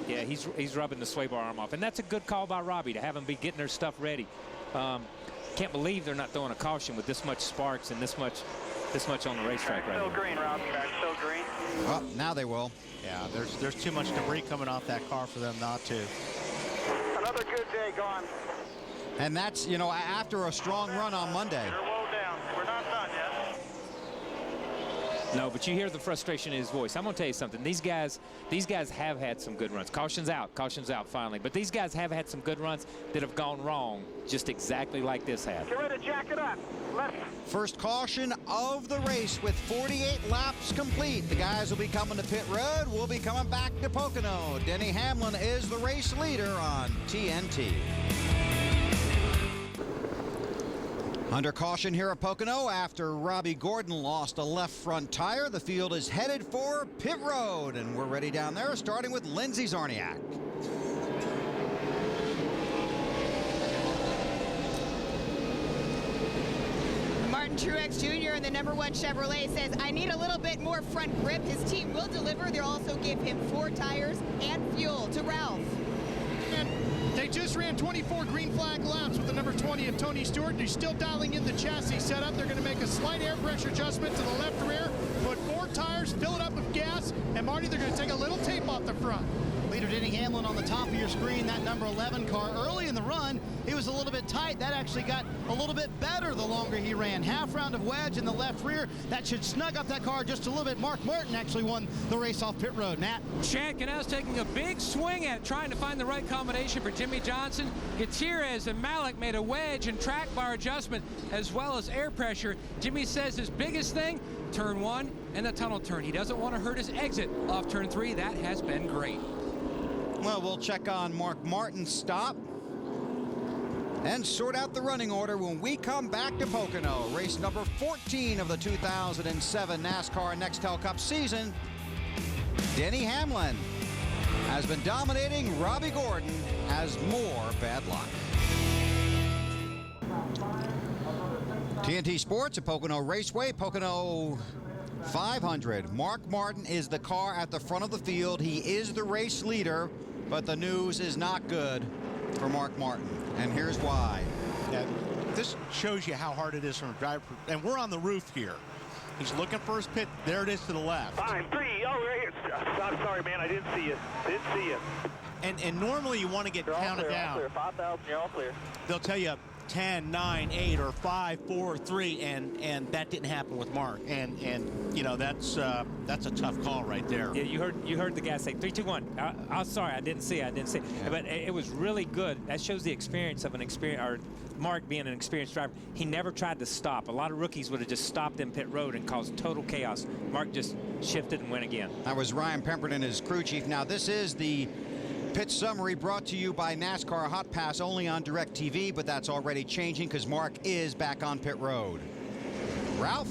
Speaker 12: Yeah, he's rubbing the sway bar arm off. And that's a good call by Robbie to have them be getting their stuff ready. Can't believe they're not throwing a caution with this much sparks and this much on the racetrack right now.
Speaker 11: Still green, Rob. Still green.
Speaker 2: Well, now they will.
Speaker 1: Yeah, there's too much debris coming off that car for them not to.
Speaker 11: Another good day gone.
Speaker 2: And that's, you know, after a strong run on Monday.
Speaker 11: We're low down. We're not done yet.
Speaker 12: No, but you hear the frustration in his voice. I'm going to tell you something. These guys have had some good runs. Caution's out finally. But these guys have had some good runs that have gone wrong, just exactly like this had.
Speaker 11: Get ready to jack it up. Left.
Speaker 2: First caution of the race with 48 laps complete. The guys will be coming to pit road. We'll be coming back to Pocono. Denny Hamlin is the race leader on TNT. Under caution here at Pocono after Robbie Gordon lost a left front tire. The field is headed for pit road, and we're ready down there, starting with Lindsey Zarniak.
Speaker 6: Martin Truex Jr. in the #1 Chevrolet says, I need a little bit more front grip. His team will deliver. They'll also give him 4 tires and fuel. To Ralph.
Speaker 5: And they just ran 24 green flag laps with the number 20 of Tony Stewart. They're still dialing in the chassis setup. They're going to make a slight air pressure adjustment to the left rear, put 4 tires, fill it up with gas, and Marty, they're going to take a little tape off the front.
Speaker 10: Leader Denny Hamlin on the top of your screen, that number 11 car. Early in the run, he was a little bit tight. That actually got a little bit better the longer he ran. Half round of wedge in the left rear. That should snug up that car just a little bit. Mark Martin actually won the race off pit road. Matt?
Speaker 4: Chad Canals taking a big swing at it, trying to find the right combination for Jimmie Johnson. Gutierrez and Malik made a wedge and track bar adjustment as well as air pressure. Jimmie says his biggest thing, turn 1 and the tunnel turn. He doesn't want to hurt his exit off turn 3. That has been great.
Speaker 2: Well, we'll check on Mark Martin's stop and sort out the running order when we come back to Pocono. Race number 14 of the 2007 NASCAR Nextel Cup season. Denny Hamlin has been dominating. Robbie Gordon has more bad luck. TNT Sports at Pocono Raceway, Pocono 500. Mark Martin is the car at the front of the field. He is the race leader, but the news is not good for Mark Martin, and here's why.
Speaker 1: Yeah, this shows you how hard it is from a driver, and we're on the roof here. He's looking for his pit. There it is to the left.
Speaker 11: 5, 3, right here. I'm sorry, man. I didn't see you. Didn't see you.
Speaker 1: And normally you want to get counted down.
Speaker 11: All clear. 5,000, you're all clear.
Speaker 1: They'll tell you 10, 9, 8, or 5, 4, 3, and that didn't happen with Mark. And you know, that's a tough call right there.
Speaker 12: Yeah, you heard the guy say 3, 2, 1. I'm sorry, I didn't see it. Yeah. But it was really good. That shows the experience of Mark being an experienced driver. He never tried to stop. A lot of rookies would have just stopped in pit road and caused total chaos. Mark just shifted and went again.
Speaker 2: That was Ryan Pemberton, his crew chief. Now this is the pit summary brought to you by NASCAR Hot Pass, only on DirecTV, but that's already changing because Mark is back on pit road. Ralph?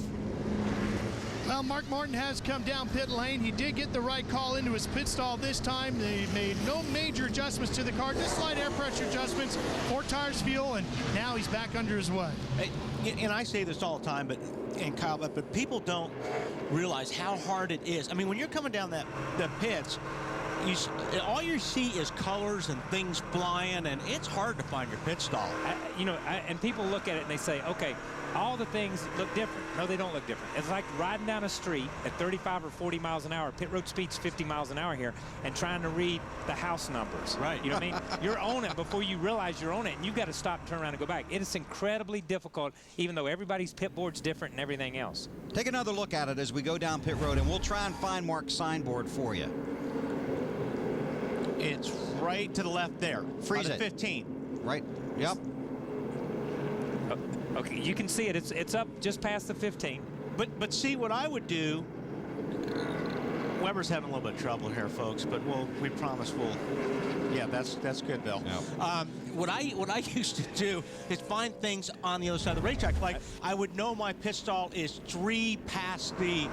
Speaker 5: Well, Well, Mark Martin has come down pit lane. He did get the right call into his pit stall this time. They made no major adjustments to the car, just slight air pressure adjustments, 4 tires, fuel, and now he's back under his way.
Speaker 1: And I say this all the time, and Kyle, but people don't realize how hard it is. I mean, when you're coming down the pits, all you see is colors and things flying, and it's hard to find your pit stall.
Speaker 12: And people look at it and they say, okay, all the things look different. No, they don't look different. It's like riding down a street at 35 or 40 miles an hour. Pit road speed's 50 miles an hour here, and trying to read the house numbers.
Speaker 1: Right.
Speaker 12: You know what I mean? You're on it before you realize you're on it, and you've got to stop and turn around and go back. It is incredibly difficult, even though everybody's pit board's different and everything else.
Speaker 2: Take another look at it as we go down pit road, and we'll try and find Mark's signboard for you.
Speaker 1: It's right to the left there.
Speaker 2: Freeze
Speaker 1: on
Speaker 2: it.
Speaker 1: the 15.
Speaker 2: Right. Yep.
Speaker 12: Okay, you can see it. It's up just past the 15.
Speaker 1: But see, what I would do, Weber's having a little bit of trouble here, folks, but we promise we'll. Yeah, that's good, Bill.
Speaker 2: Yep.
Speaker 1: What I used to do is find things on the other side of the racetrack. Like I would know my pit stall is 3 past the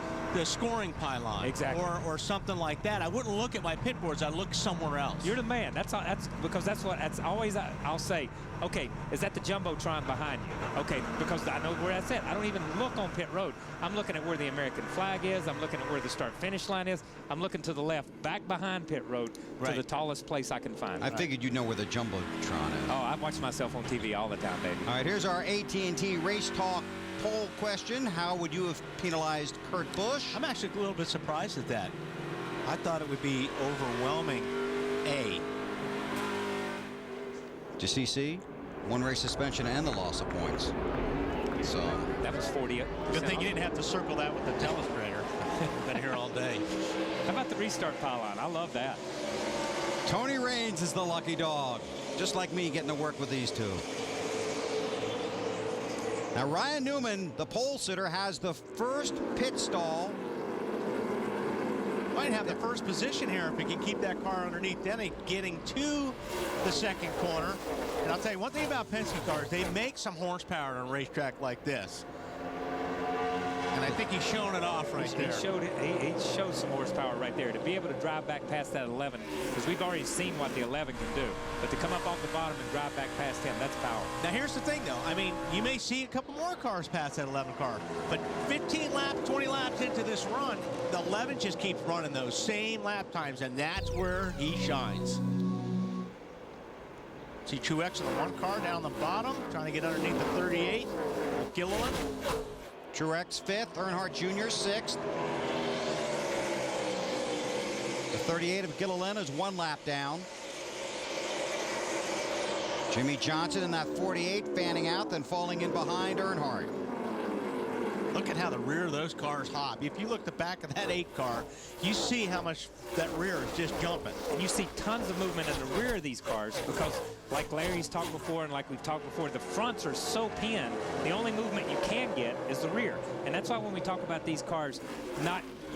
Speaker 1: scoring pylon,
Speaker 12: exactly,
Speaker 1: or something like that. I wouldn't look at my pit boards. I'd look somewhere else.
Speaker 12: You're the man. That's because that's always I'll say. Okay, is that the Jumbotron behind you? Okay, because I know where that's at. I don't even look on pit road. I'm looking at where the American flag is. I'm looking at where the start-finish line is. I'm looking to the left, back behind pit road, to the tallest place I can find.
Speaker 2: I figured you'd know where the Jumbotron is.
Speaker 12: Oh, I watch myself on TV all the time, baby.
Speaker 2: All right, here's our AT&T Race Talk poll question. How would you have penalized Kurt Busch?
Speaker 1: I'm actually a little bit surprised at that. I thought it would be overwhelming A.
Speaker 2: Did you see C? 1 race suspension and the loss of points. So
Speaker 12: that was 40.
Speaker 1: Good thing you didn't have to circle that with the telestrator. Been here all day.
Speaker 12: How about the restart pylon? I love that.
Speaker 2: Tony Raines is the lucky dog. Just like me getting to work with these two. Now Ryan Newman, the pole sitter, has the first pit stall.
Speaker 1: Might have the first position here if he can keep that car underneath Denny getting to the second corner. And I'll tell you one thing about Penske cars, they make some horsepower on a racetrack like this. And I think he's showing it off right there.
Speaker 12: He showed some horsepower right there. To be able to drive back past that 11, because we've already seen what the 11 can do. But to come up off the bottom and drive back past him, that's power.
Speaker 1: Now here's the thing though. I mean, you may see a couple more cars pass that 11 car. But 15 laps, 20 laps into this run, the 11 just keeps running those same lap times. And that's where he shines. See Truex in the 1 car down the bottom, trying to get underneath the 38. Gilliland.
Speaker 2: Truex 5th, Earnhardt Jr. 6th. The 38 of Gilliland is 1 lap down. Jimmie Johnson in that 48 fanning out, then falling in behind Earnhardt.
Speaker 1: Look at how the rear of those cars hop. If you look at the back of that 8 car, you see how much that rear is just jumping.
Speaker 12: And you see tons of movement in the rear of these cars because, like Larry's talked before and like we've talked before, the fronts are so pinned, the only movement you can get is the rear. And that's why when we talk about these cars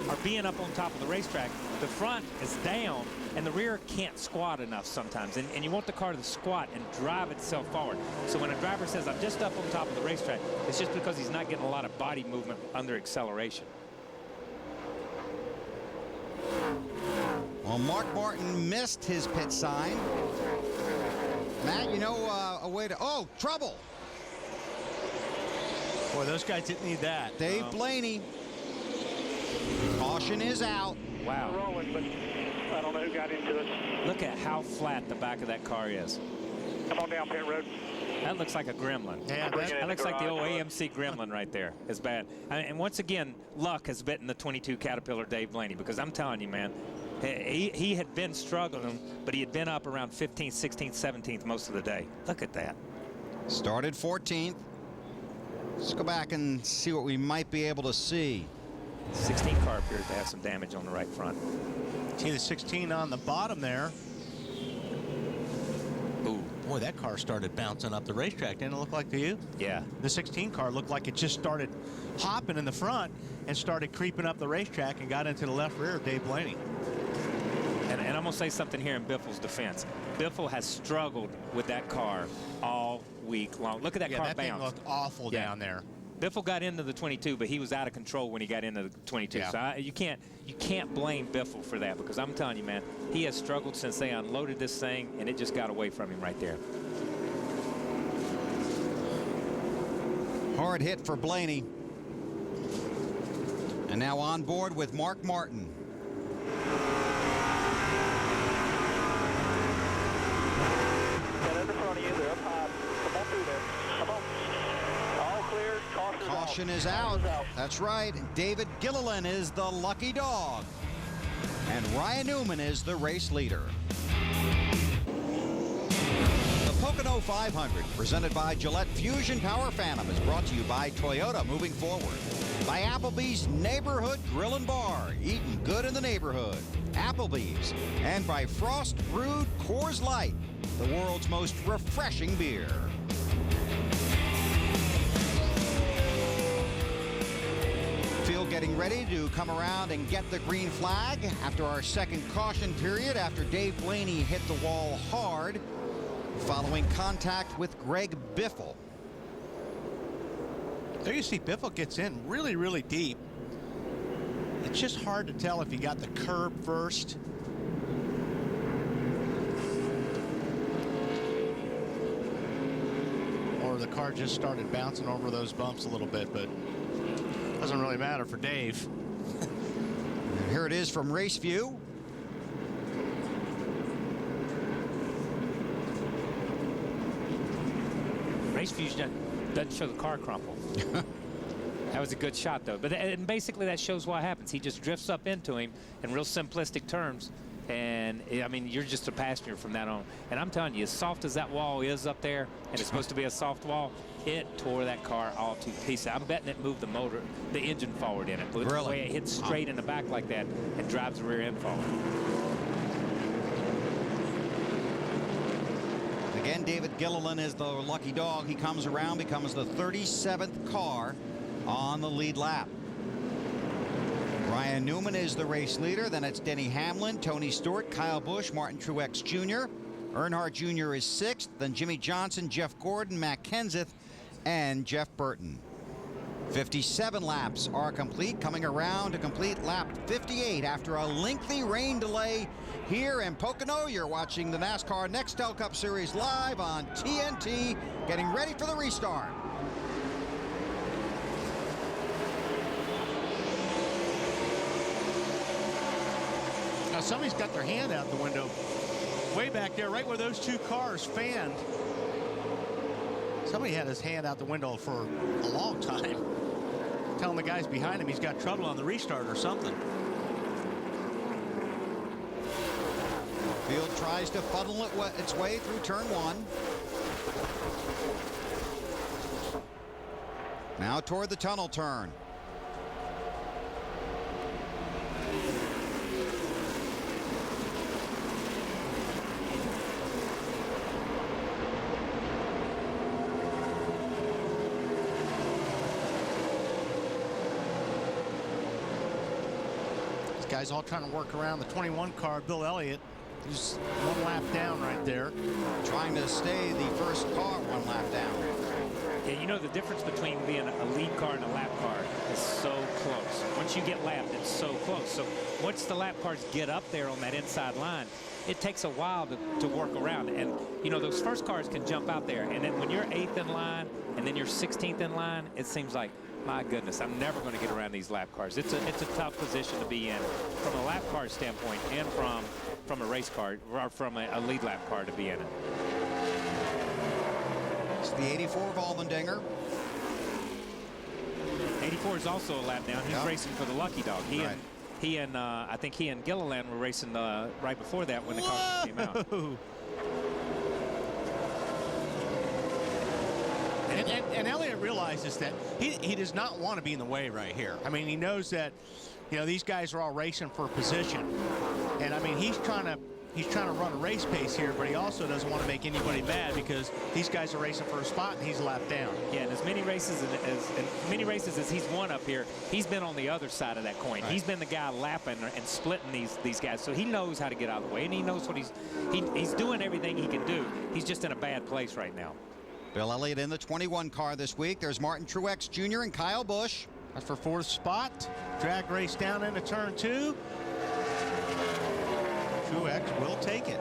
Speaker 12: are being up on top of the racetrack, the front is down and the rear can't squat enough sometimes. And you want the car to squat and drive itself forward. So when a driver says, I'm just up on top of the racetrack, it's just because he's not getting a lot of body movement under acceleration.
Speaker 2: Well, Mark Martin missed his pit sign. Matt, you know a way to... Oh, trouble!
Speaker 1: Boy, those guys didn't need that.
Speaker 2: Dave Blaney. Caution is out.
Speaker 12: Wow.
Speaker 11: Rolling, but I don't know who got into it.
Speaker 12: Look at how flat the back of that car is.
Speaker 11: Come on down pit road.
Speaker 12: That looks like a gremlin.
Speaker 1: Yeah,
Speaker 12: that looks like the old AMC gremlin right there. It's bad. And once again, luck has bitten the 22 Caterpillar Dave Blaney, because I'm telling you, man, he had been struggling, but he had been up around 15th, 16th, 17th most of the day. Look at that.
Speaker 2: Started 14th. Let's go back and see what we might be able to see.
Speaker 12: 16 car appears to have some damage on the right front.
Speaker 1: See the 16 on the bottom there. Ooh, boy, that car started bouncing up the racetrack. Didn't it look like to you?
Speaker 12: Yeah.
Speaker 1: The 16 car looked like it just started hopping in the front and started creeping up the racetrack and got into the left rear of Dave Blaney.
Speaker 12: And I'm going to say something here in Biffle's defense. Biffle has struggled with that car all week long. Look at that car
Speaker 1: that
Speaker 12: bounce.
Speaker 1: thing looked awful down there.
Speaker 12: Biffle got into the 22, but he was out of control when he got into the 22.
Speaker 1: Yeah.
Speaker 12: So you can't blame Biffle for that, because I'm telling you, man, he has struggled since they unloaded this thing, and it just got away from him right there.
Speaker 2: Hard hit for Blaney. And now on board with Mark Martin.
Speaker 11: Get in front of you. They're up high. Come on through there. Come on. All clear.
Speaker 2: Caution is out. That's right. David Gilliland is the lucky dog. And Ryan Newman is the race leader. The Pocono 500, presented by Gillette Fusion Power Phantom, is brought to you by Toyota moving forward. By Applebee's Neighborhood Grill and Bar, eating good in the neighborhood. Applebee's. And by Frost Brewed Coors Light, the world's most refreshing beer. Field getting ready to come around and get the green flag after our second caution period, after Dave Blaney hit the wall hard following contact with Greg Biffle.
Speaker 1: There you see Biffle gets in really, really deep. It's just hard to tell if he got the curb first. Or the car just started bouncing over those bumps a little bit, but doesn't really matter for Dave.
Speaker 2: And here it is from Race View.
Speaker 12: Race View doesn't show the car crumple. That was a good shot, though. But and basically that shows what happens. He just drifts up into him in real simplistic terms. And, I mean, you're just a passenger from that on. And I'm telling you, as soft as that wall is up there, and it's supposed to be a soft wall, it tore that car all to pieces. I'm betting it moved the engine forward in it. But
Speaker 2: Really?
Speaker 12: the way it hits straight in the back like that and drives the rear end forward.
Speaker 2: Again, David Gilliland is the lucky dog. He comes around, becomes the 37th car on the lead lap. Ryan Newman is the race leader. Then it's Denny Hamlin, Tony Stewart, Kyle Busch, Martin Truex Jr. Earnhardt Jr. is 6th. Then Jimmie Johnson, Jeff Gordon, Matt Kenseth, and Jeff Burton. 57 laps are complete, coming around to complete lap 58 after a lengthy rain delay here in Pocono. You're watching the NASCAR Nextel Cup Series live on TNT, getting ready for the restart.
Speaker 1: Now somebody's got their hand out the window way back there, right where those two cars fanned. Somebody had his hand out the window for a long time, telling the guys behind him he's got trouble on the restart or something.
Speaker 2: Field tries to funnel its way through turn 1. Now toward the tunnel turn.
Speaker 1: Guys all trying to work around the 21 car, Bill Elliott, who's one lap down right there.
Speaker 2: Trying to stay the first car one lap down.
Speaker 12: Yeah, you know the difference between being a lead car and a lap car is so close. Once you get lapped, it's so close. So once the lap cars get up there on that inside line, it takes a while to work around. And, you know, those first cars can jump out there. And then when you're 8th in line and then you're 16th in line, it seems like, my goodness, I'm never going to get around these lap cars. It's a tough position to be in from a lap car standpoint and from a race car, or from a lead lap car to be in it.
Speaker 2: It's the 84 Allmendinger.
Speaker 12: 84 is also a lap down. He's racing for the lucky dog. I think he and Gilliland were racing right before that when the car came out.
Speaker 1: And Elliott realizes that he does not want to be in the way right here. I mean, he knows that, you know, these guys are all racing for position. And I mean, he's trying to run a race pace here, but he also doesn't want to make anybody mad because these guys are racing for a spot and he's a lap down.
Speaker 12: Yeah, and as many races as he's won up here, he's been on the other side of that coin. Right. He's been the guy lapping and splitting these guys, so he knows how to get out of the way, and he knows what he's doing everything he can do. He's just in a bad place right now.
Speaker 2: Bill Elliott in the 21 car this week. There's Martin Truex Jr. and Kyle Busch.
Speaker 1: That's for 4th spot. Drag race down into turn 2. Truex will take it.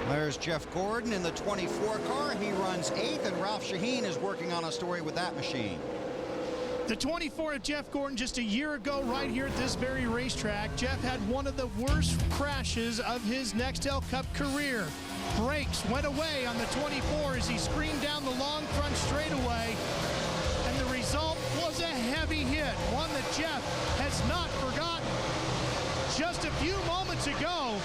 Speaker 2: There's Jeff Gordon in the 24 car. He runs 8th, and Ralph Shaheen is working on a story with that machine.
Speaker 5: The 24 of Jeff Gordon just a year ago right here at this very racetrack. Jeff had one of the worst crashes of his Nextel Cup career. Brakes went away on the 24 as he screamed down the long front straightaway. And the result was a heavy hit, one that Jeff has not forgotten. Just a few moments ago,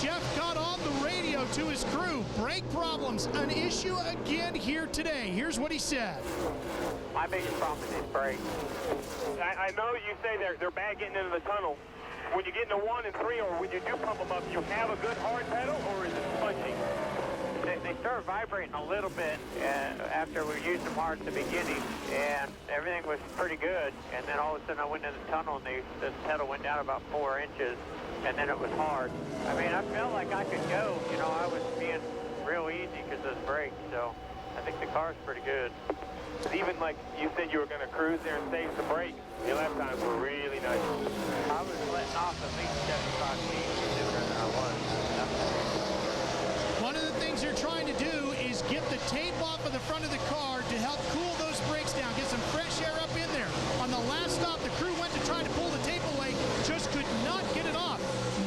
Speaker 5: Jeff got on the radio to his crew. Brake problems, an issue again here today. Here's what he said.
Speaker 11: My biggest problem is brakes. I know you say they're bad getting into the tunnel. When you get into 1 and 3, or when you do pump them up, you have a good hard pedal, or is it spongy? They started vibrating a little bit after we used them hard at the beginning, and everything was pretty good. And then all of a sudden I went into the tunnel, and the pedal went down about 4 inches, and then it was hard. I mean, I felt like I could go. You know, I was being real easy because of the brakes, so I think the car's pretty good. Even like you said, you were going to cruise there and save the brakes. Your lap times were really nice. I was letting off at least 75 feet sooner than I was.
Speaker 5: One of the things you're trying to do is get the tape off of the front of the car to help cool those brakes down, get some fresh air up in there. On the last stop, the crew went to try to pull the tape away, just could not get it off.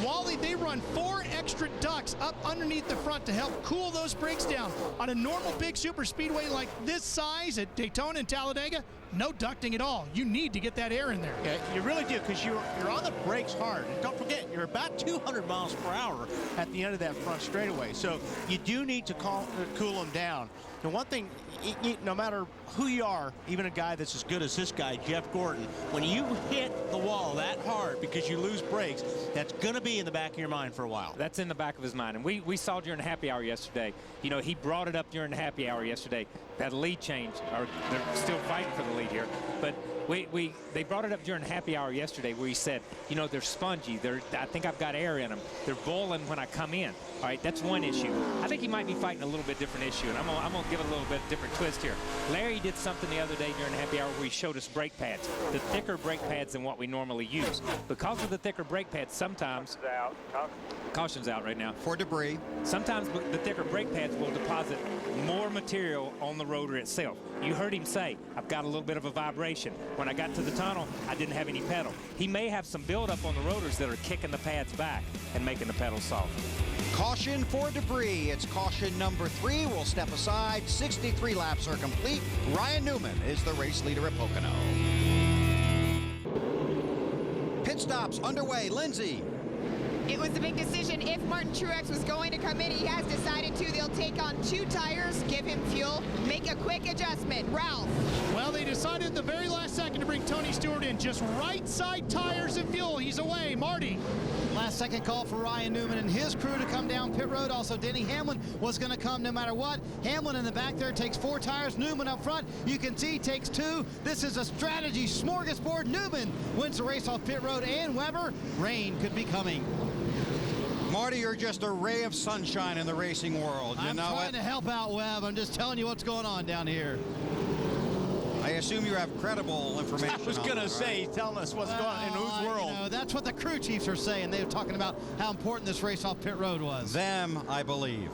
Speaker 5: Wally, they run 4 extra ducts up underneath the front to help cool those brakes down. On a normal big super speedway like this size at Daytona and Talladega, no ducting at all. You need to get that air in there.
Speaker 1: Yeah, you really do, because you're on the brakes hard. And don't forget, you're about 200 miles per hour at the end of that front straightaway. So you do need to cool them down. And one thing, no matter who you are, even a guy that's as good as this guy, Jeff Gordon, when you hit the wall that hard because you lose brakes, that's going to be in the back of your mind for a while.
Speaker 12: That's in the back of his mind. And we saw during happy hour yesterday, you know, he brought it up during the happy hour yesterday. That lead change, or they're still fighting for the lead here. But they brought it up during happy hour yesterday where he said, you know, they're spongy. I think I've got air in them. They're boiling when I come in. All right, that's one issue. I think he might be fighting a little bit different issue, and I'm gonna give it a little bit different twist here. Larry did something the other day during happy hour where he showed us brake pads, the thicker brake pads than what we normally use. Because of the thicker brake pads, sometimes caution's out right now
Speaker 2: for debris.
Speaker 12: Sometimes the thicker brake pads will deposit more material on the rotor itself. You heard him say, I've got a little bit of a vibration. When I got to the tunnel, I didn't have any pedal. He may have some buildup on the rotors that are kicking the pads back and making the pedals soft.
Speaker 2: Caution for debris. It's caution number 3. We'll step aside. 63 laps are complete. Ryan Newman is the race leader at Pocono. Pit stops underway. Lindsay.
Speaker 6: It was a big decision. If Martin Truex was going to come in, he has decided to. They'll take on 2 tires, give him fuel, make a quick adjustment. Ralph.
Speaker 5: Well, they decided at the very last second to bring Tony Stewart in. Just right side tires and fuel. He's away. Marty.
Speaker 10: Last second call for Ryan Newman and his crew to come down pit road. Also, Denny Hamlin was going to come no matter what. Hamlin in the back there takes 4 tires. Newman up front, you can see, takes 2. This is a strategy smorgasbord. Newman wins the race off pit road, and Weber, rain could be coming.
Speaker 2: Marty, you're just a ray of sunshine in the racing world. You
Speaker 10: I'm
Speaker 2: know
Speaker 10: trying
Speaker 2: it?
Speaker 10: to help out Webb. I'm just telling you what's going on down here.
Speaker 2: I assume you have credible information.
Speaker 1: I was going to say,
Speaker 2: right?
Speaker 1: Telling us what's going on in whose world.
Speaker 10: You know, that's what the crew chiefs are saying. They were talking about how important this race off pit road was.
Speaker 2: Them, I believe.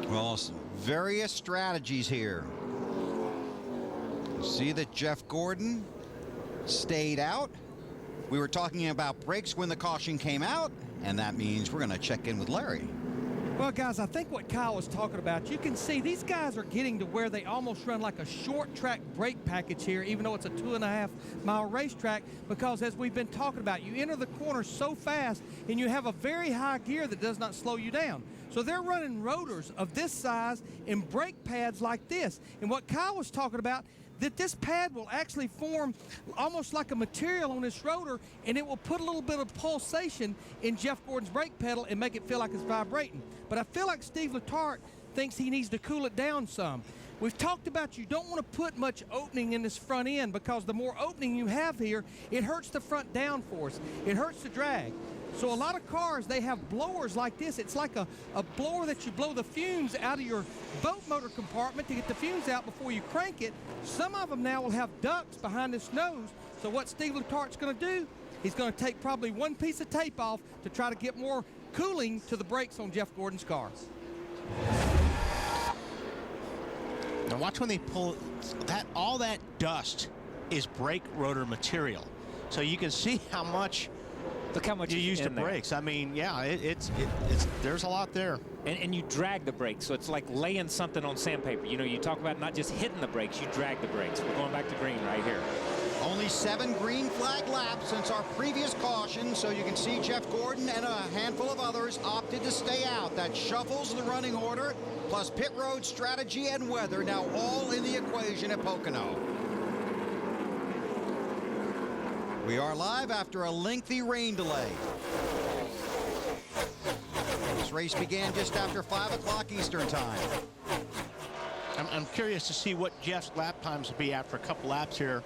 Speaker 2: Well, various strategies here. See that Jeff Gordon stayed out. We were talking about brakes when the caution came out, and that means we're going to check in with Larry.
Speaker 21: Well, guys, I think what Kyle was talking about, you can see these guys are getting to where they almost run like a short track brake package here, even though it's a 2.5-mile racetrack, because as we've been talking about, you enter the corner so fast and you have a very high gear that does not slow you down. So they're running rotors of this size and brake pads like this. And what Kyle was talking about, that this pad will actually form almost like a material on this rotor, and it will put a little bit of pulsation in Jeff Gordon's brake pedal and make it feel like it's vibrating. But I feel like Steve Letarte thinks he needs to cool it down some. We've talked about you don't want to put much opening in this front end because the more opening you have here, it hurts the front downforce. It hurts the drag. So a lot of cars, they have blowers like this. It's like a blower that you blow the fumes out of your boat motor compartment to get the fumes out before you crank it. Some of them now will have ducts behind this nose. So what Steve Letart's going to do, he's going to take probably one piece of tape off to try to get more cooling to the brakes on Jeff Gordon's car.
Speaker 1: Now watch when they pull that. All that dust is brake rotor material, so you can see how much.
Speaker 12: Look how much
Speaker 1: you use the
Speaker 12: in there.
Speaker 1: brakes. I mean, yeah, it's there's a lot there.
Speaker 12: And you drag the brakes, so it's like laying something on sandpaper. You know, you talk about not just hitting the brakes, you drag the brakes. We're going back to green right here.
Speaker 2: Only 7 green flag laps since our previous caution, so you can see Jeff Gordon and a handful of others opted to stay out. That shuffles the running order, plus pit road strategy and weather, now all in the equation at Pocono. We are live after a lengthy rain delay. This race began just after 5 o'clock Eastern time.
Speaker 1: I'm curious to see what Jeff's lap times will be after a couple laps here,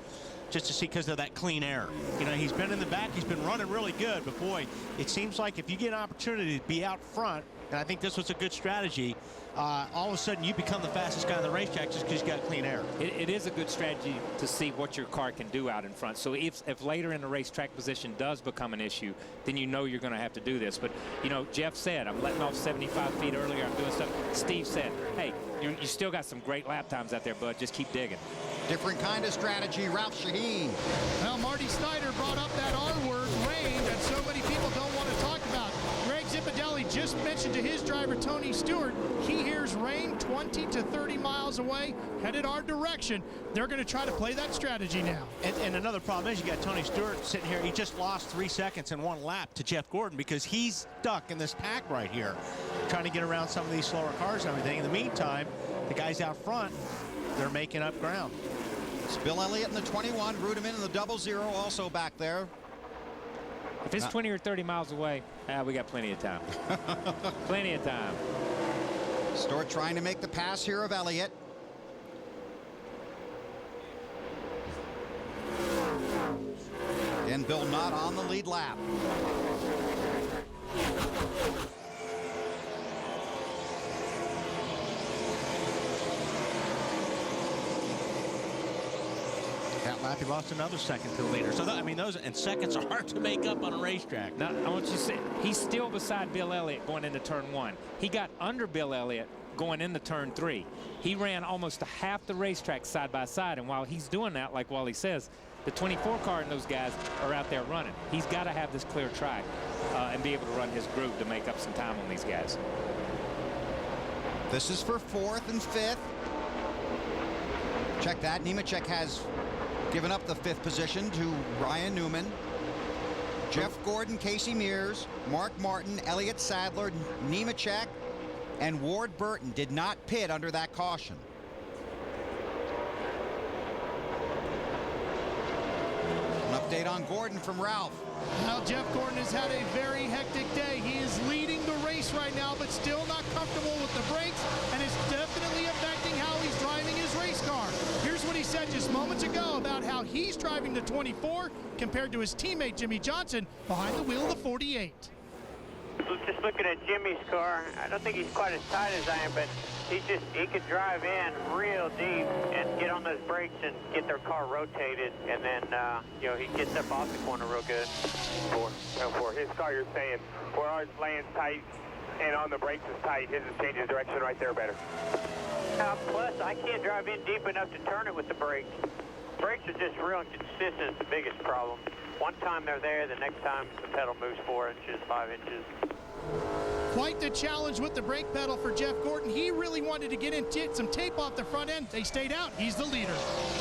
Speaker 1: just to see because of that clean air. You know, he's been in the back, he's been running really good, but boy, it seems like if you get an opportunity to be out front, and I think this was a good strategy, all of a sudden you become the fastest guy on the racetrack just because you got clean air.
Speaker 12: It is a good strategy to see what your car can do out in front. So if later in the racetrack position does become an issue, then you know you're going to have to do this. But, you know, Jeff said, I'm letting off 75 feet earlier, I'm doing stuff. Steve said, hey, you still got some great lap times out there, bud. Just keep digging.
Speaker 2: Different kind of strategy, Ralph Shaheen.
Speaker 5: Well, Marty Snyder brought up that R word, rain, that so many people don't want to talk about. Greg Zipadelli just mentioned to his driver, Tony Stewart, he hears rain 20 to 30 miles away, headed our direction. They're going to try to play that strategy now.
Speaker 1: And another problem is you got Tony Stewart sitting here. He just lost 3 seconds in 1 lap to Jeff Gordon because he's stuck in this pack right here, trying to get around some of these slower cars and everything. In the meantime, the guys out front, they're making up ground.
Speaker 2: It's Bill Elliott in the 21, Rudeman in the 00 also back there.
Speaker 12: If it's 20 or 30 miles away, we got plenty of time. Plenty of time.
Speaker 2: Stewart trying to make the pass here of Elliott. And Bill not on the lead lap.
Speaker 1: That lap, he lost another second to the leader. So, I mean, those and seconds are hard to make up on a racetrack.
Speaker 12: Now, I want you to say, he's still beside Bill Elliott going into turn 1. He got under Bill Elliott going into turn 3. He ran almost a half the racetrack side by side, and while he's doing that, like Wally says, the 24 car and those guys are out there running. He's got to have this clear track and be able to run his groove to make up some time on these guys.
Speaker 2: This is for 4th and 5th. Check that. Nemechek has given up the 5th position to Ryan Newman. Jeff Gordon, Casey Mears, Mark Martin, Elliott Sadler, Nemechek, and Ward Burton did not pit under that caution. An update on Gordon from Ralph.
Speaker 5: Well, Jeff Gordon has had a very hectic day. He is leading the race right now, but still not comfortable with the brakes, and it's definitely affecting how he's driving his race car. Here's what he said just moments ago about how he's driving the 24 compared to his teammate Jimmie Johnson behind the wheel of the 48.
Speaker 14: Just looking at Jimmie's car, I don't think he's quite as tight as I am, but he could drive in real deep and get on those brakes and get their car rotated, and then you know, he gets up off the corner real good.
Speaker 11: For his car, you're saying where ours laying tight and on the brakes is tight, his is changing direction right there better.
Speaker 14: Plus, I can't drive in deep enough to turn it with the brakes. Brakes are just real inconsistent. It's the biggest problem. One time they're there, the next time the pedal moves 4 inches, 5 inches.
Speaker 5: Quite the challenge with the brake pedal for Jeff Gordon. He really wanted to get some tape off the front end. They stayed out. He's the leader.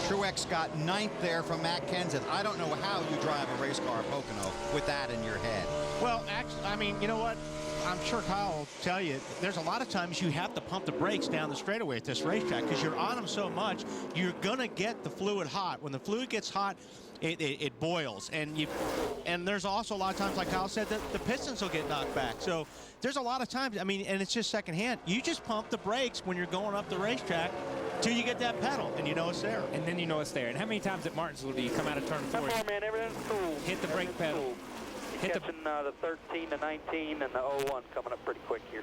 Speaker 2: Truex got 9th there from Matt Kenseth. I don't know how you drive a race car at Pocono with that in your head.
Speaker 1: Well, actually, I mean, you know what? I'm sure Kyle will tell you, there's a lot of times you have to pump the brakes down the straightaway at this racetrack because you're on them so much, you're going to get the fluid hot. When the fluid gets hot, it boils. And there's also a lot of times, like Kyle said, that the pistons will get knocked back. So there's a lot of times, I mean, and it's just secondhand. You just pump the brakes when you're going up the racetrack till you get that pedal, and you know it's there.
Speaker 12: And then you know it's there. And how many times at Martinsville do you come out of turn 4?
Speaker 11: Man, everything's cool.
Speaker 12: Hit the brake pedal.
Speaker 11: Cool.
Speaker 12: Hit
Speaker 11: Catching the 13, the 19, and the 01 coming up pretty quick here.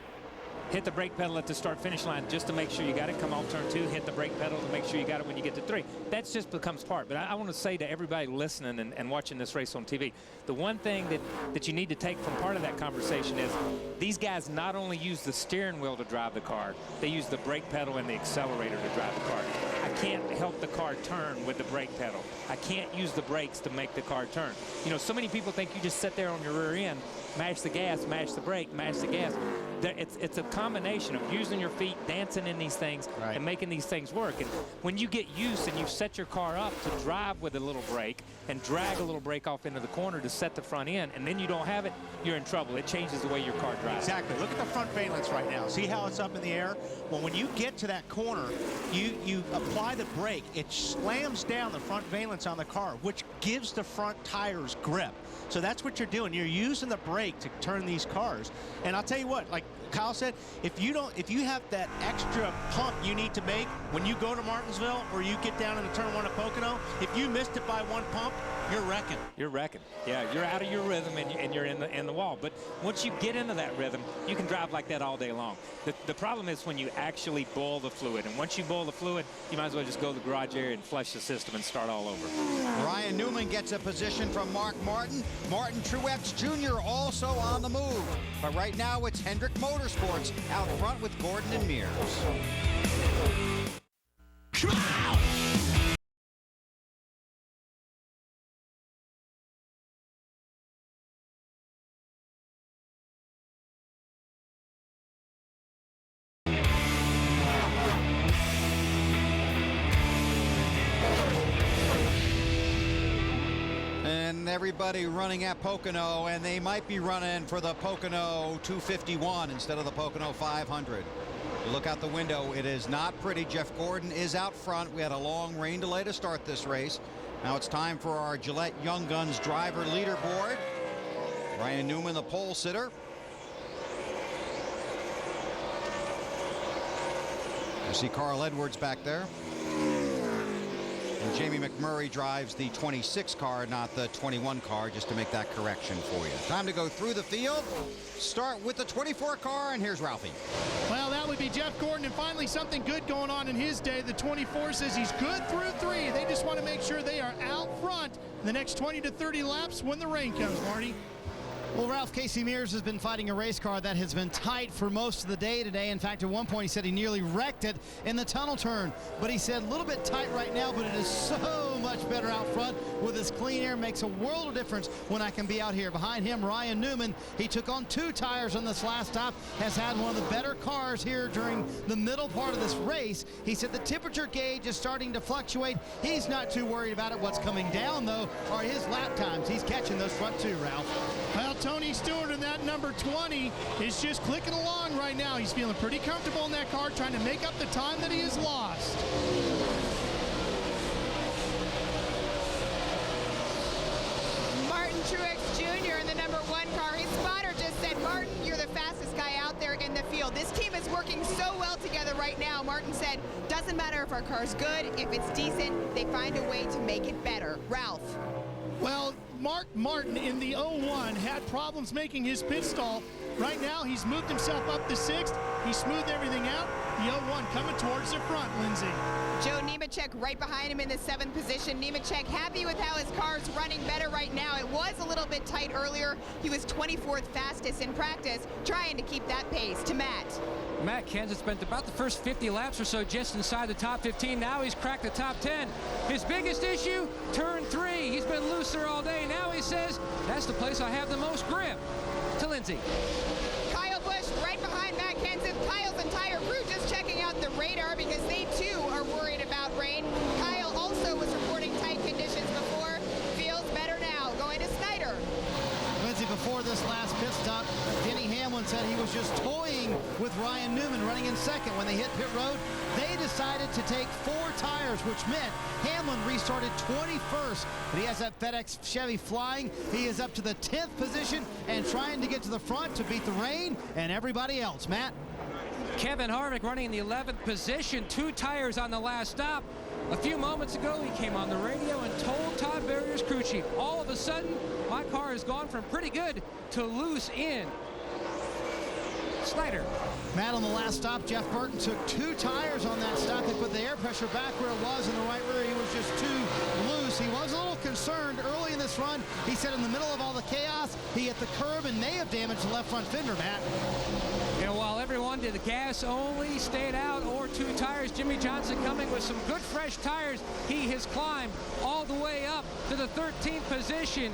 Speaker 12: Hit the brake pedal at the start-finish line just to make sure you got it. Come off turn 2, hit the brake pedal to make sure you got it when you get to 3. That just becomes part. But I want to say to everybody listening and watching this race on TV, the one thing that you need to take from part of that conversation is these guys not only use the steering wheel to drive the car, they use the brake pedal and the accelerator to drive the car. I can't help the car turn with the brake pedal. I can't use the brakes to make the car turn. You know, so many people think you just sit there on your rear end, mash the gas, mash the brake, mash the gas. It's a combination of using your feet, dancing in these things, and making these things work. And when you get used and you set your car up to drive with a little brake and drag a little brake off into the corner to set the front end, and then you don't have it, you're in trouble. It changes the way your car drives.
Speaker 1: Exactly. Look at the front valence right now. See how it's up in the air? Well, when you get to that corner, you apply the brake. It slams down the front valence on the car, which gives the front tires grip. So that's what you're doing. You're using the brake to turn these cars. And I'll tell you what, like Kyle said, if you have that extra pump you need to make when you go to Martinsville or you get down into turn 1 at Pocono, if you missed it by 1 pump, you're wrecking.
Speaker 12: You're wrecking. Yeah, you're out of your rhythm and you're in the wall. But once you get into that rhythm, you can drive like that all day long. The problem is when you actually boil the fluid. And once you boil the fluid, you might as well just go to the garage area and flush the system and start all over.
Speaker 2: Ryan Newman gets a position from Mark Martin. Martin Truex Jr. also on the move. But right now it's Hendrick Motorsports out front with Gordon and Mears. Everybody running at Pocono, and they might be running for the Pocono 251 instead of the Pocono 500. Look out the window. It is not pretty. Jeff Gordon is out front. We had a long rain delay to start this race. Now it's time for our Gillette Young Guns driver leaderboard. Ryan Newman, the pole sitter. You see Carl Edwards back there. And Jamie McMurray drives the 26 car, not the 21 car, just to make that correction for you. Time to go through the field. Start with the 24 car, and here's Ralphie.
Speaker 5: Well, that would be Jeff Gordon, and finally something good going on in his day. The 24 says he's good through 3. They just want to make sure they are out front in the next 20 to 30 laps when the rain comes, Marty.
Speaker 10: Well, Ralph, Casey Mears has been fighting a race car that has been tight for most of the day today. In fact, at one point he said he nearly wrecked it in the tunnel turn. But he said a little bit tight right now, but it is so much better out front with this clean air. Makes a world of difference when I can be out here. Behind him, Ryan Newman. He took on 2 tires on this last stop. Has had one of the better cars here during the middle part of this race. He said the temperature gauge is starting to fluctuate. He's not too worried about it. What's coming down, though, are his lap times. He's catching those front 2, Ralph.
Speaker 5: Well, Tony Stewart in that number 20 is just clicking along right now. He's feeling pretty comfortable in that car, trying to make up the time that he has lost.
Speaker 6: Martin Truex Jr. in the number 1 car. His spotter just said, Martin, you're the fastest guy out there in the field. This team is working so well together right now. Martin said, doesn't matter if our car's good, if it's decent, they find a way to make it better. Ralph.
Speaker 5: Well, Mark Martin in the 01 had problems making his pit stall. Right now, he's moved himself up to 6th. He smoothed everything out. The 01 coming towards the front, Lindsay.
Speaker 6: Joe Nemechek right behind him in the 7th position. Nemechek happy with how his car's running better right now. It was a little bit tight earlier. He was 24th fastest in practice, trying to keep that pace. To Matt.
Speaker 4: Matt Kenseth spent about the first 50 laps or so just inside the top 15. Now he's cracked the top 10. His biggest issue, turn 3. He's been looser all day. Now he says, that's the place I have the most grip. To Lindsay.
Speaker 6: Kyle Busch right behind Matt Kenseth. Kyle's entire crew just checking out the radar because they too are worried about rain. Kyle also was reporting tight conditions before. Feels better now. Going to Snyder.
Speaker 10: Lindsay, before this last pit stop, Denny Hamlin said he was just toying with Ryan Newman running in 2nd. When they hit pit road, they decided to take 4 tires, which meant Hamlin restarted 21st. But he has that FedEx Chevy flying. He is up to the 10th position and trying to get to the front to beat the rain and everybody else. Matt?
Speaker 4: Kevin Harvick running in the 11th position, 2 tires on the last stop. A few moments ago, he came on the radio and told Todd Berrier's crew chief, all of a sudden, my car has gone from pretty good to loose in. Snyder.
Speaker 10: Matt, on the last stop, Jeff Burton took 2 tires on that stop. They put the air pressure back where it was in the right rear. He was just too loose. He was a little concerned early in this run. He said in the middle of all the chaos, he hit the curb and may have damaged the left front fender, Matt.
Speaker 4: And while everyone did the gas only, stayed out, or 2 tires, Jimmie Johnson coming with some good fresh tires. He has climbed all the way up to the 13th position.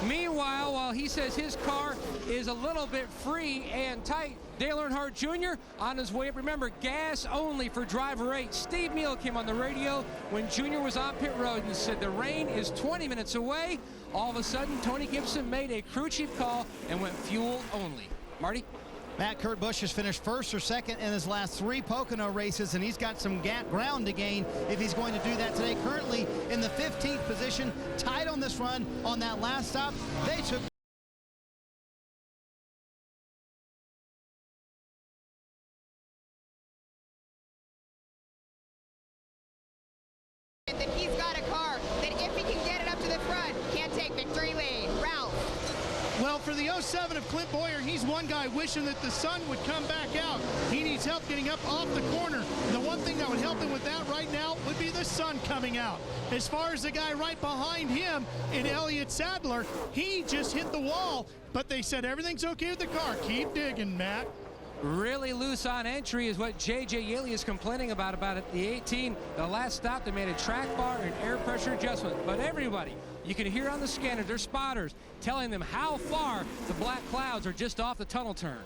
Speaker 4: Meanwhile, while he says his car is a little bit free and tight, Dale Earnhardt Jr. on his way up. Remember, gas only for driver 8. Steve Neal came on the radio when Jr. was on pit road and said the rain is 20 minutes away. All of a sudden, Tony Gibson made a crew chief call and went fuel only. Marty?
Speaker 10: Matt, Kurt Busch has finished 1st or 2nd in his last 3 Pocono races, and he's got some ground to gain if he's going to do that today. Currently in the 15th position, tied on this run on that last stop. They took
Speaker 6: that he's got a car that if he can get it up to the front, can't take victory lane. Ralph.
Speaker 5: Well, for the 07 of Clint Boyer, he's one guy wishing that the sun would come back out. He needs help getting up off the corner. The one thing that would help him with that right now would be the sun coming out. As far as the guy right behind him in Elliott Sadler, he just hit the wall, but they said everything's okay with the car. Keep digging, Matt.
Speaker 4: Really loose on entry is what J.J. Yeley is complaining about at the 18. The last stop, they made a track bar and air pressure adjustment. But everybody, you can hear on the scanner, their spotters telling them how far the black clouds are just off the tunnel turn.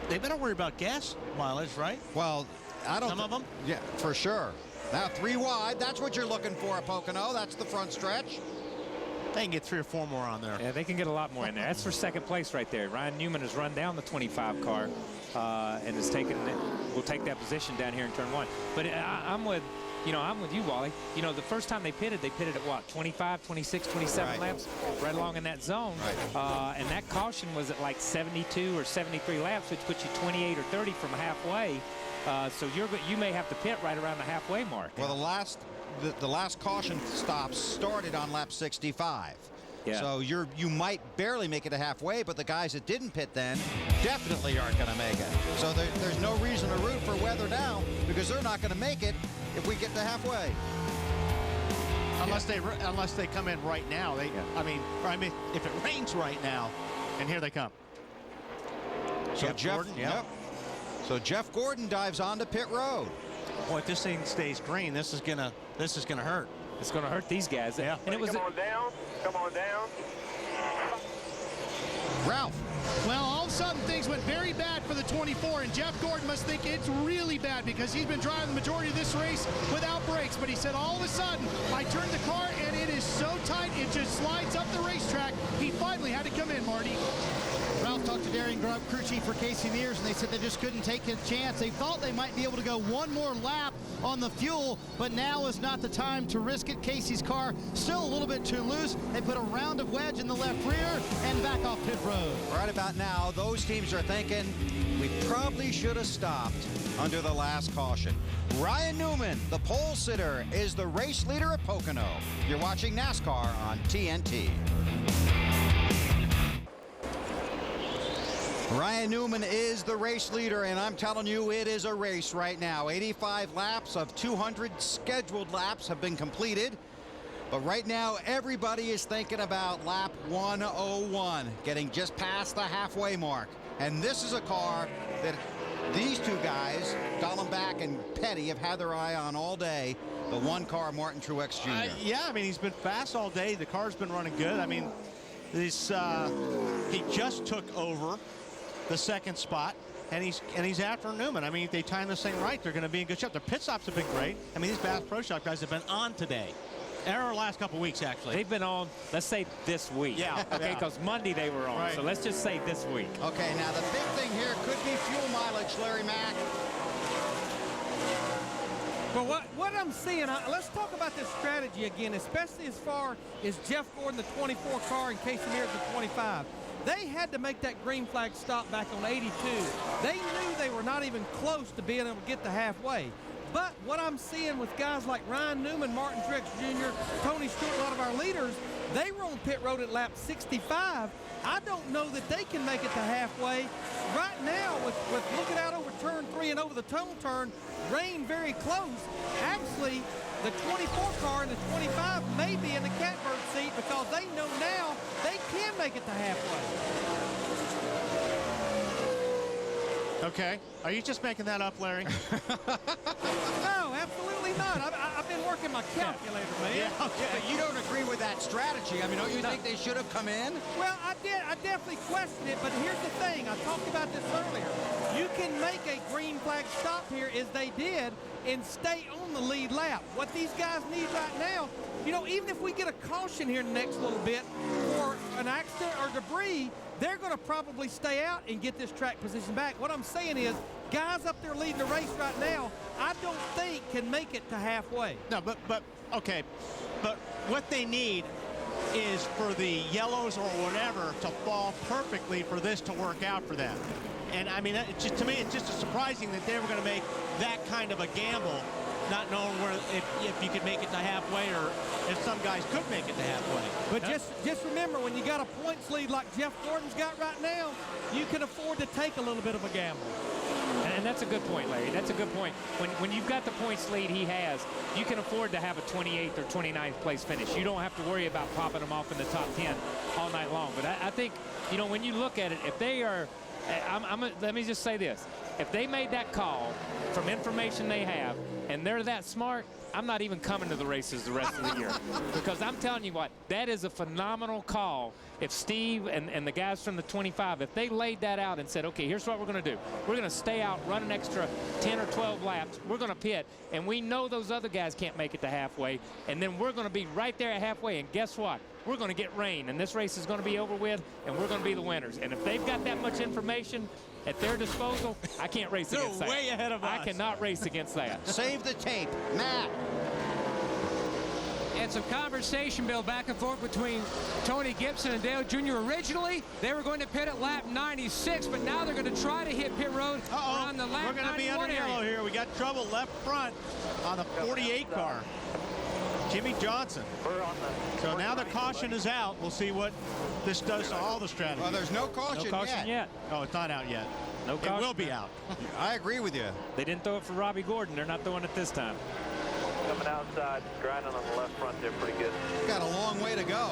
Speaker 1: They better worry about gas mileage, right?
Speaker 2: Well, I don't.
Speaker 1: Some of them?
Speaker 2: Yeah, for sure. Now 3 wide, that's what you're looking for at Pocono. That's the front stretch.
Speaker 1: They can get 3 or 4 more on there.
Speaker 12: Yeah, they can get a lot more in there. That's for 2nd place right there. Ryan Newman has run down the 25 car and has taken, will take that position down here in turn 1. But I'm with you, Wally. You know, the first time they pitted at what, 25, 26, 27 laps, right along in that zone. Right. And that caution was at like 72 or 73 laps, which puts you 28 or 30 from halfway. So you may have to pit right around the halfway mark.
Speaker 2: Well, the last caution stop started on lap 65.
Speaker 12: Yeah.
Speaker 2: So you might barely make it to halfway, but the guys that didn't pit then definitely aren't going to make it. So there's no reason to root for weather now because they're not going to make it if we get to halfway.
Speaker 1: Unless they come in right now. I mean, if it rains right now, and here they come.
Speaker 2: So So Jeff Gordon dives onto pit road.
Speaker 1: Boy, if this thing stays green, this is gonna hurt.
Speaker 12: It's gonna hurt these guys.
Speaker 1: Yeah.
Speaker 12: And it was.
Speaker 11: Come on down.
Speaker 2: Ralph.
Speaker 5: Well, all of a sudden things went very bad for the 24, and Jeff Gordon must think it's really bad because he's been driving the majority of this race without brakes. But he said all of a sudden, I turned the car and it is so tight, it just slides up the racetrack. He finally had to come in, Marty.
Speaker 10: Ralph talked to Darian Grubb, crew chief for Casey Mears, and they said they just couldn't take a chance. They thought they might be able to go one more lap on the fuel, but now is not the time to risk it. Casey's car still a little bit too loose. They put a round of wedge in the left rear and back off pit road.
Speaker 2: Right about now, those teams are thinking we probably should have stopped under the last caution. Ryan Newman, the pole sitter, is the race leader at Pocono. You're watching NASCAR on TNT. Ryan Newman is the race leader, and I'm telling you, it is a race right now. 85 laps of 200 scheduled laps have been completed. But right now, everybody is thinking about lap 101, getting just past the halfway mark. And this is a car that these two guys, Dallenbach and Petty, have had their eye on all day. The one car, Martin Truex Jr.
Speaker 1: Yeah, I mean, he's been fast all day. The car's been running good. I mean, he just took over the 2nd spot, and he's after Newman. I mean, if they time this thing right, they're going to be in good shape. Their pit stops have been great. I mean, these Bass Pro Shop guys have been on today. Our last couple weeks, actually.
Speaker 12: They've been on, let's say this week.
Speaker 1: Yeah.
Speaker 12: Okay, because Monday they were on.
Speaker 1: Right.
Speaker 12: So let's just say this week.
Speaker 2: Okay, now the big thing here could be fuel mileage, Larry Mack.
Speaker 21: Well, what I'm seeing, let's talk about this strategy again, especially as far as Jeff Gordon, the 24 car, and Casey Mears, the 25. They had to make that green flag stop back on 82. They knew they were not even close to being able to get to halfway. But what I'm seeing with guys like Ryan Newman, Martin Truex Jr., Tony Stewart, a lot of our leaders, they were on pit road at lap 65. I don't know that they can make it to halfway. Right now, with looking out over turn 3 and over the tunnel turn, rain very close. Actually, the 24 car and the 25 may be in the catbird seat because they know now they can make it to halfway.
Speaker 1: Okay. Are you just making that up, Larry?
Speaker 21: No, absolutely not. I've been working my calculator, man.
Speaker 2: Yeah, okay. You don't agree with that strategy. I mean, don't you think they should have come in?
Speaker 21: Well, I definitely question it, but here's the thing. I talked about this earlier. You can make a green flag stop here, as they did, and stay on the lead lap. What these guys need right now, you know, even if we get a caution here in the next little bit for an accident or debris, they're going to probably stay out and get this track position back. What I'm saying is, guys up there leading the race right now, I don't think can make it to halfway.
Speaker 1: No, but okay. But what they need is for the yellows or whatever to fall perfectly for this to work out for them. And I mean, to me, it's just surprising that they were going to make that kind of a gamble, not knowing where if you could make it to halfway or if some guys could make it to halfway.
Speaker 21: But just remember, when you got a points lead like Jeff Gordon's got right now, you can afford to take a little bit of a gamble.
Speaker 12: And that's a good point, Larry. That's a good point. When you've got the points lead he has, you can afford to have a 28th or 29th place finish. You don't have to worry about popping them off in the top 10 all night long. But I think, you know, when you look at it, if they are, let me just say this. If they made that call from information they have, and they're that smart, I'm not even coming to the races the rest of the year. Because I'm telling you what, that is a phenomenal call. If Steve and the guys from the 25, if they laid that out and said, okay, here's what we're going to do. We're going to stay out, run an extra 10 or 12 laps. We're going to pit, and we know those other guys can't make it to halfway. And then we're going to be right there at halfway, and guess what? We're going to get rain, and this race is going to be over with, and we're going to be the winners. And if they've got that much information at their disposal, I can't race against that.
Speaker 1: They're way ahead of us.
Speaker 12: I cannot race against that.
Speaker 2: Save the tape. Matt.
Speaker 4: And some conversation, Bill, back and forth between Tony Gibson and Dale Jr. Originally, they were going to pit at lap 96, but now they're going to try to hit pit road around the lap 91
Speaker 1: We're going to be under yellow here. We got trouble left front on the 48 car. Jimmie Johnson. So now the caution is out. We'll see what this does to all the strategies.
Speaker 2: Well, there's no caution,
Speaker 12: yet.
Speaker 1: Oh, it's not out yet.
Speaker 12: No caution.
Speaker 1: It will be out.
Speaker 2: I agree with you.
Speaker 12: They didn't throw it for Robbie Gordon. They're not throwing it this time.
Speaker 11: Coming outside, grinding on the left front there pretty good.
Speaker 2: Got a long way to go.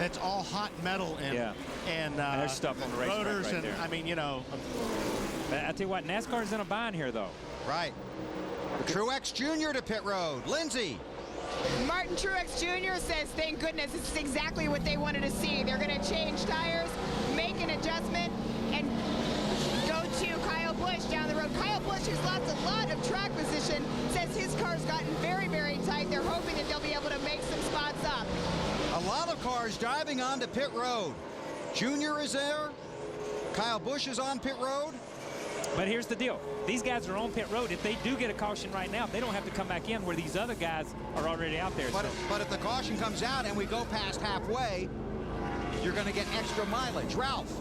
Speaker 1: It's all hot metal and
Speaker 12: there's stuff on the racetrack
Speaker 1: rotors
Speaker 12: right
Speaker 1: and
Speaker 12: there.
Speaker 1: I mean, you know.
Speaker 12: I tell you what, NASCAR's in a bind here, though.
Speaker 2: Right. Truex Jr. to pit road. Lindsay.
Speaker 6: Martin Truex Jr. says, thank goodness, this is exactly what they wanted to see. They're going to change tires, make an adjustment, and go to Kyle Busch down the road. Kyle Busch, who's lost a lot of track position, says his car's gotten very, very tight. They're hoping that they'll be able to make some spots up.
Speaker 2: A lot of cars driving onto pit road. Junior is there. Kyle Busch is on pit road.
Speaker 12: But here's the deal. These guys are on pit road. If they do get a caution right now, they don't have to come back in where these other guys are already out there.
Speaker 2: But if the caution comes out and we go past halfway, you're going to get extra mileage. Ralph.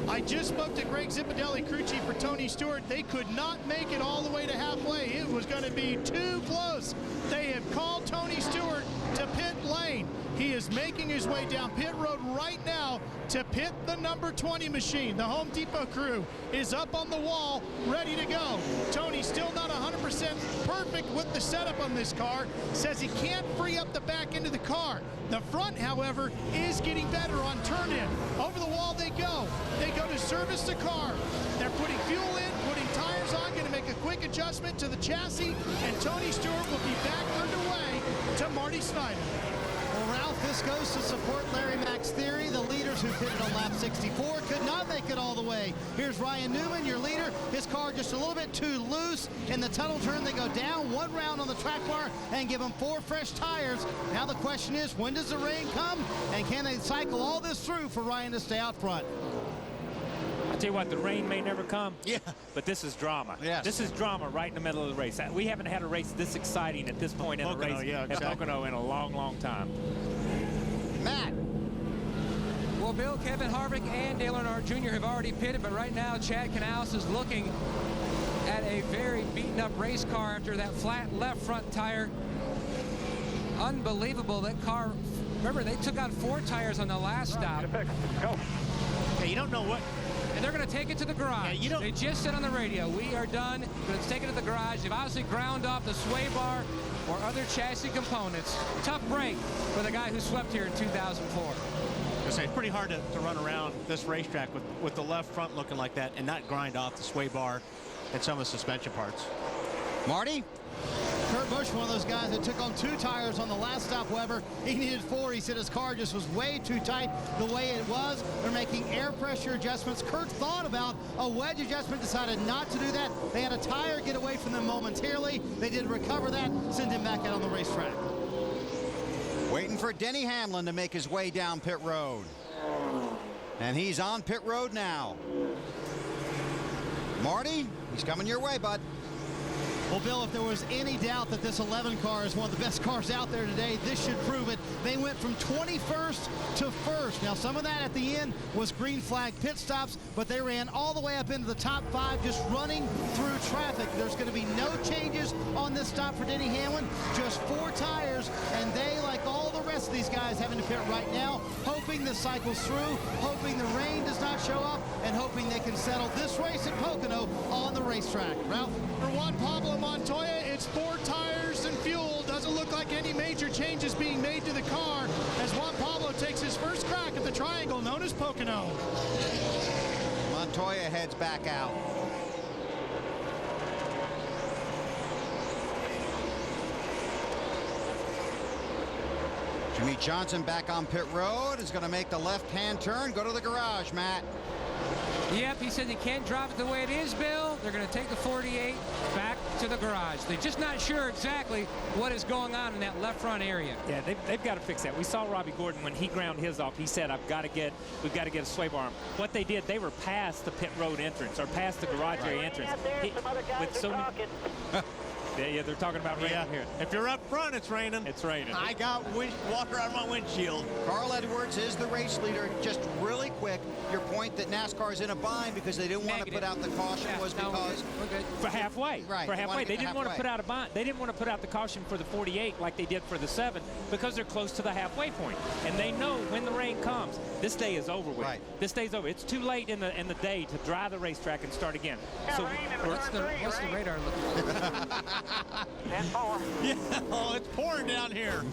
Speaker 5: I just spoke to Greg Zipadelli, crew chief for Tony Stewart. They could not make it all the way to halfway. It was going to be too close. They have called Tony Stewart to pit lane. He is making his way down pit road right now to pit the number 20 machine. The Home Depot crew is up on the wall, ready to go. Tony's still not 100% perfect with the setup on this car. Says he can't free up the back end of the car. The front, however, is getting better on turn-in. Over the wall they go. They go to service the car. They're putting fuel in, putting tires on, going to make a quick adjustment to the chassis, and Tony Stewart will be back underway to Marty Snyder.
Speaker 10: Well, Ralph, this goes to support Larry Mack's theory. The leaders who pitted on lap 64 could not make it all the way. Here's Ryan Newman, your leader. His car just a little bit too loose. In the tunnel turn, they go down one round on the track bar and give them 4 fresh tires. Now the question is, when does the rain come? And can they cycle all this through for Ryan to stay out front?
Speaker 12: I tell you what, the rain may never come. Yeah. But this is drama.
Speaker 2: Yes.
Speaker 12: This is drama right in the middle of the race. We haven't had a race this exciting at this point in a race at Pocono in a long, long time.
Speaker 4: Bill, Kevin Harvick and Dale Earnhardt Jr. have already pitted, but right now Chad Canales is looking at a very beaten up race car after that flat left front tire. Unbelievable. That car, remember, they took out 4 tires on the last stop.
Speaker 1: Go. Yeah, you don't know what.
Speaker 4: And they're going to take it to the garage.
Speaker 1: Yeah,
Speaker 4: they just said on the radio, we are done, but it's taken to the garage. They've obviously ground off the sway bar or other chassis components. Tough break for the guy who swept here in 2004.
Speaker 1: It's pretty hard to run around this racetrack with the left front looking like that and not grind off the sway bar and some of the suspension parts.
Speaker 2: Marty?
Speaker 10: Kurt Busch, one of those guys that took on 2 tires on the last stop, Weber. He needed 4. He said his car just was way too tight the way it was. They're making air pressure adjustments. Kurt thought about a wedge adjustment, decided not to do that. They had a tire get away from them momentarily. They did recover that, send him back out on the racetrack.
Speaker 2: Waiting for Denny Hamlin to make his way down pit road. And he's on pit road now. Marty, he's coming your way, bud.
Speaker 10: Well, Bill, if there was any doubt that this 11 car is one of the best cars out there today, this should prove it. They went from 21st to 1st. Now, some of that at the end was green flag pit stops, but they ran all the way up into the top 5, just running through traffic. There's going to be no changes on this stop for Denny Hamlin, just 4 tires, and they, like all the rest of these guys, having to pit right now, hoping this cycles through, hoping the rain does not show up, and hoping they can settle this race at Pocono on the racetrack. Ralph?
Speaker 5: For Juan Pablo Montoya, it's 4 tires and fuel. Doesn't look like any major changes being made to the car as Juan Pablo takes his first crack at the triangle known as Pocono.
Speaker 2: Montoya heads back out. Jimmie Johnson back on pit road is going to make the left-hand turn, go to the garage, Matt.
Speaker 4: Yep, he said they can't drop it the way it is, Bill. They're going to take the 48 back to the garage. They're just not sure exactly what is going on in that left front area.
Speaker 12: Yeah, they've got to fix that. We saw Robbie Gordon when he ground his off. He said, we've got to get a sway bar. What they did, they were past the pit road entrance or past the garage area entrance. With so many. Yeah, they're talking about rain here.
Speaker 1: If you're up front, it's raining.
Speaker 12: It's raining.
Speaker 1: I got water on my windshield.
Speaker 2: Carl Edwards is the race leader. Just really quick, your point that NASCAR is in a bind because they didn't want to put out the caution was because
Speaker 4: we're good.
Speaker 12: For halfway.
Speaker 2: Right.
Speaker 12: For halfway. They didn't want to put out a bind. They didn't want to put out the caution for the 48 like they did for the 7 because they're close to the halfway point. And they know when the rain comes, this day is over with.
Speaker 2: Right.
Speaker 12: This day's over. It's too late in the day to dry the racetrack and start again. So
Speaker 4: what's the radar looking like?
Speaker 1: Yeah, oh, it's pouring down here.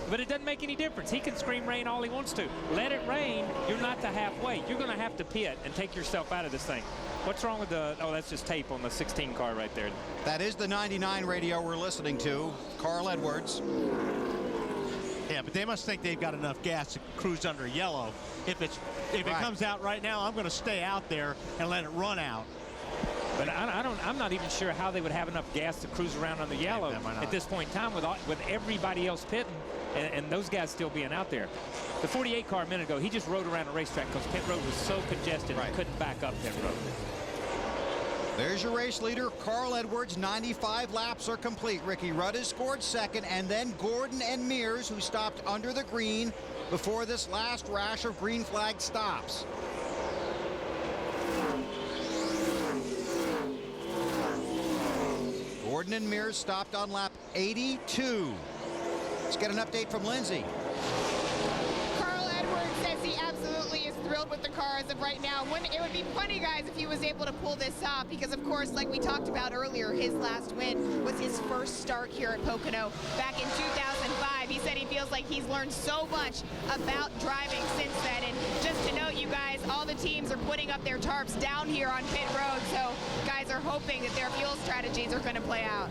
Speaker 12: But it doesn't make any difference. He can scream rain all he wants to. Let it rain. You're not the halfway. You're going to have to pit and take yourself out of this thing. What's wrong with the... Oh, that's just tape on the 16 car right there.
Speaker 2: that is the 99 radio we're listening to. Carl Edwards.
Speaker 1: Yeah, but they must think they've got enough gas to cruise under yellow. If it comes out right now, I'm going to stay out there and let it run out.
Speaker 12: But I'm not even sure how they would have enough gas to cruise around on the yellow at this point in time with everybody else pitting and those guys still being out there. The 48 car a minute ago, he just rode around a racetrack because pit road was so congested he couldn't back up pit road.
Speaker 2: There's your race leader, Carl Edwards. 95 laps are complete. Ricky Rudd has scored second, and then Gordon and Mears, who stopped under the green before this last rash of green flag stops. Gordon and Mears stopped on lap 82. Let's get an update from Lindsay.
Speaker 6: Carl Edwards says he absolutely is thrilled with the car as of right now. It would be funny, guys, if he was able to pull this off because, of course, like we talked about earlier, his last win was his first start here at Pocono back in 2005. He said he feels like he's learned so much about driving since then. And just to note, you guys, all the teams are putting up their tarps down here on pit road, so guys are hoping that their fuel strategies are going to play out.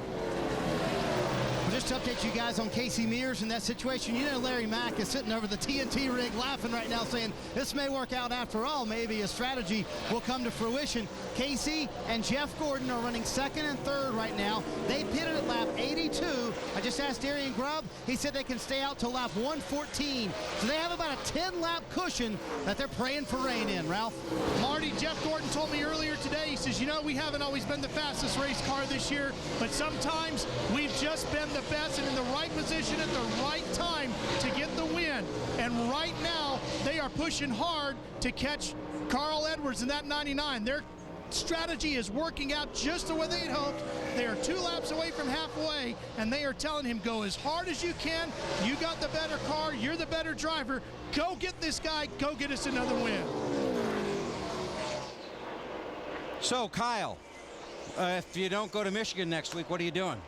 Speaker 10: Just to update you guys on Casey Mears in that situation, you know Larry Mack is sitting over the TNT rig laughing right now saying this may work out after all. Maybe a strategy will come to fruition. Casey and Jeff Gordon are running second and third right now. They pitted at lap 82. I just asked Darian Grubb. He said they can stay out till lap 114. So they have about a 10-lap cushion that they're praying for rain in, Ralph.
Speaker 5: Marty, Jeff Gordon told me earlier today, he says, you know, we haven't always been the fastest race car this year, but sometimes we've just been the best and in the right position at the right time to get the win. And right now, they are pushing hard to catch Carl Edwards in that 99. Their strategy is working out just the way they had hoped. They are 2 laps away from halfway, and they are telling him, go as hard as you can. You got the better car. You're the better driver. Go get this guy. Go get us another win.
Speaker 2: So, Kyle, if you don't go to Michigan next week, what are you doing?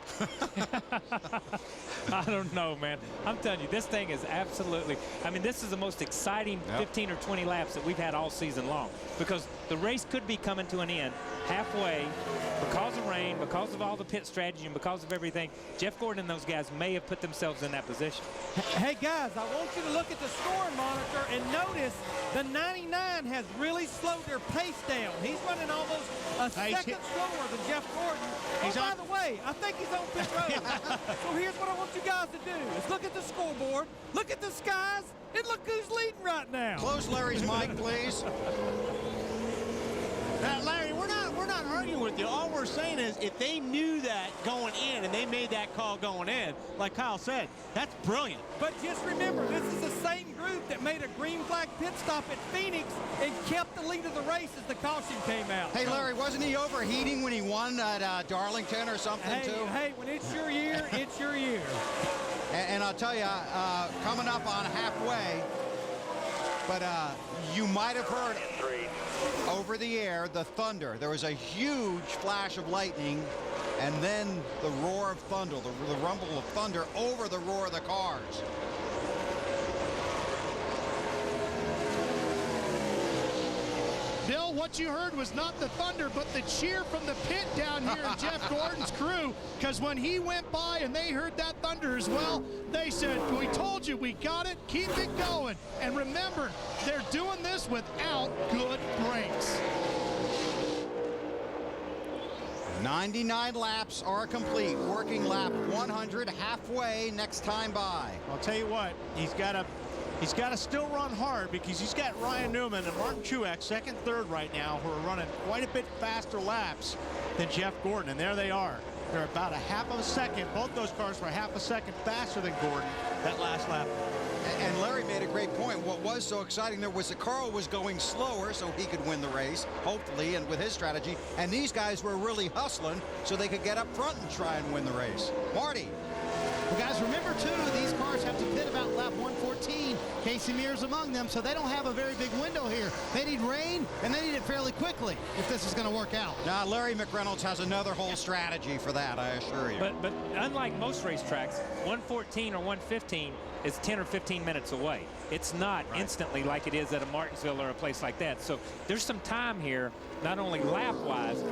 Speaker 12: I don't know, man. I'm telling you, this thing is absolutely, I mean, this is the most exciting 15 or 20 laps that we've had all season long, because the race could be coming to an end halfway because of rain, because of all the pit strategy, and because of everything. Jeff Gordon and those guys may have put themselves in that position.
Speaker 21: Hey, guys, I want you to look at the scoring monitor and notice the 99 has really slowed their pace down. He's running almost a second slower than Jeff Gordon. By the way, I think he's on pit road. So here's what I want you guys to do is look at the scoreboard, look at the skies, and look who's leading right now.
Speaker 2: Close Larry's mic, please.
Speaker 1: Larry, we're not arguing with you. All we're saying is if they knew that going in and they made that call going in, like Kyle said, that's brilliant.
Speaker 21: But just remember, this is the same group that made a green flag pit stop at Phoenix and kept the lead of the race as the caution came out.
Speaker 2: Hey, Larry, wasn't he overheating when he won at Darlington or something, too?
Speaker 21: Hey, when it's your year, it's your year.
Speaker 2: And I'll tell you, coming up on halfway, but you might have heard over the air the thunder. There was a huge flash of lightning, and then the roar of thunder, the rumble of thunder over the roar of the cars.
Speaker 5: Bill, what you heard was not the thunder, but the cheer from the pit down here in Jeff Gordon's crew, because when he went by and they heard that thunder as well, they said, we told you, we got it, keep it going. And remember, they're doing this without good brakes.
Speaker 2: 99 laps are complete. Working lap 100 halfway next time by.
Speaker 1: I'll tell you what, he's got to still run hard, because he's got Ryan Newman and Martin Truex second, third right now, who are running quite a bit faster laps than Jeff Gordon, and there they are. They're about a half of a second. Both those cars were half a second faster than Gordon that last lap.
Speaker 2: And Larry made a great point. What was so exciting there was that Carl was going slower so he could win the race, hopefully, and with his strategy. And these guys were really hustling so they could get up front and try and win the race. Marty.
Speaker 10: Well, guys, remember, too, these cars have to pit about lap 114. Casey Mears among them, so they don't have a very big window here. They need rain, and they need it fairly quickly if this is going to work out.
Speaker 2: Now, Larry McReynolds has another whole strategy for that, I assure you.
Speaker 12: But unlike most racetracks, 114 or 115 is 10 or 15 minutes away. It's not instantly like it is at a Martinsville or a place like that. So there's some time here, not only lap-wise,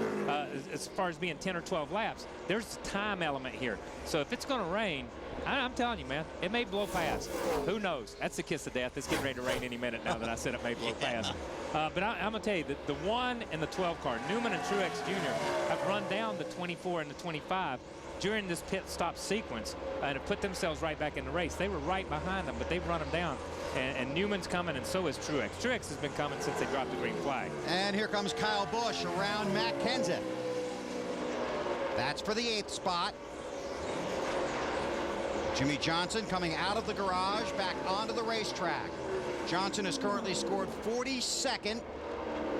Speaker 12: as far as being 10 or 12 laps, there's a time element here. So if it's going to rain, I'm telling you, man, it may blow past. Who knows? That's the kiss of death. It's getting ready to rain any minute now that I said it may blow past. But I'm going to tell you that the 1 and the 12 car, Newman and Truex Jr., have run down the 24 and the 25 during this pit stop sequence and have put themselves right back in the race. They were right behind them, but they've run them down. And Newman's coming, and so is Truex. Truex has been coming since they dropped the green flag.
Speaker 2: And here comes Kyle Busch around Matt Kenseth. That's for the 8th spot. Jimmie Johnson coming out of the garage back onto the racetrack. Johnson has currently scored 42nd.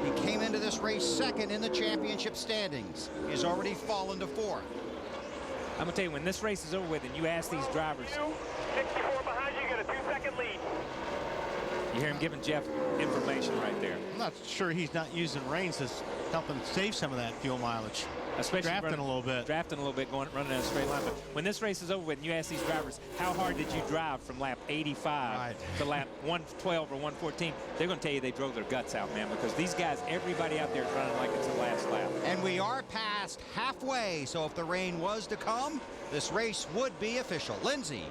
Speaker 2: He came into this race second in the championship standings. He's already fallen to 4th.
Speaker 12: I'm going to tell you, when this race is over with and you ask these drivers.
Speaker 11: 64 behind you, got a 2-second lead.
Speaker 12: You hear him giving Jeff information right there.
Speaker 1: I'm not sure he's not using rains to help him save some of that fuel mileage.
Speaker 12: Especially
Speaker 1: drafting a little bit.
Speaker 12: Drafting a little bit, running in a straight line. But when this race is over with and you ask these drivers, how hard did you drive from lap 85 to lap 112 or 114, they're going to tell you they drove their guts out, man, because these guys, everybody out there is running like it's the last lap.
Speaker 2: And we are past halfway, so if the rain was to come, this race would be official. Lindsay.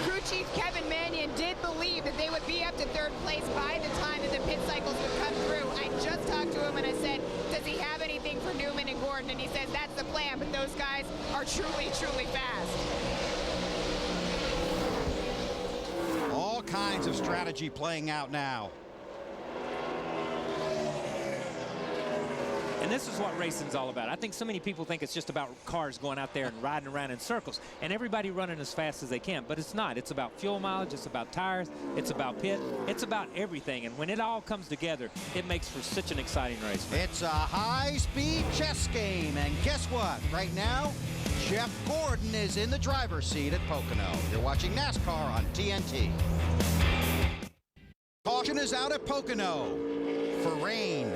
Speaker 6: Crew Chief Kevin Mannion did believe that they would be up to 3rd place by the time that the pit cycles would come through. I just talked to him and I said, does he have anything for Newman and Gordon? And he says that's the plan, but those guys are truly, truly fast.
Speaker 2: kinds of strategy playing out now.
Speaker 12: And this is what racing's all about. I think so many people think it's just about cars going out there and riding around in circles and everybody running as fast as they can, but it's not. It's about fuel mileage, it's about tires, it's about pit, it's about everything. And when it all comes together, it makes for such an exciting race.
Speaker 2: It's a high-speed chess game, and guess what? Right now, Jeff Gordon is in the driver's seat at Pocono. You're watching NASCAR on TNT. Caution is out at Pocono for rain.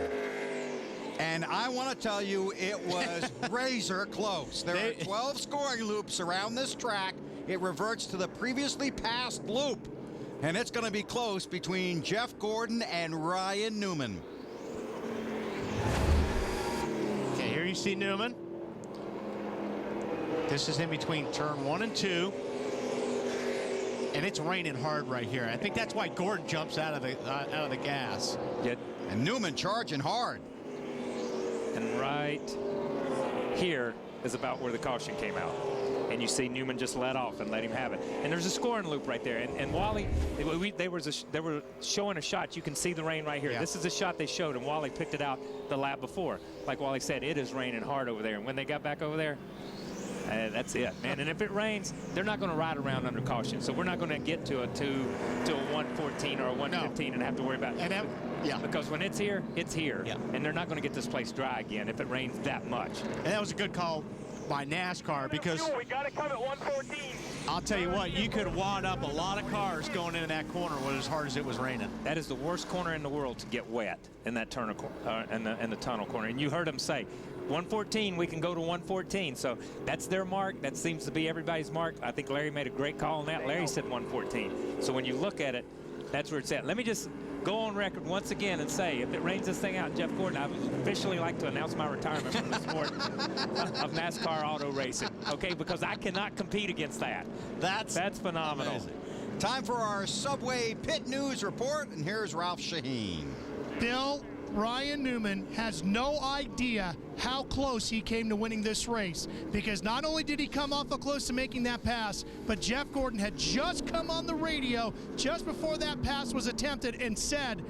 Speaker 2: And I want to tell you, it was razor close. There are 12 scoring loops around this track. It reverts to the previously passed loop. And it's going to be close between Jeff Gordon and Ryan Newman.
Speaker 1: Okay, here you see Newman. This is in between turn 1 and 2. And it's raining hard right here. I think that's why Gordon jumps out of the gas.
Speaker 12: Yeah.
Speaker 2: And Newman charging hard.
Speaker 12: And right here is about where the caution came out. And you see Newman just let off and let him have it. And there's a scoring loop right there. And Wally, they were showing a shot. You can see the rain right here. Yeah. This is a shot they showed, and Wally picked it out the lap before. Like Wally said, it is raining hard over there. And when they got back over there, that's it, man. And if it rains, they're not going to ride around under caution. So we're not going to get to a 114 or a 115 and have to worry about it.
Speaker 1: Yeah.
Speaker 12: Because when it's here, it's here. Yeah. And they're not going to get this place dry again if it rains that much.
Speaker 1: And that was a good call by NASCAR because
Speaker 11: we got to come at 114.
Speaker 1: I'll tell you what, you could wad up a lot of cars going into that corner as hard as it was raining.
Speaker 12: That is the worst corner in the world to get wet in that turn in the tunnel corner. And you heard them say, 114, we can go to 114. So that's their mark. That seems to be everybody's mark. I think Larry made a great call on that. Larry said 114. So when you look at it, that's where it's at. Let me just go on record once again and say, if it rains this thing out, Jeff Gordon, I would officially like to announce my retirement from the sport of NASCAR auto racing, okay? Because I cannot compete against that. That's phenomenal.
Speaker 2: Amazing. Time for our Subway Pit News Report, and here's Ralph Shaheen.
Speaker 5: Bill, Ryan Newman has no idea how close he came to winning this race, because not only did he come awful close to making that pass, but Jeff Gordon had just come on the radio just before that pass was attempted and said,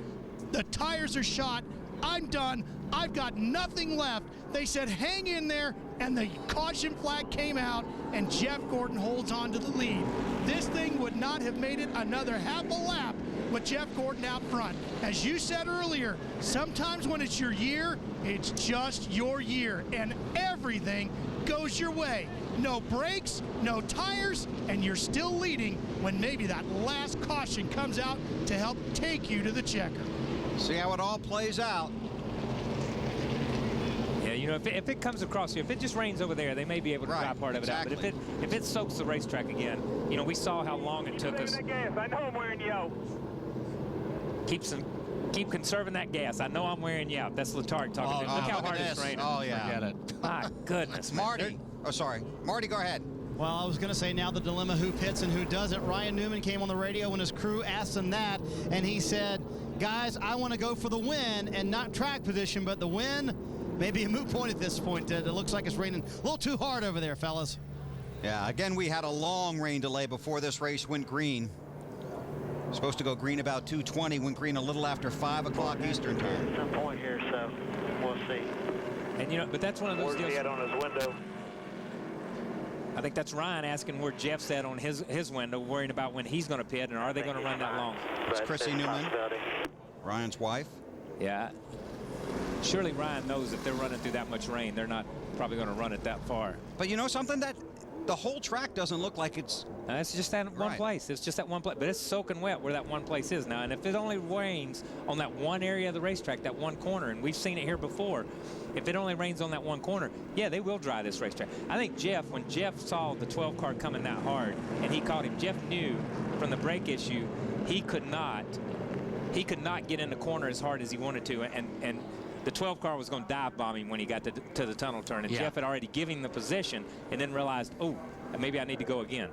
Speaker 5: the tires are shot, I'm done, I've got nothing left. They said hang in there, and the caution flag came out, and Jeff Gordon holds on to the lead. This thing would not have made it another half a lap with Jeff Gordon out front. As you said earlier, sometimes when it's your year, it's just your year, and everything goes your way. No brakes, no tires, and you're still leading when maybe that last caution comes out to help take you to the checker.
Speaker 2: See how it all plays out.
Speaker 12: Yeah, you know, if it comes across here, if it just rains over there, they may be able to dry part of it out. But if it soaks the racetrack again, you know, we saw how long it took us.
Speaker 11: I know I'm wearing you out.
Speaker 12: Keep conserving that gas. I know I'm wearing you out. That's Letard talking. Look how hard it's raining.
Speaker 2: Oh, yeah.
Speaker 12: Forget it. My goodness,
Speaker 2: Marty. Oh, sorry. Marty, go ahead.
Speaker 10: Well, I was going to say now the dilemma, who pits and who doesn't. Ryan Newman came on the radio when his crew asked him that, and he said, guys, I want to go for the win and not track position, but the win may be a moot point at this point. It looks like it's raining a little too hard over there, fellas.
Speaker 2: Yeah, again, we had a long rain delay before this race went green. Supposed to go green about 2:20, went green a little after 5 o'clock Eastern time.
Speaker 14: Some point here, so we'll see.
Speaker 12: And you know, but that's one of those deals.
Speaker 14: Where's he at on his window?
Speaker 12: I think that's Ryan asking where Jeff's at on his window, worrying about when he's going to pit and are they going to run that long.
Speaker 2: It's Chrissy Newman, Ryan's wife.
Speaker 12: Yeah. Surely Ryan knows if they're running through that much rain, they're not probably going to run it that far.
Speaker 2: But you know something? That the whole track doesn't look like it's...
Speaker 12: It's just that one place. It's just that one place. But it's soaking wet where that one place is now. And if it only rains on that one area of the racetrack, that one corner, and we've seen it here before, if it only rains on that one corner, yeah, they will dry this racetrack. I think when Jeff saw the 12 car coming that hard and he caught him, Jeff knew from the brake issue he could not get in the corner as hard as he wanted to, and the 12 car was going to dive bomb him when he got to the tunnel turn, and Jeff had already given him the position and then realized, oh, maybe I need to go again.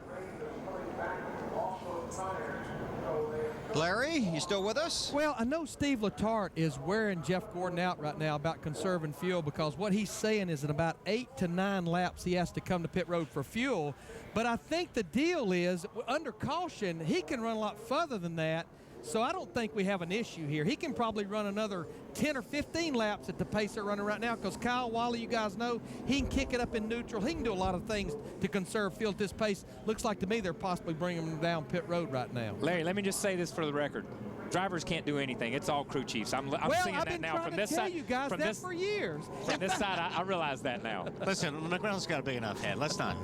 Speaker 2: Larry, you still with us?
Speaker 21: Well, I know Steve Letarte is wearing Jeff Gordon out right now about conserving fuel, because what he's saying is in about 8 to 9 laps he has to come to pit road for fuel. But I think the deal is, under caution, he can run a lot further than that. So I don't think we have an issue here. He can probably run another 10 or 15 laps at the pace they're running right now, because Kyle, Wally, you guys know, he can kick it up in neutral. He can do a lot of things to conserve fuel at this pace. Looks like to me they're possibly bringing him down pit road right now.
Speaker 12: Larry, let me just say this for the record. Drivers can't do anything. It's all crew chiefs. I'm seeing that now from this side.
Speaker 21: You guys
Speaker 12: from
Speaker 21: that
Speaker 12: this,
Speaker 21: for years.
Speaker 12: From this side, I realize that now.
Speaker 1: Listen, McReynolds got a big enough head. Let's not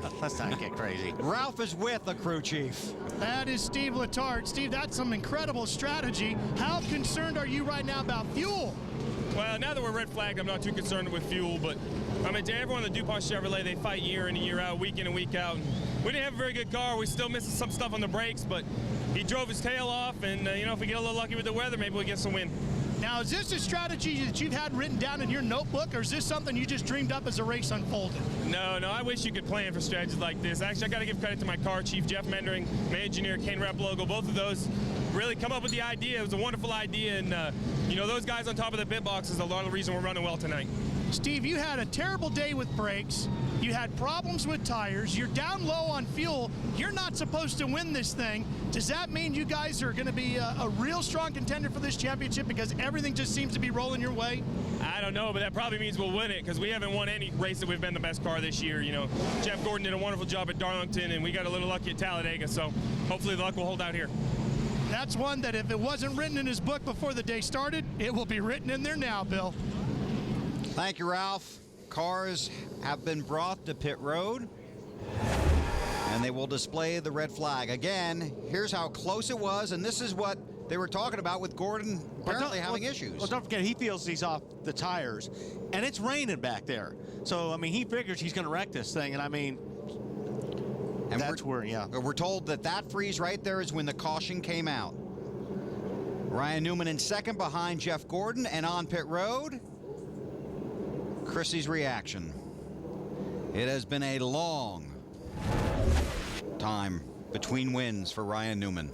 Speaker 1: get crazy.
Speaker 2: Ralph is with the crew chief.
Speaker 5: That is Steve Letarte. Steve, that's some incredible strategy. How concerned are you right now about fuel?
Speaker 16: Well, now that we're red flagged, I'm not too concerned with fuel, but I mean, to everyone in the DuPont Chevrolet, they fight year in and year out, week in and week out. We didn't have a very good car. We still missing some stuff on the brakes, but he drove his tail off, and you know, if we get a little lucky with the weather, maybe we get some wind.
Speaker 5: Now, is this a strategy that you've had written down in your notebook, or is this something you just dreamed up as the race unfolded?
Speaker 16: No, I wish you could plan for strategies like this. Actually, I got to give credit to my car chief, Jeff Mendering, my engineer, Ken Replogo. Both of those really come up with the idea. It was a wonderful idea, and you know, those guys on top of the pit box is a lot of the reason we're running well tonight.
Speaker 5: Steve, you had a terrible day with brakes. You had problems with tires. You're down low on fuel. You're not supposed to win this thing. Does that mean you guys are going to be a real strong contender for this championship because everything just seems to be rolling your way?
Speaker 16: I don't know, but that probably means we'll win it, because we haven't won any race that we've been the best car this year. You know, Jeff Gordon did a wonderful job at Darlington, and we got a little lucky at Talladega, so hopefully the luck will hold out here.
Speaker 5: That's one that if it wasn't written in his book before the day started, it will be written in there now, Bill.
Speaker 2: Thank you, Ralph. Cars have been brought to pit road, and they will display the red flag. Again, here's how close it was, and this is what they were talking about with Gordon apparently having issues.
Speaker 1: Well, don't forget, he feels he's off the tires, and it's raining back there. So, I mean, he figures he's going to wreck this thing, and I mean,
Speaker 2: and
Speaker 1: that's where, yeah.
Speaker 2: We're told that freeze right there is when the caution came out. Ryan Newman in second behind Jeff Gordon, and on pit road, Chrissy's reaction. It has been a long time between wins for Ryan Newman.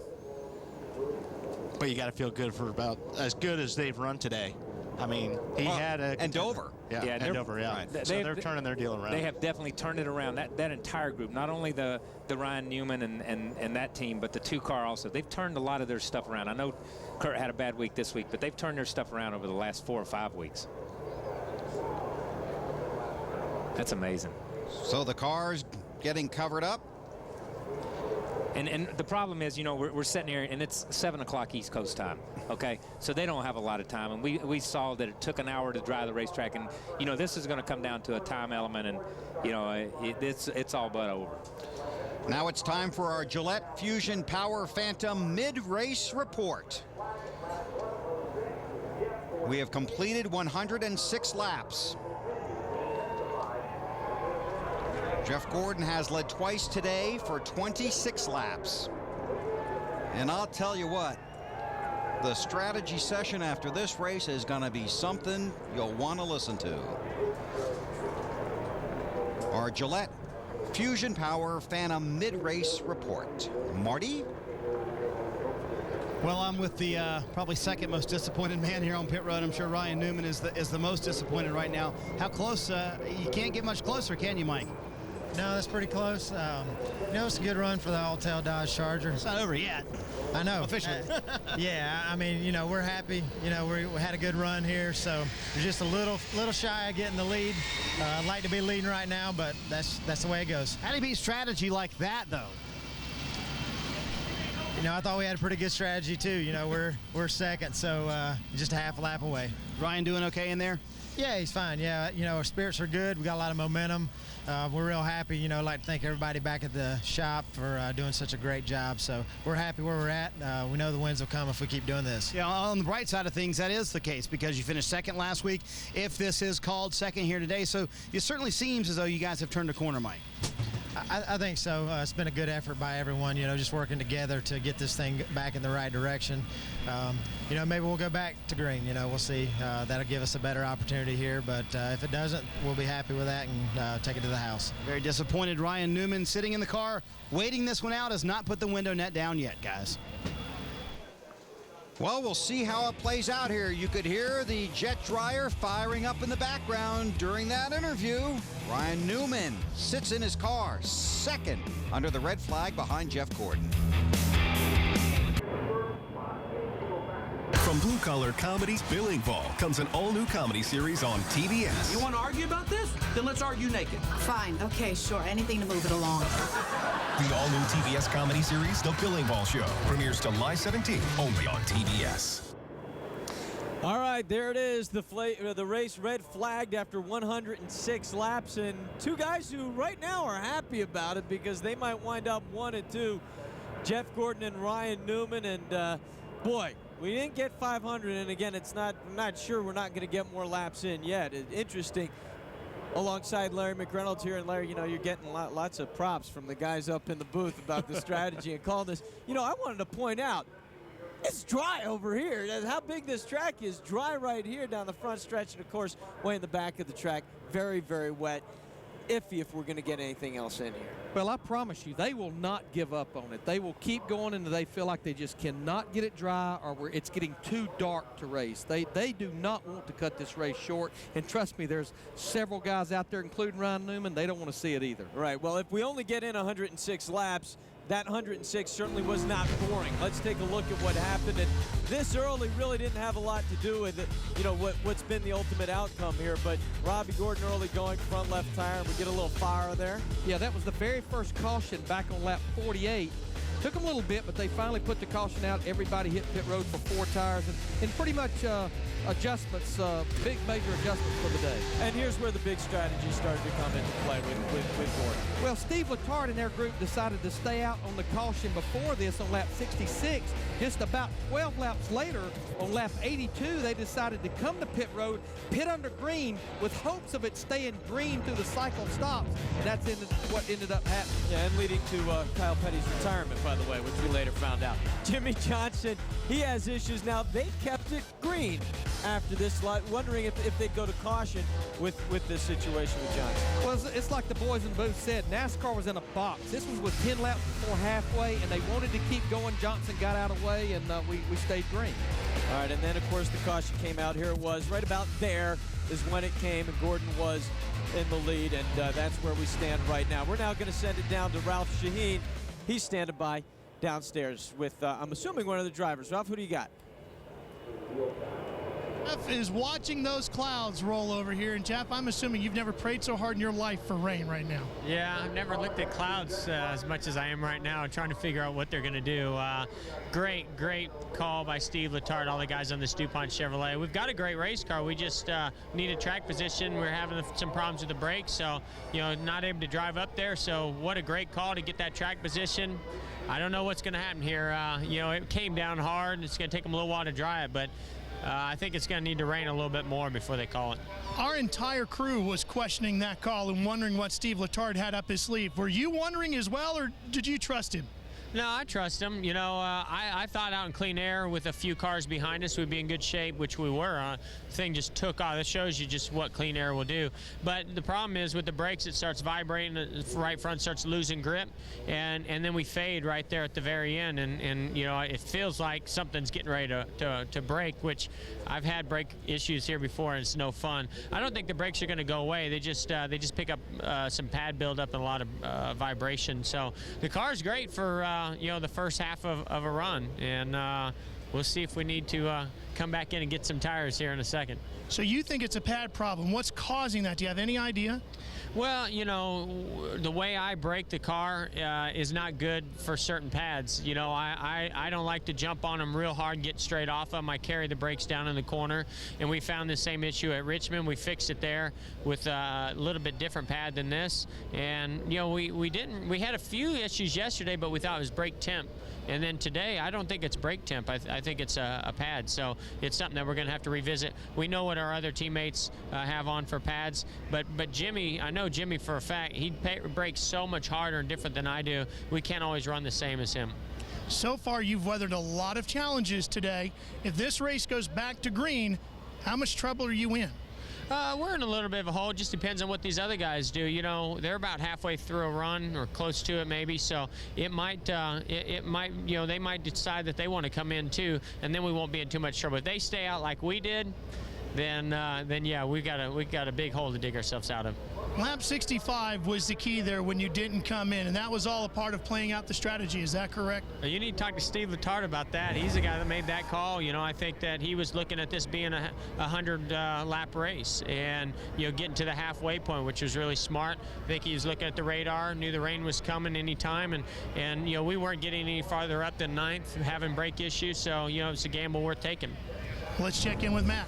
Speaker 1: But you got to feel good for about as good as they've run today. I mean, he had a...
Speaker 2: And Dover.
Speaker 1: Yeah, and Dover, yeah.
Speaker 12: Right.
Speaker 1: So they're turning their deal around.
Speaker 12: They have definitely turned it around. That entire group, not only the Ryan Newman and that team, but the two-car also. They've turned a lot of their stuff around. I know Kurt had a bad week this week, but they've turned their stuff around over the last 4 or 5 weeks. That's amazing.
Speaker 2: So the car's getting covered up.
Speaker 12: And the problem is, you know, we're sitting here, and it's 7 o'clock East Coast time, okay? So they don't have a lot of time, and we saw that it took an hour to drive the racetrack, and, you know, this is going to come down to a time element, and, you know, it's all but over.
Speaker 2: Now it's time for our Gillette Fusion Power Phantom mid-race report. We have completed 106 laps. Jeff Gordon has led twice today for 26 laps. And I'll tell you what, the strategy session after this race is going to be something you'll want to listen to. Our Gillette Fusion Power Phantom mid-race report. Marty?
Speaker 10: Well, I'm with the probably second most disappointed man here on pit road. I'm sure Ryan Newman is the most disappointed right now. How close? You can't get much closer, can you, Mike?
Speaker 17: No, that's pretty close. You know, it's a good run for the All-Tail Dodge Charger.
Speaker 10: It's not over yet.
Speaker 17: I know.
Speaker 10: Officially.
Speaker 17: Yeah, I mean, you know, we're happy. You know, we had a good run here, so we're just a little shy of getting the lead. I'd like to be leading right now, but that's the way it goes.
Speaker 10: How do you beat strategy like that, though?
Speaker 17: You know, I thought we had a pretty good strategy too. You know, we're second, so just a half a lap away.
Speaker 10: Ryan doing okay in there?
Speaker 17: Yeah, he's fine. Yeah, you know, our spirits are good. We got a lot of momentum. We're real happy. You know, I'd like to thank everybody back at the shop for doing such a great job. So we're happy where we're at. We know the wins will come if we keep doing this.
Speaker 10: Yeah, on the bright side of things, that is the case because you finished second last week. If this is called second here today, so it certainly seems as though you guys have turned a corner, Mike.
Speaker 17: I think so. It's been a good effort by everyone, you know, just working together to get this thing back in the right direction. You know, maybe we'll go back to green. You know, we'll see. That'll give us a better opportunity here. But if it doesn't, we'll be happy with that and take it to the house.
Speaker 10: Very disappointed. Ryan Newman sitting in the car, waiting this one out, has not put the window net down yet, guys.
Speaker 2: Well, we'll see how it plays out here. You could hear the jet dryer firing up in the background during that interview. Ryan Newman sits in his car, second under the red flag behind Jeff Gordon.
Speaker 7: From blue-collar comedy, Billing Ball comes an all-new comedy series on TBS.
Speaker 18: You want to argue about this? Then let's argue naked.
Speaker 22: Fine. Okay, sure. Anything to move it along.
Speaker 7: The all-new TBS comedy series, The Billing Ball Show, premieres July 17th, only on TBS.
Speaker 23: All right, there it is. The race red flagged after 106 laps, and two guys who right now are happy about it because they might wind up 1 and 2. Jeff Gordon and Ryan Newman, and boy, we didn't get 500, and again, I'm not sure we're not going to get more laps in yet. Interesting. Alongside Larry McReynolds here, and Larry, you're getting lots of props from the guys up in the booth about the strategy and calling this. I wanted to point out, it's dry over here. How big this track is, dry right here down the front stretch, and of course, way in the back of the track, very, very wet. Iffy if we're going to get anything else in here.
Speaker 21: Well, I promise you, they will not give up on it. They will keep going until they feel like they just cannot get it dry or it's getting too dark to race. They do not want to cut this race short. And trust me, there's several guys out there, including Ryan Newman, they don't want to see it either.
Speaker 23: Right. Well, if we only get in 106 laps, that 106 certainly was not boring. Let's take a look at what happened. And this early really didn't have a lot to do with it, what's been the ultimate outcome here. But Robbie Gordon early going front left tire, and we get a little fire there.
Speaker 21: Yeah, that was the very first caution back on lap 48. Took them a little bit, but they finally put the caution out. Everybody hit pit road for 4 tires, and pretty much adjustments, big major adjustments for the day.
Speaker 23: And here's where the big strategy started to come into play with Gordon.
Speaker 21: Well, Steve Letarte and their group decided to stay out on the caution before this on lap 66. Just about 12 laps later, on lap 82, they decided to come to pit road, pit under green, with hopes of it staying green through the cycle stops, and that's what ended up happening.
Speaker 23: Yeah, and leading to Kyle Petty's retirement, by the way, which we later found out. Jimmie Johnson, he has issues now. They kept it green after this lot, wondering if they'd go to caution with this situation with Johnson.
Speaker 21: Well, it's like the boys in the booth said, NASCAR was in a box. This was with 10 laps before halfway, and they wanted to keep going. Johnson got out of the way, and we stayed green.
Speaker 23: All right, and then, of course, the caution came out. Here it was, right about there is when it came, and Gordon was in the lead, and that's where we stand right now. We're now going to send it down to Ralph Shaheen. He's standing by downstairs with, I'm assuming, one of the drivers. Ralph, who do you got?
Speaker 5: Jeff is watching those clouds roll over here, and Jeff, I'm assuming you've never prayed so hard in your life for rain right now.
Speaker 25: Yeah, I've never looked at clouds as much as I am right now, trying to figure out what they're going to do. Great call by Steve Letarte, all the guys on this DuPont Chevrolet. We've got a great race car. We just need a track position. We're having some problems with the brakes, so not able to drive up there. So what a great call to get that track position. I don't know what's going to happen here. It came down hard, and it's going to take them a little while to dry it, but I think it's going to need to rain a little bit more before they call it.
Speaker 5: Our entire crew was questioning that call and wondering what Steve Letarte had up his sleeve. Were you wondering as well, or did you trust him?
Speaker 25: No, I trust him. I thought out in clean air with a few cars behind us we'd be in good shape, which we were. The thing just took off. That shows you just what clean air will do. But the problem is with the brakes, it starts vibrating. The right front starts losing grip, and then we fade right there at the very end. And it feels like something's getting ready to break, which I've had brake issues here before, and it's no fun. I don't think the brakes are going to go away. They just pick up some pad buildup and a lot of vibration. So the car's great for the first half of a run, and we'll see if we need to come back in and get some tires here in a second.
Speaker 5: So you think it's a pad problem. What's causing that? Do you have any idea?
Speaker 25: Well, the way I brake the car is not good for certain pads. I don't like to jump on them real hard and get straight off them. I carry the brakes down in the corner, and we found the same issue at Richmond. We fixed it there with a little bit different pad than this, and we had a few issues yesterday, but we thought it was brake temp. And then today, I don't think it's brake temp. I think it's a pad. So it's something that we're going to have to revisit. We know what our other teammates have on for pads, but Jimmie, I know Jimmie for a fact, he brakes so much harder and different than I do. We can't always run the same as him.
Speaker 5: So far, you've weathered a lot of challenges today. If this race goes back to green, how much trouble are you in?
Speaker 25: We're in a little bit of a hole. Just depends on what these other guys do. You know, they're about halfway through a run or close to it maybe. So it might, you know, they might decide that they want to come in too, and then we won't be in too much trouble. If they stay out like we did, then yeah, we got a big hole to dig ourselves out of.
Speaker 5: Lap 65 was the key there when you didn't come in, and that was all a part of playing out the strategy. Is that correct?
Speaker 25: You need to talk to Steve Letarte about that. He's the guy that made that call. You know, I think that he was looking at this being a 100-lap race, and you know, getting to the halfway point, which was really smart. I think he was looking at the radar, knew the rain was coming any time, and you know, we weren't getting any farther up than 9th, having brake issues. So you know, it's a gamble worth taking.
Speaker 5: Let's check in with Matt.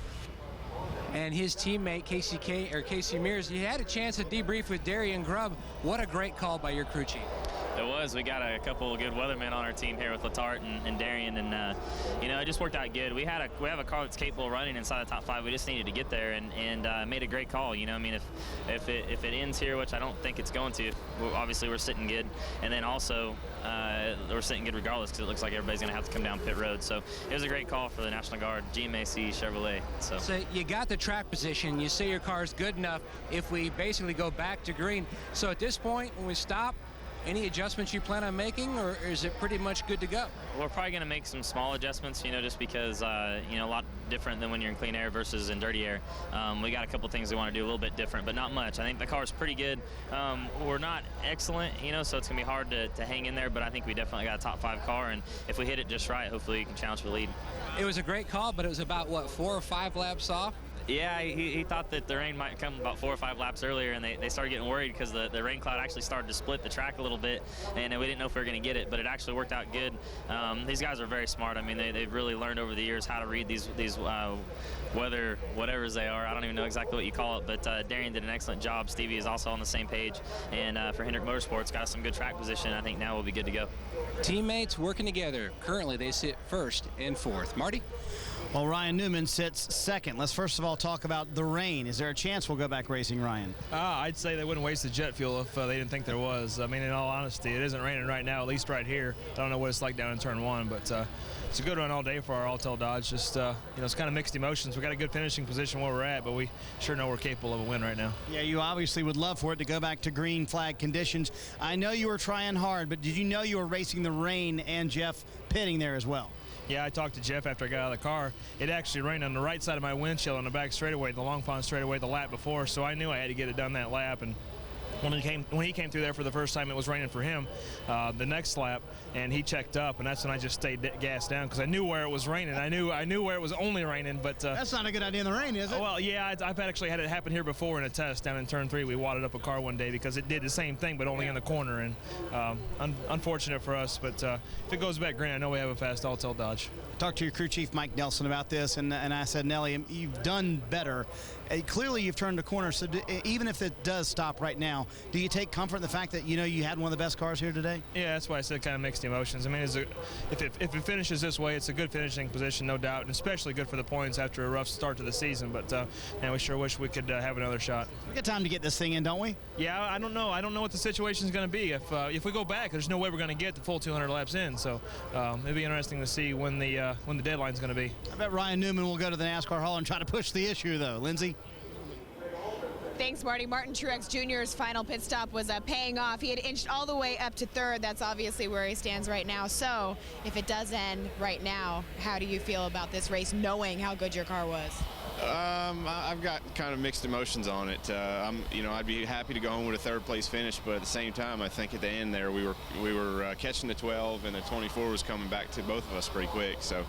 Speaker 4: And his teammate Casey Mears, he had a chance to debrief with Darian Grubb. What a great call by your crew chief.
Speaker 8: It was. We got a couple of good weathermen on our team here with Letarte and Darian, and you know, it just worked out good. We have a car that's capable of running inside the top 5. We just needed to get there, and made a great call. You know, I mean, if it ends here, which I don't think it's going to, obviously we're sitting good, and then also we're sitting good regardless because it looks like everybody's going to have to come down pit road. So it was a great call for the National Guard, GMAC Chevrolet. So
Speaker 4: you got the track position. You say your car's good enough if we basically go back to green. So at this point, when we stop, any adjustments you plan on making, or is it pretty much good to go?
Speaker 8: We're probably going to make some small adjustments, you know, just because, you know, a lot different than when you're in clean air versus in dirty air. We got a couple things we want to do a little bit different, but not much. I think the car's pretty good. We're not excellent, you know, so it's going to be hard to hang in there, but I think we definitely got a top 5 car, and if we hit it just right, hopefully we can challenge for the lead.
Speaker 4: It was a great call, but it was about, what, 4 or 5 laps off?
Speaker 8: Yeah, he thought that the rain might come about 4 or 5 laps earlier, and they started getting worried because the rain cloud actually started to split the track a little bit, and we didn't know if we were going to get it, but it actually worked out good. These guys are very smart. I mean, they've really learned over the years how to read these weather, whatever's they are. I don't even know exactly what you call it, but Darian did an excellent job. Stevie is also on the same page, and for Hendrick Motorsports, got us some good track position. I think now we'll be good to go.
Speaker 4: Teammates working together. Currently, they sit 1st and 4th. Marty?
Speaker 10: Well, Ryan Newman sits 2nd. Let's first of all talk about the rain. Is there a chance we'll go back racing, Ryan?
Speaker 9: I'd say they wouldn't waste the jet fuel if they didn't think there was. I mean, in all honesty, it isn't raining right now, at least right here. I don't know what it's like down in turn 1, but it's a good run all day for our All-Tel Dodge. Just, you know, it's kind of mixed emotions. We got a good finishing position where we're at, but we sure know we're capable of a win right now.
Speaker 10: Yeah, you obviously would love for it to go back to green flag conditions. I know you were trying hard, but did you know you were racing the rain and Jeff pitting there as well?
Speaker 9: Yeah, I talked to Jeff after I got out of the car. It actually rained on the right side of my windshield on the back straightaway, the Long Pond straightaway, the lap before, so I knew I had to get it done that lap. And when he came through there for the first time, it was raining for him the next lap, and he checked up, and that's when I just stayed gassed down because I knew where it was raining. I knew where it was only raining, but
Speaker 10: that's not a good idea in the rain, is it?
Speaker 9: Well, yeah, I've actually had it happen here before in a test down in turn 3. We wadded up a car one day because it did the same thing, but only in the corner, and unfortunate for us. But if it goes back green, I know we have a fast All-Tel Dodge.
Speaker 10: Talked to your crew chief Mike Nelson about this, and I said, Nelly, you've done better. Clearly, you've turned the corner. So even if it does stop right now, do you take comfort in the fact that you know you had one of the best cars here today?
Speaker 9: Yeah, that's why I said kind of mixed emotions. I mean, if it finishes this way, it's a good finishing position, no doubt, and especially good for the points after a rough start to the season. But man, we sure wish we could have another shot.
Speaker 10: We got time to get this thing in, don't we?
Speaker 9: Yeah, I don't know. I don't know what the situation is going to be. If we go back, there's no way we're going to get the full 200 laps in. So it'll be interesting to see when the deadline's going to be.
Speaker 10: I bet Ryan Newman will go to the NASCAR Hall and try to push the issue, though. Lindsay?
Speaker 6: Thanks, Marty. Martin Truex Jr.'s final pit stop was paying off. He had inched all the way up to 3rd. That's obviously where he stands right now. So if it does end right now, how do you feel about this race, knowing how good your car was?
Speaker 15: I've got kind of mixed emotions on it. I'd be happy to go home with a 3rd place finish, but at the same time, I think at the end there we were catching the 12, and the 24 was coming back to both of us pretty quick. So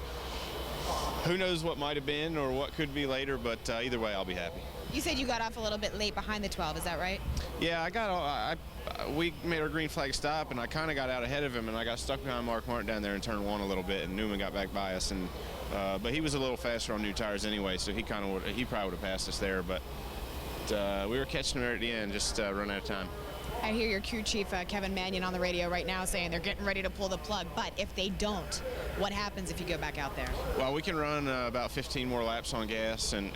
Speaker 15: who knows what might have been or what could be later, but either way, I'll be happy.
Speaker 6: You said you got off a little bit late behind the 12, is that right?
Speaker 15: Yeah, we made our green flag stop, and I kind of got out ahead of him, and I got stuck behind Mark Martin down there in turn 1 a little bit, and Newman got back by us, and but he was a little faster on new tires anyway, so he probably would have passed us there, but we were catching him there at the end, just running out of time.
Speaker 6: I hear your crew chief, Kevin Mannion, on the radio right now saying they're getting ready to pull the plug. But if they don't, what happens if you go back out there?
Speaker 15: Well, we can run about 15 more laps on gas, and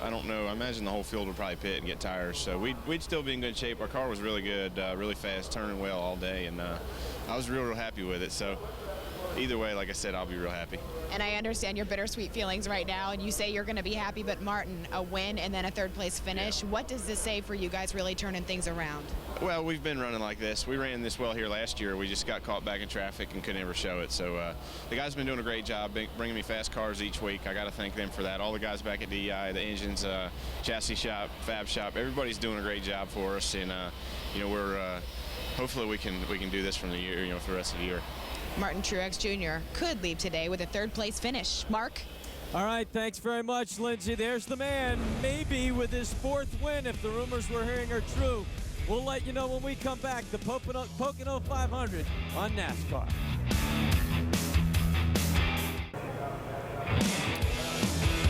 Speaker 15: I don't know. I imagine the whole field would probably pit and get tires. So we'd still be in good shape. Our car was really good, really fast, turning well all day, and I was real happy with it. So either way, like I said, I'll be real happy.
Speaker 6: And I understand your bittersweet feelings right now, and you say you're going to be happy, but Martin, a win and then a third-place finish. What does this say for you guys really turning things around?
Speaker 15: Well, we've been running like this. We ran this well here last year. We just got caught back in traffic and couldn't ever show it. So the guys have been doing a great job bringing me fast cars each week. I got to thank them for that. All the guys back at DI, the engines, chassis shop, fab shop, everybody's doing a great job for us. And you know, we're hopefully we can do this from the year, you know, for the rest of the year.
Speaker 6: Martin Truex Jr. could leave today with a third-place finish. Mark?
Speaker 23: All right, thanks very much, Lindsay. There's the man, maybe with his 4th win, if the rumors we're hearing are true. We'll let you know when we come back. The Pocono 500 on NASCAR.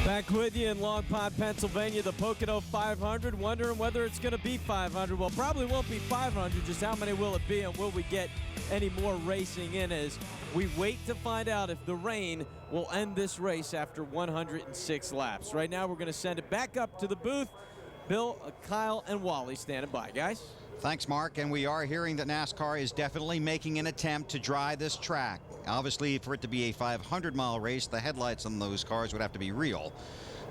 Speaker 23: Back with you in Long Pond, Pennsylvania, the Pocono 500. Wondering whether it's going to be 500. Well, probably won't be 500. Just how many will it be, and will we get any more racing in as we wait to find out if the rain will end this race after 106 laps. Right now, we're going to send it back up to the booth. Bill, Kyle, and Wally standing by, guys.
Speaker 2: Thanks, Mark. And we are hearing that NASCAR is definitely making an attempt to dry this track. Obviously, for it to be a 500-mile race, the headlights on those cars would have to be real.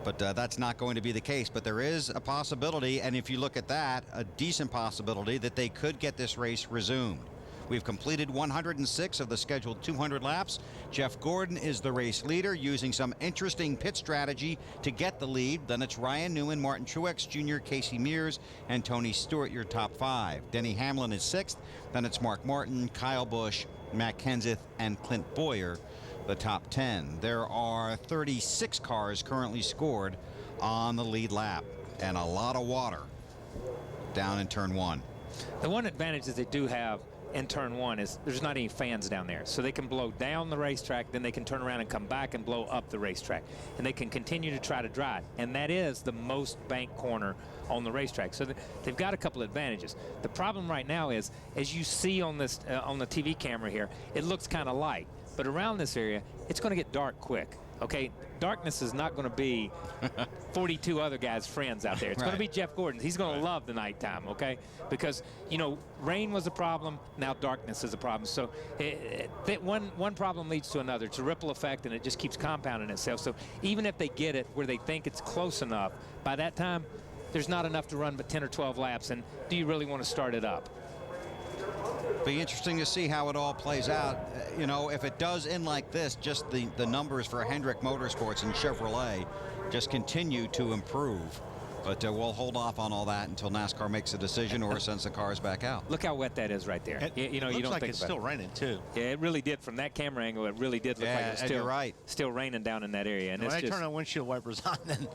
Speaker 2: But that's not going to be the case. But there is a possibility, and if you look at that, a decent possibility that they could get this race resumed. We've completed 106 of the scheduled 200 laps. Jeff Gordon is the race leader, using some interesting pit strategy to get the lead. Then it's Ryan Newman, Martin Truex Jr., Casey Mears, and Tony Stewart, your top 5. Denny Hamlin is 6th. Then it's Mark Martin, Kyle Busch, Matt Kenseth, and Clint Bowyer, the top 10. There are 36 cars currently scored on the lead lap, and a lot of water down in turn 1.
Speaker 12: The one advantage that they do have in turn 1 is there's not any fans down there, so they can blow down the racetrack, then they can turn around and come back and blow up the racetrack, and they can continue to try to drive, and that is the most banked corner on the racetrack. So they've got a couple advantages. The problem right now is, as you see on this on the TV camera here, it looks kind of light, but around this area it's going to get dark quick. Okay, darkness is not going to be 42 other guys' friends out there. It's going to be Jeff Gordon's. He's going to love the nighttime, okay? Because, you know, rain was a problem, now darkness is a problem. So one problem leads to another. It's a ripple effect, and it just keeps compounding itself. So even if they get it where they think it's close enough, by that time, there's not enough to run but 10 or 12 laps, and do you really want to start it up?
Speaker 2: Be interesting to see how it all plays out. You know, if it does end like this, just the numbers for Hendrick Motorsports and Chevrolet just continue to improve. But we'll hold off on all that until NASCAR makes a decision or sends the cars back out.
Speaker 12: Look how wet that is right there. You know, you don't
Speaker 1: like
Speaker 12: think
Speaker 1: it's still raining too.
Speaker 12: Yeah, it really did. From that camera angle, it really did look like it was still,
Speaker 2: you're right.
Speaker 12: Still raining down in that area. And
Speaker 1: when
Speaker 12: it's
Speaker 1: I
Speaker 12: just,
Speaker 1: turn the windshield wipers on, then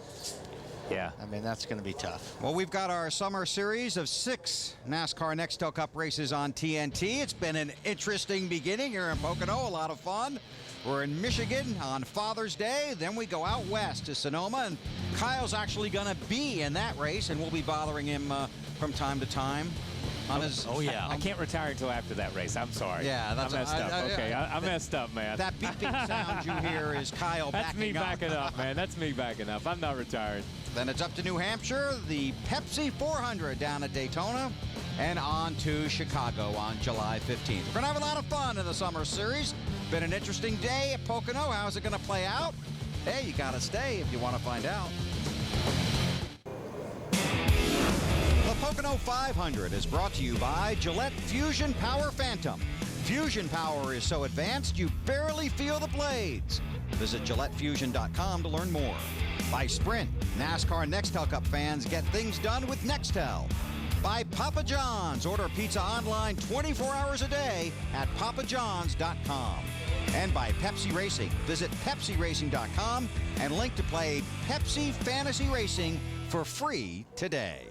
Speaker 12: yeah,
Speaker 1: I mean, that's going to be tough.
Speaker 2: Well, we've got our summer series of 6 NASCAR Nextel Cup races on TNT. It's been an interesting beginning here in Pocono, a lot of fun. We're in Michigan on Father's Day. Then we go out west to Sonoma, and Kyle's actually going to be in that race, and we'll be bothering him from time to time. On his,
Speaker 12: I can't retire until after that race. I'm sorry.
Speaker 2: Yeah, that's
Speaker 12: I messed up. Okay, I messed up, man.
Speaker 2: That beeping sound you hear is Kyle
Speaker 12: That's
Speaker 2: backing
Speaker 12: me
Speaker 2: up.
Speaker 12: backing up, man. That's me backing up. I'm not retired.
Speaker 2: Then it's up to New Hampshire, the Pepsi 400 down at Daytona, and on to Chicago on July 15th. We're going to have a lot of fun in the summer series. Been an interesting day at Pocono. How's it going to play out? Hey, you got to stay if you want to find out. The Pocono 500 is brought to you by Gillette Fusion Power Phantom. Fusion power is so advanced you barely feel the blades. Visit GilletteFusion.com to learn more. By Sprint, NASCAR Nextel Cup fans get things done with Nextel. By Papa John's, order pizza online 24 hours a day at papajohns.com. And by Pepsi Racing, visit PepsiRacing.com and link to play Pepsi Fantasy Racing for free today.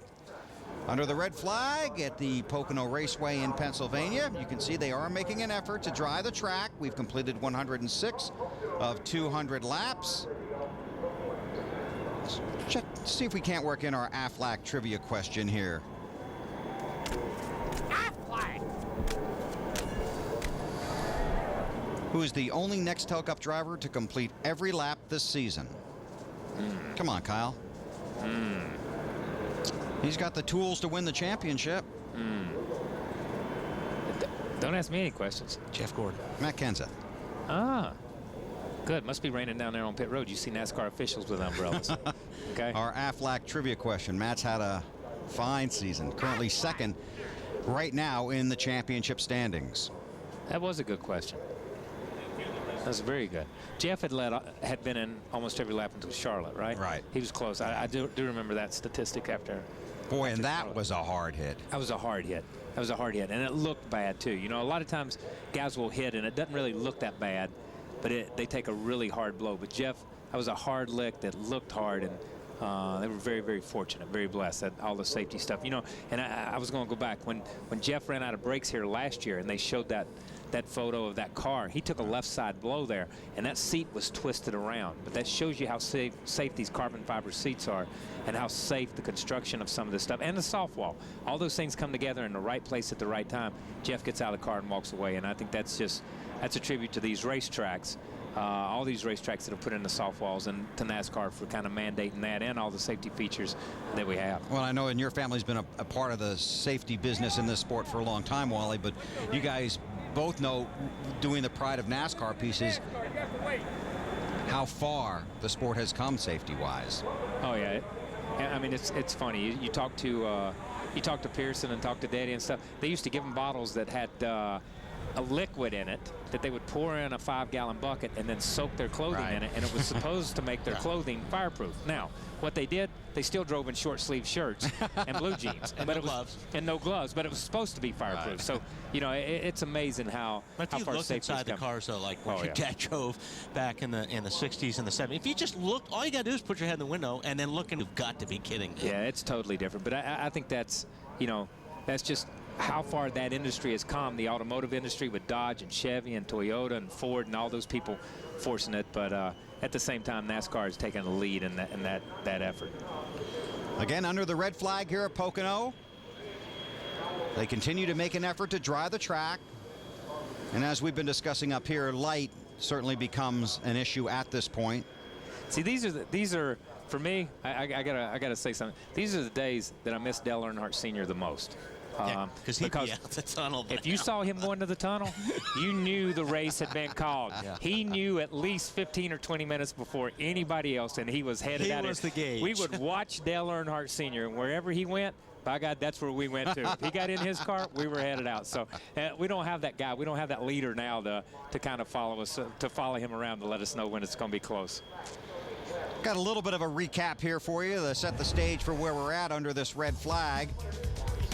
Speaker 2: Under the red flag at the Pocono Raceway in Pennsylvania, you can see they are making an effort to dry the track. We've completed 106 of 200 laps. Let's check, see if we can't work in our Aflac trivia question here.
Speaker 12: Aflac!
Speaker 2: Who is the only Nextel Cup driver to complete every lap this season? Come on, Kyle. He's got the tools to win the championship.
Speaker 12: Don't ask me any questions.
Speaker 1: Jeff Gordon.
Speaker 2: Matt Kenseth.
Speaker 12: Ah. Good. Must be raining down there on pit road. You see NASCAR officials with umbrellas. Okay.
Speaker 2: Our Aflac trivia question. Matt's had a fine season. Currently second right now in the championship standings.
Speaker 12: That was a good question. That was very good. Jeff had been in almost every lap until Charlotte, right?
Speaker 2: Right.
Speaker 12: He was close. I do remember that statistic after.
Speaker 2: Boy, and that was a hard hit.
Speaker 12: That was a hard hit. That was a hard hit, and it looked bad too. You know, a lot of times guys will hit, and it doesn't really look that bad, but they take a really hard blow. But Jeff, that was a hard lick that looked hard, and they were very, very fortunate, very blessed at all the safety stuff. You know, and I was going to go back when Jeff ran out of brakes here last year, and they showed that photo of that car. He took a left side blow there, and that seat was twisted around. But that shows you how safe these carbon fiber seats are, and how safe the construction of some of this stuff, and the soft wall. All those things come together in the right place at the right time. Jeff gets out of the car and walks away, and I think that's a tribute to these racetracks. All these racetracks that have put in the soft walls, and to NASCAR for kind of mandating that and all the safety features that we have.
Speaker 2: Well, I know and your family's been a part of the safety business in this sport for a long time, Wally, but you guys both know, doing the Pride of NASCAR pieces, how far the sport has come safety-wise.
Speaker 12: Oh yeah, I mean it's funny. You talk to Pearson and talk to Daddy and stuff. They used to give them bottles that had a liquid in it that they would pour in a 5-gallon bucket and then soak their clothing in it, and it was supposed to make their clothing fireproof. Now, what they did, they still drove in short sleeve shirts and blue jeans,
Speaker 3: and
Speaker 12: but
Speaker 3: no gloves.
Speaker 12: And no gloves, but it was supposed to be fireproof.
Speaker 3: Right.
Speaker 12: So, you know, it's amazing how
Speaker 3: But
Speaker 12: how
Speaker 3: if you
Speaker 12: far
Speaker 3: look
Speaker 12: safety
Speaker 3: inside the
Speaker 12: come.
Speaker 3: cars, though, like when
Speaker 12: Oh,
Speaker 3: your
Speaker 12: yeah.
Speaker 3: dad drove back in the 60s and the 70s, if you just look, all you got to do is put your head in the window and then look, and you've got to be kidding me.
Speaker 12: Yeah, it's totally different. But I think that's, you know, that's just how far that industry has come, the automotive industry with Dodge and Chevy and Toyota and Ford and all those people forcing it. But at the same time, NASCAR has taken the lead in that effort.
Speaker 2: Again, under the red flag here at Pocono, they continue to make an effort to dry the track. And as we've been discussing up here, light certainly becomes an issue at this point.
Speaker 12: See, these are for me. I gotta say something. These are the days that I miss Dale Earnhardt Sr. the most.
Speaker 3: Because he'd be out the tunnel.
Speaker 12: If you saw him going to the tunnel, you knew the race had been called.
Speaker 3: Yeah.
Speaker 12: He knew at least 15 or 20 minutes before anybody else, and he was headed out.
Speaker 3: He was the gauge.
Speaker 12: We would watch Dale Earnhardt Sr., and wherever he went, by God, that's where we went to. If he got in his car, we were headed out. So we don't have that guy. We don't have that leader now to kind of follow us, to follow him around to let us know when it's going to be close.
Speaker 2: Got a little bit of a recap here for you to set the stage for where we're at under this red flag.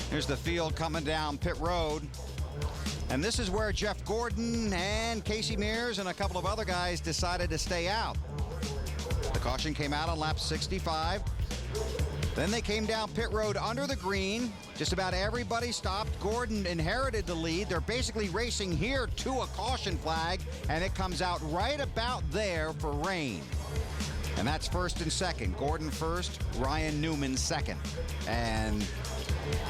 Speaker 2: Here's the field coming down pit road. And this is where Jeff Gordon and Casey Mears and a couple of other guys decided to stay out. The caution came out on lap 65. Then they came down pit road under the green. Just about everybody stopped. Gordon inherited the lead. They're basically racing here to a caution flag, and it comes out right about there for rain. And that's first and second. Gordon first, Ryan Newman second. And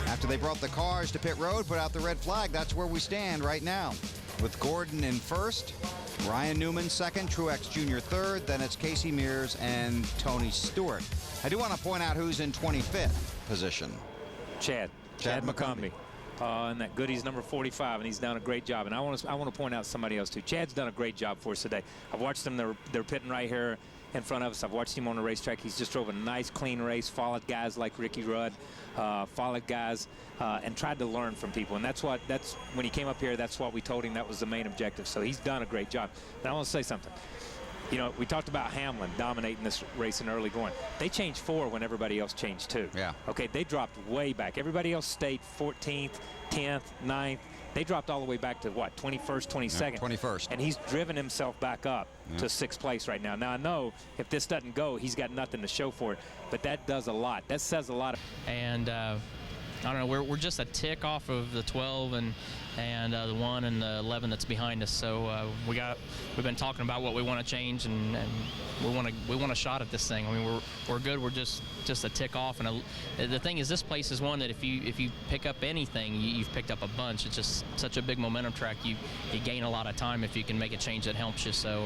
Speaker 2: after they brought the cars to pit road, put out the red flag, that's where we stand right now. With Gordon in first, Ryan Newman second, Truex Jr. third, then it's Casey Mears and Tony Stewart. I do want to point out who's in 25th position.
Speaker 12: Chad McCumbee. And that goodie's number 45, and he's done a great job. And I want to point out somebody else too. Chad's done a great job for us today. I've watched them. They're pitting right here in front of us. I've watched him on the racetrack. He's just drove a nice, clean race, followed guys like Ricky Rudd, followed guys, and tried to learn from people. And that's when he came up here, that's what we told him that was the main objective. So he's done a great job. And I want to say something. You know, we talked about Hamlin dominating this race in early going. They changed 4 when everybody else changed 2.
Speaker 2: Yeah.
Speaker 12: Okay, they dropped way back. Everybody else stayed 14th, 10th, 9th. They dropped all the way back to what, 21st, 22nd?
Speaker 2: Yeah, 21st.
Speaker 12: And he's driven himself back up to 6th place right now. Now, I know if this doesn't go, he's got nothing to show for it, but that does a lot. That says a lot.
Speaker 13: And I don't know, we're just a tick off of the 12 and the 1 and the 11 that's behind us. So we've been talking about what we want to change, and we want a shot at this thing. I mean, we're good. We're just a tick off. And the thing is, this place is one that if you pick up anything, you've picked up a bunch. It's just such a big momentum track. You gain a lot of time if you can make a change that helps you. So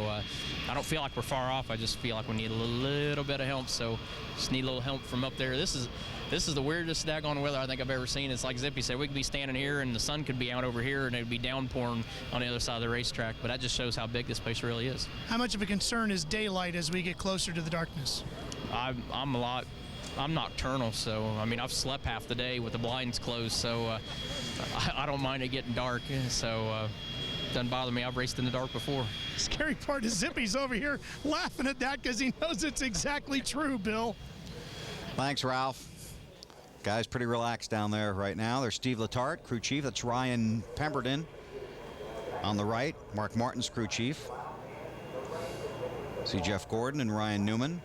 Speaker 13: I don't feel like we're far off. I just feel like we need a little bit of help. So just need a little help from up there. This is the weirdest daggone weather I think I've ever seen. It's like Zippy said, we could be standing here and the sun could be out over over here and it would be downpouring on the other side of the racetrack. But that just shows how big this place really is.
Speaker 5: How much of a concern is daylight as we get closer to the darkness?
Speaker 13: I'm nocturnal, so I mean I've slept half the day with the blinds closed, so I don't mind it getting dark. So doesn't bother me. I've raced in the dark before.
Speaker 5: Scary part is Zippy's over here laughing at that because he knows it's exactly true, Bill.
Speaker 2: Thanks, Ralph. Guys pretty relaxed down there right now. There's Steve Letarte, crew chief. That's Ryan Pemberton on the right. Mark Martin's crew chief. See Jeff Gordon and Ryan Newman.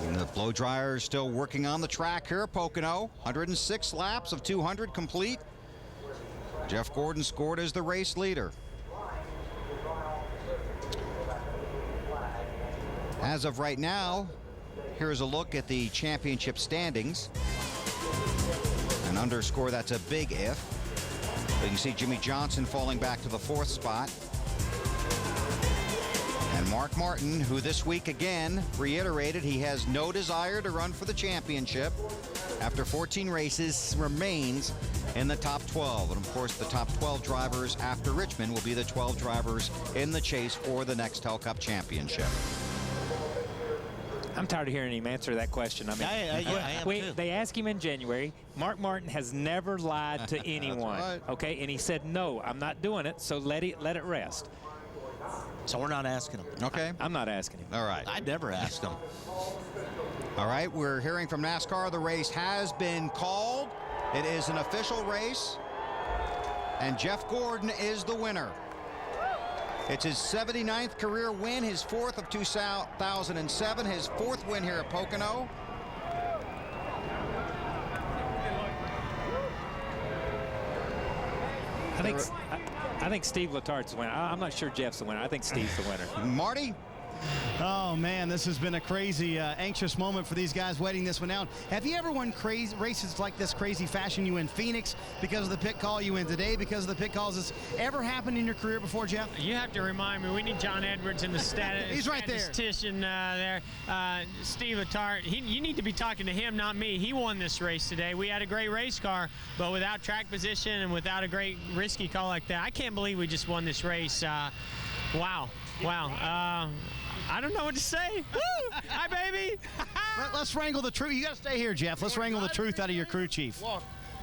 Speaker 2: And the blow dryer is still working on the track here at Pocono. 106 laps of 200 complete. Jeff Gordon scored as the race leader. As of right now, here's a look at the championship standings. An underscore, that's a big if. But you can see Jimmie Johnson falling back to the 4th spot. And Mark Martin, who this week again reiterated he has no desire to run for the championship after 14 races, remains in the top 12. And of course, the top 12 drivers after Richmond will be the 12 drivers in the chase for the Nextel Cup championship.
Speaker 12: I'm tired of hearing him answer that question. I mean,
Speaker 3: I am too.
Speaker 12: They asked him in January. Mark Martin has never lied to anyone.
Speaker 2: That's right.
Speaker 12: Okay, and he said, no, I'm not doing it, so let it rest.
Speaker 3: So we're not asking him.
Speaker 2: Okay.
Speaker 12: I'm not asking him.
Speaker 2: All right.
Speaker 3: I'd never ask him.
Speaker 2: All right, we're hearing from NASCAR. The race has been called. It is an official race, and Jeff Gordon is the winner. It's his 79th career win, his 4th of 2007, his 4th win here at Pocono.
Speaker 12: I think Steve Letarte's the winner. I'm not sure Jeff's the winner. I think Steve's the winner.
Speaker 2: Marty?
Speaker 10: Oh, man, this has been a crazy, anxious moment for these guys waiting this one out. Have you ever won crazy races like this crazy fashion? You win Phoenix because of the pit call. You win today because of the pit calls. Has this ever happened in your career before, Jeff?
Speaker 25: You have to remind me. We need John Edwards in the
Speaker 10: He's right there.
Speaker 25: statistician there. Steve Letarte. You need to be talking to him, not me. He won this race today. We had a great race car, but without track position and without a great risky call like that, I can't believe we just won this race. Wow. I don't know what to say. Woo! Hi, baby.
Speaker 10: Let's wrangle the truth. You got to stay here, Jeff. Let's wrangle the truth out of your crew chief.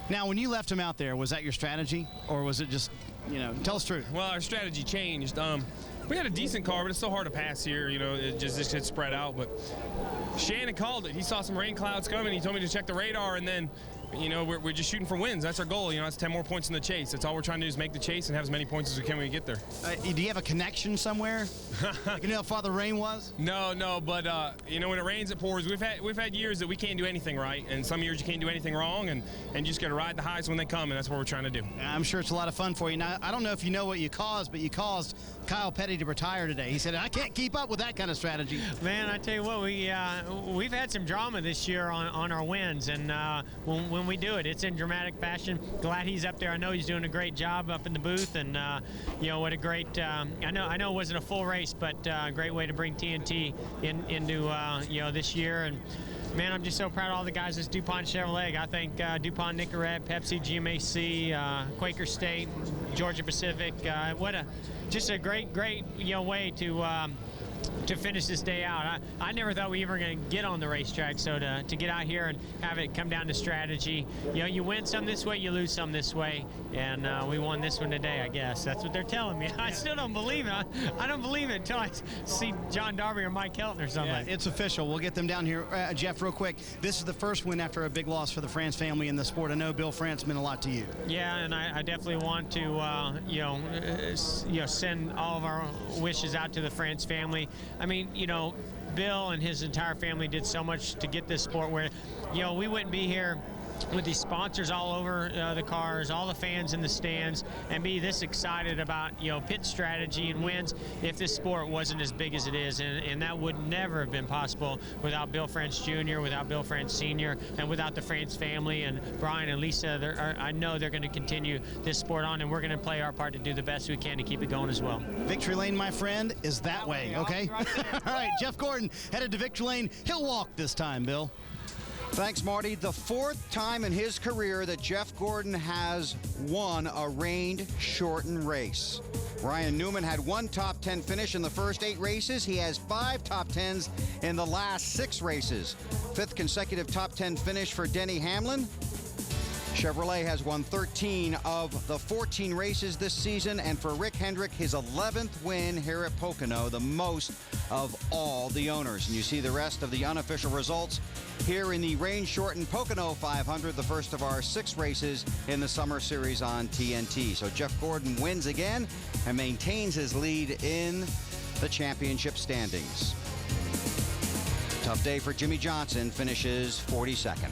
Speaker 10: Now, when you left him out there, was that your strategy, or was it just, tell us the truth?
Speaker 16: Well, our strategy changed. We had a decent car, but it's so hard to pass here. It just gets spread out. But Shannon called it. He saw some rain clouds coming. He told me to check the radar, and then we're just shooting for wins. That's our goal. That's 10 more points in the chase. That's all we're trying to do is make the chase and have as many points as we can when we get there.
Speaker 10: Do you have a connection somewhere? You know how far the rain was?
Speaker 16: No, but when it rains, it pours. We've had years that we can't do anything right, and some years you can't do anything wrong, and you just got to ride the highs when they come, and that's what we're trying to do.
Speaker 10: I'm sure it's a lot of fun for you. Now, I don't know if you know what you caused, but you caused Kyle Petty to retire today. He said, I can't keep up with that kind of strategy.
Speaker 25: Man, I tell you what, we've had some drama this year on our wins, and when we do it, it's in dramatic fashion. Glad he's up there. I know he's doing a great job up in the booth, and what a great. I know it wasn't a full race, but a great way to bring TNT into this year. And man, I'm just so proud of all the guys at DuPont Chevrolet. I think DuPont, Nicorette, Pepsi, GMAC, Quaker State, Georgia Pacific. Just a great way to finish this day out. I never thought we were going to get on the racetrack, so to get out here and have it come down to strategy. You win some this way, you lose some this way, and we won this one today, I guess. That's what they're telling me. I still don't believe it. I don't believe it until I see John Darby or Mike Helton or something.
Speaker 10: Yeah, it's official. We'll get them down here. Jeff, real quick, this is the first win after a big loss for the France family in the sport. I know Bill France meant a lot to you.
Speaker 25: Yeah, and I definitely want to, send all of our wishes out to the France family. I mean, Bill and his entire family did so much to get this sport where, we wouldn't be here with these sponsors all over the cars, all the fans in the stands, and be this excited about, pit strategy and wins if this sport wasn't as big as it is. And that would never have been possible without Bill France Jr., without Bill France Sr., and without the France family and Brian and Lisa. I know they're going to continue this sport on, and we're going to play our part to do the best we can to keep it going as well.
Speaker 10: Victory lane, my friend, is that way, okay? All right, Jeff Gordon headed to Victory lane. He'll walk this time, Bill.
Speaker 2: Thanks, Marty. The 4th time in his career that Jeff Gordon has won a rain-shortened race. Ryan Newman had 1 top 10 finish in the first 8 races. He has 5 top 10s in the last 6 races. 5th consecutive top 10 finish for Denny Hamlin. Chevrolet has won 13 of the 14 races this season, and for Rick Hendrick, his 11th win here at Pocono, the most of all the owners. And you see the rest of the unofficial results here in the rain-shortened Pocono 500, the first of our 6 races in the Summer Series on TNT. So Jeff Gordon wins again and maintains his lead in the championship standings. Tough day for Jimmie Johnson, finishes 42nd.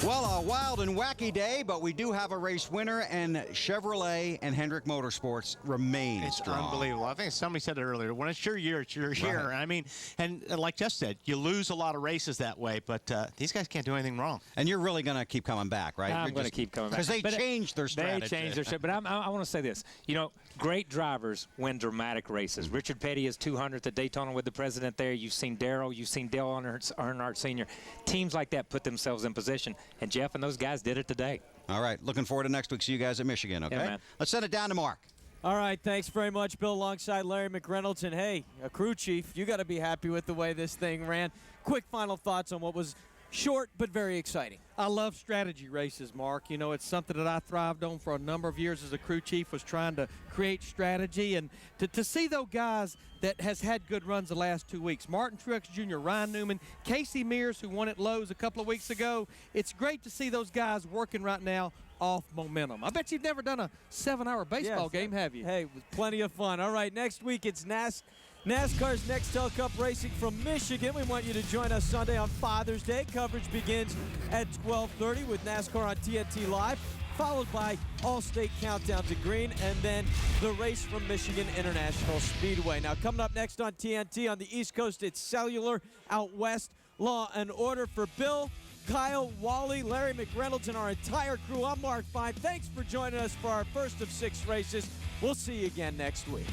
Speaker 2: Well, a wild and wacky day, but we do have a race winner, and Chevrolet and Hendrick Motorsports remain strong.
Speaker 1: Unbelievable. I think somebody said it earlier. When it's your year, it's your year. I mean, and like Jeff said, you lose a lot of races that way, but these guys can't do anything wrong.
Speaker 2: And you're really going to keep coming back, right?
Speaker 12: I'm going to keep coming back.
Speaker 2: Because they changed their strategy.
Speaker 12: They changed their strategy. But I want to say this. You know, great drivers win dramatic races. Richard Petty is 200th at Daytona with the president there. You've seen Darrell. You've seen Dale Earnhardt Sr. Teams like that put themselves in position. And Jeff and those guys did it today.
Speaker 2: All right. Looking forward to next week. See you guys at Michigan, okay?
Speaker 12: Yeah, man.
Speaker 2: Let's send it down to Mark.
Speaker 23: All right, thanks very much, Bill, alongside Larry McReynolds. And, hey, a crew chief, you got to be happy with the way this thing ran. Quick final thoughts on what was short but very exciting.
Speaker 21: I love strategy races, Mark. You know, it's something that I thrived on for a number of years as a crew chief, was trying to create strategy. And to see those guys that has had good runs the last 2 weeks, Martin Truex Jr., Ryan Newman, Casey Mears, who won at Lowe's a couple of weeks ago, it's great to see those guys working right now off momentum. I bet you've never done a 7-hour baseball game, have you?
Speaker 23: Hey, with plenty of fun. All right, next week it's NASCAR's Nextel Cup Racing from Michigan. We want you to join us Sunday on Father's Day. Coverage begins at 12:30 with NASCAR on TNT Live, followed by All-State Countdown to Green, and then the race from Michigan International Speedway. Now, coming up next on TNT on the East Coast, it's Cellular. Out west, Law and Order. For Bill, Kyle, Wally, Larry McReynolds, and our entire crew, I'm Mark Fine. Thanks for joining us for our first of 6 races. We'll see you again next week.